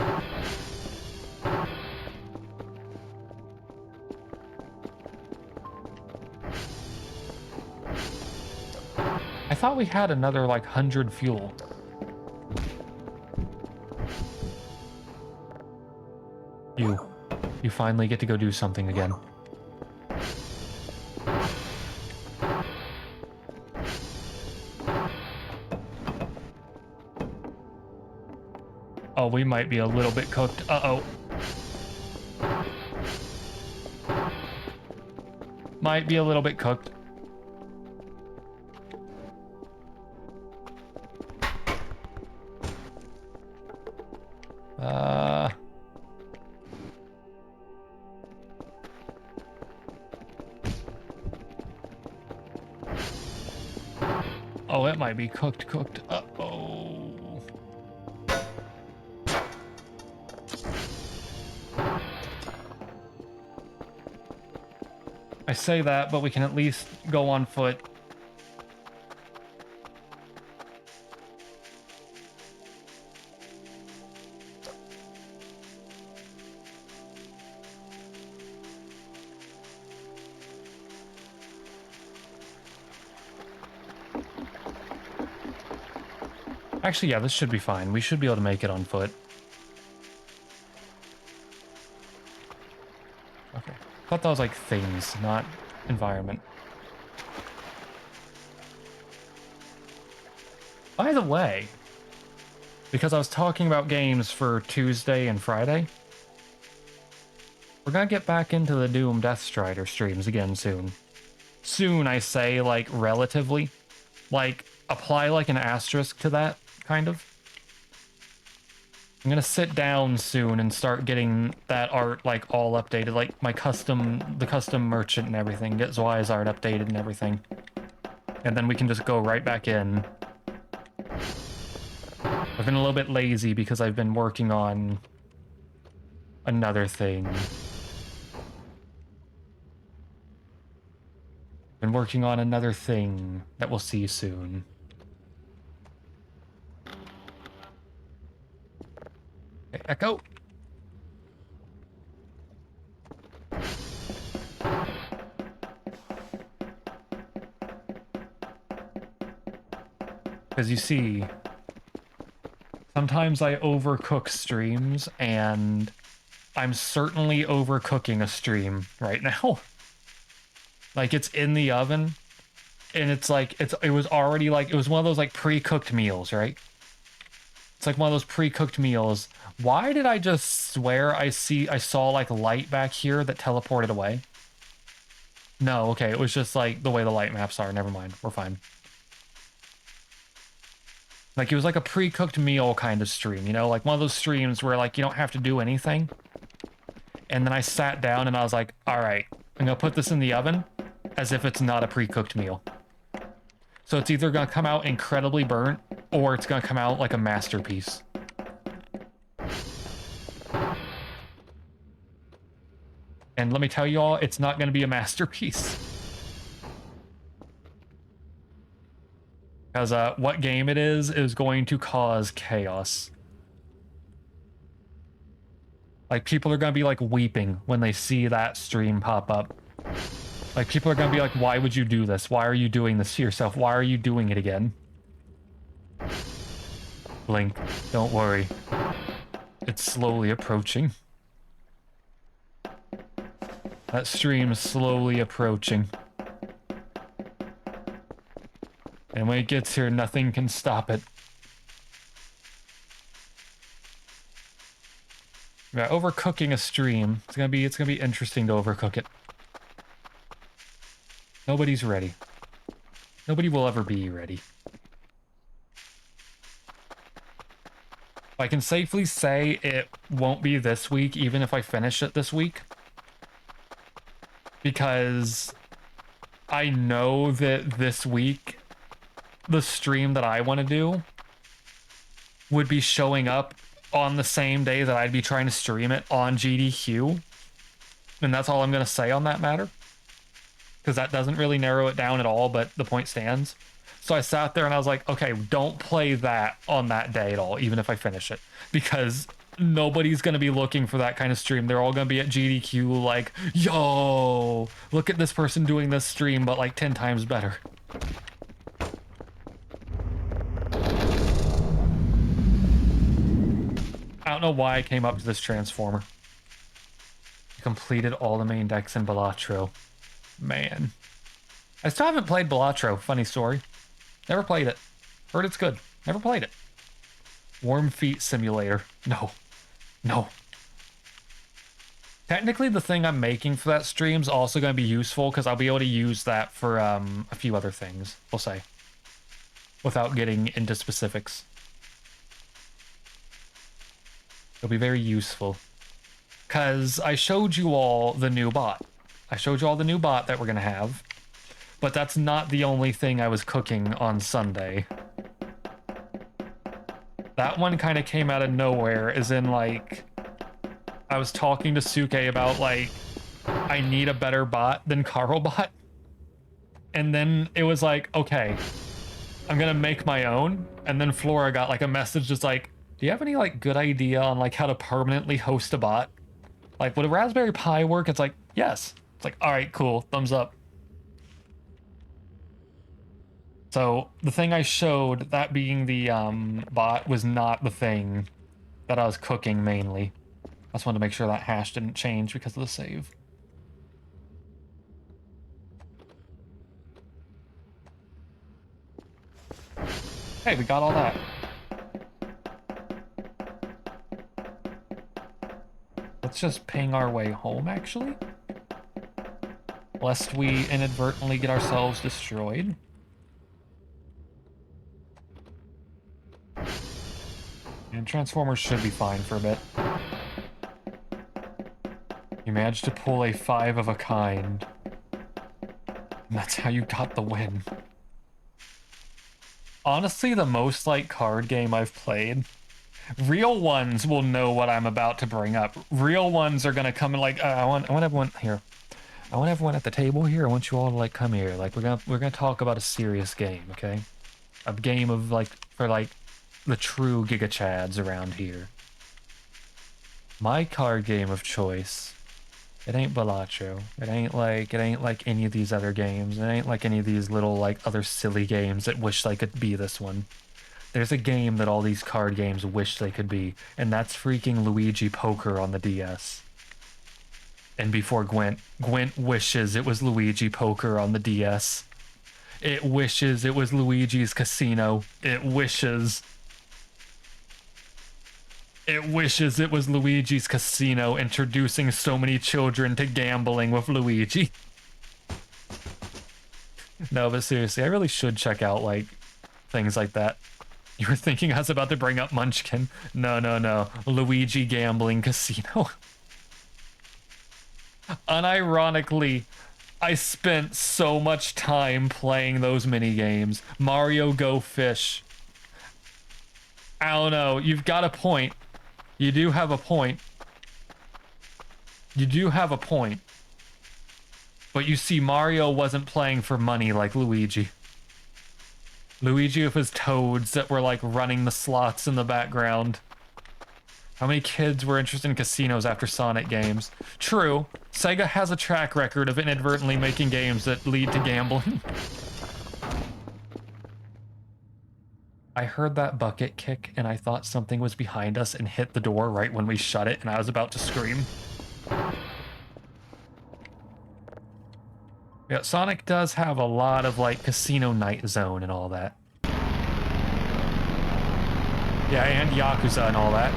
I thought we had another like 100 fuel. You finally get to go do something again. Oh, we might be a little bit cooked. Uh-oh. Might be a little bit cooked. Oh, it might be cooked. Uh-oh. I say that, but we can at least go on foot. Actually, yeah, this should be fine. We should be able to make it on foot. Okay. Thought that was like things, not environment. By the way, because I was talking about games for Tuesday and Friday, we're gonna get back into the Doom Death Strider streams again soon. Soon, I say, like, relatively. Like, apply like an asterisk to that, kind of. I'm gonna sit down soon and start getting that art, like, all updated. Like, the custom merchant and everything. Get Zwei's art updated and everything. And then we can just go right back in. I've been a little bit lazy because I've been working on another thing. Been working on another thing that we'll see soon. Okay, Echo! Because you see, sometimes I overcook streams, and I'm certainly overcooking a stream right now. Like, it's in the oven, and it's like, it was already like, it was one of those like pre-cooked meals, right? It's like one of those pre-cooked meals. Why did I just swear I saw like light back here that teleported away? No, okay, it was just like the way the light maps are. Never mind, we're fine. Like, it was like a pre-cooked meal kind of stream, you know? Like one of those streams where like you don't have to do anything. And then I sat down and I was like, all right, I'm gonna put this in the oven as if it's not a pre-cooked meal. So it's either gonna come out incredibly burnt or it's gonna come out like a masterpiece. And let me tell you all, it's not gonna be a masterpiece. Because what game it is going to cause chaos. Like, people are gonna be like weeping when they see that stream pop up. Like, people are gonna be like, why would you do this? Why are you doing this to yourself? Why are you doing it again? Blink, don't worry. It's slowly approaching. That stream is slowly approaching. And when it gets here, nothing can stop it. Yeah, overcooking a stream. It's gonna be interesting to overcook it. Nobody's ready. Nobody will ever be ready. I can safely say it won't be this week, even if I finish it this week. Because I know that this week, the stream that I want to do would be showing up on the same day that I'd be trying to stream it on GDQ. And that's all I'm going to say on that matter. Because that doesn't really narrow it down at all, but the point stands. So I sat there and I was like, okay, don't play that on that day at all, even if I finish it. Because nobody's going to be looking for that kind of stream. They're all going to be at GDQ like, yo, look at this person doing this stream, but like 10 times better. I don't know why I came up to this transformer. I completed all the main decks in Balatro. Man. I still haven't played Balatro, funny story. Never played it. Heard it's good. Never played it. Warm feet simulator. No. No. Technically, the thing I'm making for that stream's also going to be useful because I'll be able to use that for a few other things, we'll say, without getting into specifics. It'll be very useful. Because I showed you all the new bot. I showed you all the new bot that we're going to have. But that's not the only thing I was cooking on Sunday. That one kind of came out of nowhere, as in, like, I was talking to Suke about, like, I need a better bot than Carlbot. And then it was like, okay, I'm gonna make my own. And then Flora got, like, a message just like, do you have any, like, good idea on, like, how to permanently host a bot? Like, would a Raspberry Pi work? It's like, yes. It's like, all right, cool, thumbs up. So the thing I showed, that being the bot, was not the thing that I was cooking mainly. I just wanted to make sure that hash didn't change because of the save. Hey, we got all that. Let's just ping our way home, actually. Lest we inadvertently get ourselves destroyed. And Transformers should be fine for a bit. You managed to pull a 5 of a kind. And that's how you got the win. Honestly, the most, like, card game I've played. Real ones will know what I'm about to bring up. Real ones are gonna come and, like, I want everyone here. I want everyone at the table here. I want you all to, like, come here. Like, we're gonna talk about a serious game, okay? A game of, like, for, like, the true Giga Chads around here. My card game of choice. It ain't Balatro. It ain't like any of these other games. It ain't like any of these little, like, other silly games that wish they could be this one. There's a game that all these card games wish they could be, and that's freaking Luigi Poker on the DS. And before Gwent wishes it was Luigi Poker on the DS. It wishes it was Luigi's Casino. It wishes it was Luigi's Casino introducing so many children to gambling with Luigi. No, but seriously, I really should check out, like, things like that. You were thinking I was about to bring up Munchkin. No, no, no. Luigi Gambling Casino. Unironically, I spent so much time playing those mini games. Mario Go Fish. I don't know. You've got a point. You do have a point. You do have a point. But you see, Mario wasn't playing for money like Luigi. Luigi with his toads that were, like, running the slots in the background. How many kids were interested in casinos after Sonic games? True, Sega has a track record of inadvertently making games that lead to gambling. I heard that bucket kick and I thought something was behind us and hit the door right when we shut it, and I was about to scream. Yeah, Sonic does have a lot of, like, Casino Night Zone and all that. Yeah, and Yakuza and all that.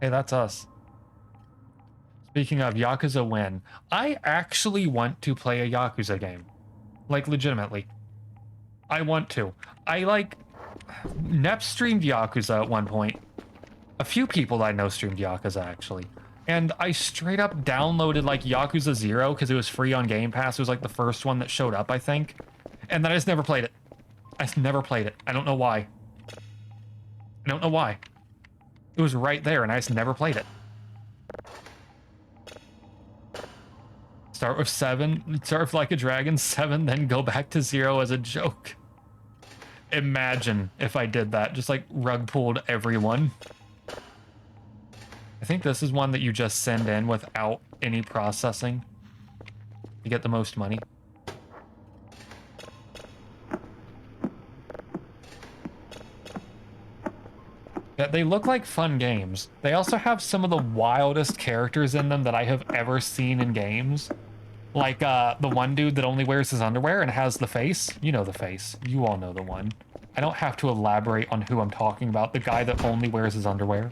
Hey, that's us. Speaking of Yakuza win, I actually want to play a Yakuza game. Like, legitimately. I want to. I, like... Nep streamed Yakuza at one point. A few people that I know streamed Yakuza, actually. And I straight up downloaded, like, Yakuza 0 because it was free on Game Pass. It was, like, the first one that showed up, I think. And then I just never played it. I just never played it. I don't know why. I don't know why. It was right there, and I just never played it. Start with 7, start with Like a Dragon 7, then go back to 0 as a joke. Imagine if I did that. Just, like, rug pulled everyone. I think this is one that you just send in without any processing to get the most money. that they look like fun games. They also have some of the wildest characters in them that I have ever seen in games. Like the one dude that only wears his underwear and has the face. You know the face. You all know the one. I don't have to elaborate on who I'm talking about. The guy that only wears his underwear.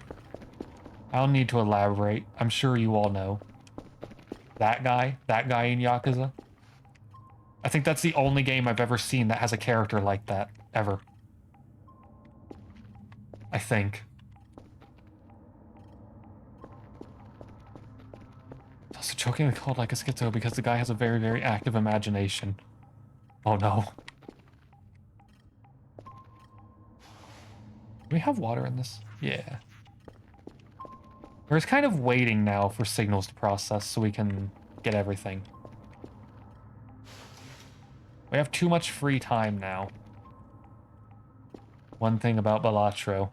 I don't need to elaborate. I'm sure you all know. That guy in Yakuza. I think that's the only game I've ever seen that has a character like that, ever. I think. It's also jokingly called like a schizo because the guy has a very, very active imagination. Oh no. Do we have water in this? Yeah. We're just kind of waiting now for signals to process so we can get everything. We have too much free time now. One thing about Balatro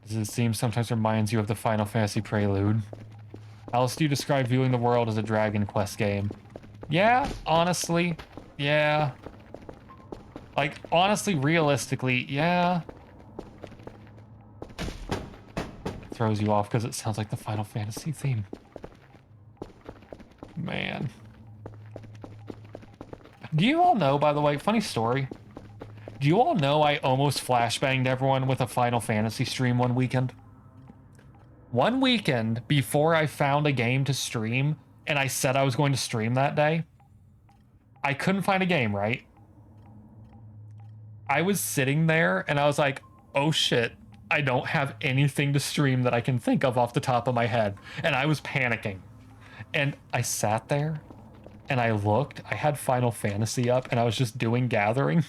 is it seems sometimes reminds you of the Final Fantasy Prelude. How else do you describe viewing the world as a Dragon Quest game? Yeah, honestly, yeah. Like, honestly, realistically, yeah. It throws you off because it sounds like the Final Fantasy theme. Man. Do you all know, by the way, funny story. Do you all know I almost flashbanged everyone with a Final Fantasy stream one weekend? One weekend before I found a game to stream, and I said I was going to stream that day, I couldn't find a game, right? I was sitting there and I was like, oh shit, I don't have anything to stream that I can think of off the top of my head. And I was panicking. And I sat there and I looked, I had Final Fantasy up and I was just doing gathering.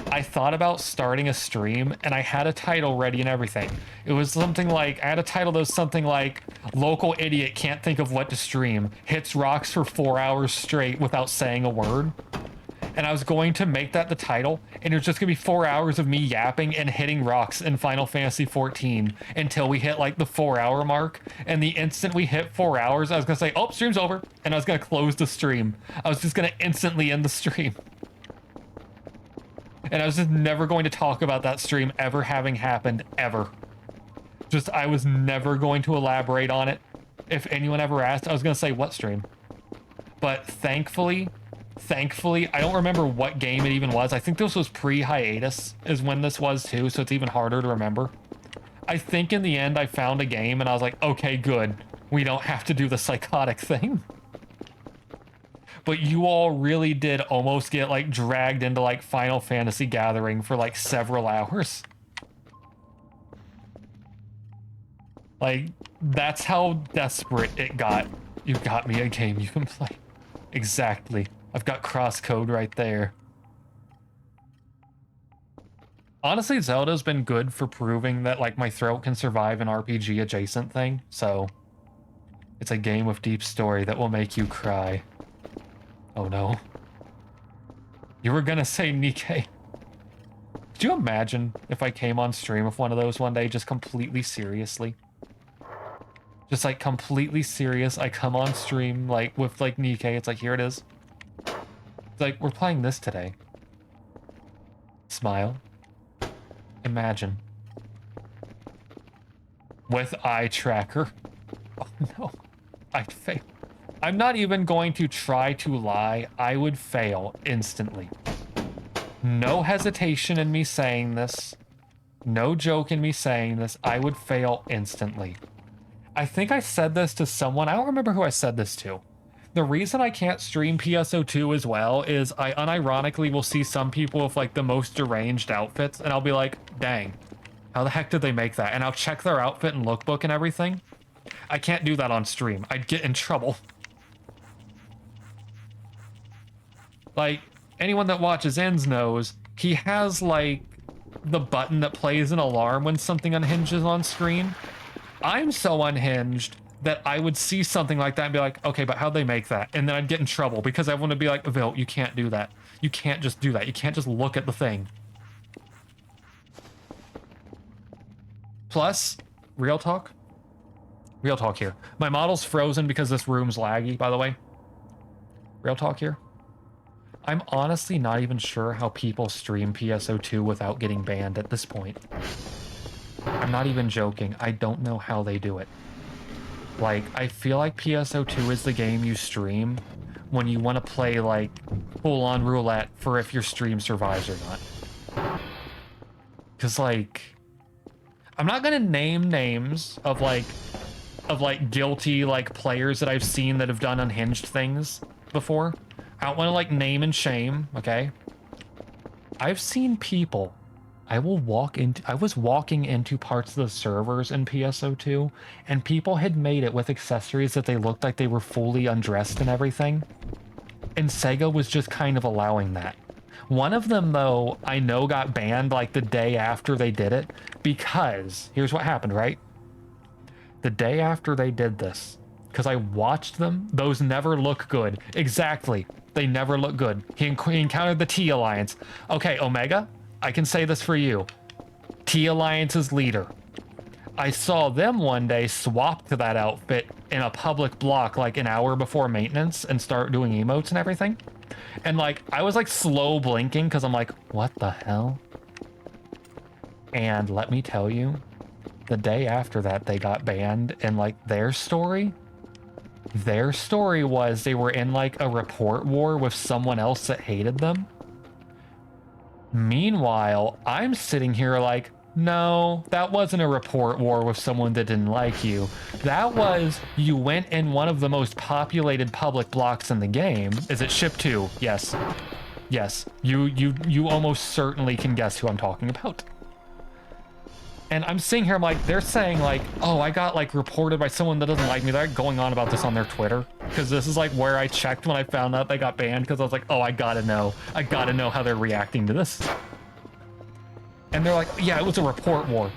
I thought about starting a stream and I had a title ready and everything. It was something like, I had a title that was something like, local idiot can't think of what to stream, hits rocks for 4 hours straight without saying a word. And I was going to make that the title, and it was just gonna be 4 hours of me yapping and hitting rocks in Final Fantasy XIV until we hit like the 4 hour mark. And the instant we hit 4 hours, I was gonna say, oh, stream's over. And I was gonna close the stream. I was just gonna instantly end the stream. And I was just never going to talk about that stream ever having happened, ever. Just, I was never going to elaborate on it. If anyone ever asked, I was gonna say, what stream? But thankfully, I don't remember what game it even was. I think this was pre-hiatus is when this was too, so it's even harder to remember. I think in the end I found a game and I was like, okay, good. We don't have to do the psychotic thing. But you all really did almost get like dragged into like Final Fantasy Gathering for like several hours. Like, that's how desperate it got. You got me a game you can play. Exactly. I've got crosscode right there. Honestly, Zelda's been good for proving that like my throat can survive an RPG adjacent thing, so it's a game with deep story that will make you cry. Oh no. You were gonna say Nikkei. Could you imagine if I came on stream with one of those one day, just completely seriously? Just like completely serious, I come on stream like with like Nikkei, it's like, here it is. It's like, we're playing this today. Smile. Imagine. With eye tracker. Oh no. I'd fail. I'm not even going to try to lie. I would fail instantly. No hesitation in me saying this. No joke in me saying this. I would fail instantly. I think I said this to someone. I don't remember who I said this to. The reason I can't stream PSO2 as well is I unironically will see some people with like the most deranged outfits and I'll be like, dang, how the heck did they make that? And I'll check their outfit and lookbook and everything. I can't do that on stream. I'd get in trouble. Like, anyone that watches Ends knows, he has like the button that plays an alarm when something unhinges on screen. I'm so unhinged that I would see something like that and be like, okay, but how'd they make that? And then I'd get in trouble because everyone would be like, Vilt, you can't do that. You can't just do that. You can't just look at the thing. Plus, real talk here. My model's frozen because this room's laggy, by the way. Real talk here. I'm honestly not even sure how people stream PSO2 without getting banned at this point. I'm not even joking. I don't know how they do it. Like, I feel like PSO2 is the game you stream when you want to play, like, full-on roulette for if your stream survives or not. Because, like, I'm not gonna name names of, like, guilty, like, players that I've seen that have done unhinged things before. I don't want to, like, name and shame, okay? I've seen people. I was walking into parts of the servers in PSO2, and people had made it with accessories that they looked like they were fully undressed and everything. And Sega was just kind of allowing that. One of them, though, I know got banned like the day after they did it, because here's what happened, right? The day after they did this, because I watched them, those never look good. Exactly. They never look good. He encountered the T Alliance. Okay, Omega, I can say this for you. T Alliance's leader. I saw them one day swap to that outfit in a public block like an hour before maintenance and start doing emotes and everything. And like, I was like slow blinking because I'm like, what the hell? And let me tell you, the day after that, they got banned, and like their story was they were in like a report war with someone else that hated them. Meanwhile, I'm sitting here like, no, that wasn't a report war with someone that didn't like you. That was, you went in one of the most populated public blocks in the game. Is it Ship 2? Yes. Yes. You almost certainly can guess who I'm talking about. And I'm sitting here, I'm like, they're saying like, oh, I got like reported by someone that doesn't like me. They're going on about this on their Twitter. Because this is like where I checked when I found out they got banned. Because I was like, oh, I gotta know. I gotta know how they're reacting to this. And they're like, yeah, it was a report war.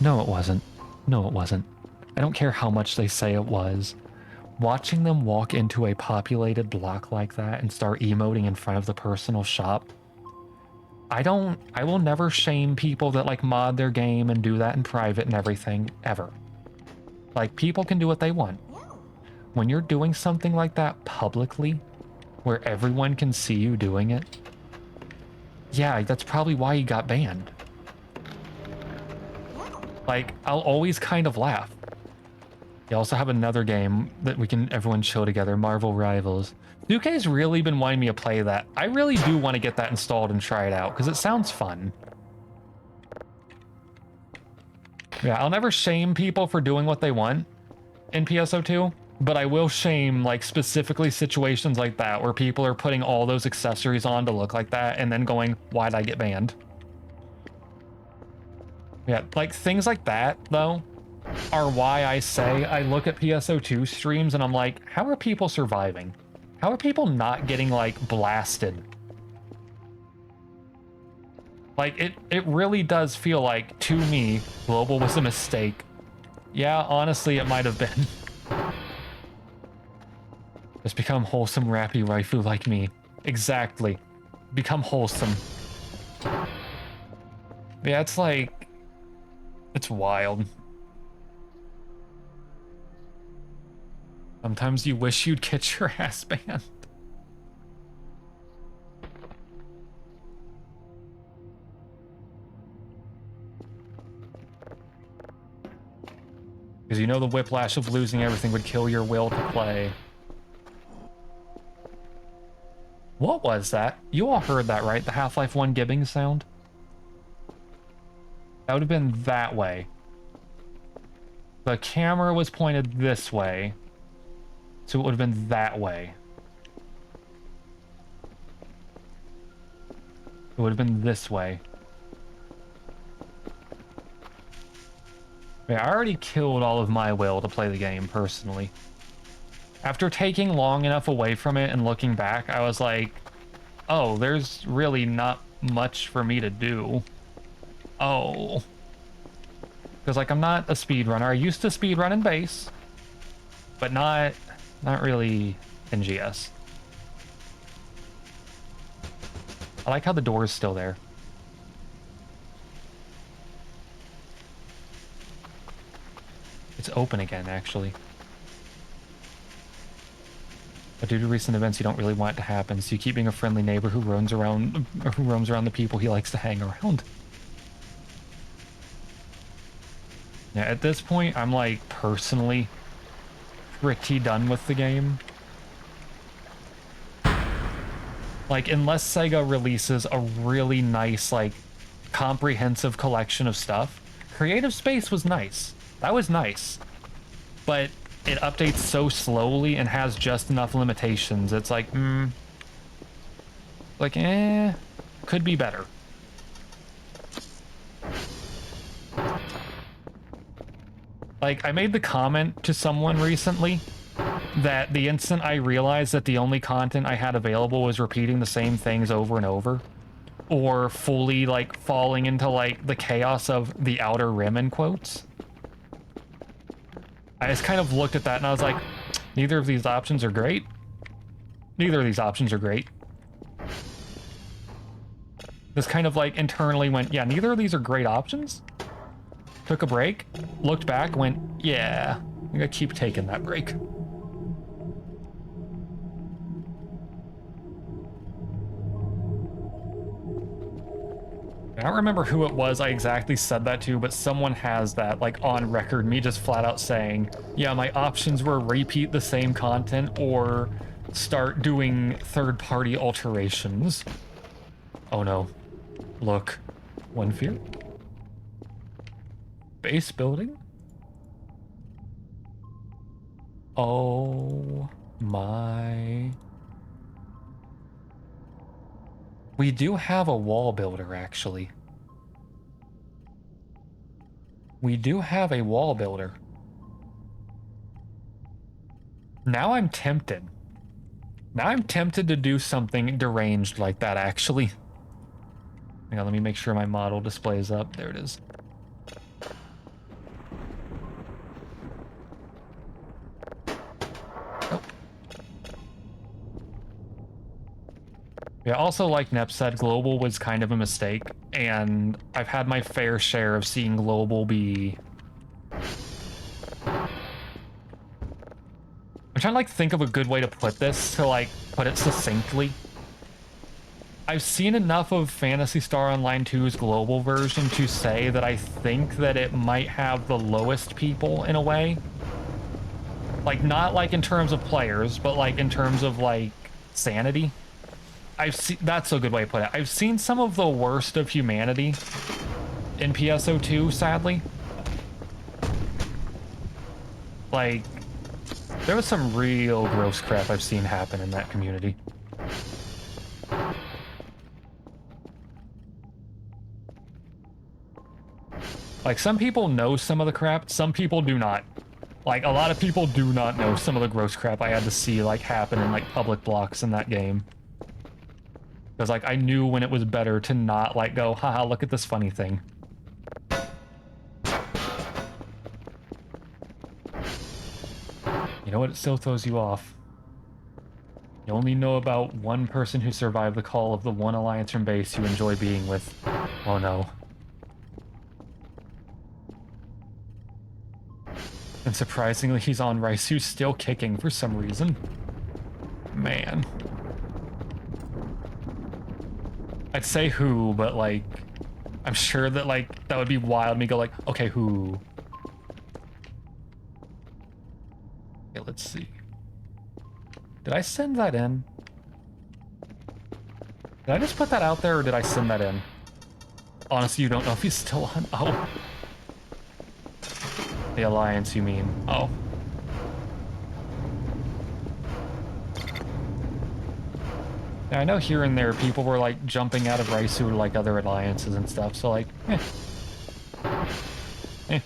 No, it wasn't. No, it wasn't. I don't care how much they say it was. Watching them walk into a populated block like that and start emoting in front of the personal shop, I will never shame people that like mod their game and do that in private and everything, ever. Like, people can do what they want. When you're doing something like that publicly, where everyone can see you doing it, yeah, that's probably why you got banned. Like, I'll always kind of laugh. You also have another game that everyone chill together, Marvel Rivals. 2K's really been wanting me to play that. I really do want to get that installed and try it out, because it sounds fun. Yeah, I'll never shame people for doing what they want in PSO2, but I will shame, like, specifically situations like that, where people are putting all those accessories on to look like that, and then going, why'd I get banned? Yeah, like, things like that, though, are why I say I look at PSO2 streams and I'm like, how are people surviving? How are people not getting, like, blasted? Like, it really does feel like, to me, global was a mistake. Yeah, honestly, it might have been. Just become wholesome rappy waifu like me. Exactly. Become wholesome. Yeah, it's like... It's wild. Sometimes you wish you'd get your ass banned. Because you know the whiplash of losing everything would kill your will to play. What was that? You all heard that, right? The Half-Life 1 gibbing sound? That would have been that way. The camera was pointed this way, so it would have been that way. It would have been this way. Yeah, I already killed all of my will to play the game, personally. After taking long enough away from it and looking back, I was like, oh, there's really not much for me to do. Oh. Because, like, I'm not a speedrunner. I used to speedrun in base, but not really in GS. I like how the door is still there. It's open again, actually. But due to recent events, you don't really want it to happen, so you keep being a friendly neighbor who roams around the people he likes to hang around. Yeah, at this point, I'm like personally pretty done with the game. Like, unless Sega releases a really nice, like, comprehensive collection of stuff, Creative Space was nice. That was nice. But it updates so slowly and has just enough limitations. It's like, could be better. Like, I made the comment to someone recently that the instant I realized that the only content I had available was repeating the same things over and over, or fully, like, falling into, like, the chaos of the Outer Rim, in quotes, I just kind of looked at that and I was like, neither of these options are great. Neither of these options are great. This kind of, like, internally went, yeah, neither of these are great options. Took a break, looked back, went, yeah, I'm gonna keep taking that break. I don't remember who it was I exactly said that to, but someone has that, like, on record, me just flat out saying, yeah, my options were repeat the same content or start doing third-party alterations. Oh no. Look. One fear? Base building? Oh my. We do have a wall builder, actually. We do have a wall builder. Now I'm tempted. Now I'm tempted to do something deranged like that, actually. Hang on, let me make sure my model displays up. There it is. Oh. Yeah, also, like Nep said, global was kind of a mistake, and I've had my fair share of seeing global be... I'm trying to, like, think of a good way to put this, to, like, put it succinctly. I've seen enough of Phantasy Star Online 2's global version to say that I think that it might have the lowest people in a way. Like, not like in terms of players, but like in terms of like sanity. I've seen, that's a good way to put it. I've seen some of the worst of humanity in PSO2, sadly. Like, there was some real gross crap I've seen happen in that community. Like, some people know some of the crap, some people do not. Like, a lot of people do not know some of the gross crap I had to see, like, happen in, like, public blocks in that game. Because, like, I knew when it was better to not, like, go, haha, look at this funny thing. You know what? It still throws you off. You only know about one person who survived the call of the one alliance from base you enjoy being with. Oh no. And surprisingly, he's on Rice, who's still kicking for some reason. Man. I'd say who, but like, I'm sure that like, that would be wild me go like, okay, who? Okay, let's see. Did I send that in? Did I just put that out there or did I send that in? Honestly, you don't know if he's still on. Oh. The alliance, you mean? Oh. Yeah, I know here and there people were like jumping out of Raisu to like other alliances and stuff, so like, eh. Eh.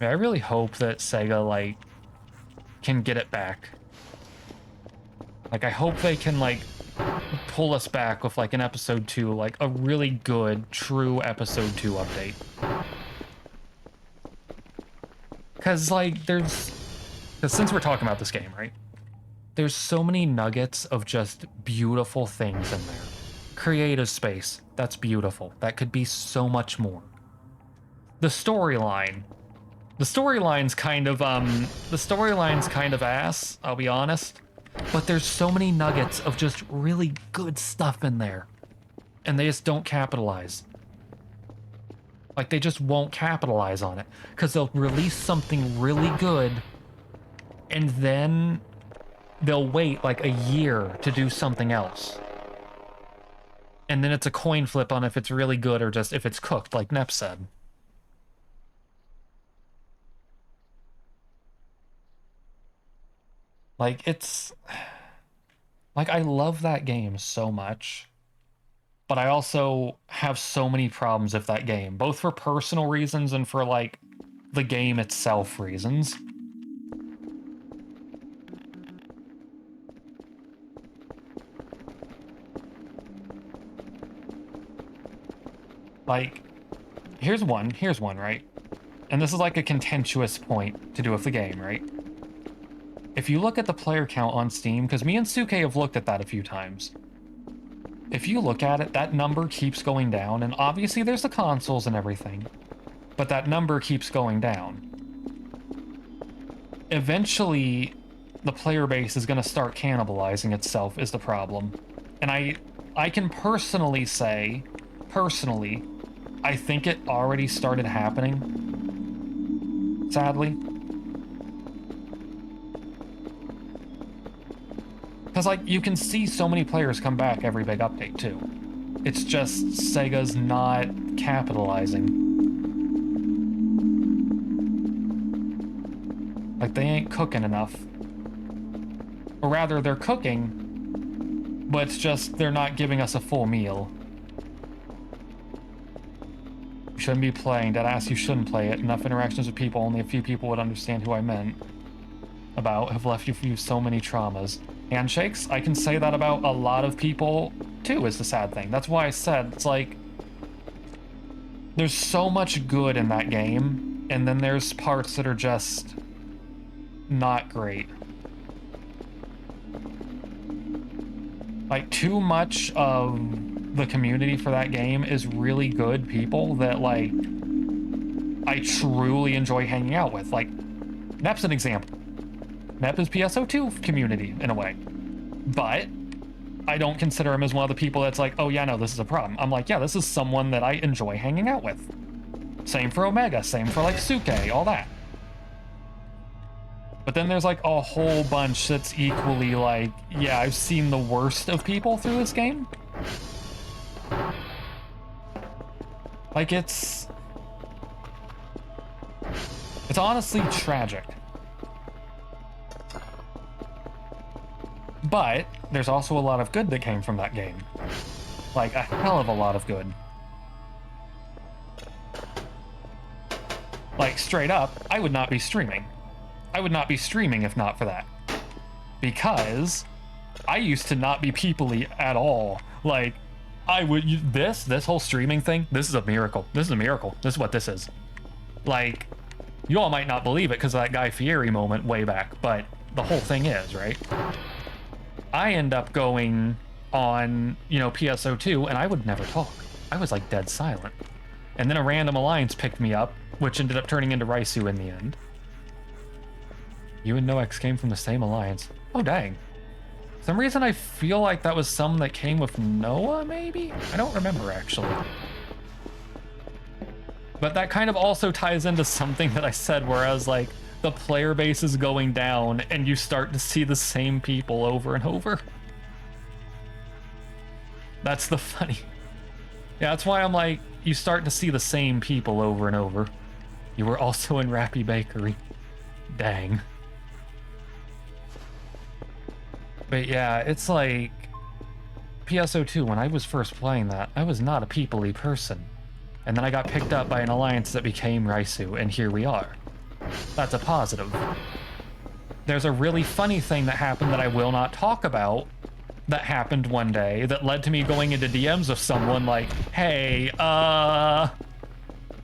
Yeah, I really hope that Sega like can get it back. Like, I hope they can like pull us back with like an episode 2, like a really good, true episode 2 update. Because like because since we're talking about this game, right? There's so many nuggets of just beautiful things in there. Creative space, that's beautiful. That could be so much more. The storyline. The storyline's kind of ass, I'll be honest. But there's so many nuggets of just really good stuff in there. And they just don't capitalize. Like, they just won't capitalize on it. Because they'll release something really good, and then they'll wait like a year to do something else. And then it's a coin flip on if it's really good or just if it's cooked, like Nep said. Like, it's... Like, I love that game so much. But I also have so many problems with that game, both for personal reasons and for, like, the game itself reasons. Like, here's one, right? And this is like a contentious point to do with the game, right? If you look at the player count on Steam, because me and Suke have looked at that a few times. If you look at it, that number keeps going down, and obviously there's the consoles and everything, but that number keeps going down. Eventually, the player base is going to start cannibalizing itself is the problem. And I can personally say, I think it already started happening, sadly. Because, like, you can see so many players come back every big update, too. It's just Sega's not capitalizing. Like, they ain't cooking enough. Or rather, they're cooking, but it's just they're not giving us a full meal. You shouldn't be playing. Deadass, you shouldn't play it. Enough interactions with people, only a few people would understand who I meant. About have left you so many traumas. Handshakes, I can say that about a lot of people too, is the sad thing. That's why I said, it's like, there's so much good in that game, and then there's parts that are just not great. Like, too much of the community for that game is really good people that, like, I truly enjoy hanging out with. Like, Nep's an example. Nep is PSO2 community, in a way. But I don't consider him as one of the people that's like, oh yeah, no, this is a problem. I'm like, yeah, this is someone that I enjoy hanging out with. Same for Omega, same for, like, Suke, all that. But then there's, like, a whole bunch that's equally like, yeah, I've seen the worst of people through this game. Like, it's honestly tragic. But there's also a lot of good that came from that game. Like, a hell of a lot of good. Like, straight up, I would not be streaming. I would not be streaming if not for that. Because I used to not be people-y at all. Like, I would... This whole streaming thing, this is a miracle. This is a miracle. This is what this is. Like, you all might not believe it because of that Guy Fieri moment way back, but the whole thing is, right? I end up going on, you know, PSO2, and I would never talk. I was, like, dead silent. And then a random alliance picked me up, which ended up turning into Raisu in the end. You and Nox came from the same alliance. Oh, dang. For some reason, I feel like that was some that came with Noah, maybe? I don't remember, actually. But that kind of also ties into something that I said, where I was like, the player base is going down and you start to see the same people over and over. That's the funny. Yeah, that's why I'm like, you start to see the same people over and over. You were also in Rappy Bakery. Dang. But yeah, it's like PSO2, when I was first playing that, I was not a people-y person. And then I got picked up by an alliance that became Raisu, and here we are. That's a positive. There's a really funny thing that happened that I will not talk about that happened one day that led to me going into DMs of someone like, hey, that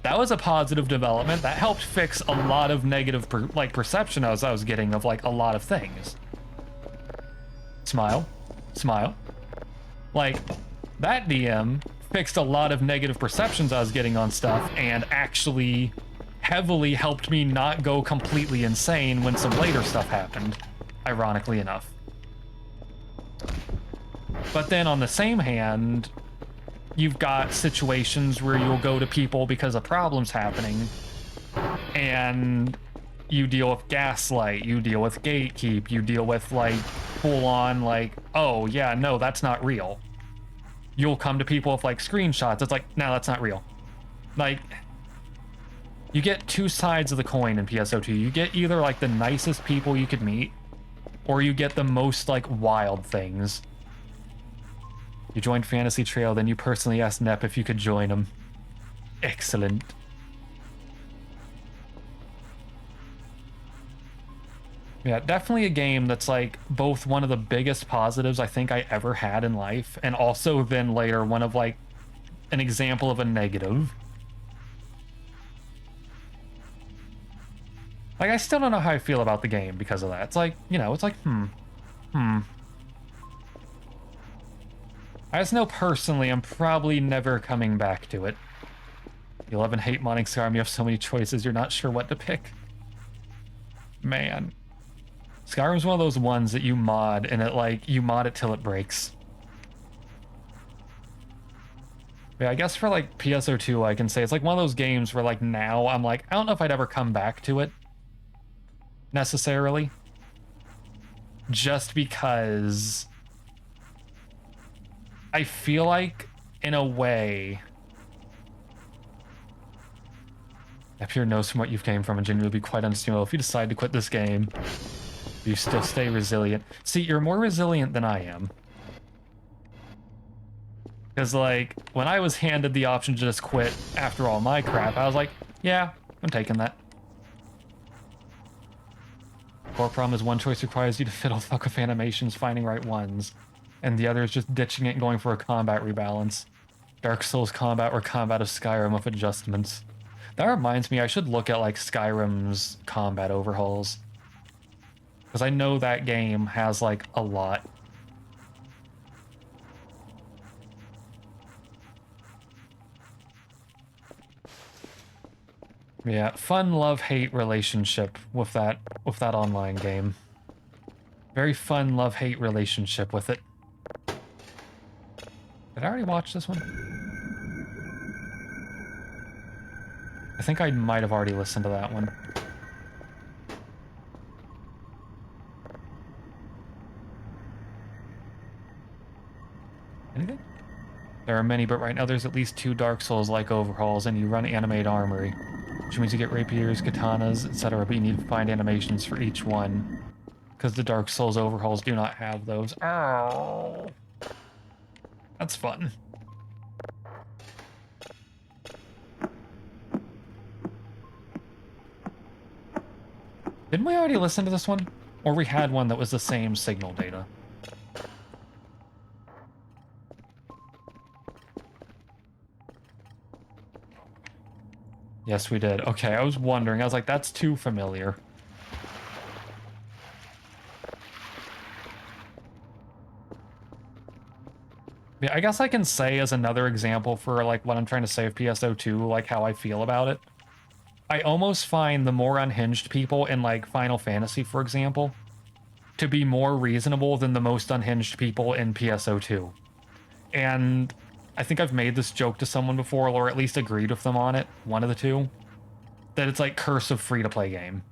was a positive development. That helped fix a lot of negative perception I was getting of, like, a lot of things. Smile. Smile. Like, that DM fixed a lot of negative perceptions I was getting on stuff and actually heavily helped me not go completely insane when some later stuff happened, ironically enough. But then on the same hand, you've got situations where you'll go to people because a problem's happening, and you deal with gaslight, you deal with gatekeep, you deal with like full on like, oh yeah, no, that's not real. You'll come to people with like screenshots. It's like, no, that's not real. Like, you get two sides of the coin in PSO2. You get either like the nicest people you could meet, or you get the most like wild things. You joined Fantasy Trail, then you personally asked Nep if you could join him. Excellent. Yeah, definitely a game that's like both one of the biggest positives I think I ever had in life, and also then later one of like an example of a negative. Like, I still don't know how I feel about the game because of that. It's like, you know, it's like, I just know personally I'm probably never coming back to it. You love and hate modding Skyrim, you have so many choices, you're not sure what to pick. Man. Skyrim's one of those ones that you mod, and it like, you mod it till it breaks. Yeah, I guess for like PSO2 I can say it's like one of those games where like now I'm like, I don't know if I'd ever come back to it. Necessarily. Just because I feel like, in a way, Epir knows from what you've came from and genuinely be quite understandable. If you decide to quit this game, you still stay resilient. See, you're more resilient than I am. Because, like, when I was handed the option to just quit after all my crap, I was like, yeah, I'm taking that. Core problem is one choice requires you to fiddle fuck with animations, finding right ones, and the other is just ditching it and going for a combat rebalance. Dark Souls combat or combat of Skyrim with adjustments. That reminds me, I should look at like Skyrim's combat overhauls. Because I know that game has like a lot. Yeah, fun love-hate relationship with that online game. Very fun love-hate relationship with it. Did I already watch this one? I think I might have already listened to that one. Anything? There are many, but right now there's at least 2 Dark Souls-like overhauls, and you run Animate Armory, which means you get rapiers, katanas, etc., but you need to find animations for each one, because the Dark Souls overhauls do not have those. Oh, that's fun. Didn't we already listen to this one? Or we had one that was the same signal data? Yes, we did. Okay, I was wondering. I was like, that's too familiar. Yeah, I guess I can say as another example for like what I'm trying to say of PSO2, like how I feel about it. I almost find the more unhinged people in like Final Fantasy, for example, to be more reasonable than the most unhinged people in PSO2. And I think I've made this joke to someone before, or at least agreed with them on it, one of the two, that it's like curse of free-to-play game.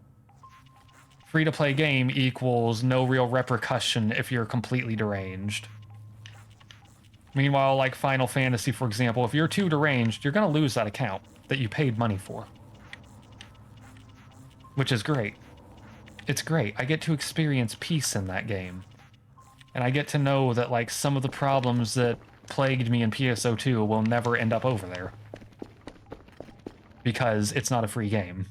Free-to-play game equals no real repercussion if you're completely deranged. Meanwhile, like Final Fantasy, for example, if you're too deranged, you're going to lose that account that you paid money for. Which is great. It's great. I get to experience peace in that game. And I get to know that, like, some of the problems that plagued me in PSO2 will never end up over there. Because it's not a free game.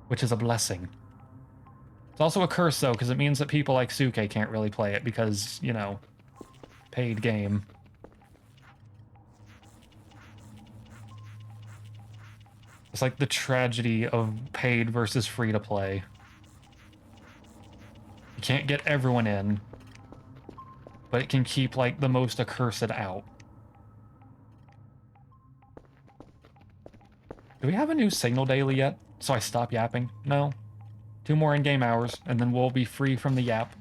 Which is a blessing. It's also a curse, though, because it means that people like Suke can't really play it because, you know, paid game. It's like the tragedy of paid versus free-to-play. You can't get everyone in, but it can keep, like, the most accursed out. Do we have a new signal daily yet? So I stop yapping? No. 2 more in-game hours, and then we'll be free from the yap.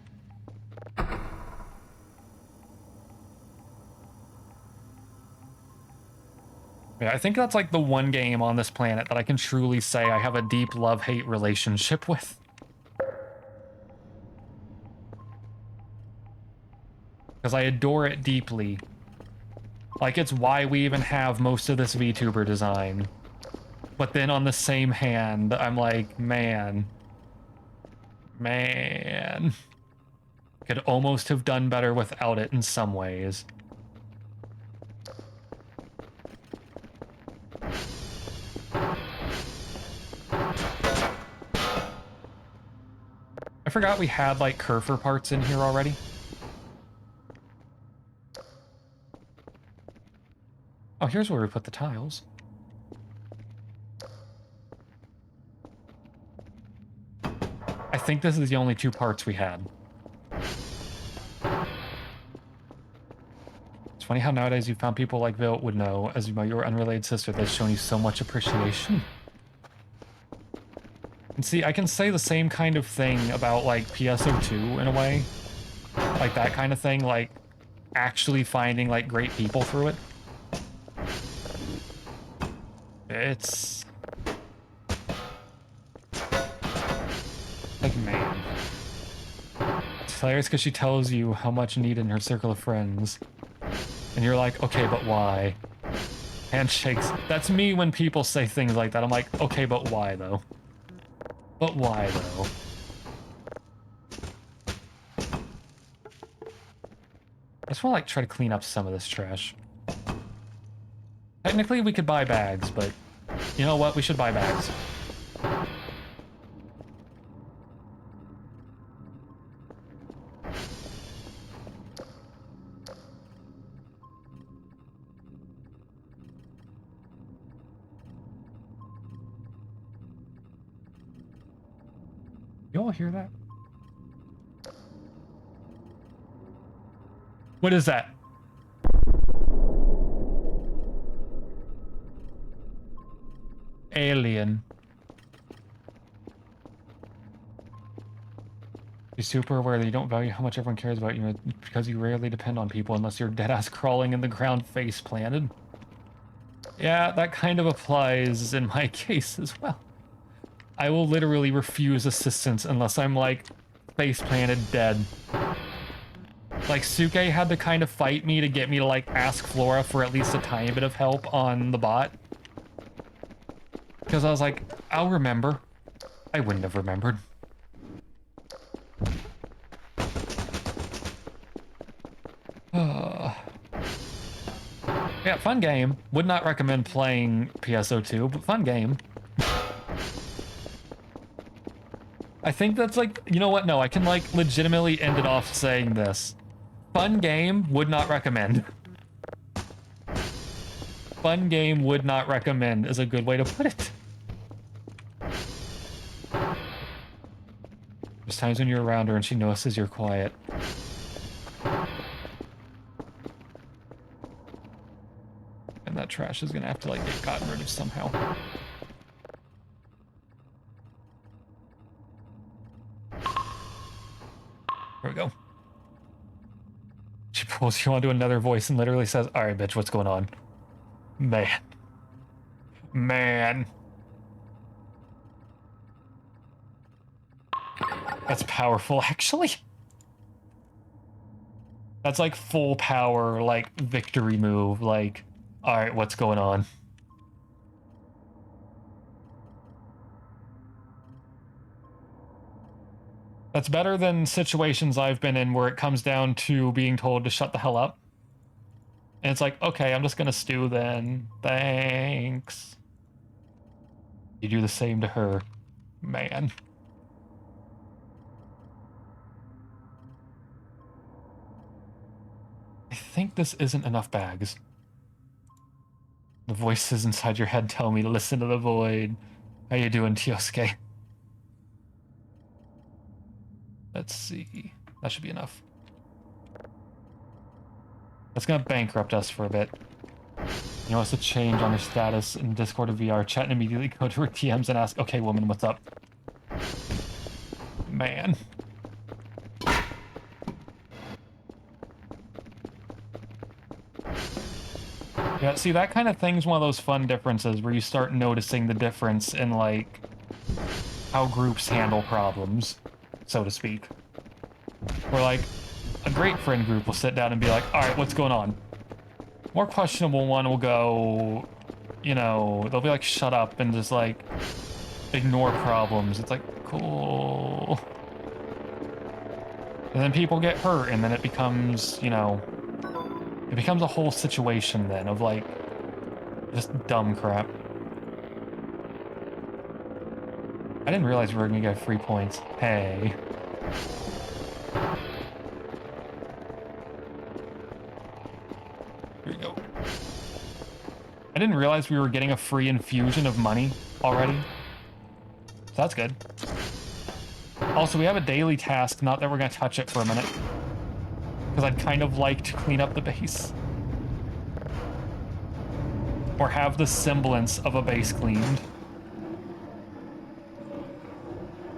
Yeah, I think that's like the one game on this planet that I can truly say I have a deep love-hate relationship with. Because I adore it deeply. Like, it's why we even have most of this VTuber design. But then on the same hand, I'm like, man. Could almost have done better without it in some ways. I forgot we had, like, kerfur parts in here already. Oh, here's where we put the tiles. I think this is the only two parts we had. It's funny how nowadays you found people like Vilte would know, as your unrelated sister, that's shown you so much appreciation. And see, I can say the same kind of thing about, like, PSO2 in a way. Like, that kind of thing, like, actually finding, like, great people through it. It's... like, man. It's hilarious because she tells you how much you need in her circle of friends. And you're like, okay, but why? Handshakes. That's me when people say things like that. I'm like, okay, but why, though? But why, though? I just want to, like, try to clean up some of this trash. Technically, we could buy bags, but you know what? We should buy bags. You all hear that? What is that? Alien. Be super aware that you don't value how much everyone cares about you because you rarely depend on people unless you're deadass crawling in the ground face planted. Yeah, that kind of applies in my case as well. I will literally refuse assistance unless I'm, like, face planted dead. Like, Suke had to kind of fight me to get me to, like, ask Flora for at least a tiny bit of help on the bot. Because I was like, I'll remember. I wouldn't have remembered. Yeah, fun game. Would not recommend playing PSO2, but fun game. I think that's like, you know what? No, I can, like, legitimately end it off saying this. Fun game, would not recommend. Fun game, would not recommend is a good way to put it. There's times when you're around her and she notices you're quiet. And that trash is gonna have to, like, get gotten rid of somehow. There we go. She pulls you onto another voice and literally says, all right, bitch, what's going on? Man. That's powerful, actually. That's like full power, like, victory move. Like, all right, what's going on? That's better than situations I've been in where it comes down to being told to shut the hell up. And it's like, okay, I'm just gonna stew then. Thanks. You do the same to her. Man. I think this isn't enough bags. The voices inside your head tell me to listen to the void. How you doing, Tiosuke? Let's see. That should be enough. That's gonna bankrupt us for a bit. You know what's a change on her status in Discord or VR? Chat and immediately go to her TMs and ask, okay, woman, what's up? Man. Yeah, see, that kind of thing's one of those fun differences where you start noticing the difference in, like, how groups handle problems, so to speak. Where, like, a great friend group will sit down and be like, all right, what's going on? More questionable one will go, you know, they'll be like, shut up, and just, like, ignore problems. It's like, cool. And then people get hurt, and then it becomes, you know, it becomes a whole situation then of, like, just dumb crap. I didn't realize we were gonna get free points. Hey. Here we go. I didn't realize we were getting a free infusion of money already. So that's good. Also, we have a daily task, not that we're gonna touch it for a minute. Because I'd kind of like to clean up the base. Or have the semblance of a base cleaned.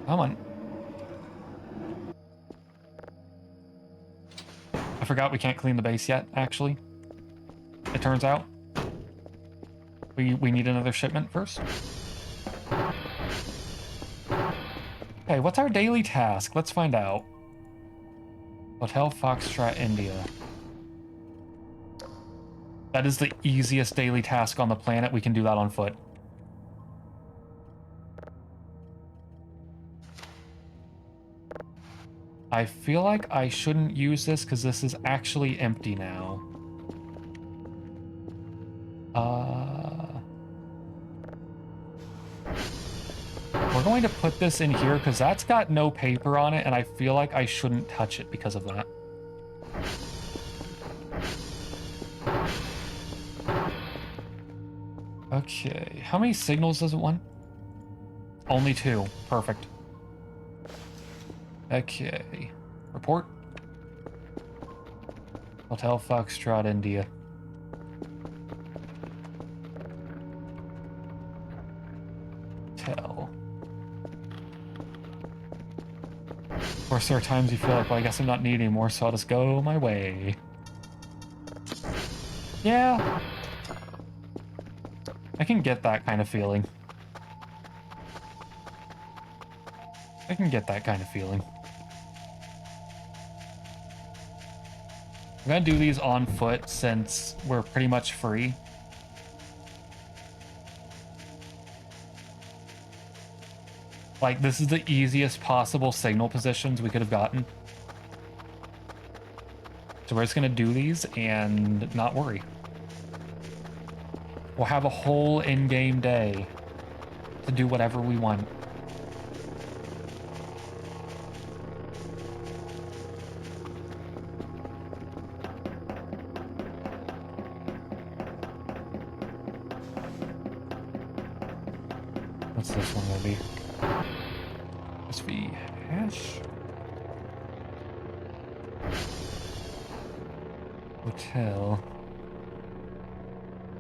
Come on. I forgot we can't clean the base yet, actually. It turns out. We need another shipment first. Okay, what's our daily task? Let's find out. Hotel Foxtrot, India. That is the easiest daily task on the planet. We can do that on foot. I feel like I shouldn't use this because this is actually empty now. We're going to put this in here because that's got no paper on it, and I feel like I shouldn't touch it because of that. Okay, how many signals does it want? Only 2. Perfect. Okay. Report. Hotel Foxtrot, India. Hotel. Of course, there are times you feel like, well, I guess I'm not needed anymore, so I'll just go my way. Yeah. I can get that kind of feeling. I can get that kind of feeling. I'm gonna do these on foot since we're pretty much free. Like, this is the easiest possible signal positions we could have gotten. So we're just gonna do these and not worry. We'll have a whole in-game day to do whatever we want. What's this one gonna be? SV hash? Hotel.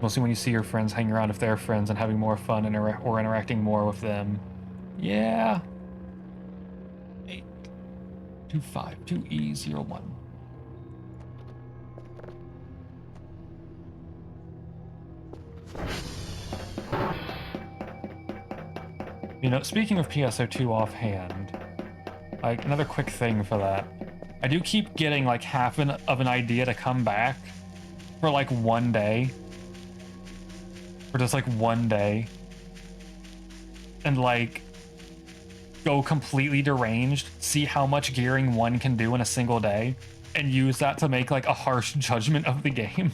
Mostly when you see your friends hanging around with their friends and having more fun or interacting more with them. Yeah. 825 2E01. You know, speaking of PSO2 offhand, like, another quick thing for that. I do keep getting, like, half of an idea to come back for, like, one day. For just, like, one day. And, like, go completely deranged, see how much gearing one can do in a single day, and use that to make, like, a harsh judgment of the game.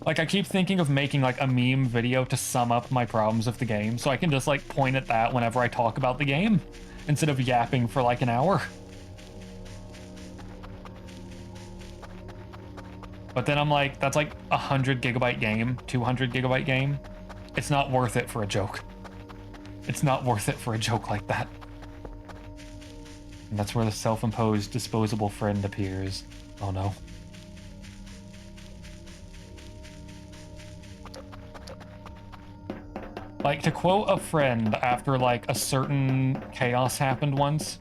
Like, I keep thinking of making, like, a meme video to sum up my problems with the game, so I can just, like, point at that whenever I talk about the game, instead of yapping for, like, an hour. But then I'm like, that's like a 100 gigabyte game, 200 gigabyte game. It's not worth it for a joke. It's not worth it for a joke like that. And that's where the self-imposed disposable friend appears. Oh no. Like, to quote a friend after, like, a certain chaos happened once,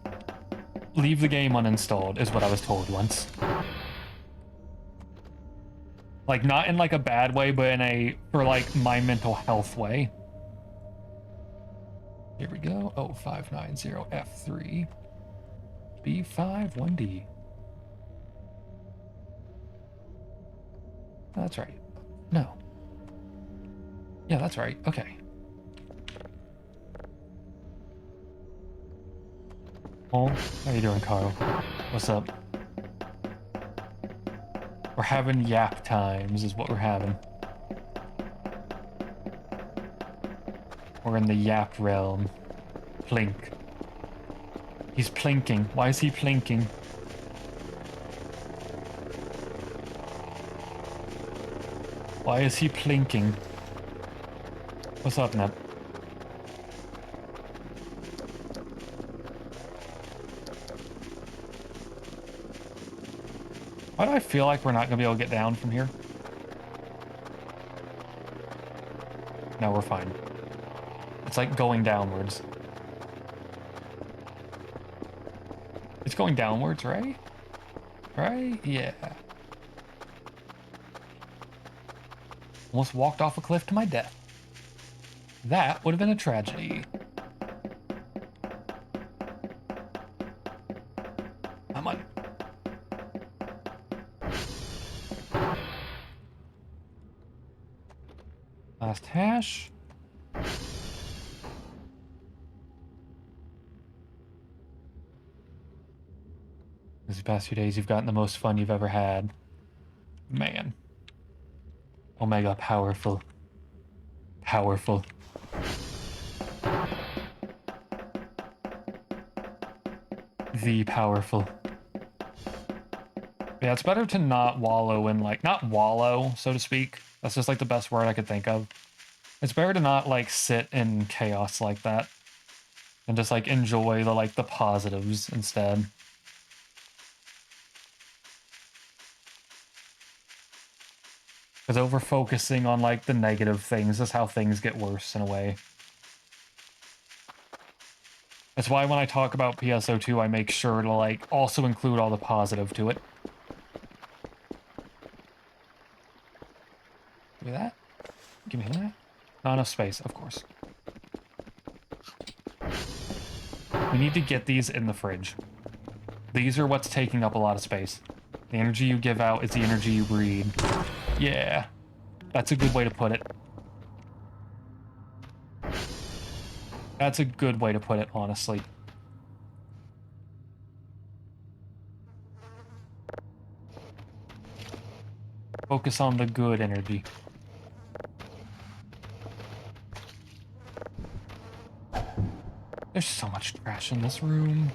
leave the game uninstalled, is what I was told once. Like, not in like a bad way, but in a, for like my mental health way. Here we go. Oh, 590 F3. B5 1D. That's right. No. Yeah, that's right. Okay. Oh, how you doing, Carl? What's up? We're having yap times is what we're having. We're in the yap realm. Plink. He's plinking. Why is he plinking? Why is he plinking? What's up, Neb? Why do I feel like we're not gonna be able to get down from here? No, we're fine. It's like going downwards. It's going downwards, right? Right? Yeah. Almost walked off a cliff to my death. That would have been a tragedy. Come on. Last hash. These past few days, you've gotten the most fun you've ever had. Man. Omega, powerful. Powerful. The powerful. Yeah, it's better to not wallow in, like, not wallow, so to speak. That's just, like, the best word I could think of. It's better to not, like, sit in chaos like that. And just, like, enjoy the, like, the positives instead. Because over-focusing on, like, the negative things is how things get worse in a way. That's why when I talk about PSO2, I make sure to, like, also include all the positive to it. Give me that. Give me that. Not enough space, of course. We need to get these in the fridge. These are what's taking up a lot of space. The energy you give out is the energy you breed. Yeah. That's a good way to put it. That's a good way to put it, honestly. Focus on the good energy. There's so much trash in this room.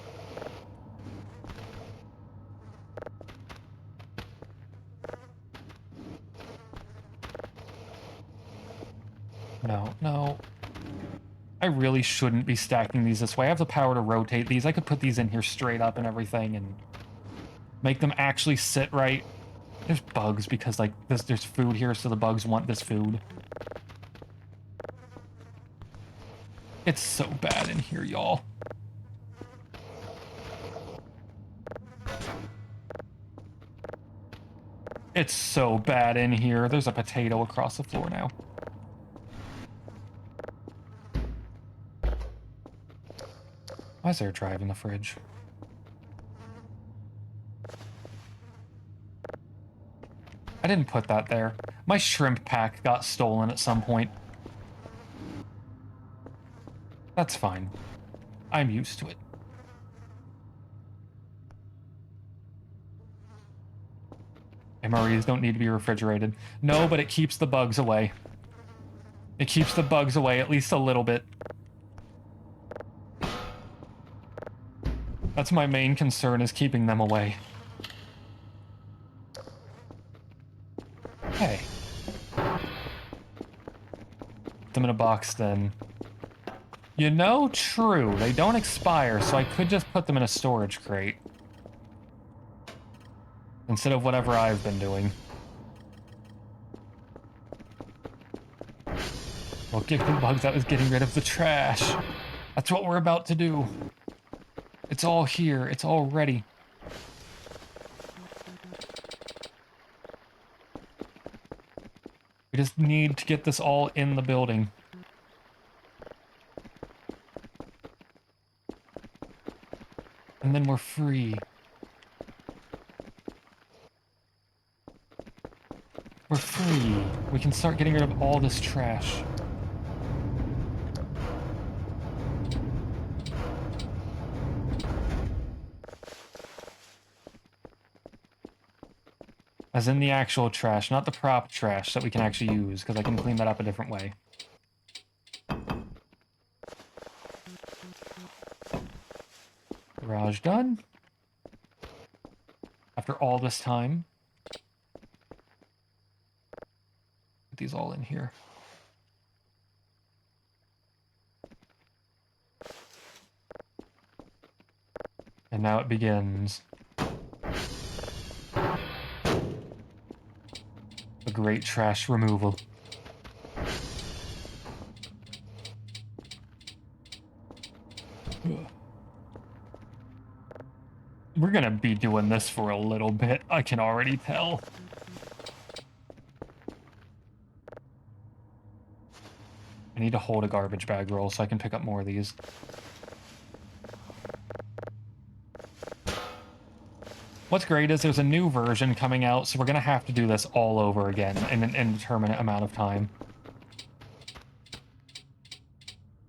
No, no. I really shouldn't be stacking these this way. I have the power to rotate these. I could put these in here straight up and everything and make them actually sit right. There's bugs because, like, there's food here, so the bugs want this food. It's so bad in here, y'all. It's so bad in here. There's a potato across the floor now. Why is there a drive in the fridge? I didn't put that there. My shrimp pack got stolen at some point. That's fine. I'm used to it. MREs don't need to be refrigerated. No, but it keeps the bugs away. It keeps the bugs away at least a little bit. That's my main concern, is keeping them away. Hey. Put them in a box then. You know, true. They don't expire, so I could just put them in a storage crate. Instead of whatever I've been doing. Well, kicking bugs out is getting rid of the trash. That's what we're about to do. It's all here. It's all ready. We just need to get this all in the building. And then we're free. We're free. We can start getting rid of all this trash. As in the actual trash, not the prop trash that we can actually use, because I can clean that up a different way. Garage done. After all this time. Put these all in here. And now it begins. The great trash removal. We're gonna be doing this for a little bit, I can already tell. I need to hold a garbage bag roll so I can pick up more of these. What's great is there's a new version coming out, so we're gonna have to do this all over again in an indeterminate amount of time.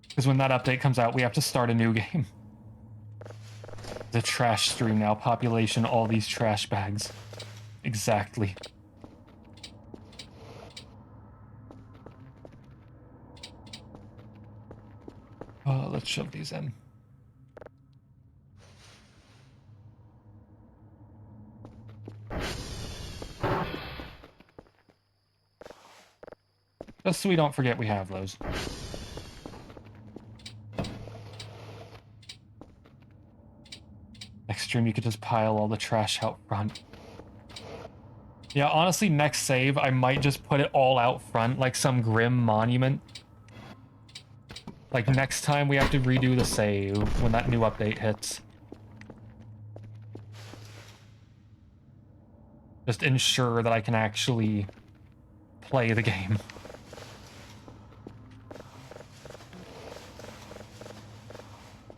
Because when that update comes out, we have to start a new game. The trash stream now, population, all these trash bags. Exactly. Let's shove these in. Just so we don't forget we have those. Next stream, you could just pile all the trash out front. Yeah, honestly, next save, I might just put it all out front, like some grim monument. Like, next time we have to redo the save when that new update hits. Just ensure that I can actually play the game.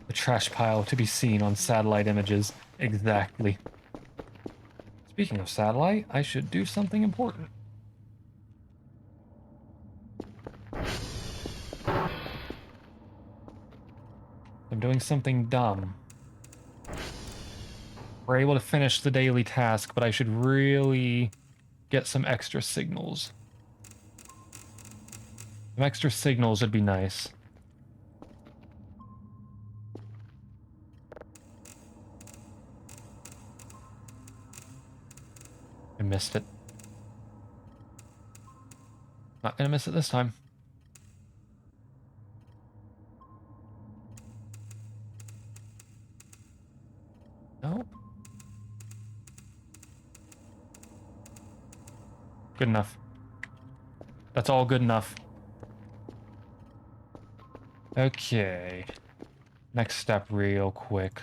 The trash pile to be seen on satellite images. Exactly. Speaking of satellite, I should do something important. I'm doing something dumb. We're able to finish the daily task, but I should really get some extra signals. Some extra signals would be nice. I missed it. Not gonna miss it this time. Nope. Good enough. That's all good enough. Okay. Next step real quick.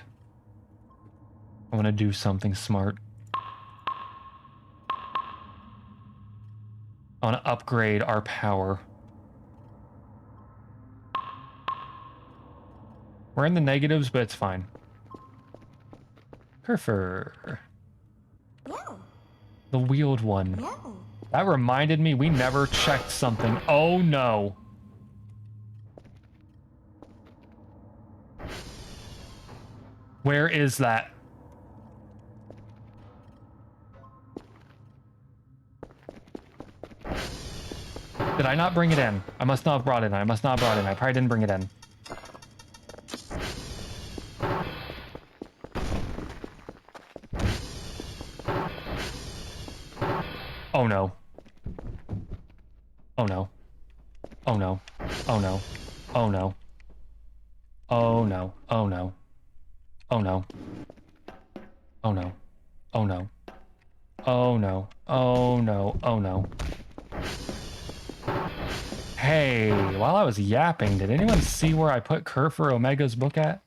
I want to do something smart. I want to upgrade our power. We're in the negatives, but it's fine. Kerfur. No. The wheeled one. No. That reminded me we never checked something. Oh no. Where is that? Did I not bring it in? I must not have brought it in. I must not have brought it in. I probably didn't bring it in. Oh no. Oh no. Oh no. Oh no. Oh no. Oh no. Oh no. Oh no. Oh no. Oh no. Oh no. Oh no. Oh no. Hey, while I was yapping, did anyone see where I put Kerfur Omega's book at?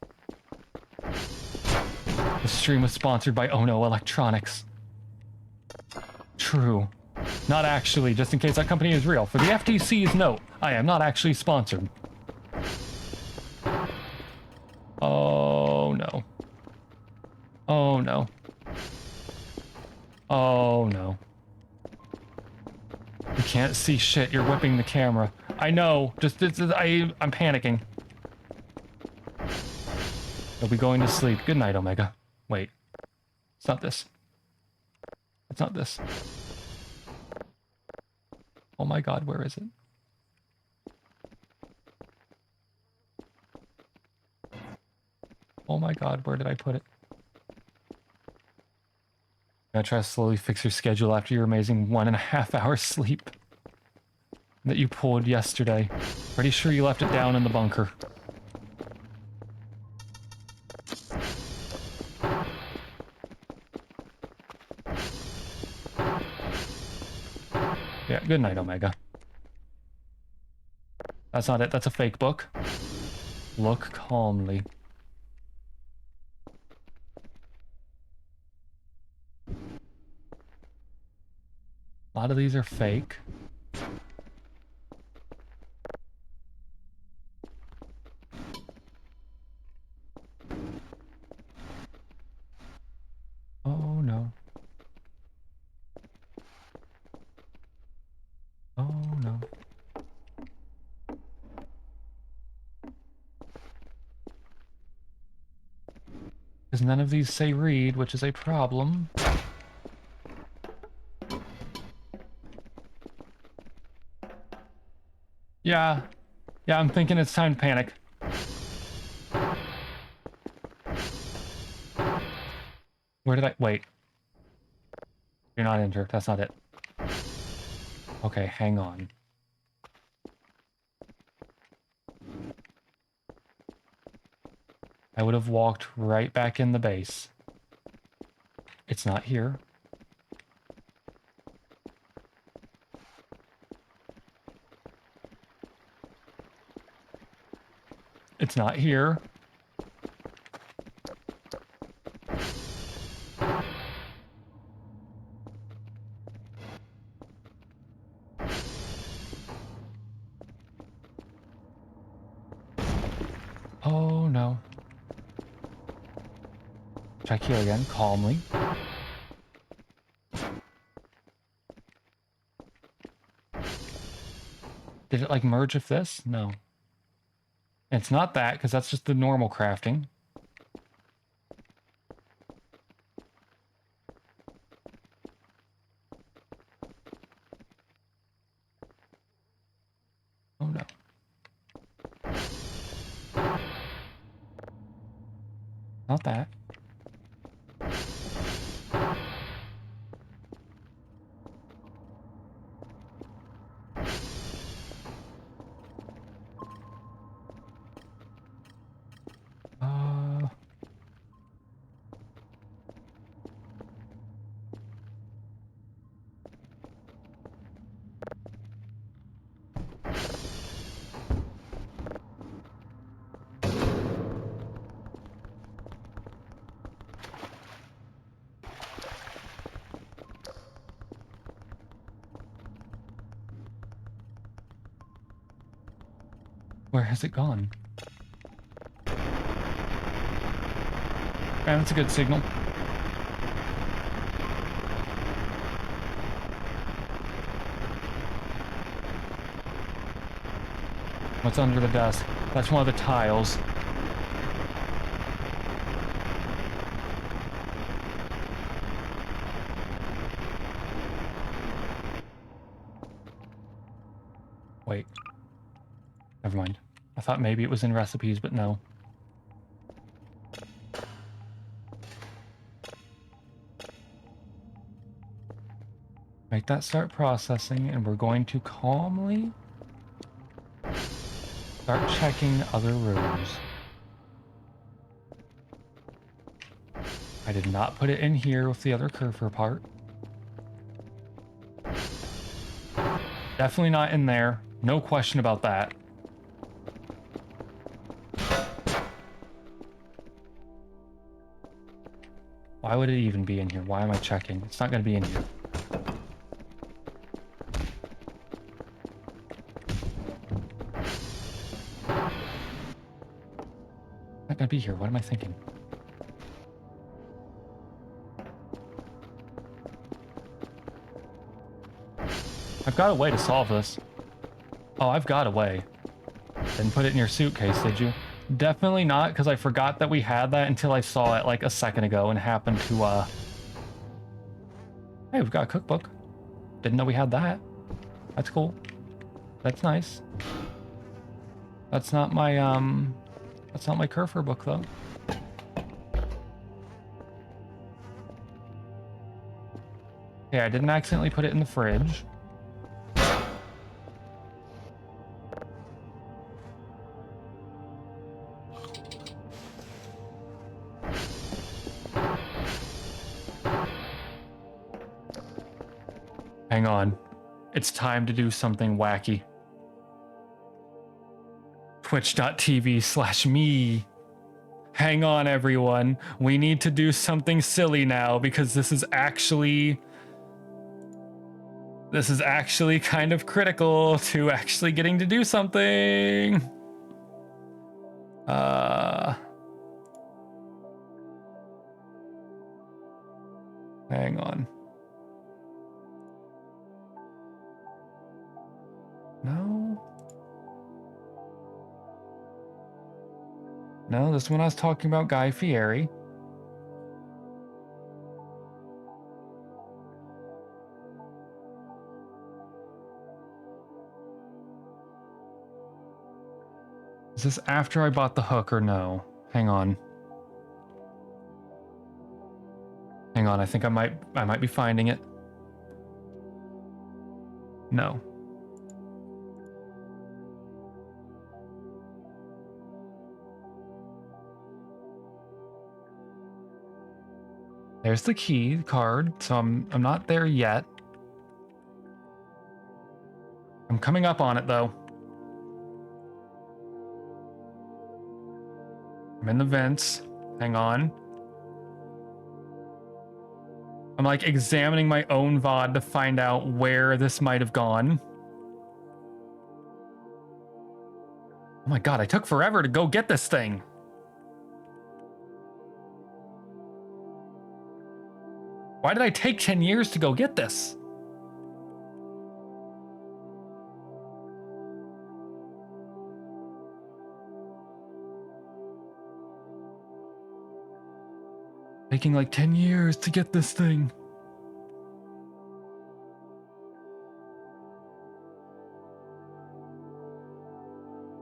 The stream was sponsored by Oh No Electronics. True. Not actually, just in case that company is real. For the FTC's note, I am not actually sponsored. Oh no. Oh no. Oh no. You can't see shit, you're whipping the camera. I know, I'm panicking. You'll be going to sleep. Good night, Omega. Wait. It's not this. It's not this. Oh my god, where is it? Oh my god, where did I put it? I'm gonna try to slowly fix your schedule after your amazing 1.5 hours sleep that you pulled yesterday. Pretty sure you left it down in the bunker. Yeah, good night, Omega. That's not it, that's a fake book. Look calmly. A lot of these are fake. Oh no. Oh no. Because none of these say read, which is a problem. Yeah. Yeah, I'm thinking it's time to panic. Where did I... Wait. You're not injured. That's not it. Okay, hang on. I would have walked right back in the base. It's not here. It's not here. Oh no. Check here again, calmly. Did it like merge with this? No. It's not that, because that's just the normal crafting. Oh no. Not that. Uh... Where has it gone? Man, that's a good signal. What's under the desk? That's one of the tiles. Wait. Never mind. I thought maybe it was in recipes, but no. Make that start processing, and we're going to calmly start checking other rooms. I did not put it in here with the other kerfur part. Definitely not in there. No question about that. Why would it even be in here? Why am I checking? It's not going to be in here. be here. What am I thinking? I've got a way to solve this. Oh, I've got a way. Didn't put it in your suitcase, did you? Definitely not, because I forgot that we had that until I saw it like a second ago and happened to, Hey, we've got a cookbook. Didn't know we had that. That's cool. That's nice. That's not my kerfur book, though. Okay, I didn't accidentally put it in the fridge. Hang on. It's time to do something wacky. Twitch.tv/me. Hang on, everyone. We need to do something silly now because this is actually kind of critical to actually getting to do something. Hang on. No, this one I was talking about Guy Fieri. Is this after I bought the hook or no? Hang on. Hang on, I think I might be finding it. No. There's the key card, so I'm not there yet. I'm coming up on it though. I'm in the vents. Hang on. I'm like examining my own VOD to find out where this might have gone. Oh my god, I took forever to go get this thing. Why did I take 10 years to go get this? Taking like 10 years to get this thing.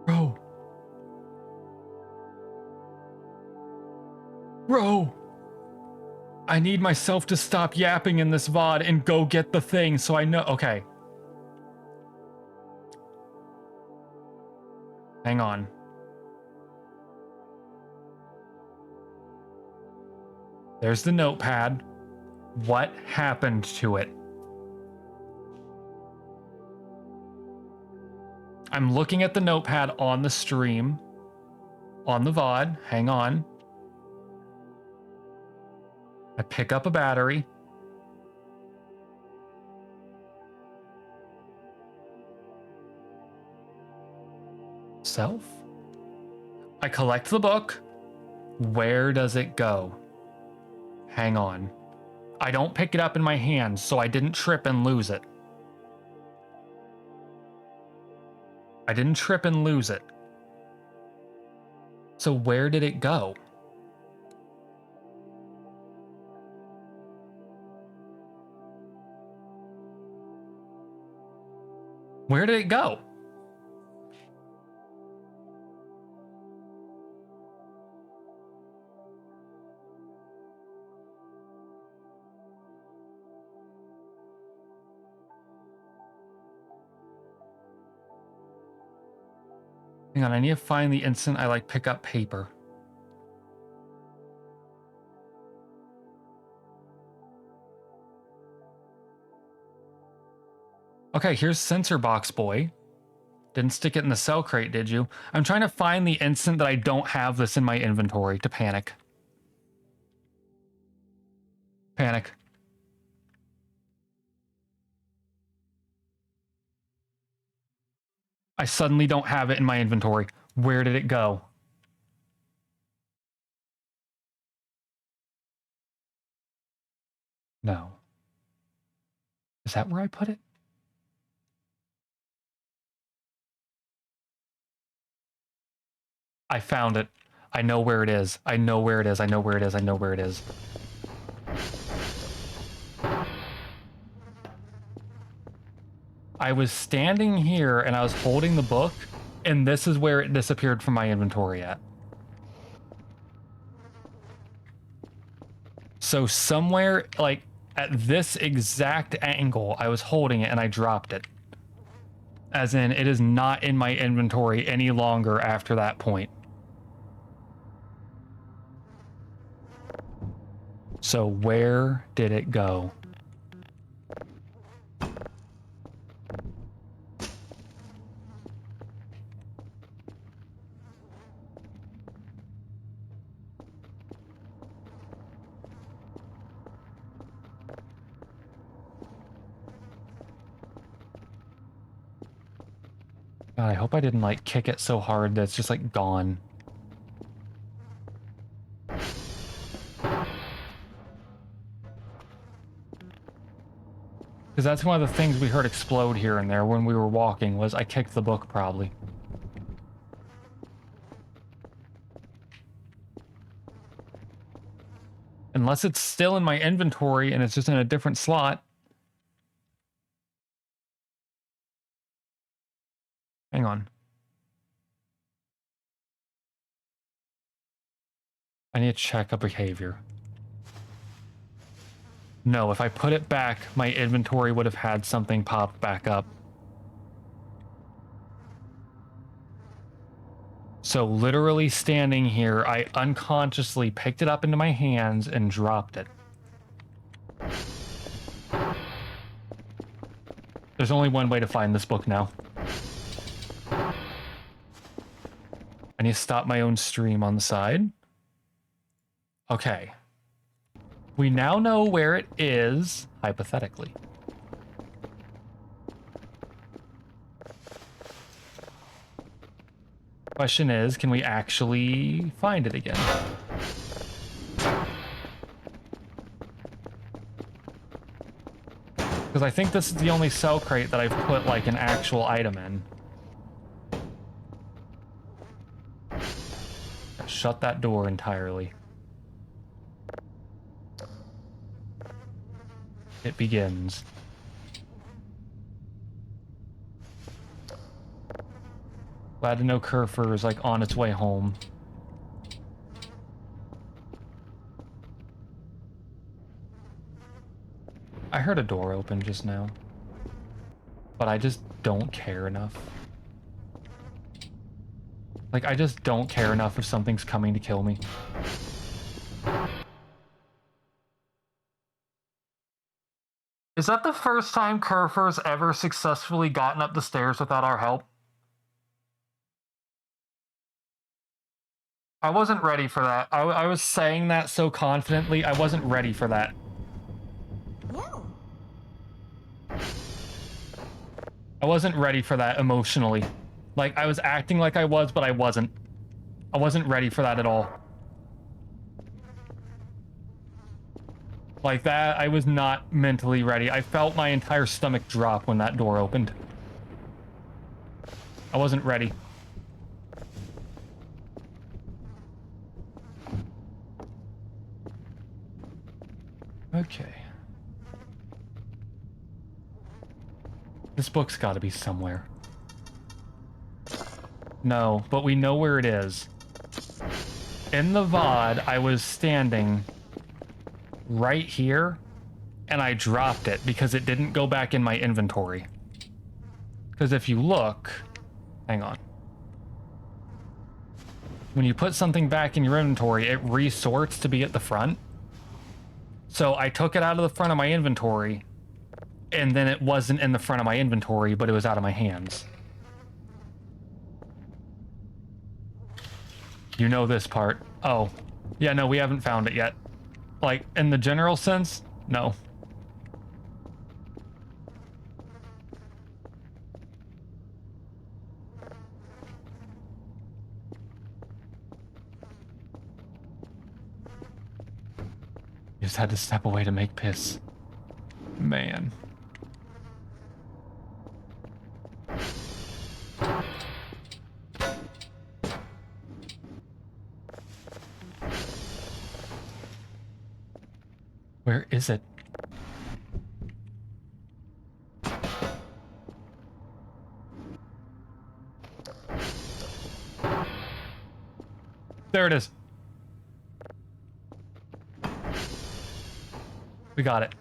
Bro. Bro. I need myself to stop yapping in this VOD and go get the thing so I know. Okay. Hang on. There's the notepad. What happened to it? I'm looking at the notepad on the stream. On the VOD. Hang on. I pick up a battery. Self? I collect the book. Where does it go? Hang on. I don't pick it up in my hands, so I didn't trip and lose it. I didn't trip and lose it. So where did it go? Where did it go? Hang on, I need to find the instant I like pick up paper. Okay, here's Sensor Box Boy. Didn't stick it in the cell crate, did you? I'm trying to find the instant that I don't have this in my inventory to panic. Panic. I suddenly don't have it in my inventory. Where did it go? No. Is that where I put it? I found it. I know where it is. I know where it is. I know where it is. I know where it is. I was standing here and I was holding the book, and this is where it disappeared from my inventory at. So somewhere, like, at this exact angle, I was holding it and I dropped it. As in, it is not in my inventory any longer after that point. So where did it go? God, I hope I didn't, like, kick it so hard that it's just, like, gone. Because that's one of the things we heard explode here and there when we were walking, was I kicked the book, probably. Unless it's still in my inventory and it's just in a different slot. Hang on. I need to check a behavior. No, if I put it back, my inventory would have had something pop back up. So literally standing here, I unconsciously picked it up into my hands and dropped it. There's only one way to find this book now. I need to stop my own stream on the side. Okay. We now know where it is, hypothetically. Question is, can we actually find it again? Because I think this is the only cell crate that I've put, like, an actual item in. Shut that door entirely. It begins. Glad to know Kerfur is, like, on its way home. I heard a door open just now. But I just don't care enough. Like, I just don't care enough if something's coming to kill me. Is that the first time Kerfur's ever successfully gotten up the stairs without our help? I wasn't ready for that. I was saying that so confidently, I wasn't ready for that. No. I wasn't ready for that emotionally. Like, I was acting like I was, but I wasn't. I wasn't ready for that at all. Like that, I was not mentally ready. I felt my entire stomach drop when that door opened. I wasn't ready. Okay. This book's got to be somewhere. No, but we know where it is. In the VOD, I was standing right here, and I dropped it because it didn't go back in my inventory. Because if you look... Hang on. When you put something back in your inventory, it resorts to be at the front. So I took it out of the front of my inventory, and then it wasn't in the front of my inventory, but it was out of my hands. You know this part. Oh. Yeah, no, we haven't found it yet. Like, in the general sense, no. You just had to step away to make piss. Man. Where is it? There it is. We got it.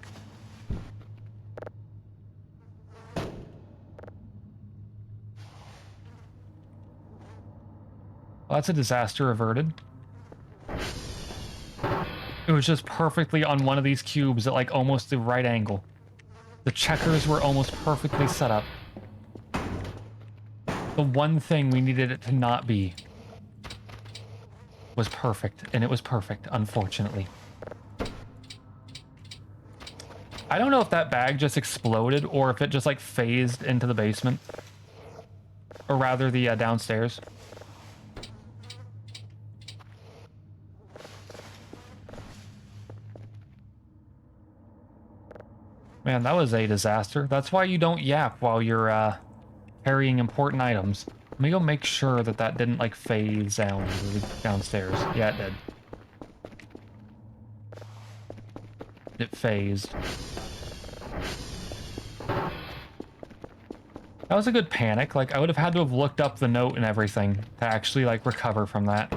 Well, that's a disaster averted. It was just perfectly on one of these cubes at like almost the right angle. The checkers were almost perfectly set up. The one thing we needed it to not be was perfect, and it was perfect, unfortunately. I don't know if that bag just exploded or if it just like phased into the basement. Or rather the downstairs. Man, that was a disaster. That's why you don't yap while you're carrying important items. Let me go make sure that that didn't like phase down downstairs. Yeah, it did. It phased. That was a good panic. Like, I would have had to have looked up the note and everything to actually like recover from that.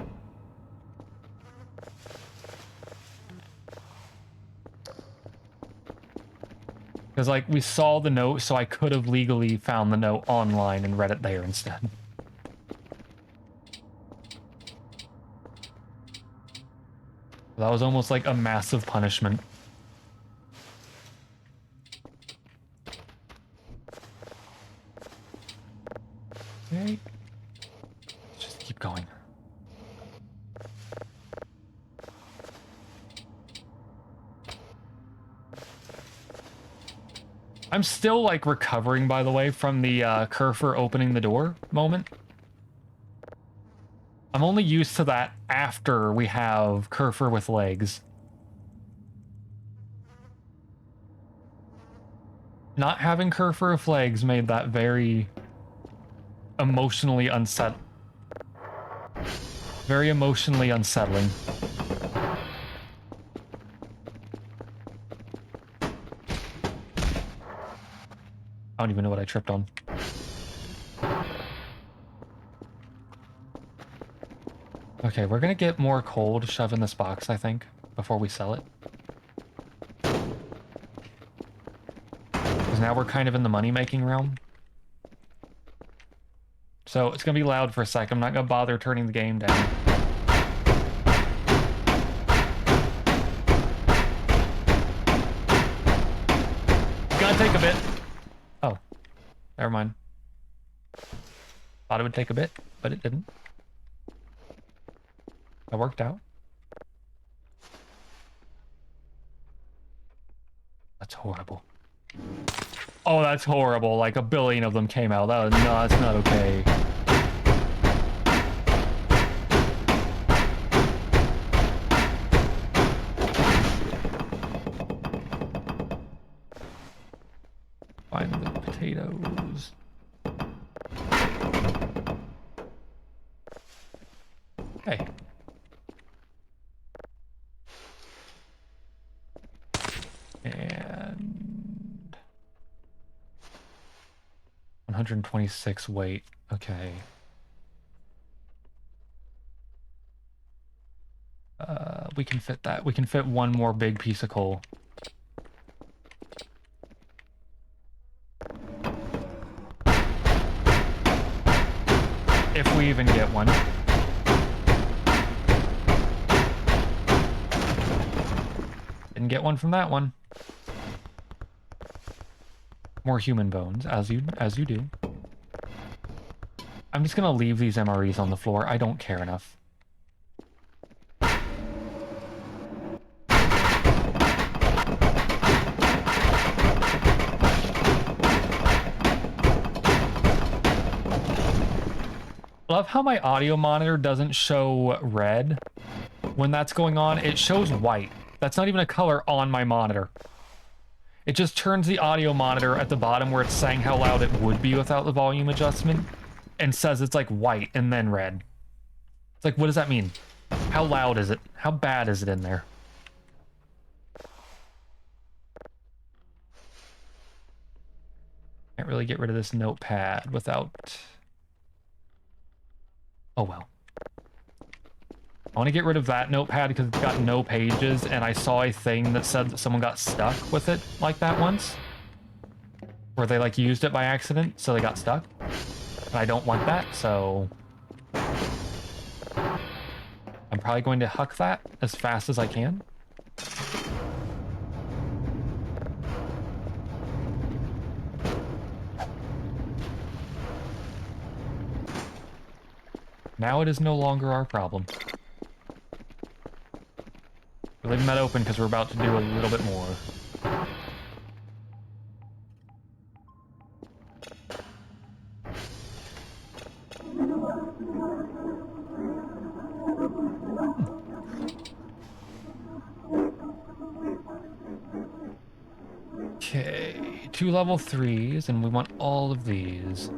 Because, like, we saw the note, so I could have legally found the note online and read it there instead. That was almost like a massive punishment. Okay. Let's just keep going. I'm still, like, recovering, by the way, from the kerfur opening the door moment. I'm only used to that after we have kerfur with legs. Not having kerfur with legs made that very emotionally very emotionally unsettling. I don't even know what I tripped on. Okay, we're gonna get more coal to shove in this box, I think, before we sell it. Because now we're kind of in the money-making realm. So it's gonna be loud for a sec. I'm not gonna bother turning the game down. It's gonna take a bit. Oh, never mind. Thought it would take a bit, but it didn't. That worked out. That's horrible. Oh, that's horrible. Like a billion of them came out. That was, no, that's not okay. Find the potatoes. Hey. And 126 weight. Okay. We can fit that. We can fit one more big piece of coal. If we even get one. Didn't get one from that one. More human bones, as you do. I'm just gonna leave these MREs on the floor. I don't care enough. Love how my audio monitor doesn't show red when that's going on. It shows white. That's not even a color on my monitor. It just turns the audio monitor at the bottom where it's saying how loud it would be without the volume adjustment and says it's like white and then red. It's like, what does that mean? How loud is it? How bad is it in there? Can't really get rid of this notepad without... Oh well. I want to get rid of that notepad because it's got no pages, and I saw a thing that said that someone got stuck with it like that once. Where they like used it by accident, so they got stuck. And I don't want that, so... I'm probably going to huck that as fast as I can. Now it is no longer our problem. We're leaving that open because we're about to do a little bit more. Okay, 2 level 3s, and we want all of these.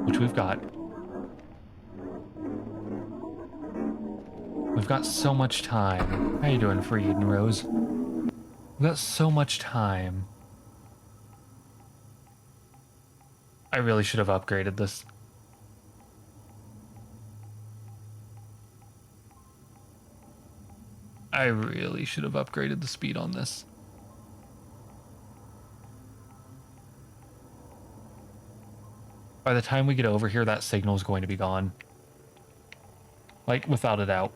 Which we've got. We've got so much time. How you doing, Freed and Rose? We've got so much time. I really should have upgraded this. I really should have upgraded the speed on this. By the time we get over here, that signal is going to be gone. Like, without a doubt.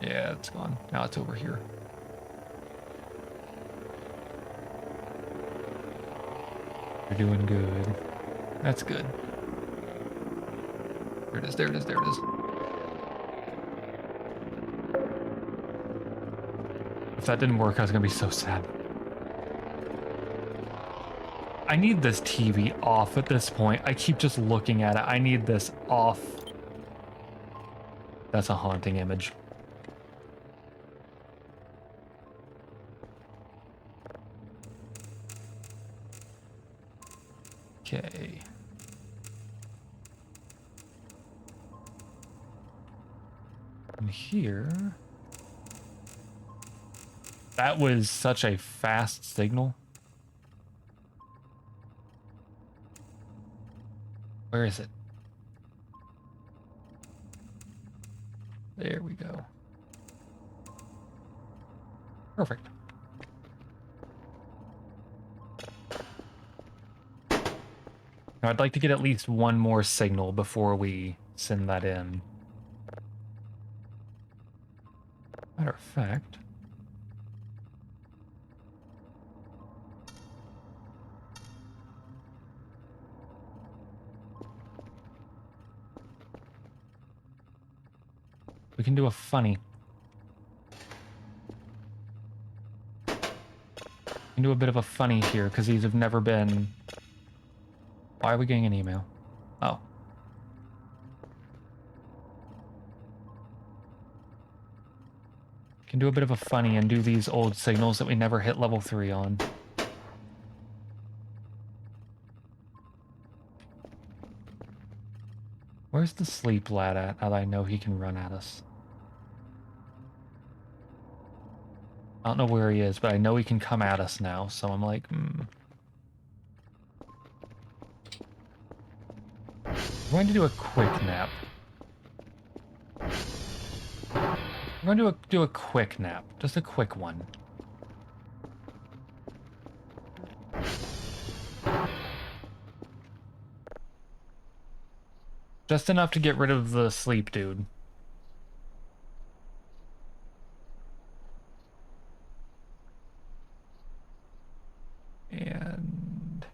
Yeah, it's gone. Now it's over here. You're doing good. That's good. There it is, there it is, there it is. If that didn't work, I was gonna be so sad. I need this TV off at this point. I keep just looking at it. I need this off. That's a haunting image. Okay. And here... That was such a fast signal. Where is it? There we go. Perfect. Now I'd like to get at least one more signal before we send that in. Matter of fact... We can do a funny. We can do a bit of a funny here, because these have never been... Why are we getting an email? Oh. Can do a bit of a funny and do these old signals that we never hit level 3 on. Where's the sleep lad at, now that I know he can run at us? I don't know where he is, but I know he can come at us now, so I'm like, I'm going to do a quick nap. I'm going to do a quick nap, just a quick one. Just enough to get rid of the sleep dude. And...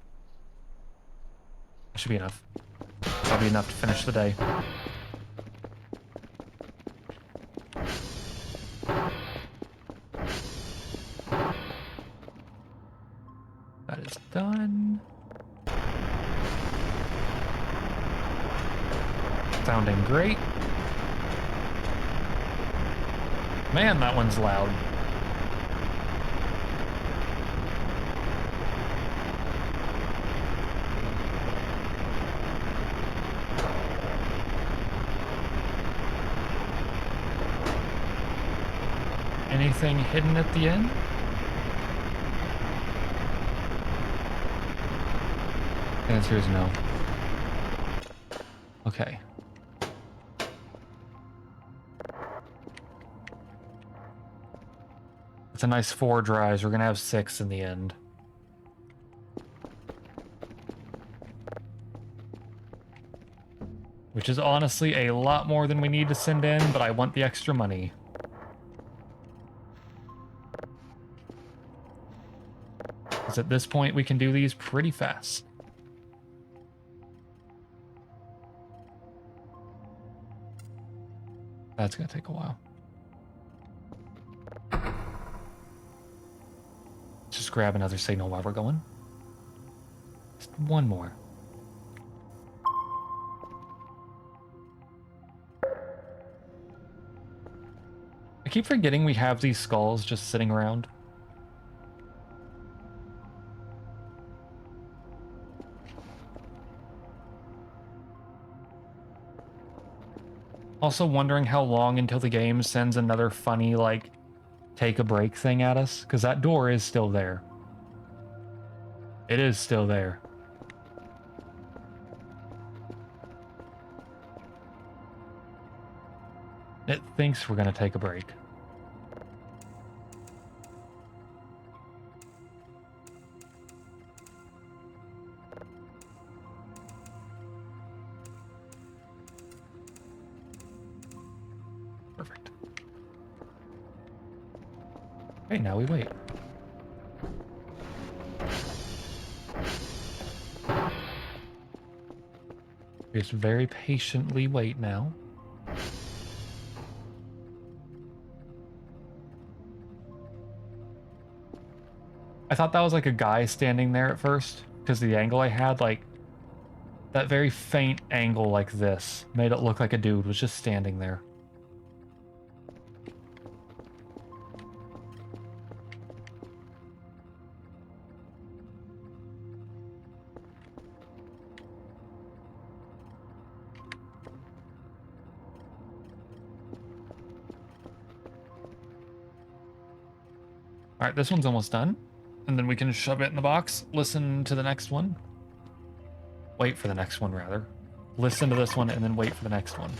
That should be enough. That'll be enough to finish the day. That is done. Sounding great. Man, that one's loud. Anything hidden at the end? The answer is no. Okay. It's a nice 4 drives. We're gonna have 6 in the end. Which is honestly a lot more than we need to send in, but I want the extra money. Because at this point, we can do these pretty fast. That's gonna take a while. Just grab another signal while we're going. Just one more. I keep forgetting we have these skulls just sitting around. Also wondering how long until the game sends another funny, like, take a break thing at us, because that door is still there. It is still there. It thinks we're going to take a break. Perfect. Okay, now we wait. We just very patiently wait now. I thought that was like a guy standing there at first, because the angle I had, like, that very faint angle like this made it look like a dude was just standing there. All right, this one's almost done. And then we can shove it in the box, listen to the next one. Wait for the next one, rather. Listen to this one and then wait for the next one.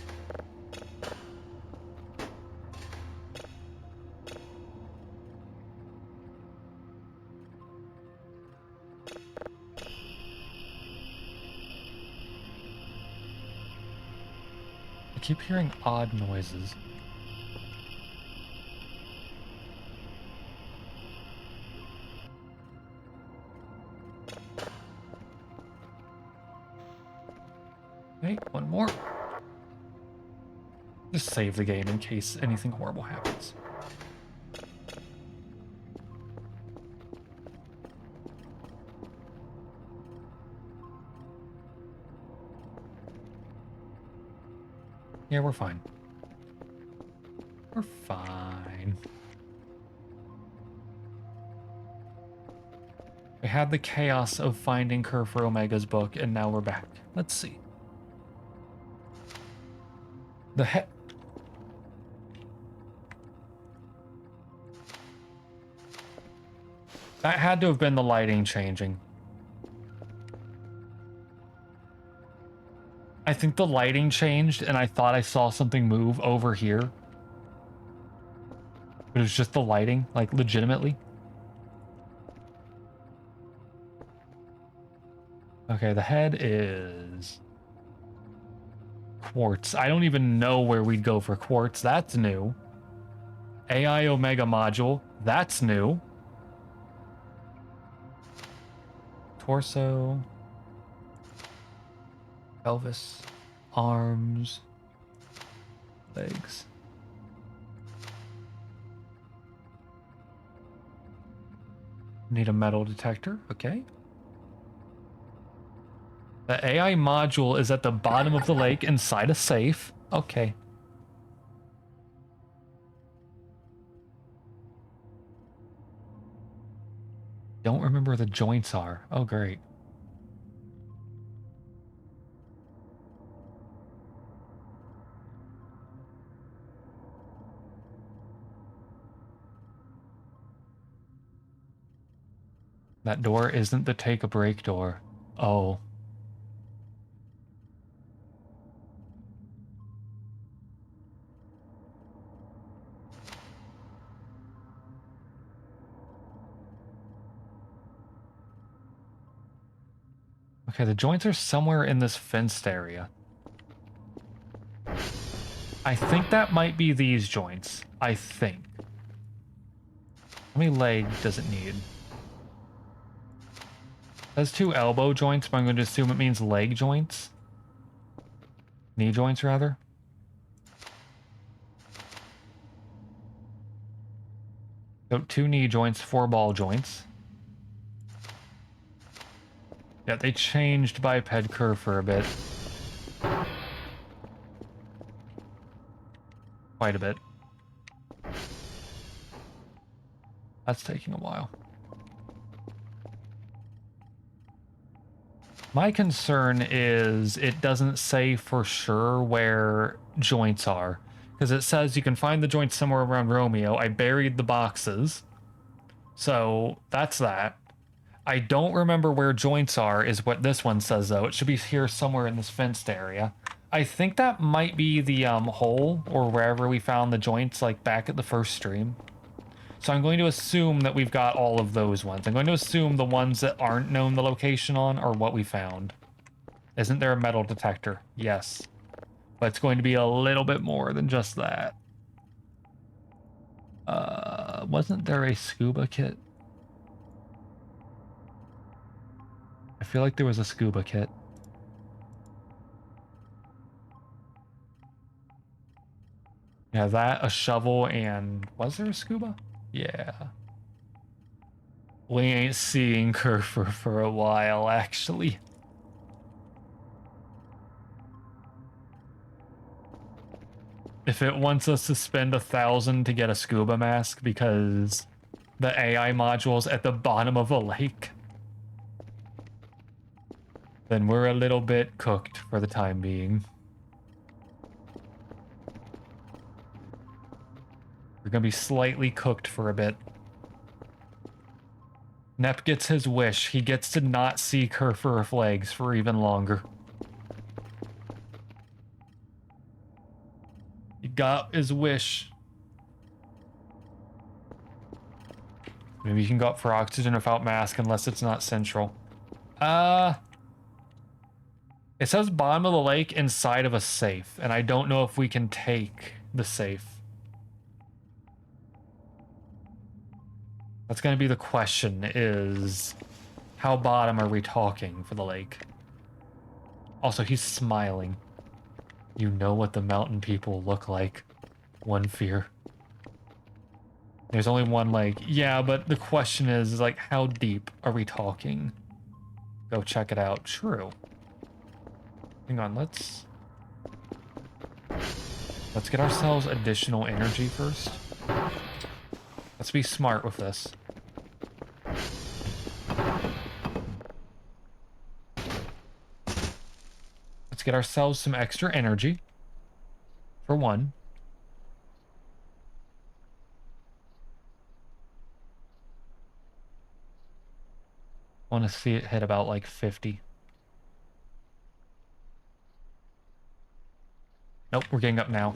I keep hearing odd noises. Okay, one more. Just save the game in case anything horrible happens. Yeah, we're fine. We're fine. We had the chaos of finding Kerfur Omega's book, and now we're back. Let's see. The heck? That had to have been the lighting changing. I think the lighting changed, and I thought I saw something move over here. But it was just the lighting, like, legitimately. Okay, the head is quartz. I don't even know where we'd go for quartz. That's new. AI Omega module. That's new. Torso. Pelvis. Arms. Legs. Need a metal detector. Okay. The AI module is at the bottom of the lake inside a safe. Okay. Don't remember where the joints are. Oh, great. That door isn't the take a break door. Oh. Okay, the joints are somewhere in this fenced area. I think that might be these joints. I think. How many leg does it need? That's 2 elbow joints, but I'm going to assume it means leg joints. Knee joints, rather. So 2 knee joints, 4 ball joints. Yeah, they changed biped kerfur a bit. Quite a bit. That's taking a while. My concern is it doesn't say for sure where joints are. Because it says you can find the joints somewhere around Romeo. I buried the boxes. So that's that. I don't remember where joints are, is what this one says, though. It should be here somewhere in this fenced area. I think that might be the hole, or wherever we found the joints, like back at the first stream. So I'm going to assume that we've got all of those ones. I'm going to assume the ones that aren't known the location on are what we found. Isn't there a metal detector? Yes. But it's going to be a little bit more than just that. Wasn't there a scuba kit? I feel like there was a scuba kit. Yeah, that, a shovel, and... Was there a scuba? Yeah. We ain't seeing kerfur for a while, actually. If it wants us to spend 1,000 to get a scuba mask because the AI module's at the bottom of a lake, then we're a little bit cooked for the time being. We're gonna be slightly cooked for a bit. Nep gets his wish. He gets to not see kerfur flags for even longer. He got his wish. Maybe you can go up for oxygen without mask unless it's not central. It says bottom of the lake inside of a safe, and I don't know if we can take the safe. That's going to be the question, is how bottom are we talking for the lake? Also, he's smiling. You know what the mountain people look like. One fear. There's only one lake. Yeah, but the question is like, how deep are we talking? Go check it out. True. Hang on, let's get ourselves additional energy first. Let's be smart with this. Let's get ourselves some extra energy. For one. I want to see it hit about like 50. Nope, we're getting up now.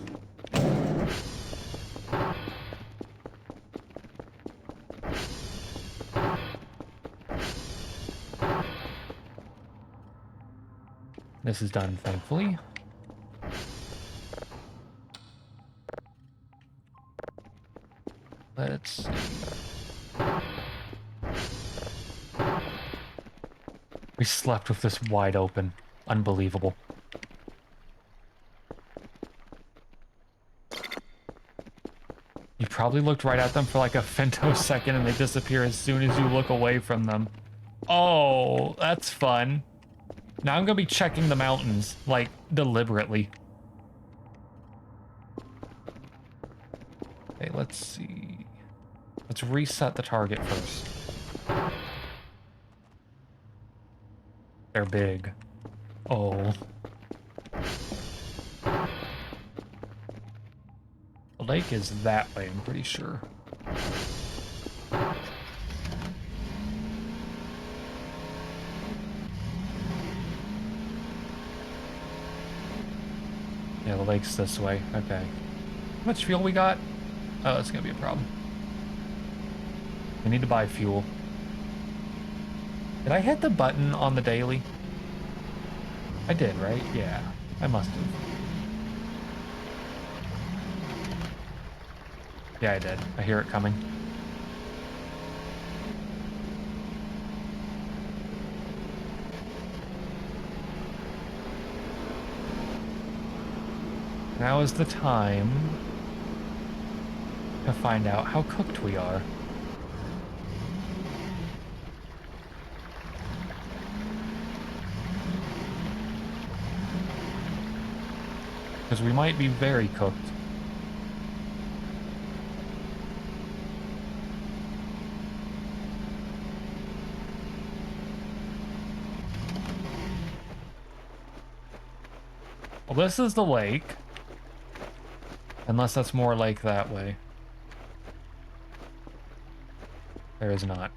This is done, thankfully. Let's see. We slept with this wide open. Unbelievable. You probably looked right at them for like a femtosecond and they disappear as soon as you look away from them. Oh, that's fun. Now I'm gonna be checking the mountains, like, deliberately. Okay, let's see. Let's reset the target first. They're big. Oh. The lake is that way, I'm pretty sure. Yeah, the lake's this way. Okay. How much fuel we got? Oh, that's gonna be a problem. We need to buy fuel. Did I hit the button on the daily? I did, right? Yeah, I must have. Yeah, I did. I hear it coming. Now is the time to find out how cooked we are. Because we might be very cooked. Well, this is the lake. Unless that's more like that way. There is not.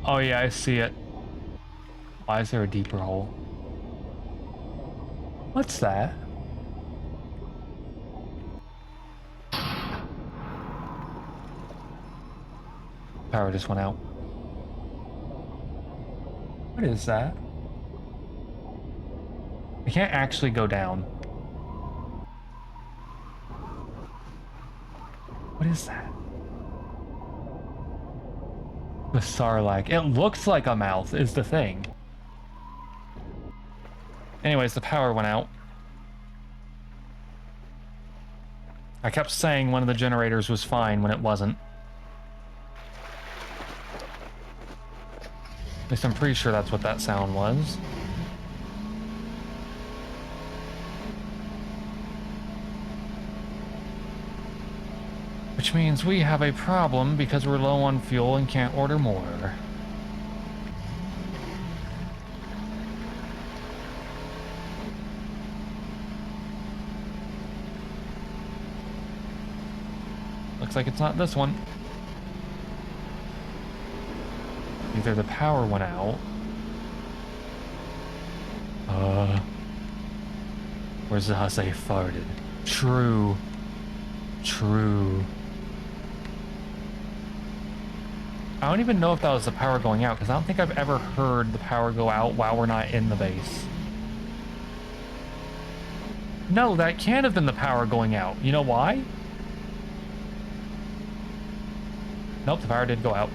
Oh yeah, I see it. Why is there a deeper hole? What's that? Power just went out. What is that? I can't actually go down. What is that? The Sarlacc. It looks like a mouth is the thing. Anyways, the power went out. I kept saying one of the generators was fine when it wasn't. At least I'm pretty sure that's what that sound was. Which means we have a problem because we're low on fuel and can't order more. Looks like it's not this one. Either the power went out. Or Zaze farted. True. True. I don't even know if that was the power going out, because I don't think I've ever heard the power go out while we're not in the base. No, that can't have been the power going out. You know why? Nope, the power did go out.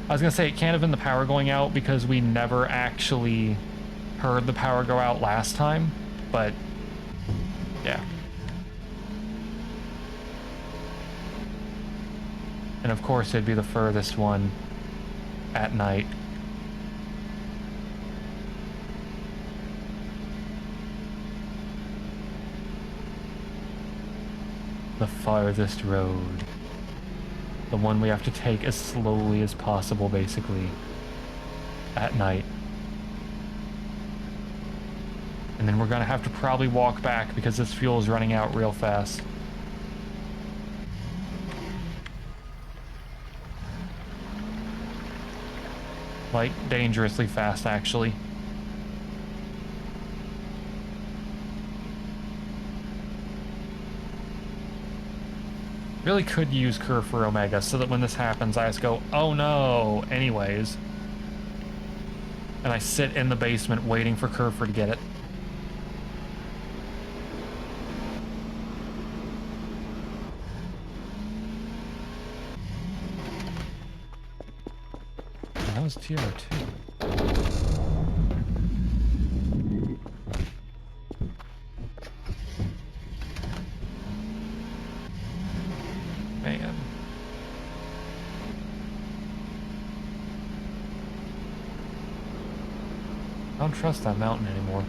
I was gonna say it can't have been the power going out because we never actually heard the power go out last time, but yeah. And of course it'd be the furthest one at night. The farthest road. The one we have to take as slowly as possible, basically, at night. And then we're gonna have to probably walk back because this fuel is running out real fast. Like, dangerously fast, actually. Really could use Kerfur Omega so that when this happens, I just go, oh no, anyways. And I sit in the basement waiting for Kerfur to get it. That was TR2. Man. I don't trust that mountain anymore.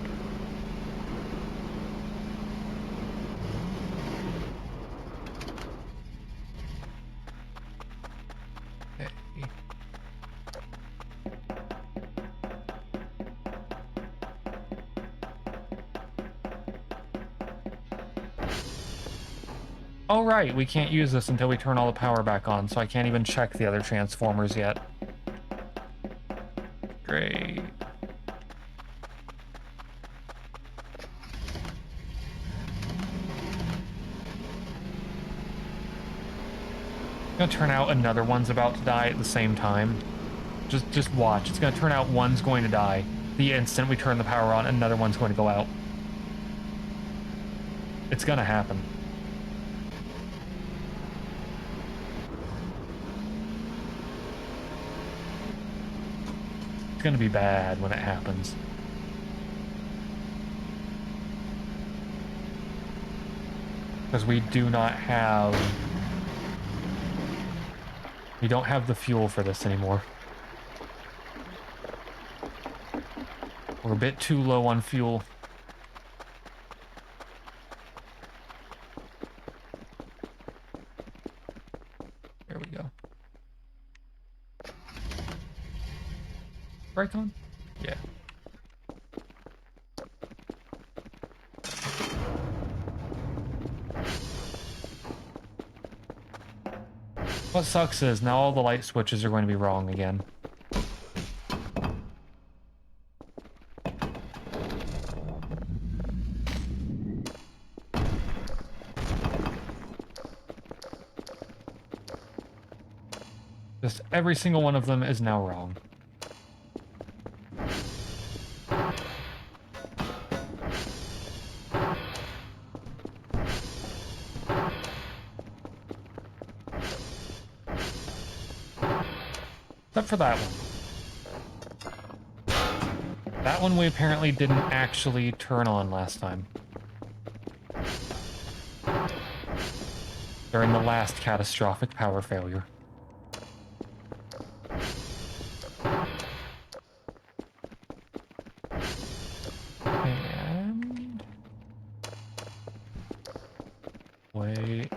Oh, right, we can't use this until we turn all the power back on, so I can't even check the other transformers yet. Great. Gonna turn out another one's about to die at the same time. Just watch. It's gonna turn out one's going to die. The instant we turn the power on, another one's going to go out. It's gonna happen. It's gonna be bad when it happens. Because we do not have... We don't have the fuel for this anymore. We're a bit too low on fuel. There we go. Brake on? Yeah. What sucks is now all the light switches are going to be wrong again. Just every single one of them is now wrong. Except for that one. That one we apparently didn't actually turn on last time. During the last catastrophic power failure. And... wait...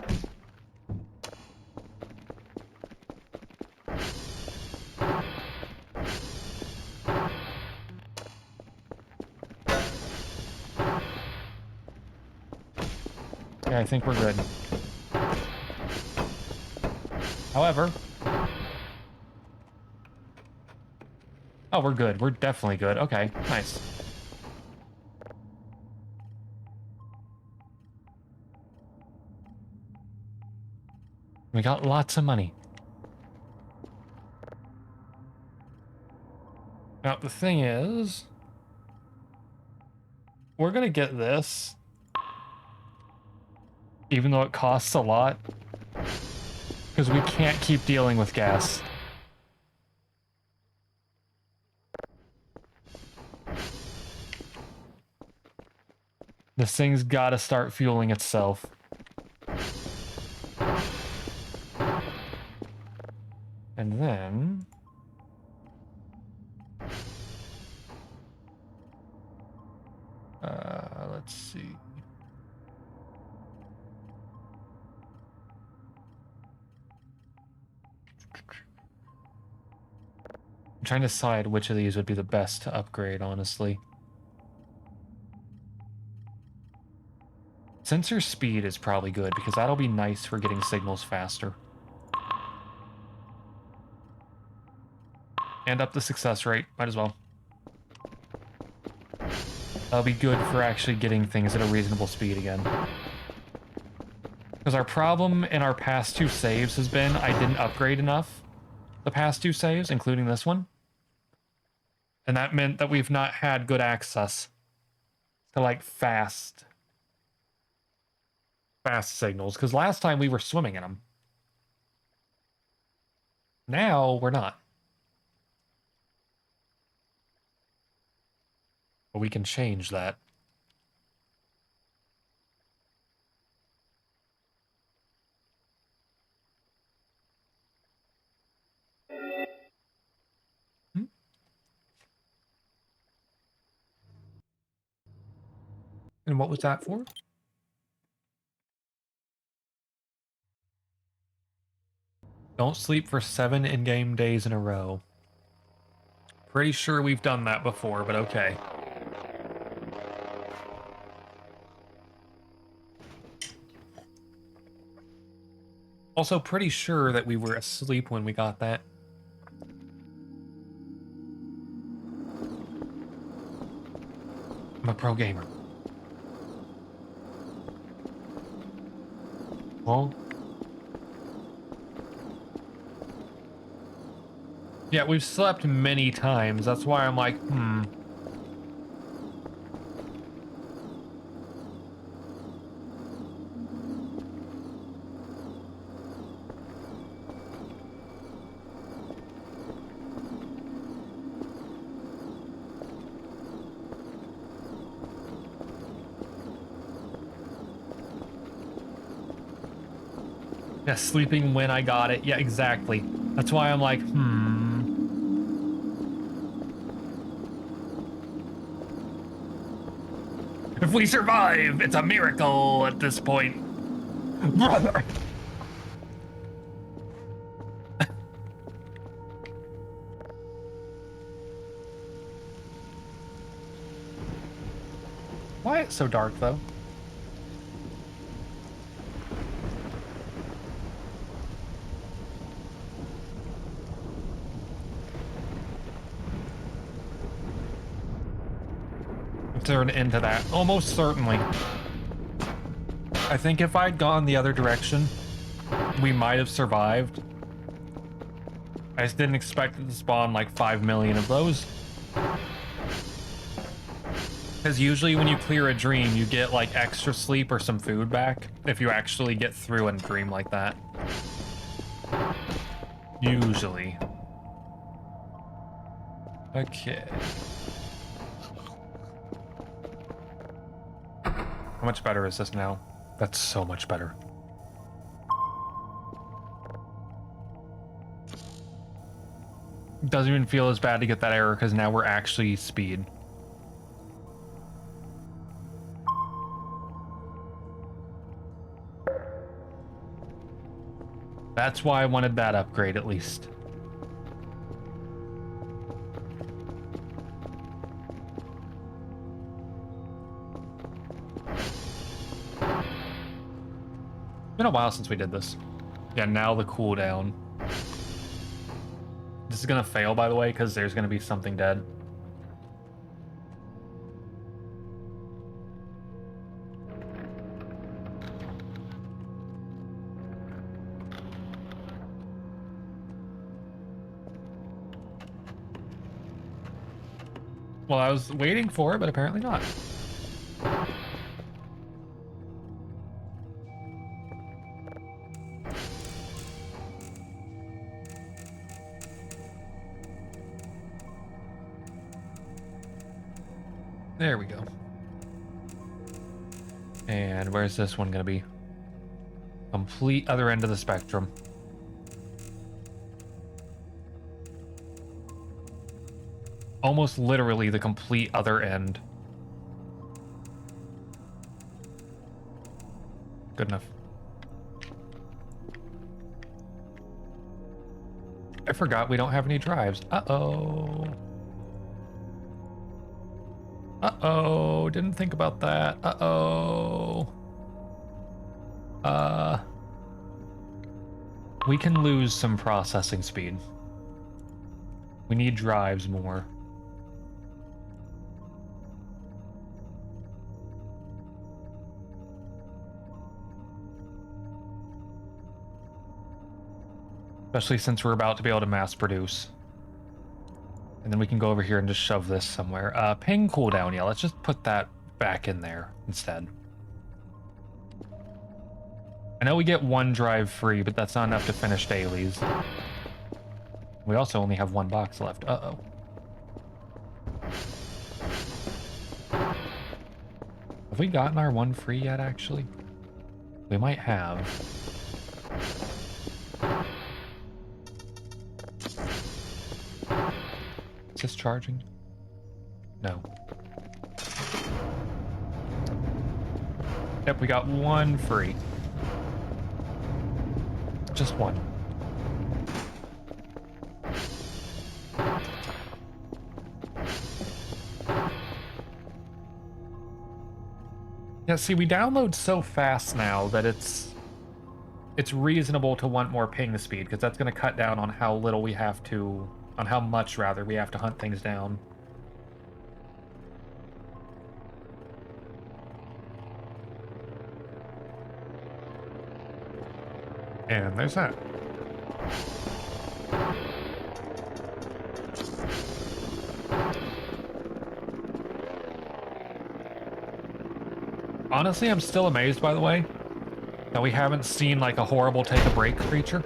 Yeah, I think we're good. However... Oh, we're good. We're definitely good. Okay, nice. We got lots of money. Now, the thing is... we're gonna get this. Even though it costs a lot. Because we can't keep dealing with gas. This thing's gotta start fueling itself. And then... let's see. I'm trying to decide which of these would be the best to upgrade, honestly. Sensor speed is probably good, because that'll be nice for getting signals faster. And up the success rate, might as well. That'll be good for actually getting things at a reasonable speed again. Because our problem in our past two saves has been I didn't upgrade enough the past two saves, including this one. And that meant that we've not had good access to, like, fast signals. Because last time we were swimming in them. Now we're not. But we can change that. Hmm? And what was that for? Don't sleep for 7 in-game days in a row. Pretty sure we've done that before, but okay. Also, pretty sure that we were asleep when we got that. I'm a pro gamer. Well, yeah, we've slept many times. That's why I'm like, Yeah, sleeping when I got it. Yeah, exactly. That's why I'm like, If we survive, it's a miracle at this point. Brother! Why it's so dark, though? Turn into that. Almost certainly. I think if I'd gone the other direction, we might have survived. I just didn't expect it to spawn like 5 million of those. Because usually when you clear a dream, you get like extra sleep or some food back if you actually get through a dream like that. Usually. Okay. How much better is this now? That's so much better. Doesn't even feel as bad to get that error because now we're actually speed. That's why I wanted that upgrade at least. Been a while since we did this. Yeah, now the cooldown. This is gonna fail, by the way, because there's gonna be something dead. Well, I was waiting for it, but apparently not. There we go. And where's this one gonna be? Complete other end of the spectrum. Almost literally the complete other end. Good enough. I forgot we don't have any drives. Uh-oh. Uh-oh, didn't think about that. Uh-oh. We can lose some processing speed. We need drives more. Especially since we're about to be able to mass produce. And then we can go over here and just shove this somewhere. Ping cooldown, yeah, let's just put that back in there instead. I know we get one drive free, but that's not enough to finish dailies. We also only have one box left. Uh-oh. Have we gotten our one free yet, actually? We might have. Is this charging? No. Yep, we got one free. Just one. Yeah, see, we download so fast now that it's it's reasonable to want more ping speed, because that's going to cut down on how little we have to, on how much rather we have to hunt things down. And there's that. Honestly, I'm still amazed, by the way, that we haven't seen like a horrible take a break creature.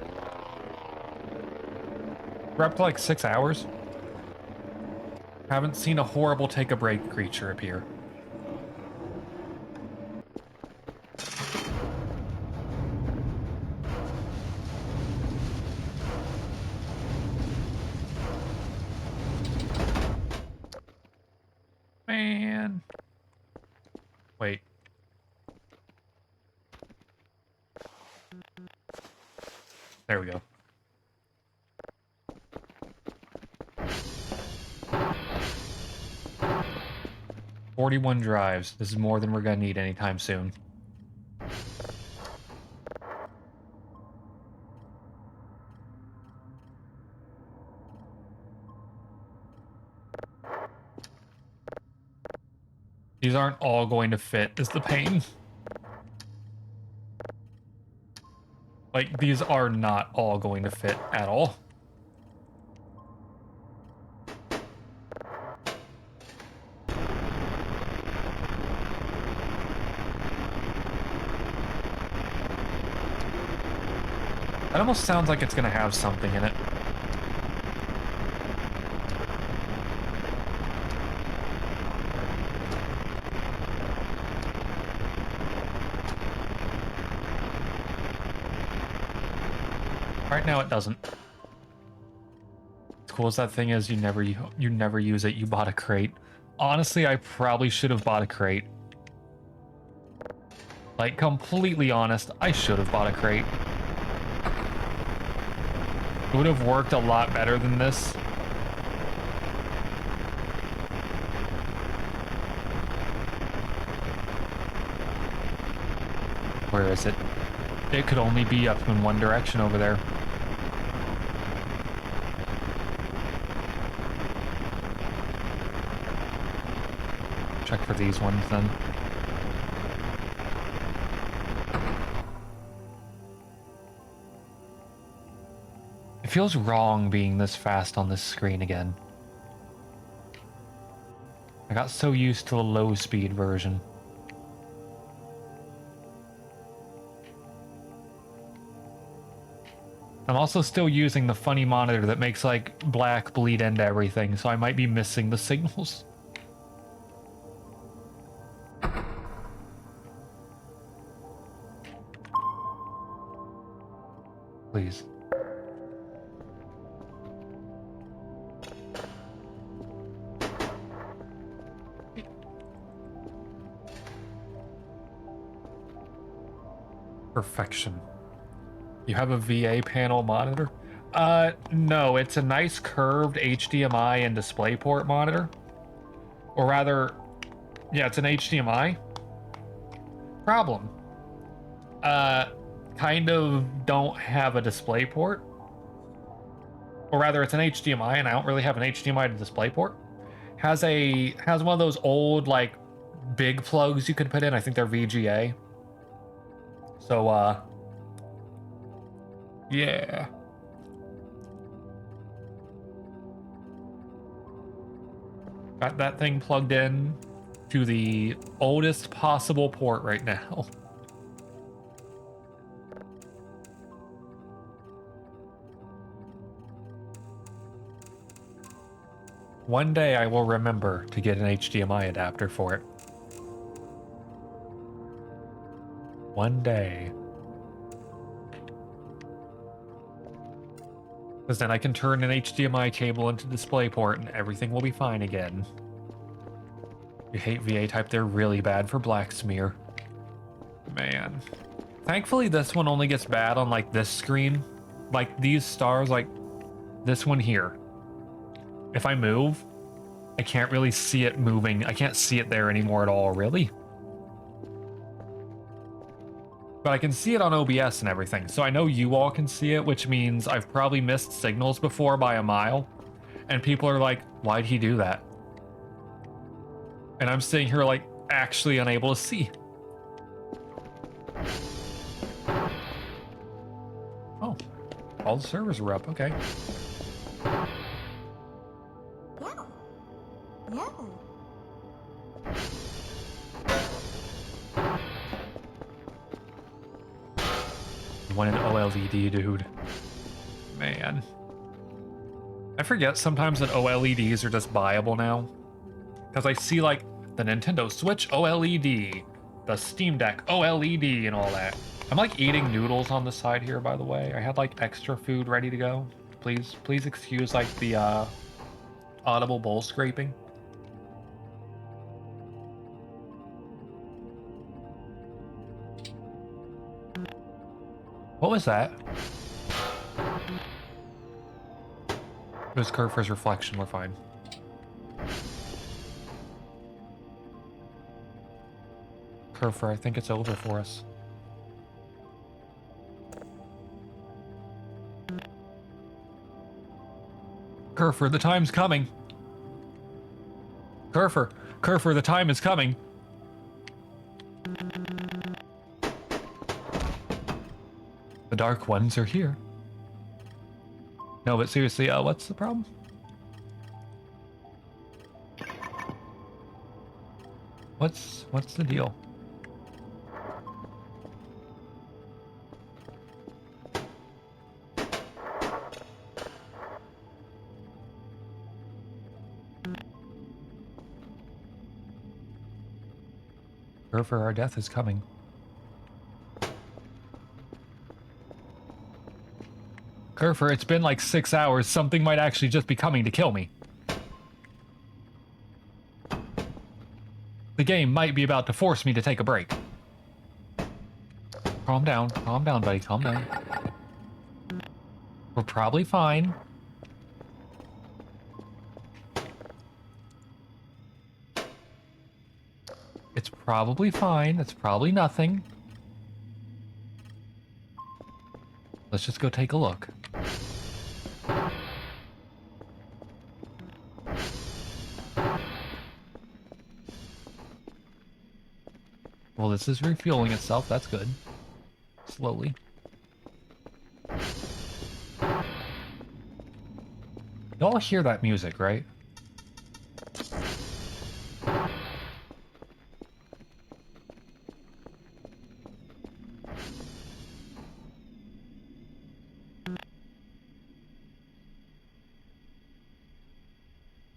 We're up to like 6 hours. Haven't seen a horrible take a break creature appear. Man. Wait. There we go. "41 drives. This is more than we're gonna need anytime soon." These aren't all going to fit, is the pain. Like, these are not all going to fit at all. That almost sounds like it's going to have something in it. Right now it doesn't. As cool as that thing is, you never use it. You bought a crate. Honestly, I probably should have bought a crate. Like, completely honest, I should have bought a crate. It would have worked a lot better than this. Where is it? It could only be up in one direction over there. Check for these ones then. It feels wrong being this fast on this screen again. I got so used to the low speed version. I'm also still using the funny monitor that makes like black bleed into everything, so I might be missing the signals. Please. Perfection. You have a VA panel monitor? No, it's a nice curved HDMI and DisplayPort monitor. Or rather, yeah, it's an HDMI. Problem. Kind of don't have a DisplayPort. Or rather, it's an HDMI and I don't really have an HDMI to DisplayPort. Has one of those old, like, big plugs you could put in. I think they're VGA. So, yeah. Got that thing plugged in to the oldest possible port right now. One day I will remember to get an HDMI adapter for it. One day. Because then I can turn an HDMI cable into DisplayPort and everything will be fine again. You hate VA type, they're really bad for black smear. Man. Thankfully this one only gets bad on like this screen. Like these stars, like this one here. If I move, I can't really see it moving. I can't see it there anymore at all, really. But I can see it on OBS and everything, so I know you all can see it, which means I've probably missed signals before by a mile. And people are like, why'd he do that? And I'm sitting here like actually unable to see. Oh, all the servers are up, okay. No. No. One in OLED, dude. Man. I forget sometimes that OLEDs are just buyable now. Because I see like the Nintendo Switch OLED, the Steam Deck OLED, and all that. I'm like eating noodles on the side here, by the way. I had like extra food ready to go. Please excuse like the audible bowl scraping. What was that? It was Kerfur's reflection, we're fine. Kerfur, I think it's over for us. Kerfur, the time's coming. Kerfur, the time is coming. The Dark Ones are here. No, but seriously, what's the problem? What's the deal? Kerfur, our death is coming. Kerfur, it's been like 6 hours. Something might actually just be coming to kill me. The game might be about to force me to take a break. Calm down, buddy, calm down. We're probably fine. It's probably fine. It's probably nothing. Let's just go take a look. Well, this is refueling itself. That's good. Slowly. Y'all hear that music, right?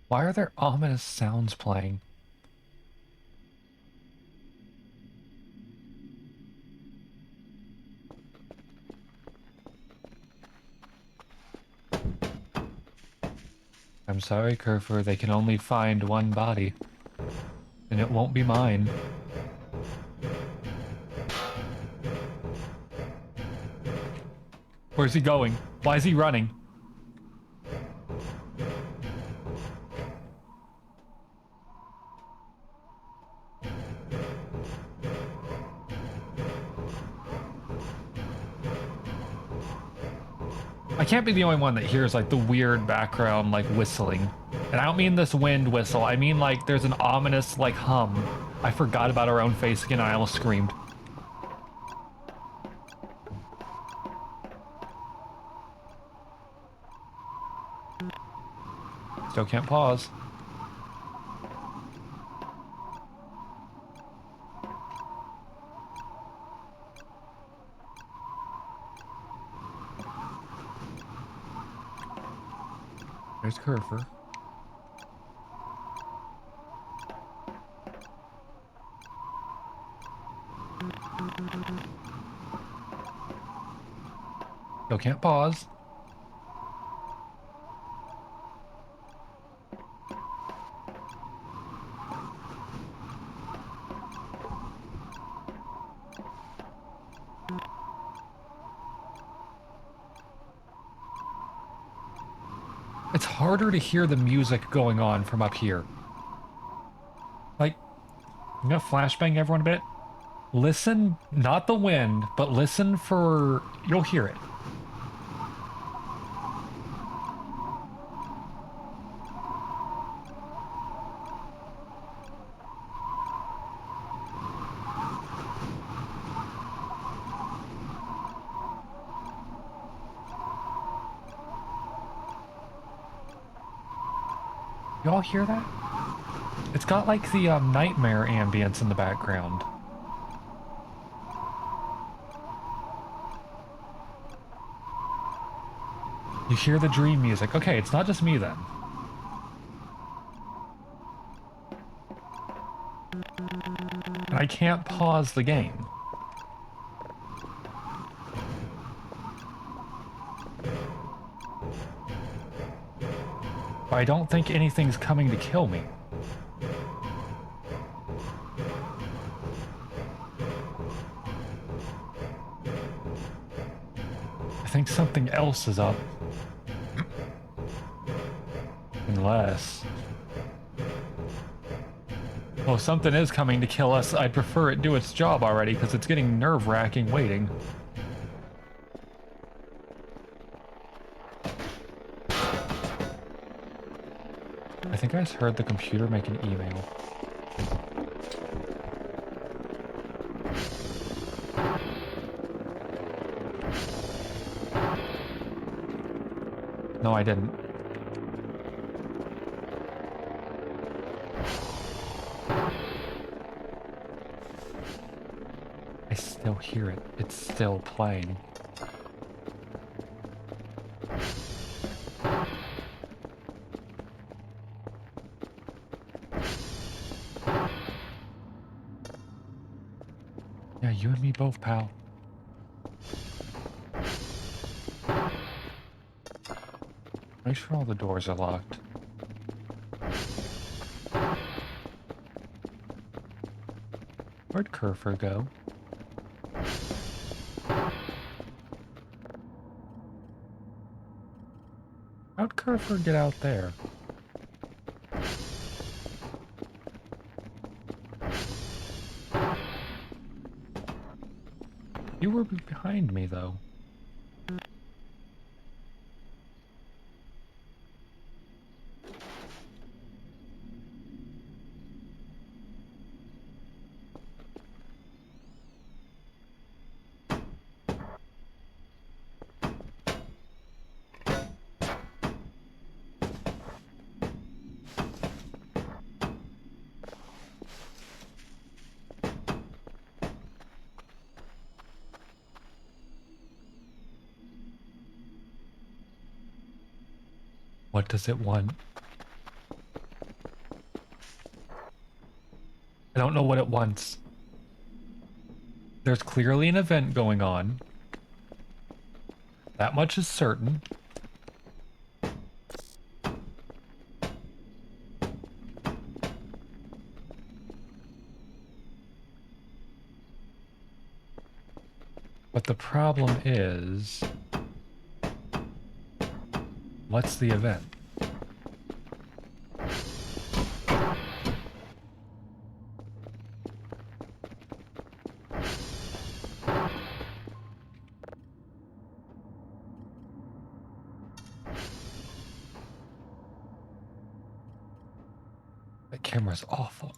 Why are there ominous sounds playing? I'm sorry, Kerfur, they can only find one body. And it won't be mine. Where's he going? Why is he running? I can't be the only one that hears like the weird background like whistling. And I don't mean this wind whistle, I mean like there's an ominous like hum. I forgot about our own face again, I almost screamed. Still can't pause. There's Kerfur. Still can't pause. It's harder to hear the music going on from up here. Like, I'm gonna flashbang everyone a bit. Listen, not the wind, but listen for... You'll hear it. Y'all hear that? It's got like the nightmare ambience in the background. You hear the dream music. Okay, it's not just me then. I can't pause the game. I don't think anything's coming to kill me. I think something else is up. Unless... Well, if something is coming to kill us, I'd prefer it do its job already, because it's getting nerve-wracking waiting. I think I just heard the computer make an email. No, I didn't. I still hear it. It's still playing. Yeah, you and me both, pal. Make sure all the doors are locked. Where'd Kerfur go? How'd Kerfur get out there? You were behind me, though. What does it want? I don't know what it wants. There's clearly an event going on. That much is certain. But the problem is... What's the event? That camera's awful.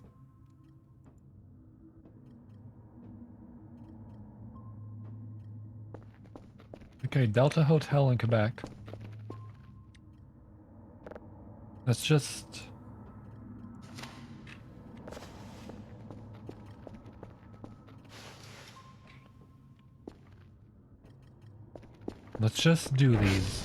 Okay, Delta Hotel in Quebec. Let's just... Let's just do these.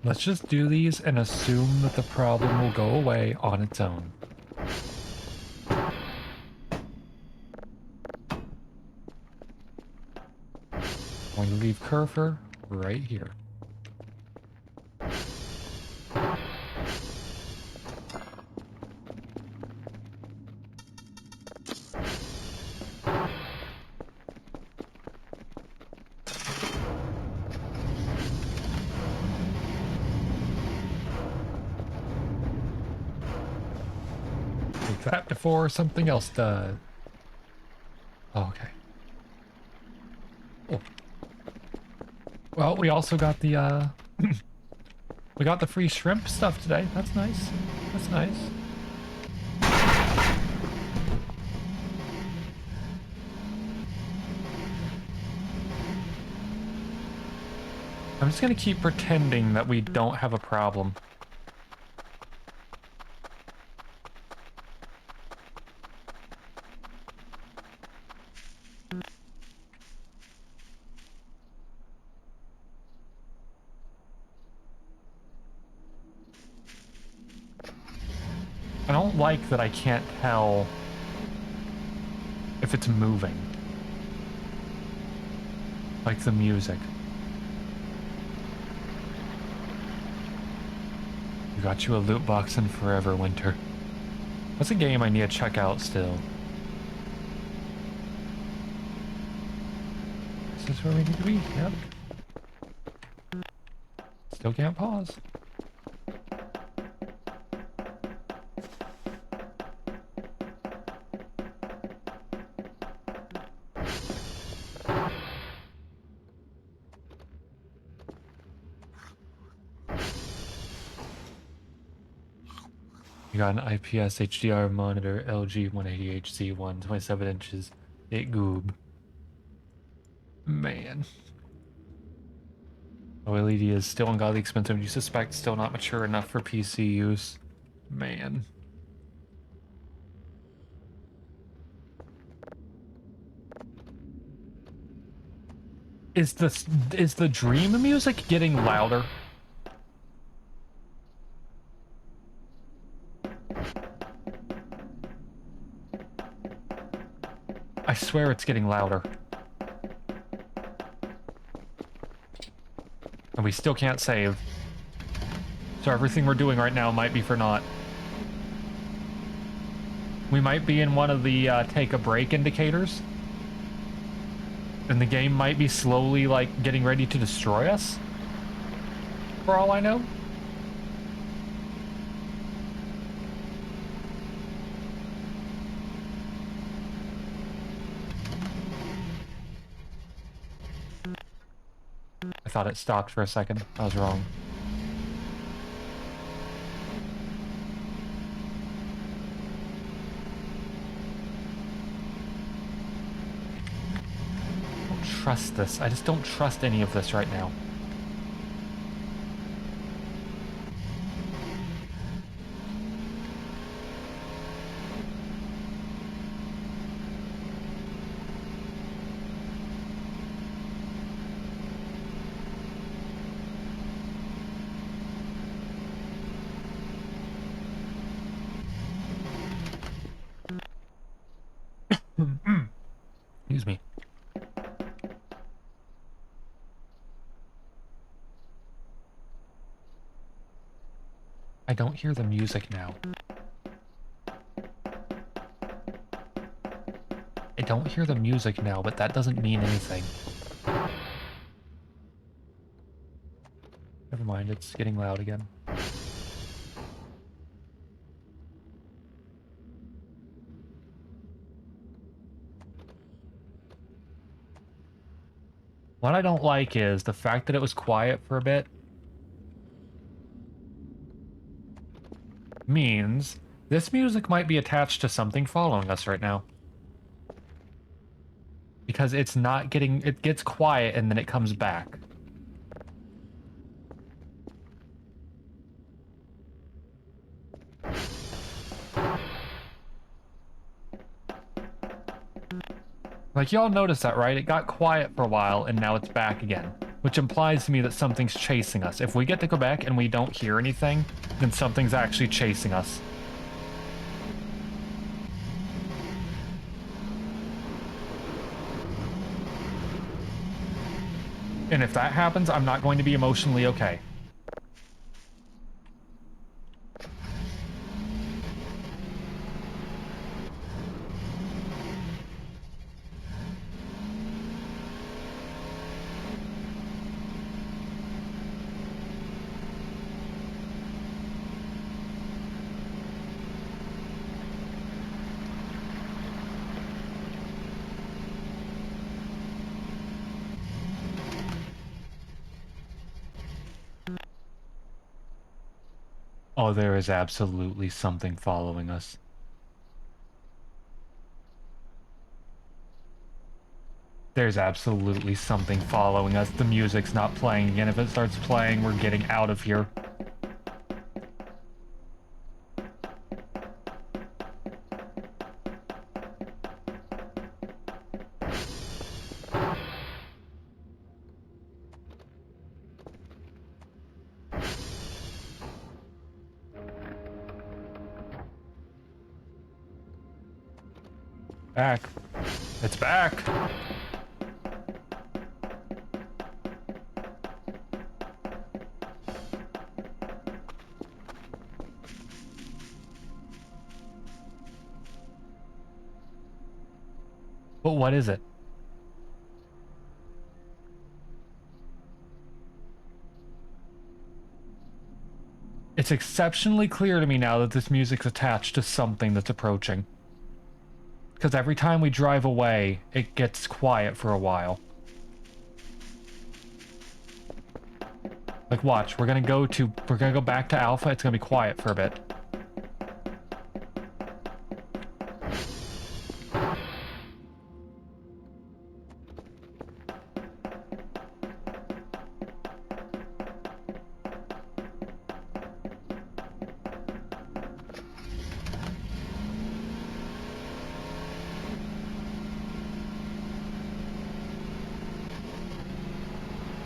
Let's just do these and assume that the problem will go away on its own. I'm going to leave Kerfur right here. that before something else does. Oh, okay. Oh. Well, we also got the, we got the free shrimp stuff today. That's nice. That's nice. I'm just gonna keep pretending that we don't have a problem. I don't like that I can't tell if it's moving. Like the music. We got you a loot box in Forever Winter. That's a game I need to check out still. This is where we need to be, yep. Still can't pause. You got an IPS HDR monitor, LG 180Hz, 127 inches, 8 goob. Man. OLED is still ungodly expensive. You suspect still not mature enough for PC use. Man. Is the dream music getting louder? I swear it's getting louder. And we still can't save. So everything we're doing right now might be for naught. We might be in one of the take a break indicators. And the game might be slowly, like, getting ready to destroy us. For all I know. I thought it stopped for a second. I was wrong. I don't trust this. I just don't trust any of this right now. Excuse me. I don't hear the music now. I don't hear the music now, but that doesn't mean anything. Never mind, it's getting loud again. What I don't like is the fact that it was quiet for a bit means this music might be attached to something following us right now. Because it's not getting, it gets quiet and then it comes back. Like, y'all noticed that, right? It got quiet for a while and now it's back again. Which implies to me that something's chasing us. If we get to Quebec and we don't hear anything, then something's actually chasing us. And if that happens, I'm not going to be emotionally okay. Oh, there is absolutely something following us. There's absolutely something following us. The music's not playing again. If it starts playing, we're getting out of here. Back. It's back. But what is it? It's exceptionally clear to me now that this music's attached to something that's approaching. Because every time we drive away, it gets quiet for a while. Like, watch, we're gonna go back to Alpha, it's gonna be quiet for a bit.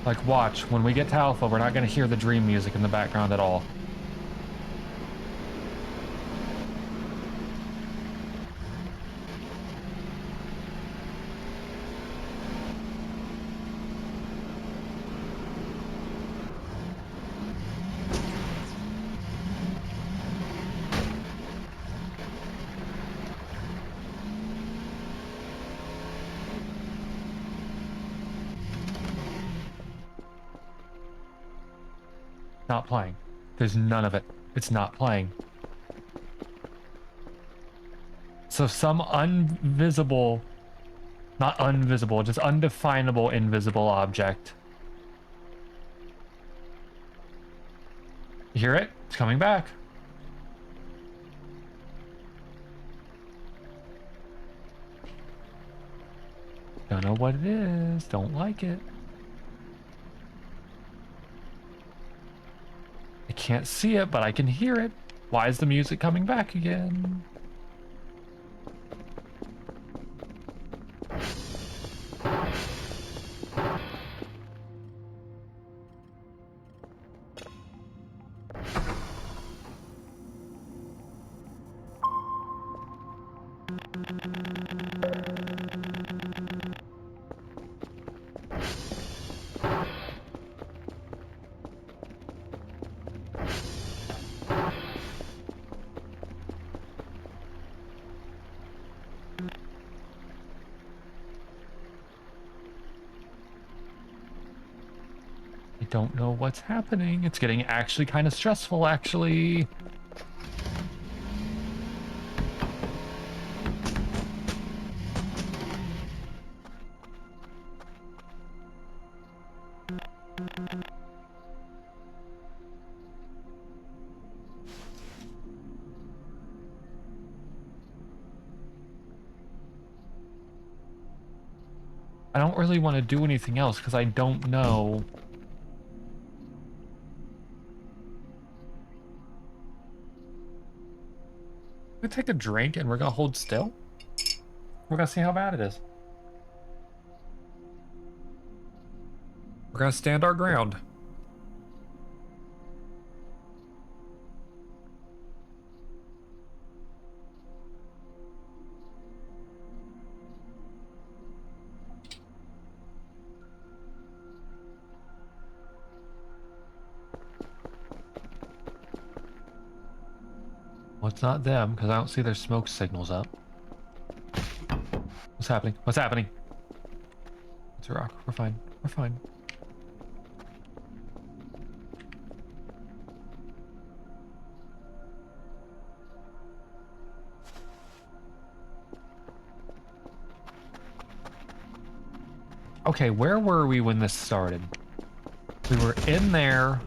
Like, watch, when we get to Alpha, we're not gonna hear the dream music in the background at all. Not playing. There's none of it. It's not playing. So some unvisible, not invisible, just undefinable invisible object. You hear it? It's coming back. Don't know what it is. Don't like it. I can't see it, but I can hear it. Why is the music coming back again? I don't know what's happening. It's getting actually kind of stressful, actually. I don't really want to do anything else because I don't know. We take a drink and we're gonna hold still? We're gonna see how bad it is. We're gonna stand our ground. Well, it's not them, because I don't see their smoke signals up. What's happening? What's happening? It's a rock. We're fine. We're fine. Okay, where were we when this started? We were in there.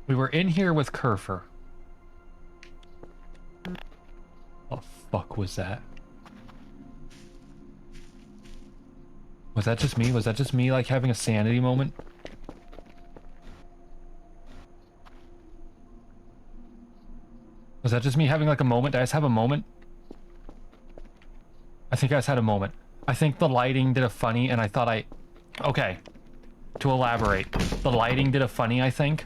We were in here with Kerfur. Oh, fuck was that? Was that just me? Was that just me, like, having a sanity moment? Was that just me having, like, a moment? Did I just have a moment? I think I just had a moment. I think the lighting did a funny, and I thought I... Okay. To elaborate. The lighting did a funny, I think.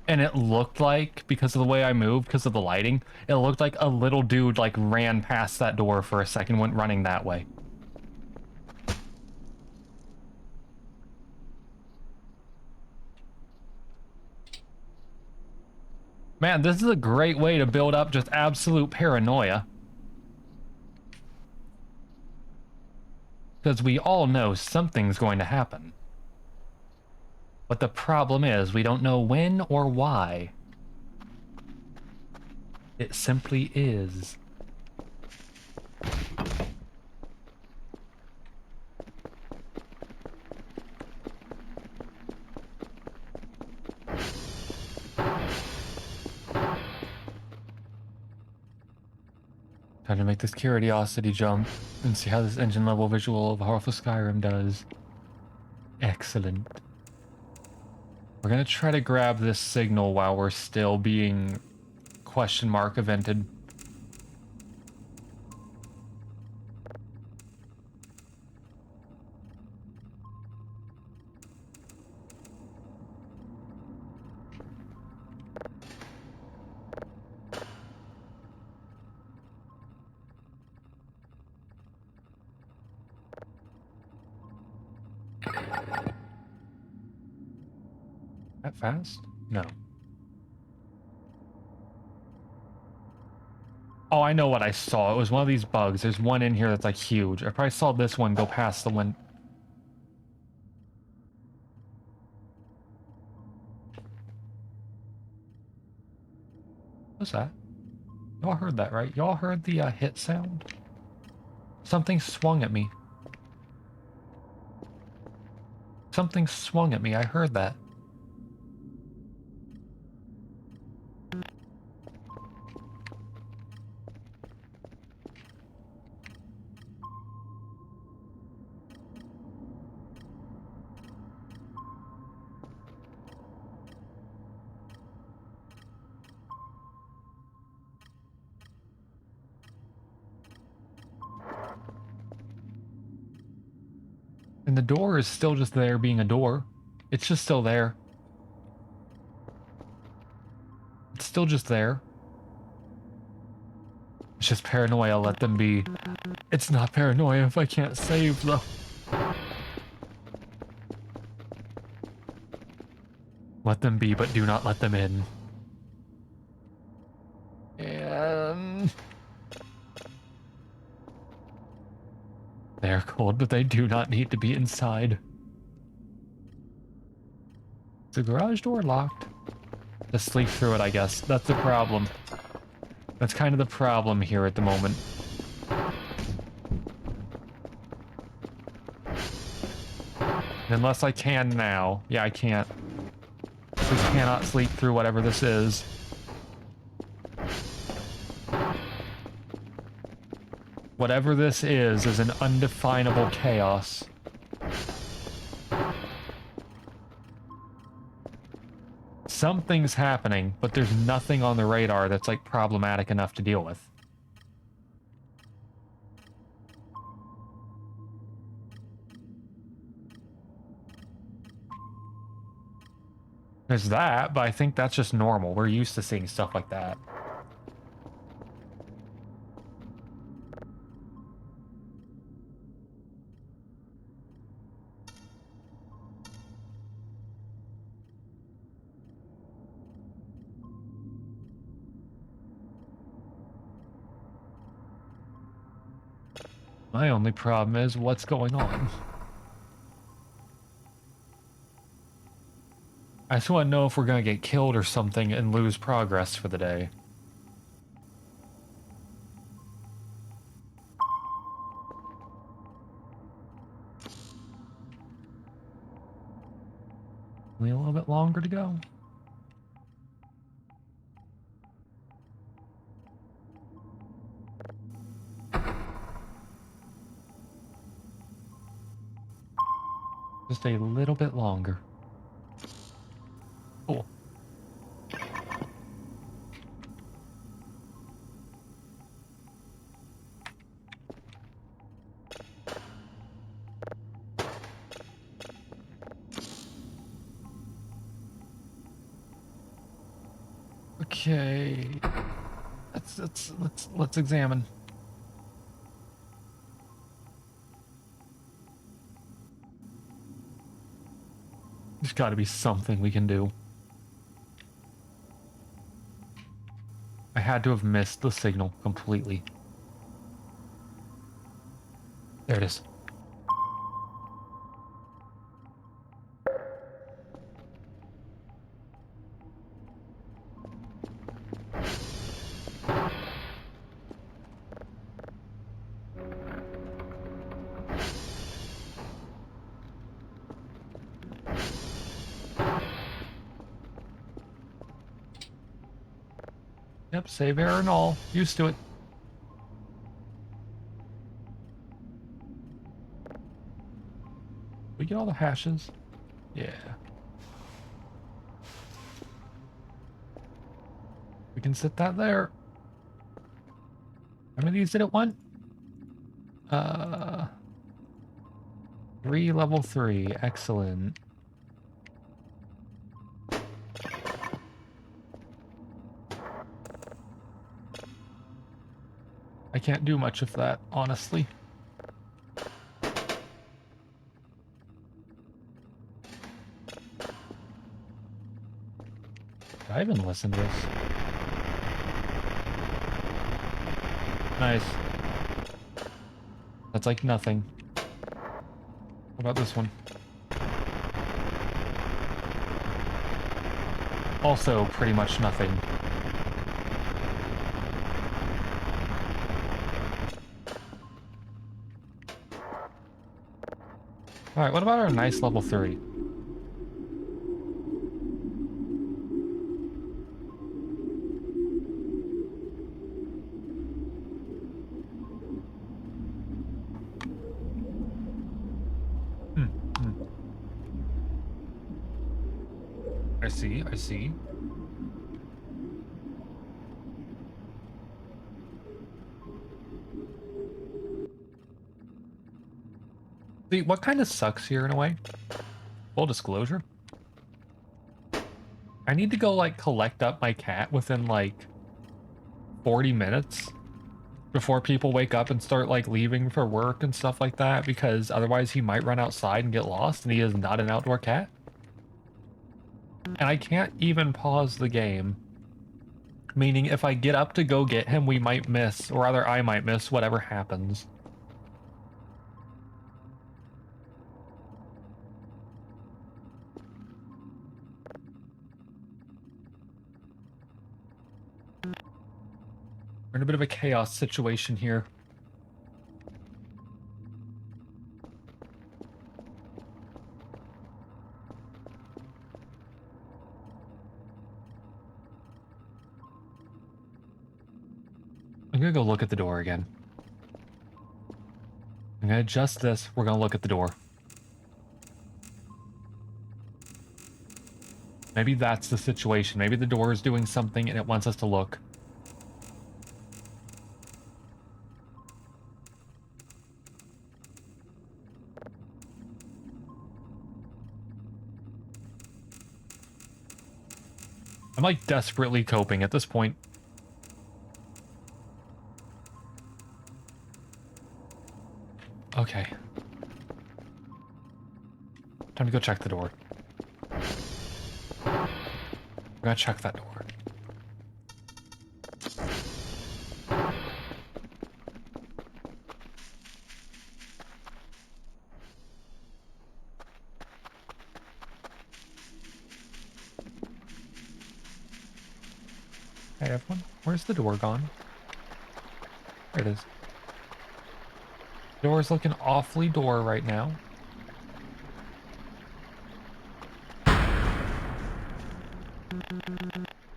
And it looked like, because of the way I moved, because of the lighting, it looked like a little dude, like, ran past that door for a second, went running that way. Man, this is a great way to build up just absolute paranoia. Because we all know something's going to happen. But the problem is, we don't know when or why. It simply is. Time to make this curiosity jump and see how this engine level visual of Hearth of Skyrim does. Excellent. We're gonna try to grab this signal while we're still being question mark evented. That fast? No. Oh, I know what I saw. It was one of these bugs. There's one in here that's like huge. I probably saw this one go past the one. What's that? Y'all heard that, right? Y'all heard the hit sound? Something swung at me. Something swung at me. I heard that. And the door is still just there being a door. It's just still there. It's still just there. It's just paranoia, let them be. It's not paranoia if I can't save, though. Let them be, but do not let them in. And... They're cold, but they do not need to be inside. Is the garage door locked? Just sleep through it, I guess. That's the problem. That's kind of the problem here at the moment. Unless I can now. Yeah, I can't. We cannot sleep through whatever this is. Whatever this is an undefinable chaos. Something's happening, but there's nothing on the radar that's like problematic enough to deal with. There's that, but I think that's just normal. We're used to seeing stuff like that. My only problem is what's going on. I just want to know if we're going to get killed or something and lose progress for the day. Only a little bit longer to go. Just a little bit longer. Cool. Okay. Let's examine. There's got to be something we can do. I had to have missed the signal completely. There it is. Yep, save error and all. Used to it. We get all the hashes? Yeah. We can sit that there. How many of these did it want? 3 level 3. Excellent. I can't do much of that, honestly. Did I even listen to this? Nice. That's like nothing. What about this one? Also pretty much nothing. Alright, what about our nice level 3? Hmm. I see, I see. See, what kind of sucks here in a way? Full disclosure. I need to go, like, collect up my cat within, like, 40 minutes before people wake up and start, like, leaving for work and stuff like that, because otherwise he might run outside and get lost, and he is not an outdoor cat. And I can't even pause the game. Meaning, if I get up to go get him, we might miss, or rather I might miss, whatever happens. We're in a bit of a chaos situation here. I'm gonna go look at the door again. I'm gonna adjust this. We're gonna look at the door. Maybe that's the situation. Maybe the door is doing something and it wants us to look. I'm like desperately coping at this point. Okay. Time to go check the door. I'm gonna check that door. Hey everyone, where's the door gone? There it is. Door's looking awfully door right now.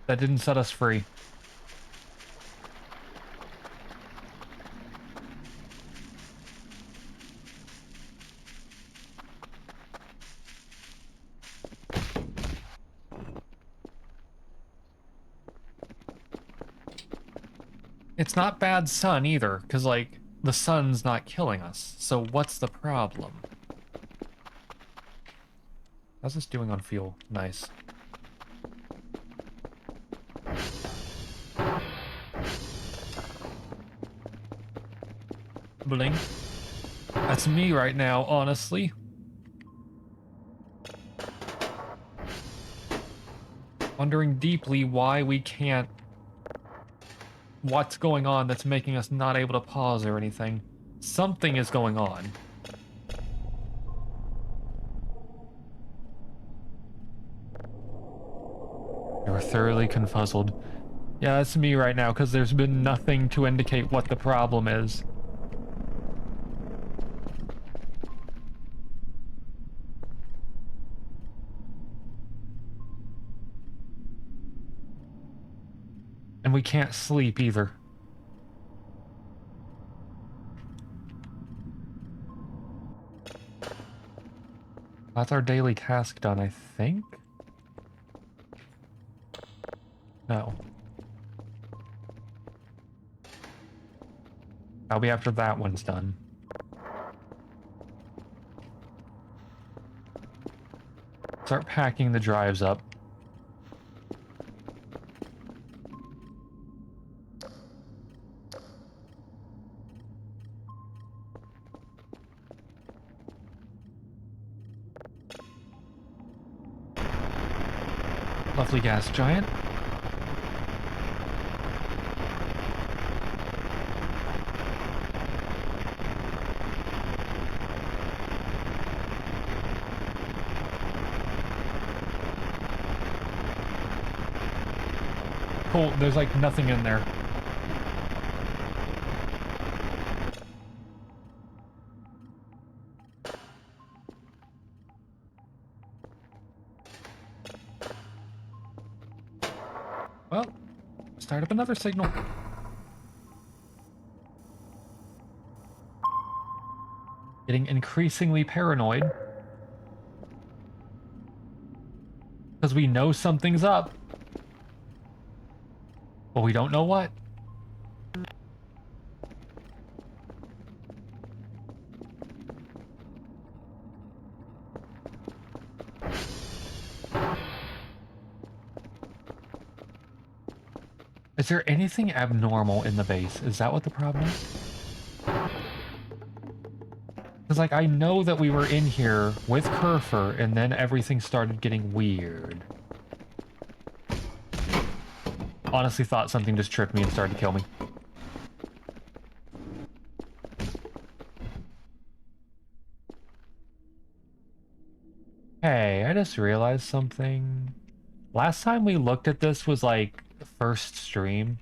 That didn't set us free. It's not bad sun either, because, like, the sun's not killing us. So what's the problem? How's this doing on fuel? Nice. Blink. That's me right now, honestly. Wondering deeply why we can't... What's going on that's making us not able to pause or anything. Something is going on. You're thoroughly confuzzled. Yeah, that's me right now, because there's been nothing to indicate what the problem is. And we can't sleep either. That's our daily task done, I think? No. That'll be after that one's done. Start packing the drives up. Lovely gas giant. Cool, there's like nothing in there. Well, start up another signal. Getting increasingly paranoid. Because we know something's up. But we don't know what. Is there anything abnormal in the base? Is that what the problem is? Because, like, I know that we were in here with Kerfur, and then everything started getting weird. Honestly thought something just tripped me and started to kill me. Hey, I just realized something. Last time we looked at this was, like, the first stream.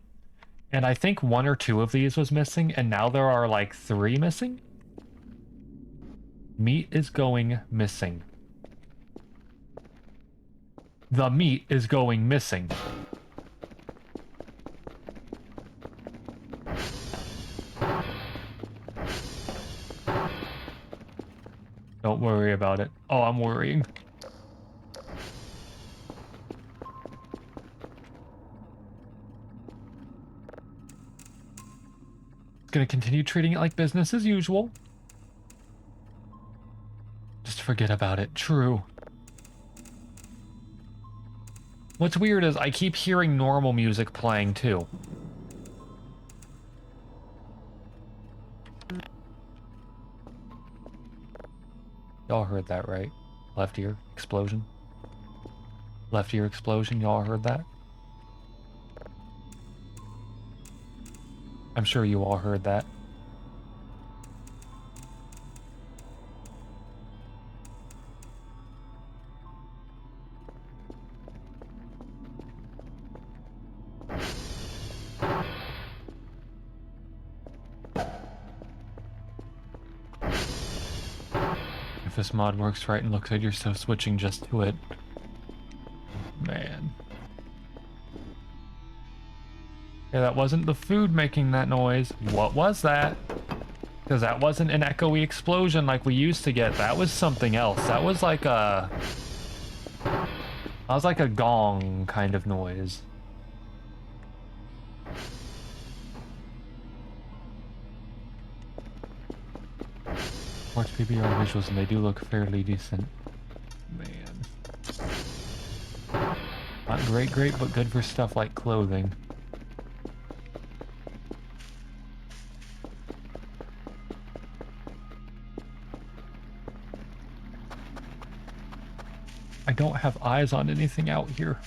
And I think 1 or 2 of these was missing, and now there are, like, 3 missing? Meat is going missing. The meat is going missing. Don't worry about it. Oh, I'm worrying. Gonna continue treating it like business as usual. Just forget about it. True. What's weird is I keep hearing normal music playing too. Y'all heard that, right? Left ear explosion. Left ear explosion. Y'all heard that? I'm sure you all heard that. If this mod works right and looks like you're still switching just to it. Man. Yeah, that wasn't the food making that noise. What was that? Because that wasn't an echoey explosion like we used to get. That was something else. That was like a... That was like a gong kind of noise. Watch PBR visuals and they do look fairly decent. Man. Not great, but good for stuff like clothing. I don't have eyes on anything out here.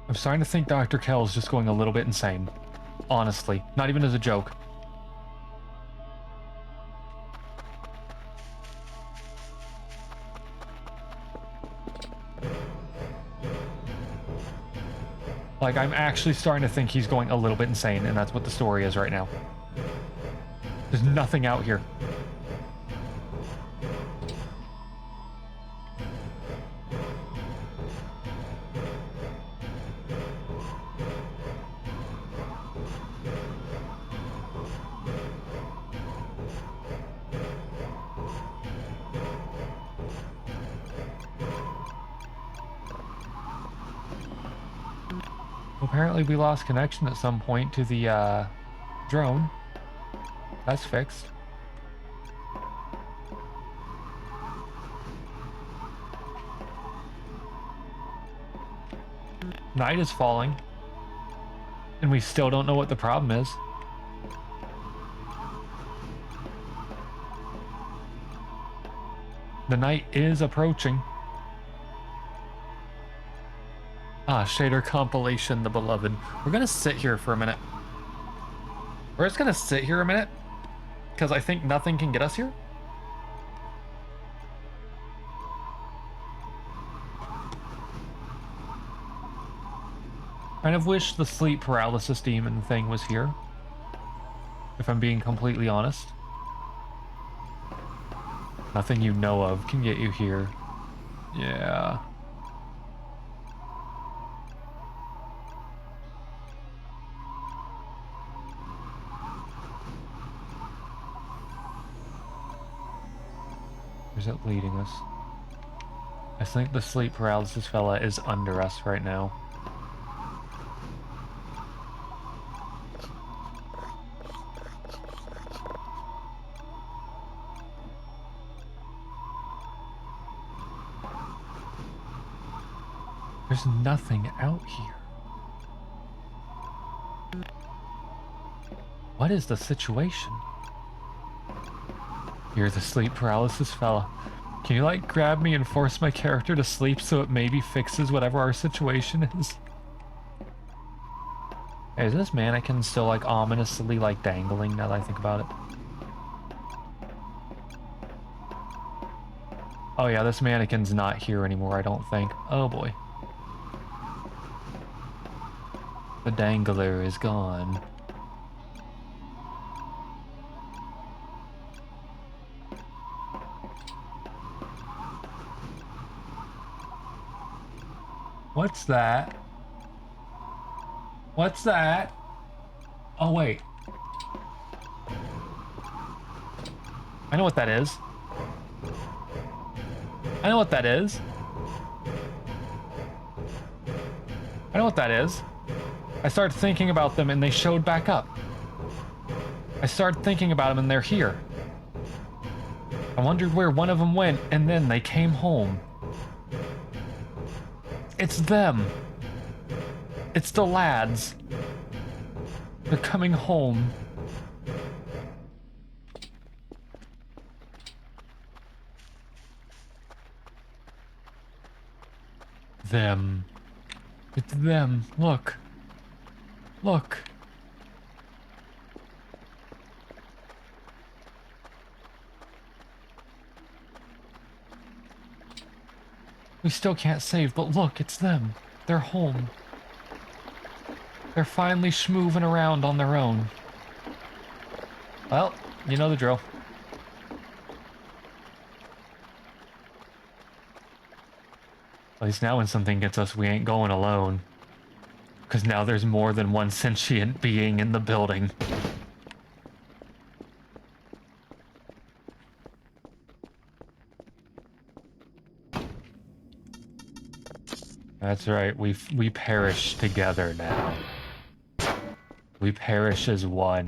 I'm starting to think Dr. Kell's just going a little bit insane. Honestly, not even as a joke. Like, I'm actually starting to think he's going a little bit insane, and that's what the story is right now. There's nothing out here. Apparently we lost connection at some point to the drone. That's fixed. Night is falling. And we still don't know what the problem is. The night is approaching. Ah, shader compilation, the beloved. We're gonna sit here for a minute. We're just gonna sit here a minute, because I think nothing can get us here. Kind of wish the sleep paralysis demon thing was here, if I'm being completely honest. Nothing you know of can get you here. Yeah. Where's it leading us? I think the sleep paralysis fella is under us right now. There's nothing out here. What is the situation? You're the sleep paralysis fella. Can you, like, grab me and force my character to sleep so it maybe fixes whatever our situation is? Hey, is this mannequin still, like, ominously, like, dangling now that I think about it? Oh yeah, this mannequin's not here anymore, I don't think. Oh boy. The dangler is gone. What's that? What's that? Oh wait. I know what that is. I know what that is. I know what that is. I started thinking about them and they showed back up. I started thinking about them and they're here. I wondered where one of them went and then they came home. It's them. It's the lads. They're coming home. Them. It's them. Look. Look. We still can't save, but look, it's them. They're home. They're finally schmooving around on their own. Well, you know the drill. At least now when something gets us, we ain't going alone. Because now there's more than one sentient being in the building. That's right, we perish together now. We perish as one.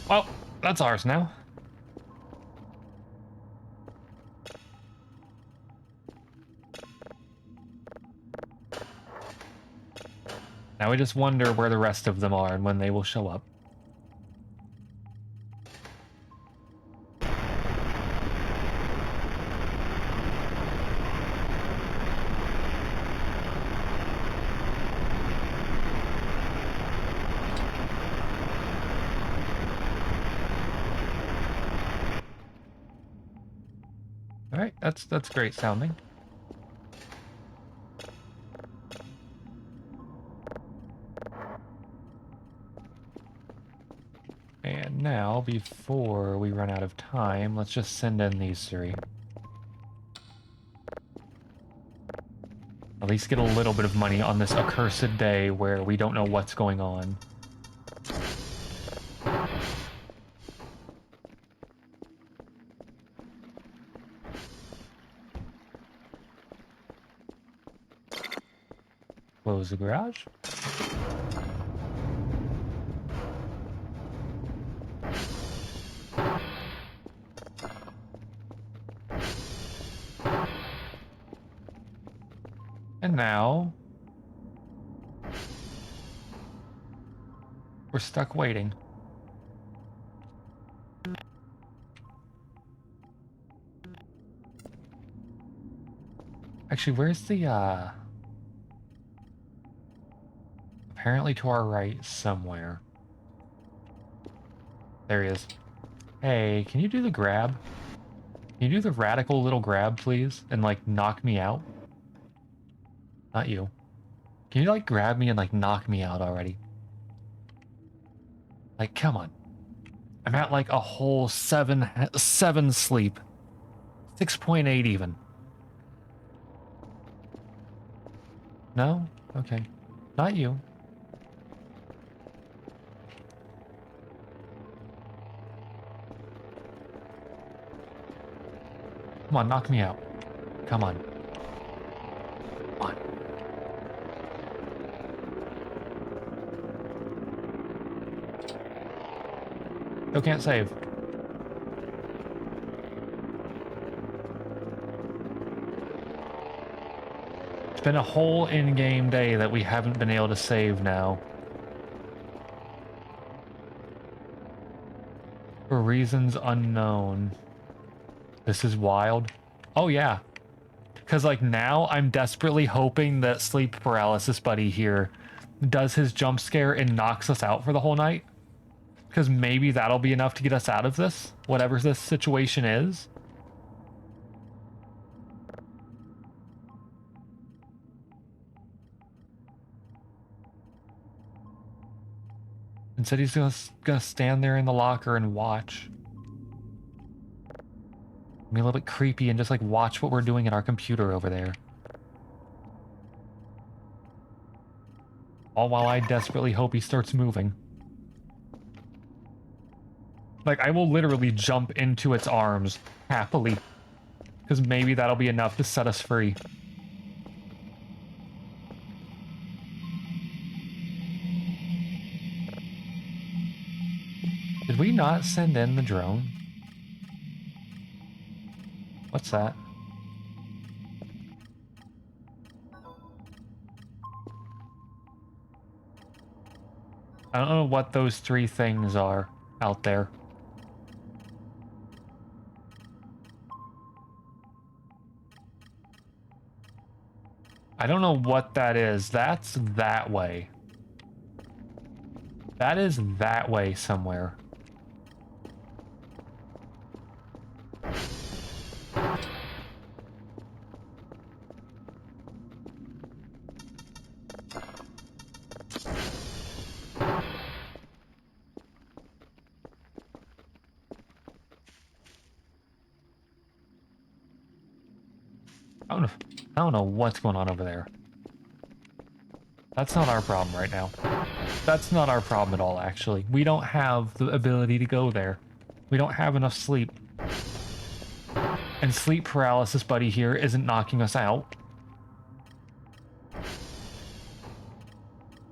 Well, that's ours now. Now we just wonder where the rest of them are and when they will show up. All right, that's great sounding. And now, before we run out of time, let's just send in these three. At least get a little bit of money on this accursed day where we don't know what's going on. Close the garage. And now we're stuck waiting. Actually, where's the apparently to our right somewhere. There he is. Hey, can you do the grab? Can you do the radical little grab, please? And, like, knock me out? Not you. Can you, like, grab me and, like, knock me out already? Like, come on. I'm at, like, a whole 7 sleep. 6.8 even. No? Okay. Not you. Come on, knock me out. Come on. Come on. Still can't save. It's been a whole in-game day that we haven't been able to save now. For reasons unknown. This is wild. Oh yeah. Because like now I'm desperately hoping that sleep paralysis buddy here does his jump scare and knocks us out for the whole night. Because maybe that'll be enough to get us out of this, whatever this situation is. Instead he's gonna stand there in the locker and watch. Be a little bit creepy and just like watch what we're doing in our computer over there. All while I desperately hope he starts moving. Like, I will literally jump into its arms happily. Because maybe that'll be enough to set us free. Did we not send in the drone? What's that? I don't know what those three things are out there. I don't know what that is. That's that way. That is that way somewhere. I don't know what's going on over there. That's not our problem right now. That's not our problem at all, actually. We don't have the ability to go there. We don't have enough sleep. And sleep paralysis buddy here isn't knocking us out.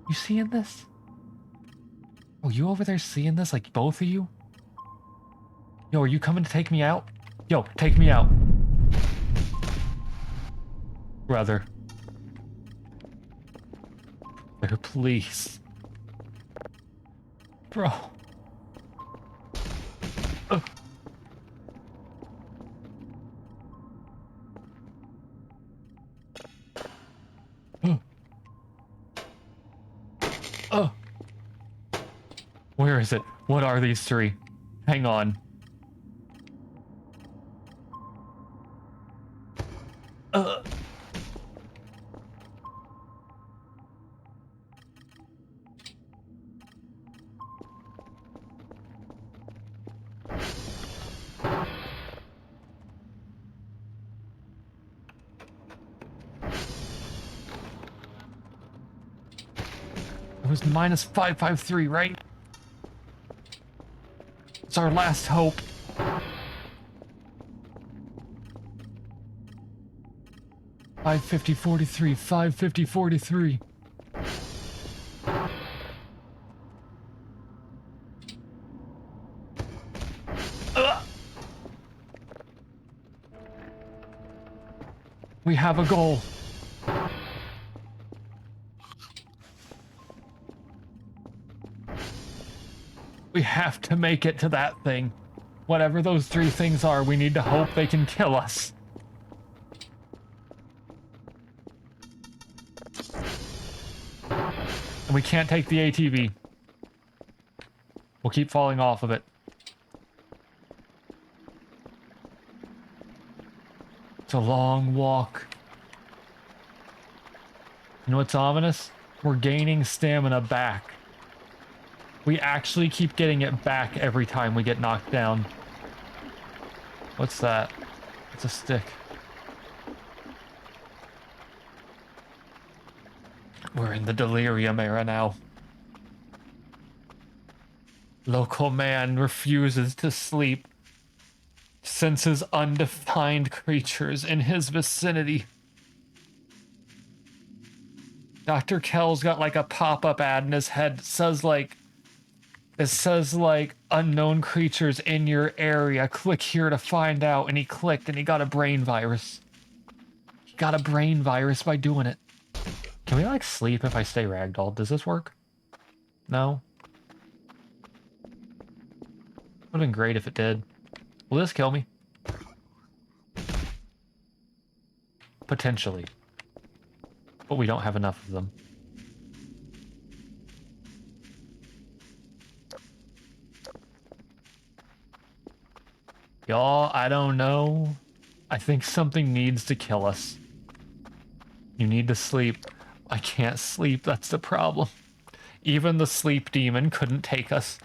You seeing this? Oh, you over there seeing this? Like, both of you? Yo, are you coming to take me out? Yo, take me out. Brother. Brother, please. Bro. Ugh. Oh. Where is it? What are these three? Hang on. It was minus 553, right? It's our last hope. $550.43, $550.43. We have a goal. We have to make it to that thing. Whatever those three things are, we need to hope they can kill us. And we can't take the ATV. We'll keep falling off of it. It's a long walk. You know what's ominous? We're gaining stamina back. We actually keep getting it back every time we get knocked down. What's that? It's a stick. We're in the delirium era now. Local man refuses to sleep. Senses undefined creatures in his vicinity. Dr. Kell's got like a pop-up ad in his head. It says like unknown creatures in your area. Click here to find out. And he clicked and he got a brain virus. He got a brain virus by doing it. Can we like sleep if I stay ragdolled? Does this work? No? Would have been great if it did. Will this kill me? Potentially. But we don't have enough of them. Y'all, I don't know. I think something needs to kill us. You need to sleep. I can't sleep, that's the problem. Even the sleep demon couldn't take us.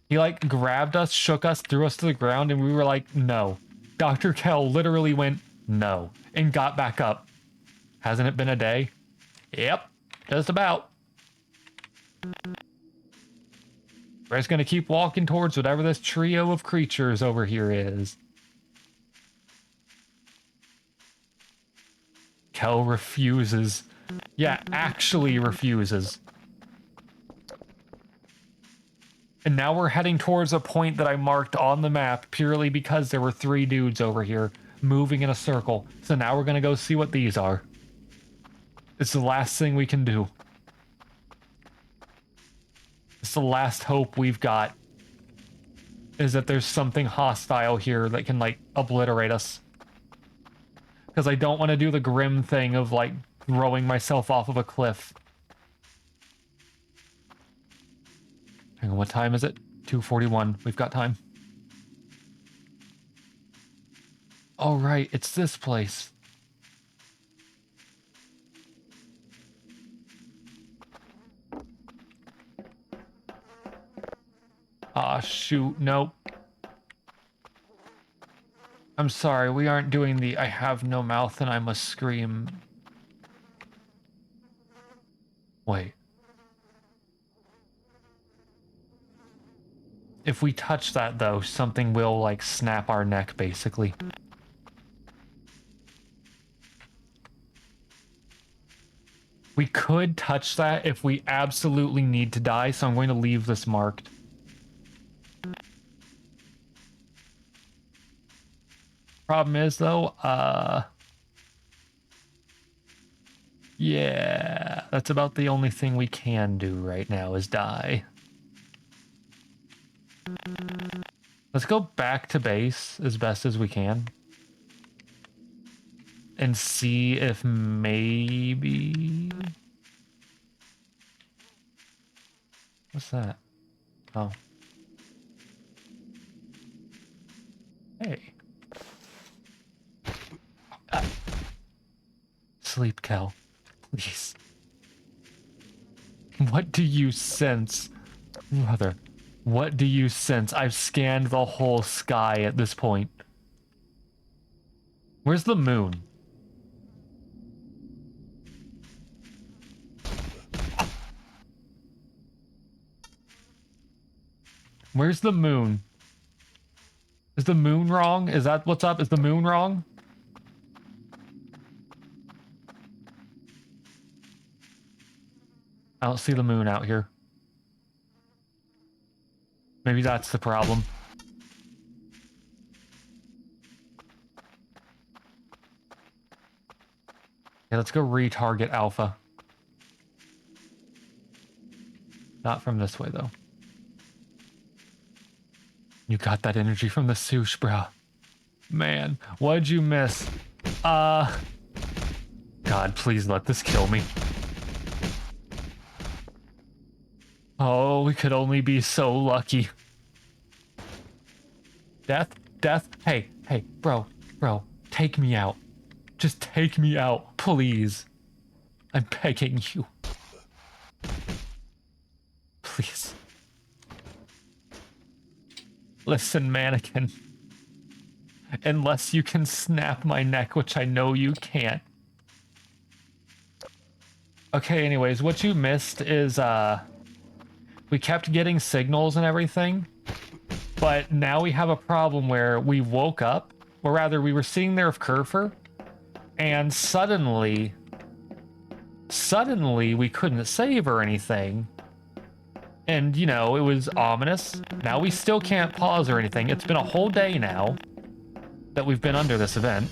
He like grabbed us, shook us, threw us to the ground, and we were like, no. Dr. Kell literally went, no, and got back up. Hasn't it been a day? Yep, just about. We're just gonna keep walking towards whatever this trio of creatures over here is. Kell refuses. Yeah, actually refuses. And now we're heading towards a point that I marked on the map purely because there were three dudes over here moving in a circle. So now we're gonna go see what these are. It's the last thing we can do. It's the last hope we've got. Is that there's something hostile here that can, like, obliterate us. Because I don't want to do the grim thing of, like, throwing myself off of a cliff. Hang on, what time is it? 2:41. We've got time. Oh, right. It's this place. Ah, shoot. Nope. I'm sorry. We aren't doing the I have no mouth and I must scream. Wait. If we touch that, though, something will, like, snap our neck, basically. We could touch that if we absolutely need to die, so I'm going to leave this marked. Problem is, though, yeah, that's about the only thing we can do right now is die. Let's go back to base as best as we can. And see if maybe... What's that? Oh. Hey. Sleep, Cal. Please. What do you sense? Brother, what do you sense? I've scanned the whole sky at this point. Where's the moon? Where's the moon? Is the moon wrong? Is that what's up? Is the moon wrong? I don't see the moon out here. Maybe that's the problem. Yeah, let's go retarget Alpha. Not from this way, though. You got that energy from the sush, bruh. Man, what'd you miss? God, please let this kill me. Oh, we could only be so lucky. Death? Death? Hey, bro, take me out. Just take me out, please. I'm begging you. Please. Listen, mannequin. Unless you can snap my neck, which I know you can't. Okay, anyways, what you missed is, we kept getting signals and everything, but now we have a problem where we woke up, or rather, we were sitting there with Kerfur, and suddenly we couldn't save or anything. And, you know, it was ominous. Now we still can't pause or anything. It's been a whole day now that we've been under this event.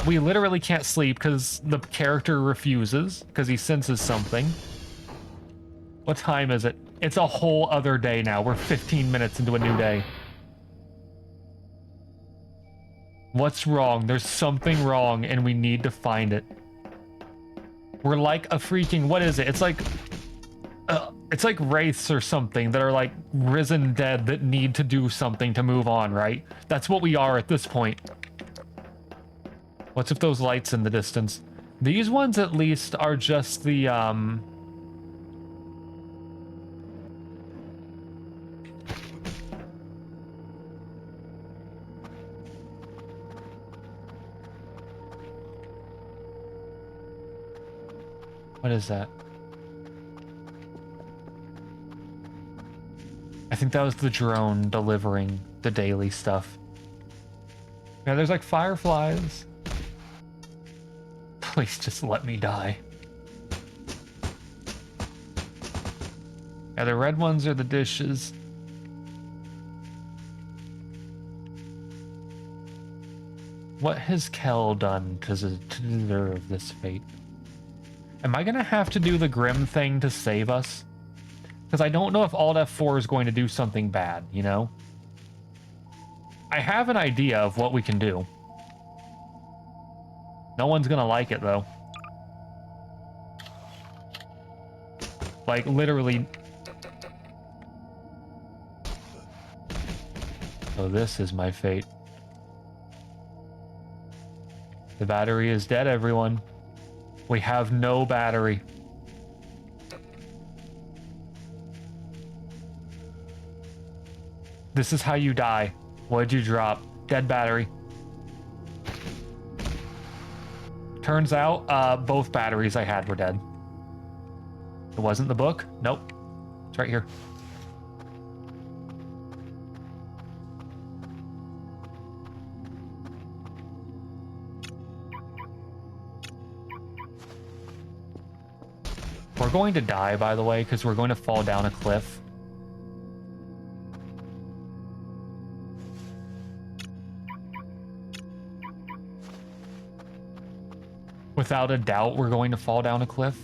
We literally can't sleep because the character refuses, because he senses something. What time is it? It's a whole other day now. We're 15 minutes into a new day. What's wrong? There's something wrong, and we need to find it. We're like a freaking... What is it? It's like wraiths or something that are like risen dead that need to do something to move on, right? That's what we are at this point. What's with those lights in the distance? These ones at least are just the, What is that? I think that was the drone delivering the daily stuff. Yeah, there's like fireflies. Please just let me die. Yeah, the red ones are the dishes. What has Kel done to deserve this fate? Am I gonna have to do the Grim thing to save us? Because I don't know if Alt F4 is going to do something bad, you know? I have an idea of what we can do. No one's gonna like it, though. Like, literally... So this is my fate. The battery is dead, everyone. We have no battery. This is how you die. What'd you drop? Dead battery. Turns out, both batteries I had were dead. It wasn't the book? Nope. It's right here. We're going to die, by the way, because we're going to fall down a cliff. Without a doubt, we're going to fall down a cliff.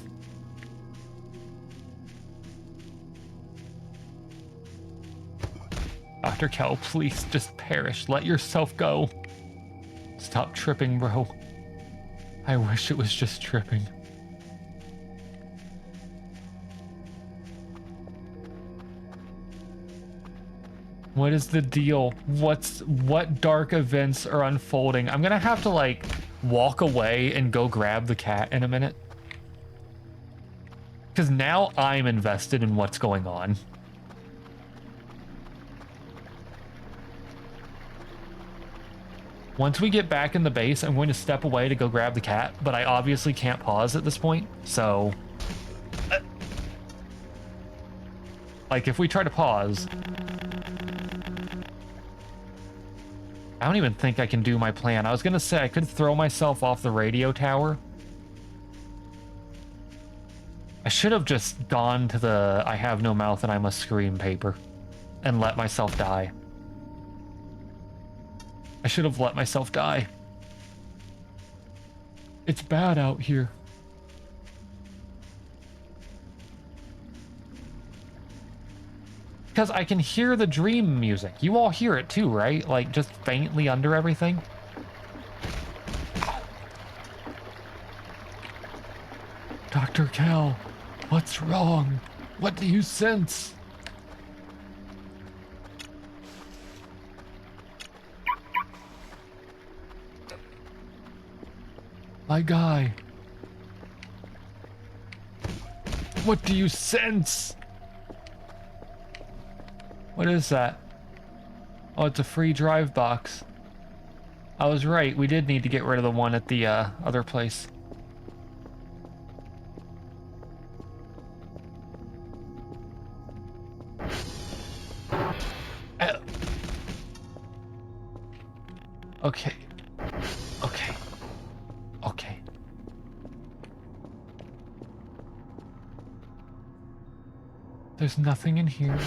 Dr. Kel, please just perish. Let yourself go. Stop tripping, bro. I wish it was just tripping. What is the deal? What dark events are unfolding? I'm gonna have to like walk away and go grab the cat in a minute. Because now I'm invested in what's going on. Once we get back in the base, I'm going to step away to go grab the cat, but I obviously can't pause at this point, so... Like, if we try to pause... I don't even think I can do my plan. I was gonna say I could throw myself off the radio tower. I should have just gone to the I have no mouth and I must scream paper and let myself die. I should have let myself die. It's bad out here. Because I can hear the dream music. You all hear it too, right? Like, just faintly under everything. Dr. Cal, what's wrong? What do you sense? My guy. What do you sense? What is that? Oh, it's a free drive box. I was right. We did need to get rid of the one at the other place. Okay. Okay. Okay. There's nothing in here.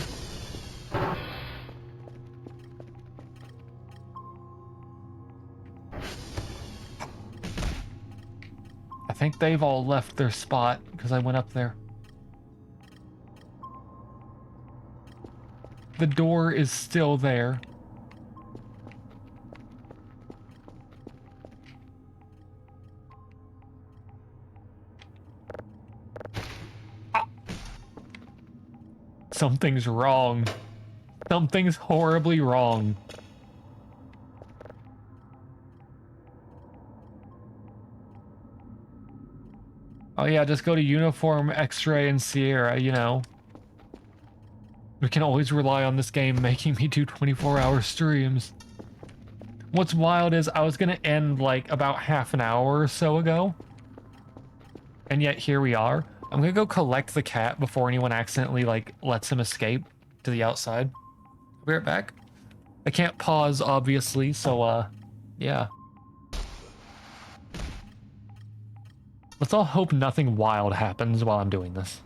I think they've all left their spot because I went up there. The door is still there. Something's wrong. Something's horribly wrong. Oh yeah, just go to Uniform, X-Ray, and Sierra, you know. We can always rely on this game making me do 24-hour streams. What's wild is I was gonna end like about half an hour or so ago. And yet here we are. I'm gonna go collect the cat before anyone accidentally like lets him escape to the outside. I'll be right back. I can't pause obviously, so yeah. Let's all hope nothing wild happens while I'm doing this.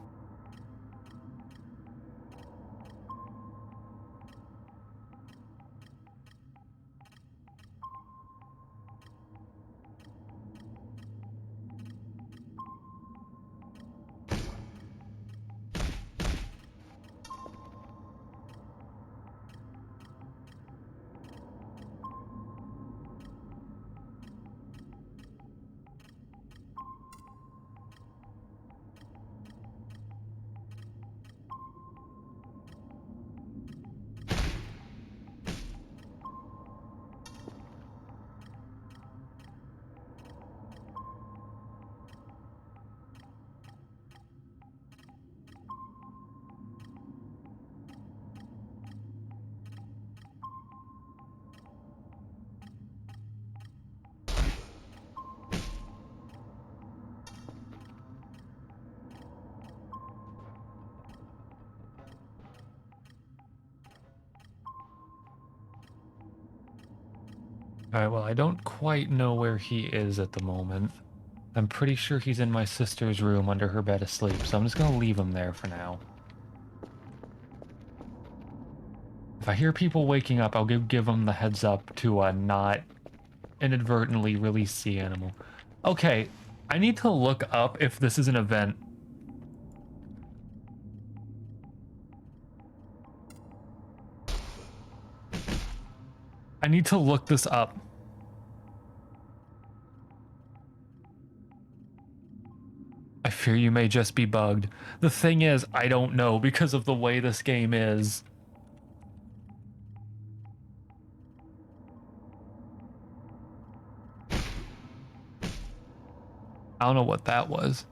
Alright, well, I don't quite know where he is at the moment. I'm pretty sure he's in my sister's room under her bed asleep, so I'm just gonna leave him there for now. If I hear people waking up, I'll give them the heads up to not inadvertently release the animal. Okay, I need to look up if this is an event. I need to look this up. I fear you may just be bugged. The thing is, I don't know because of the way this game is. I don't know what that was.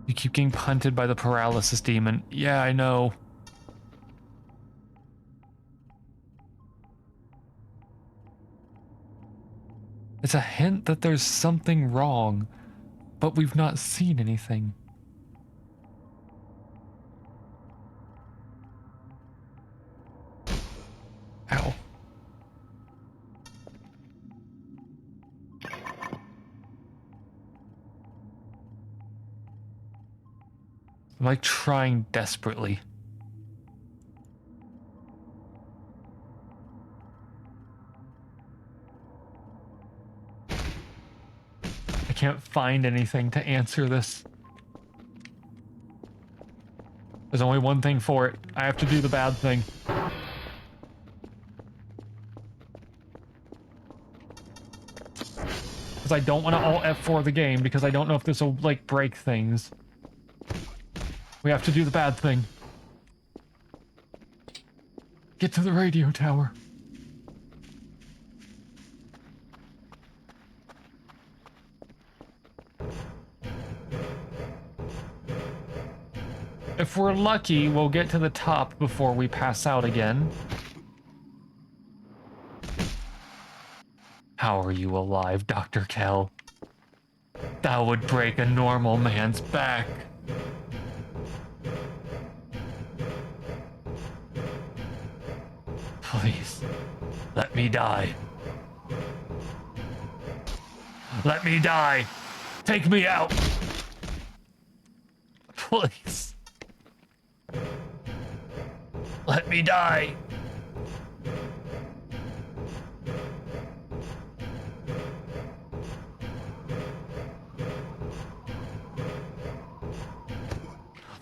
You keep getting punted by the paralysis demon. Yeah, I know. It's a hint that there's something wrong, but we've not seen anything. Ow. I'm like trying desperately. I can't find anything to answer this. There's only one thing for it. I have to do the bad thing. Because I don't want to alt F4 the game because I don't know if this will like break things. We have to do the bad thing. Get to the radio tower. If we're lucky, we'll get to the top before we pass out again. How are you alive, Dr. Kell? That would break a normal man's back. Please, let me die. Let me die. Take me out. Please. Let me die.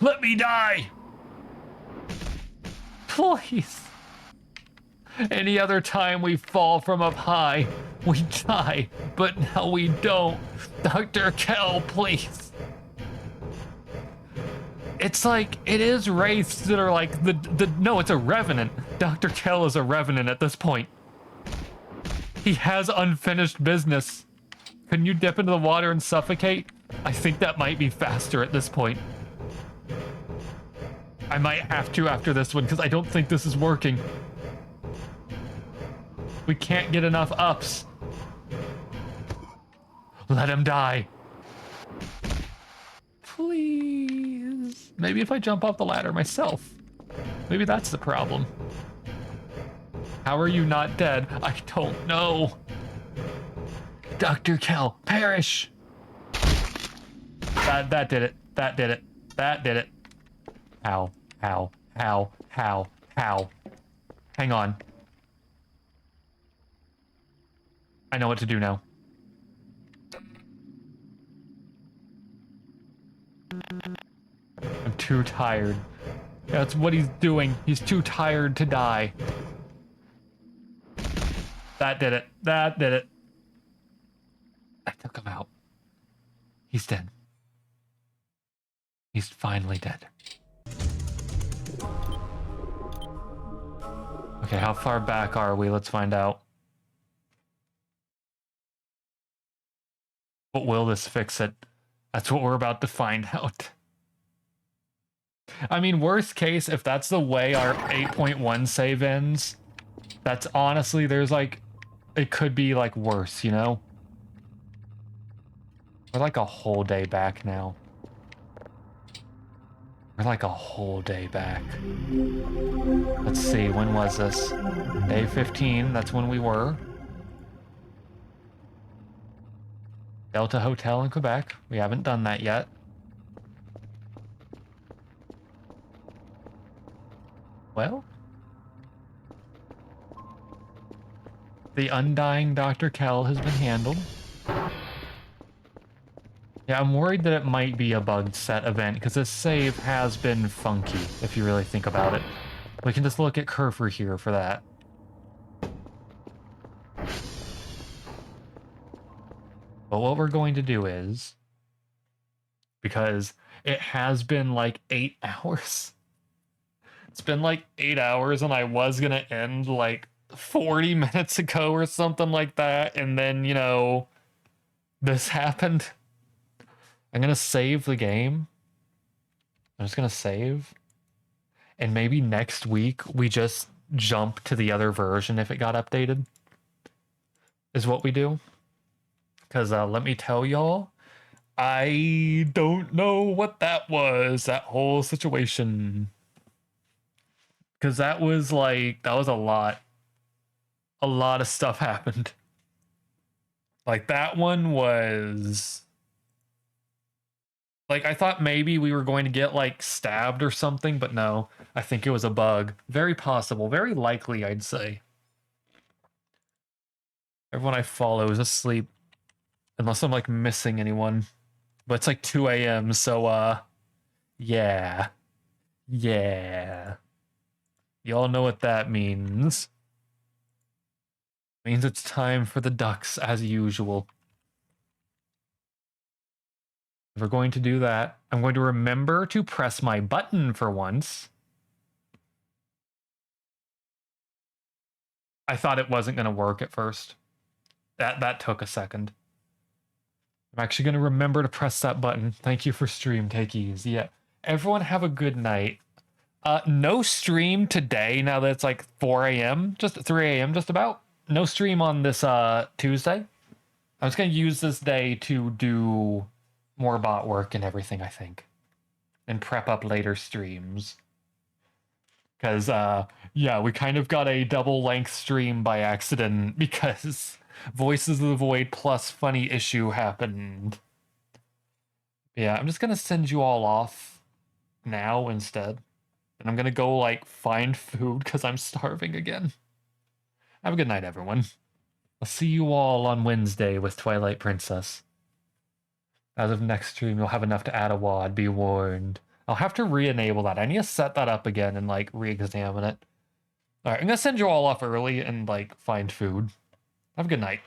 Let me die. Please. Any other time we fall from up high, we die, but now we don't. Dr. Kell, please. It's like, it is wraiths that are like, no, it's a revenant. Dr. Kell is a revenant at this point. He has unfinished business. Can you dip into the water and suffocate? I think that might be faster at this point. I might have to after this one, because I don't think this is working. We can't get enough ups. Let him die. Please. Maybe if I jump off the ladder myself. Maybe that's the problem. How are you not dead? I don't know. Dr. Kell, perish. That did it. That did it. That did it. How? How? How? How? How? Hang on. I know what to do now. I'm too tired. That's what he's doing. He's too tired to die. That did it. That did it. I took him out. He's dead. He's finally dead. Okay, how far back are we? Let's find out. But will this fix it? That's what we're about to find out. I mean, worst case, if that's the way our 8.1 save ends, that's honestly, there's like, it could be like worse, you know? We're like a whole day back now. We're like a whole day back. Let's see, when was this? Day 15, that's when we were. Delta Hotel in Quebec. We haven't done that yet. Well, the undying Dr. Kell has been handled. Yeah, I'm worried that it might be a bugged set event, because this save has been funky, if you really think about it. We can just look at Kerfur here for that. But what we're going to do is, because it has been like 8 hours. It's been like 8 hours, and I was going to end like 40 minutes ago or something like that, and then, you know, this happened. I'm going to save the game. I'm just going to save. And maybe next week we just jump to the other version if it got updated. Is what we do. Because let me tell y'all, I don't know what that was, that whole situation. Because that was like, that was a lot. A lot of stuff happened. Like, that one was... Like, I thought maybe we were going to get, like, stabbed or something, but no. I think it was a bug. Very possible. Very likely, I'd say. Everyone I follow is asleep. Unless I'm, like, missing anyone. But it's, like, 2 a.m., so, yeah. Yeah. Y'all know what that means. It means it's time for the ducks, as usual. If we're going to do that, I'm going to remember to press my button for once. I thought it wasn't going to work at first. That took a second. I'm actually going to remember to press that button. Thank you for stream. Take it easy. Yeah. Everyone have a good night. No stream today now that it's like 4 a.m. Just 3 a.m. just about. No stream on this Tuesday. I'm just going to use this day to do more bot work and everything, I think. And prep up later streams. Because, yeah, we kind of got a double-length stream by accident because Voices of the Void plus funny issue happened. Yeah, I'm just going to send you all off now instead. And I'm going to go, like, find food because I'm starving again. Have a good night, everyone. I'll see you all on Wednesday with Twilight Princess. As of next stream, you'll have enough to add a WAD, be warned. I'll have to re-enable that. I need to set that up again and, like, re-examine it. Alright, I'm gonna send you all off early and, like, find food. Have a good night.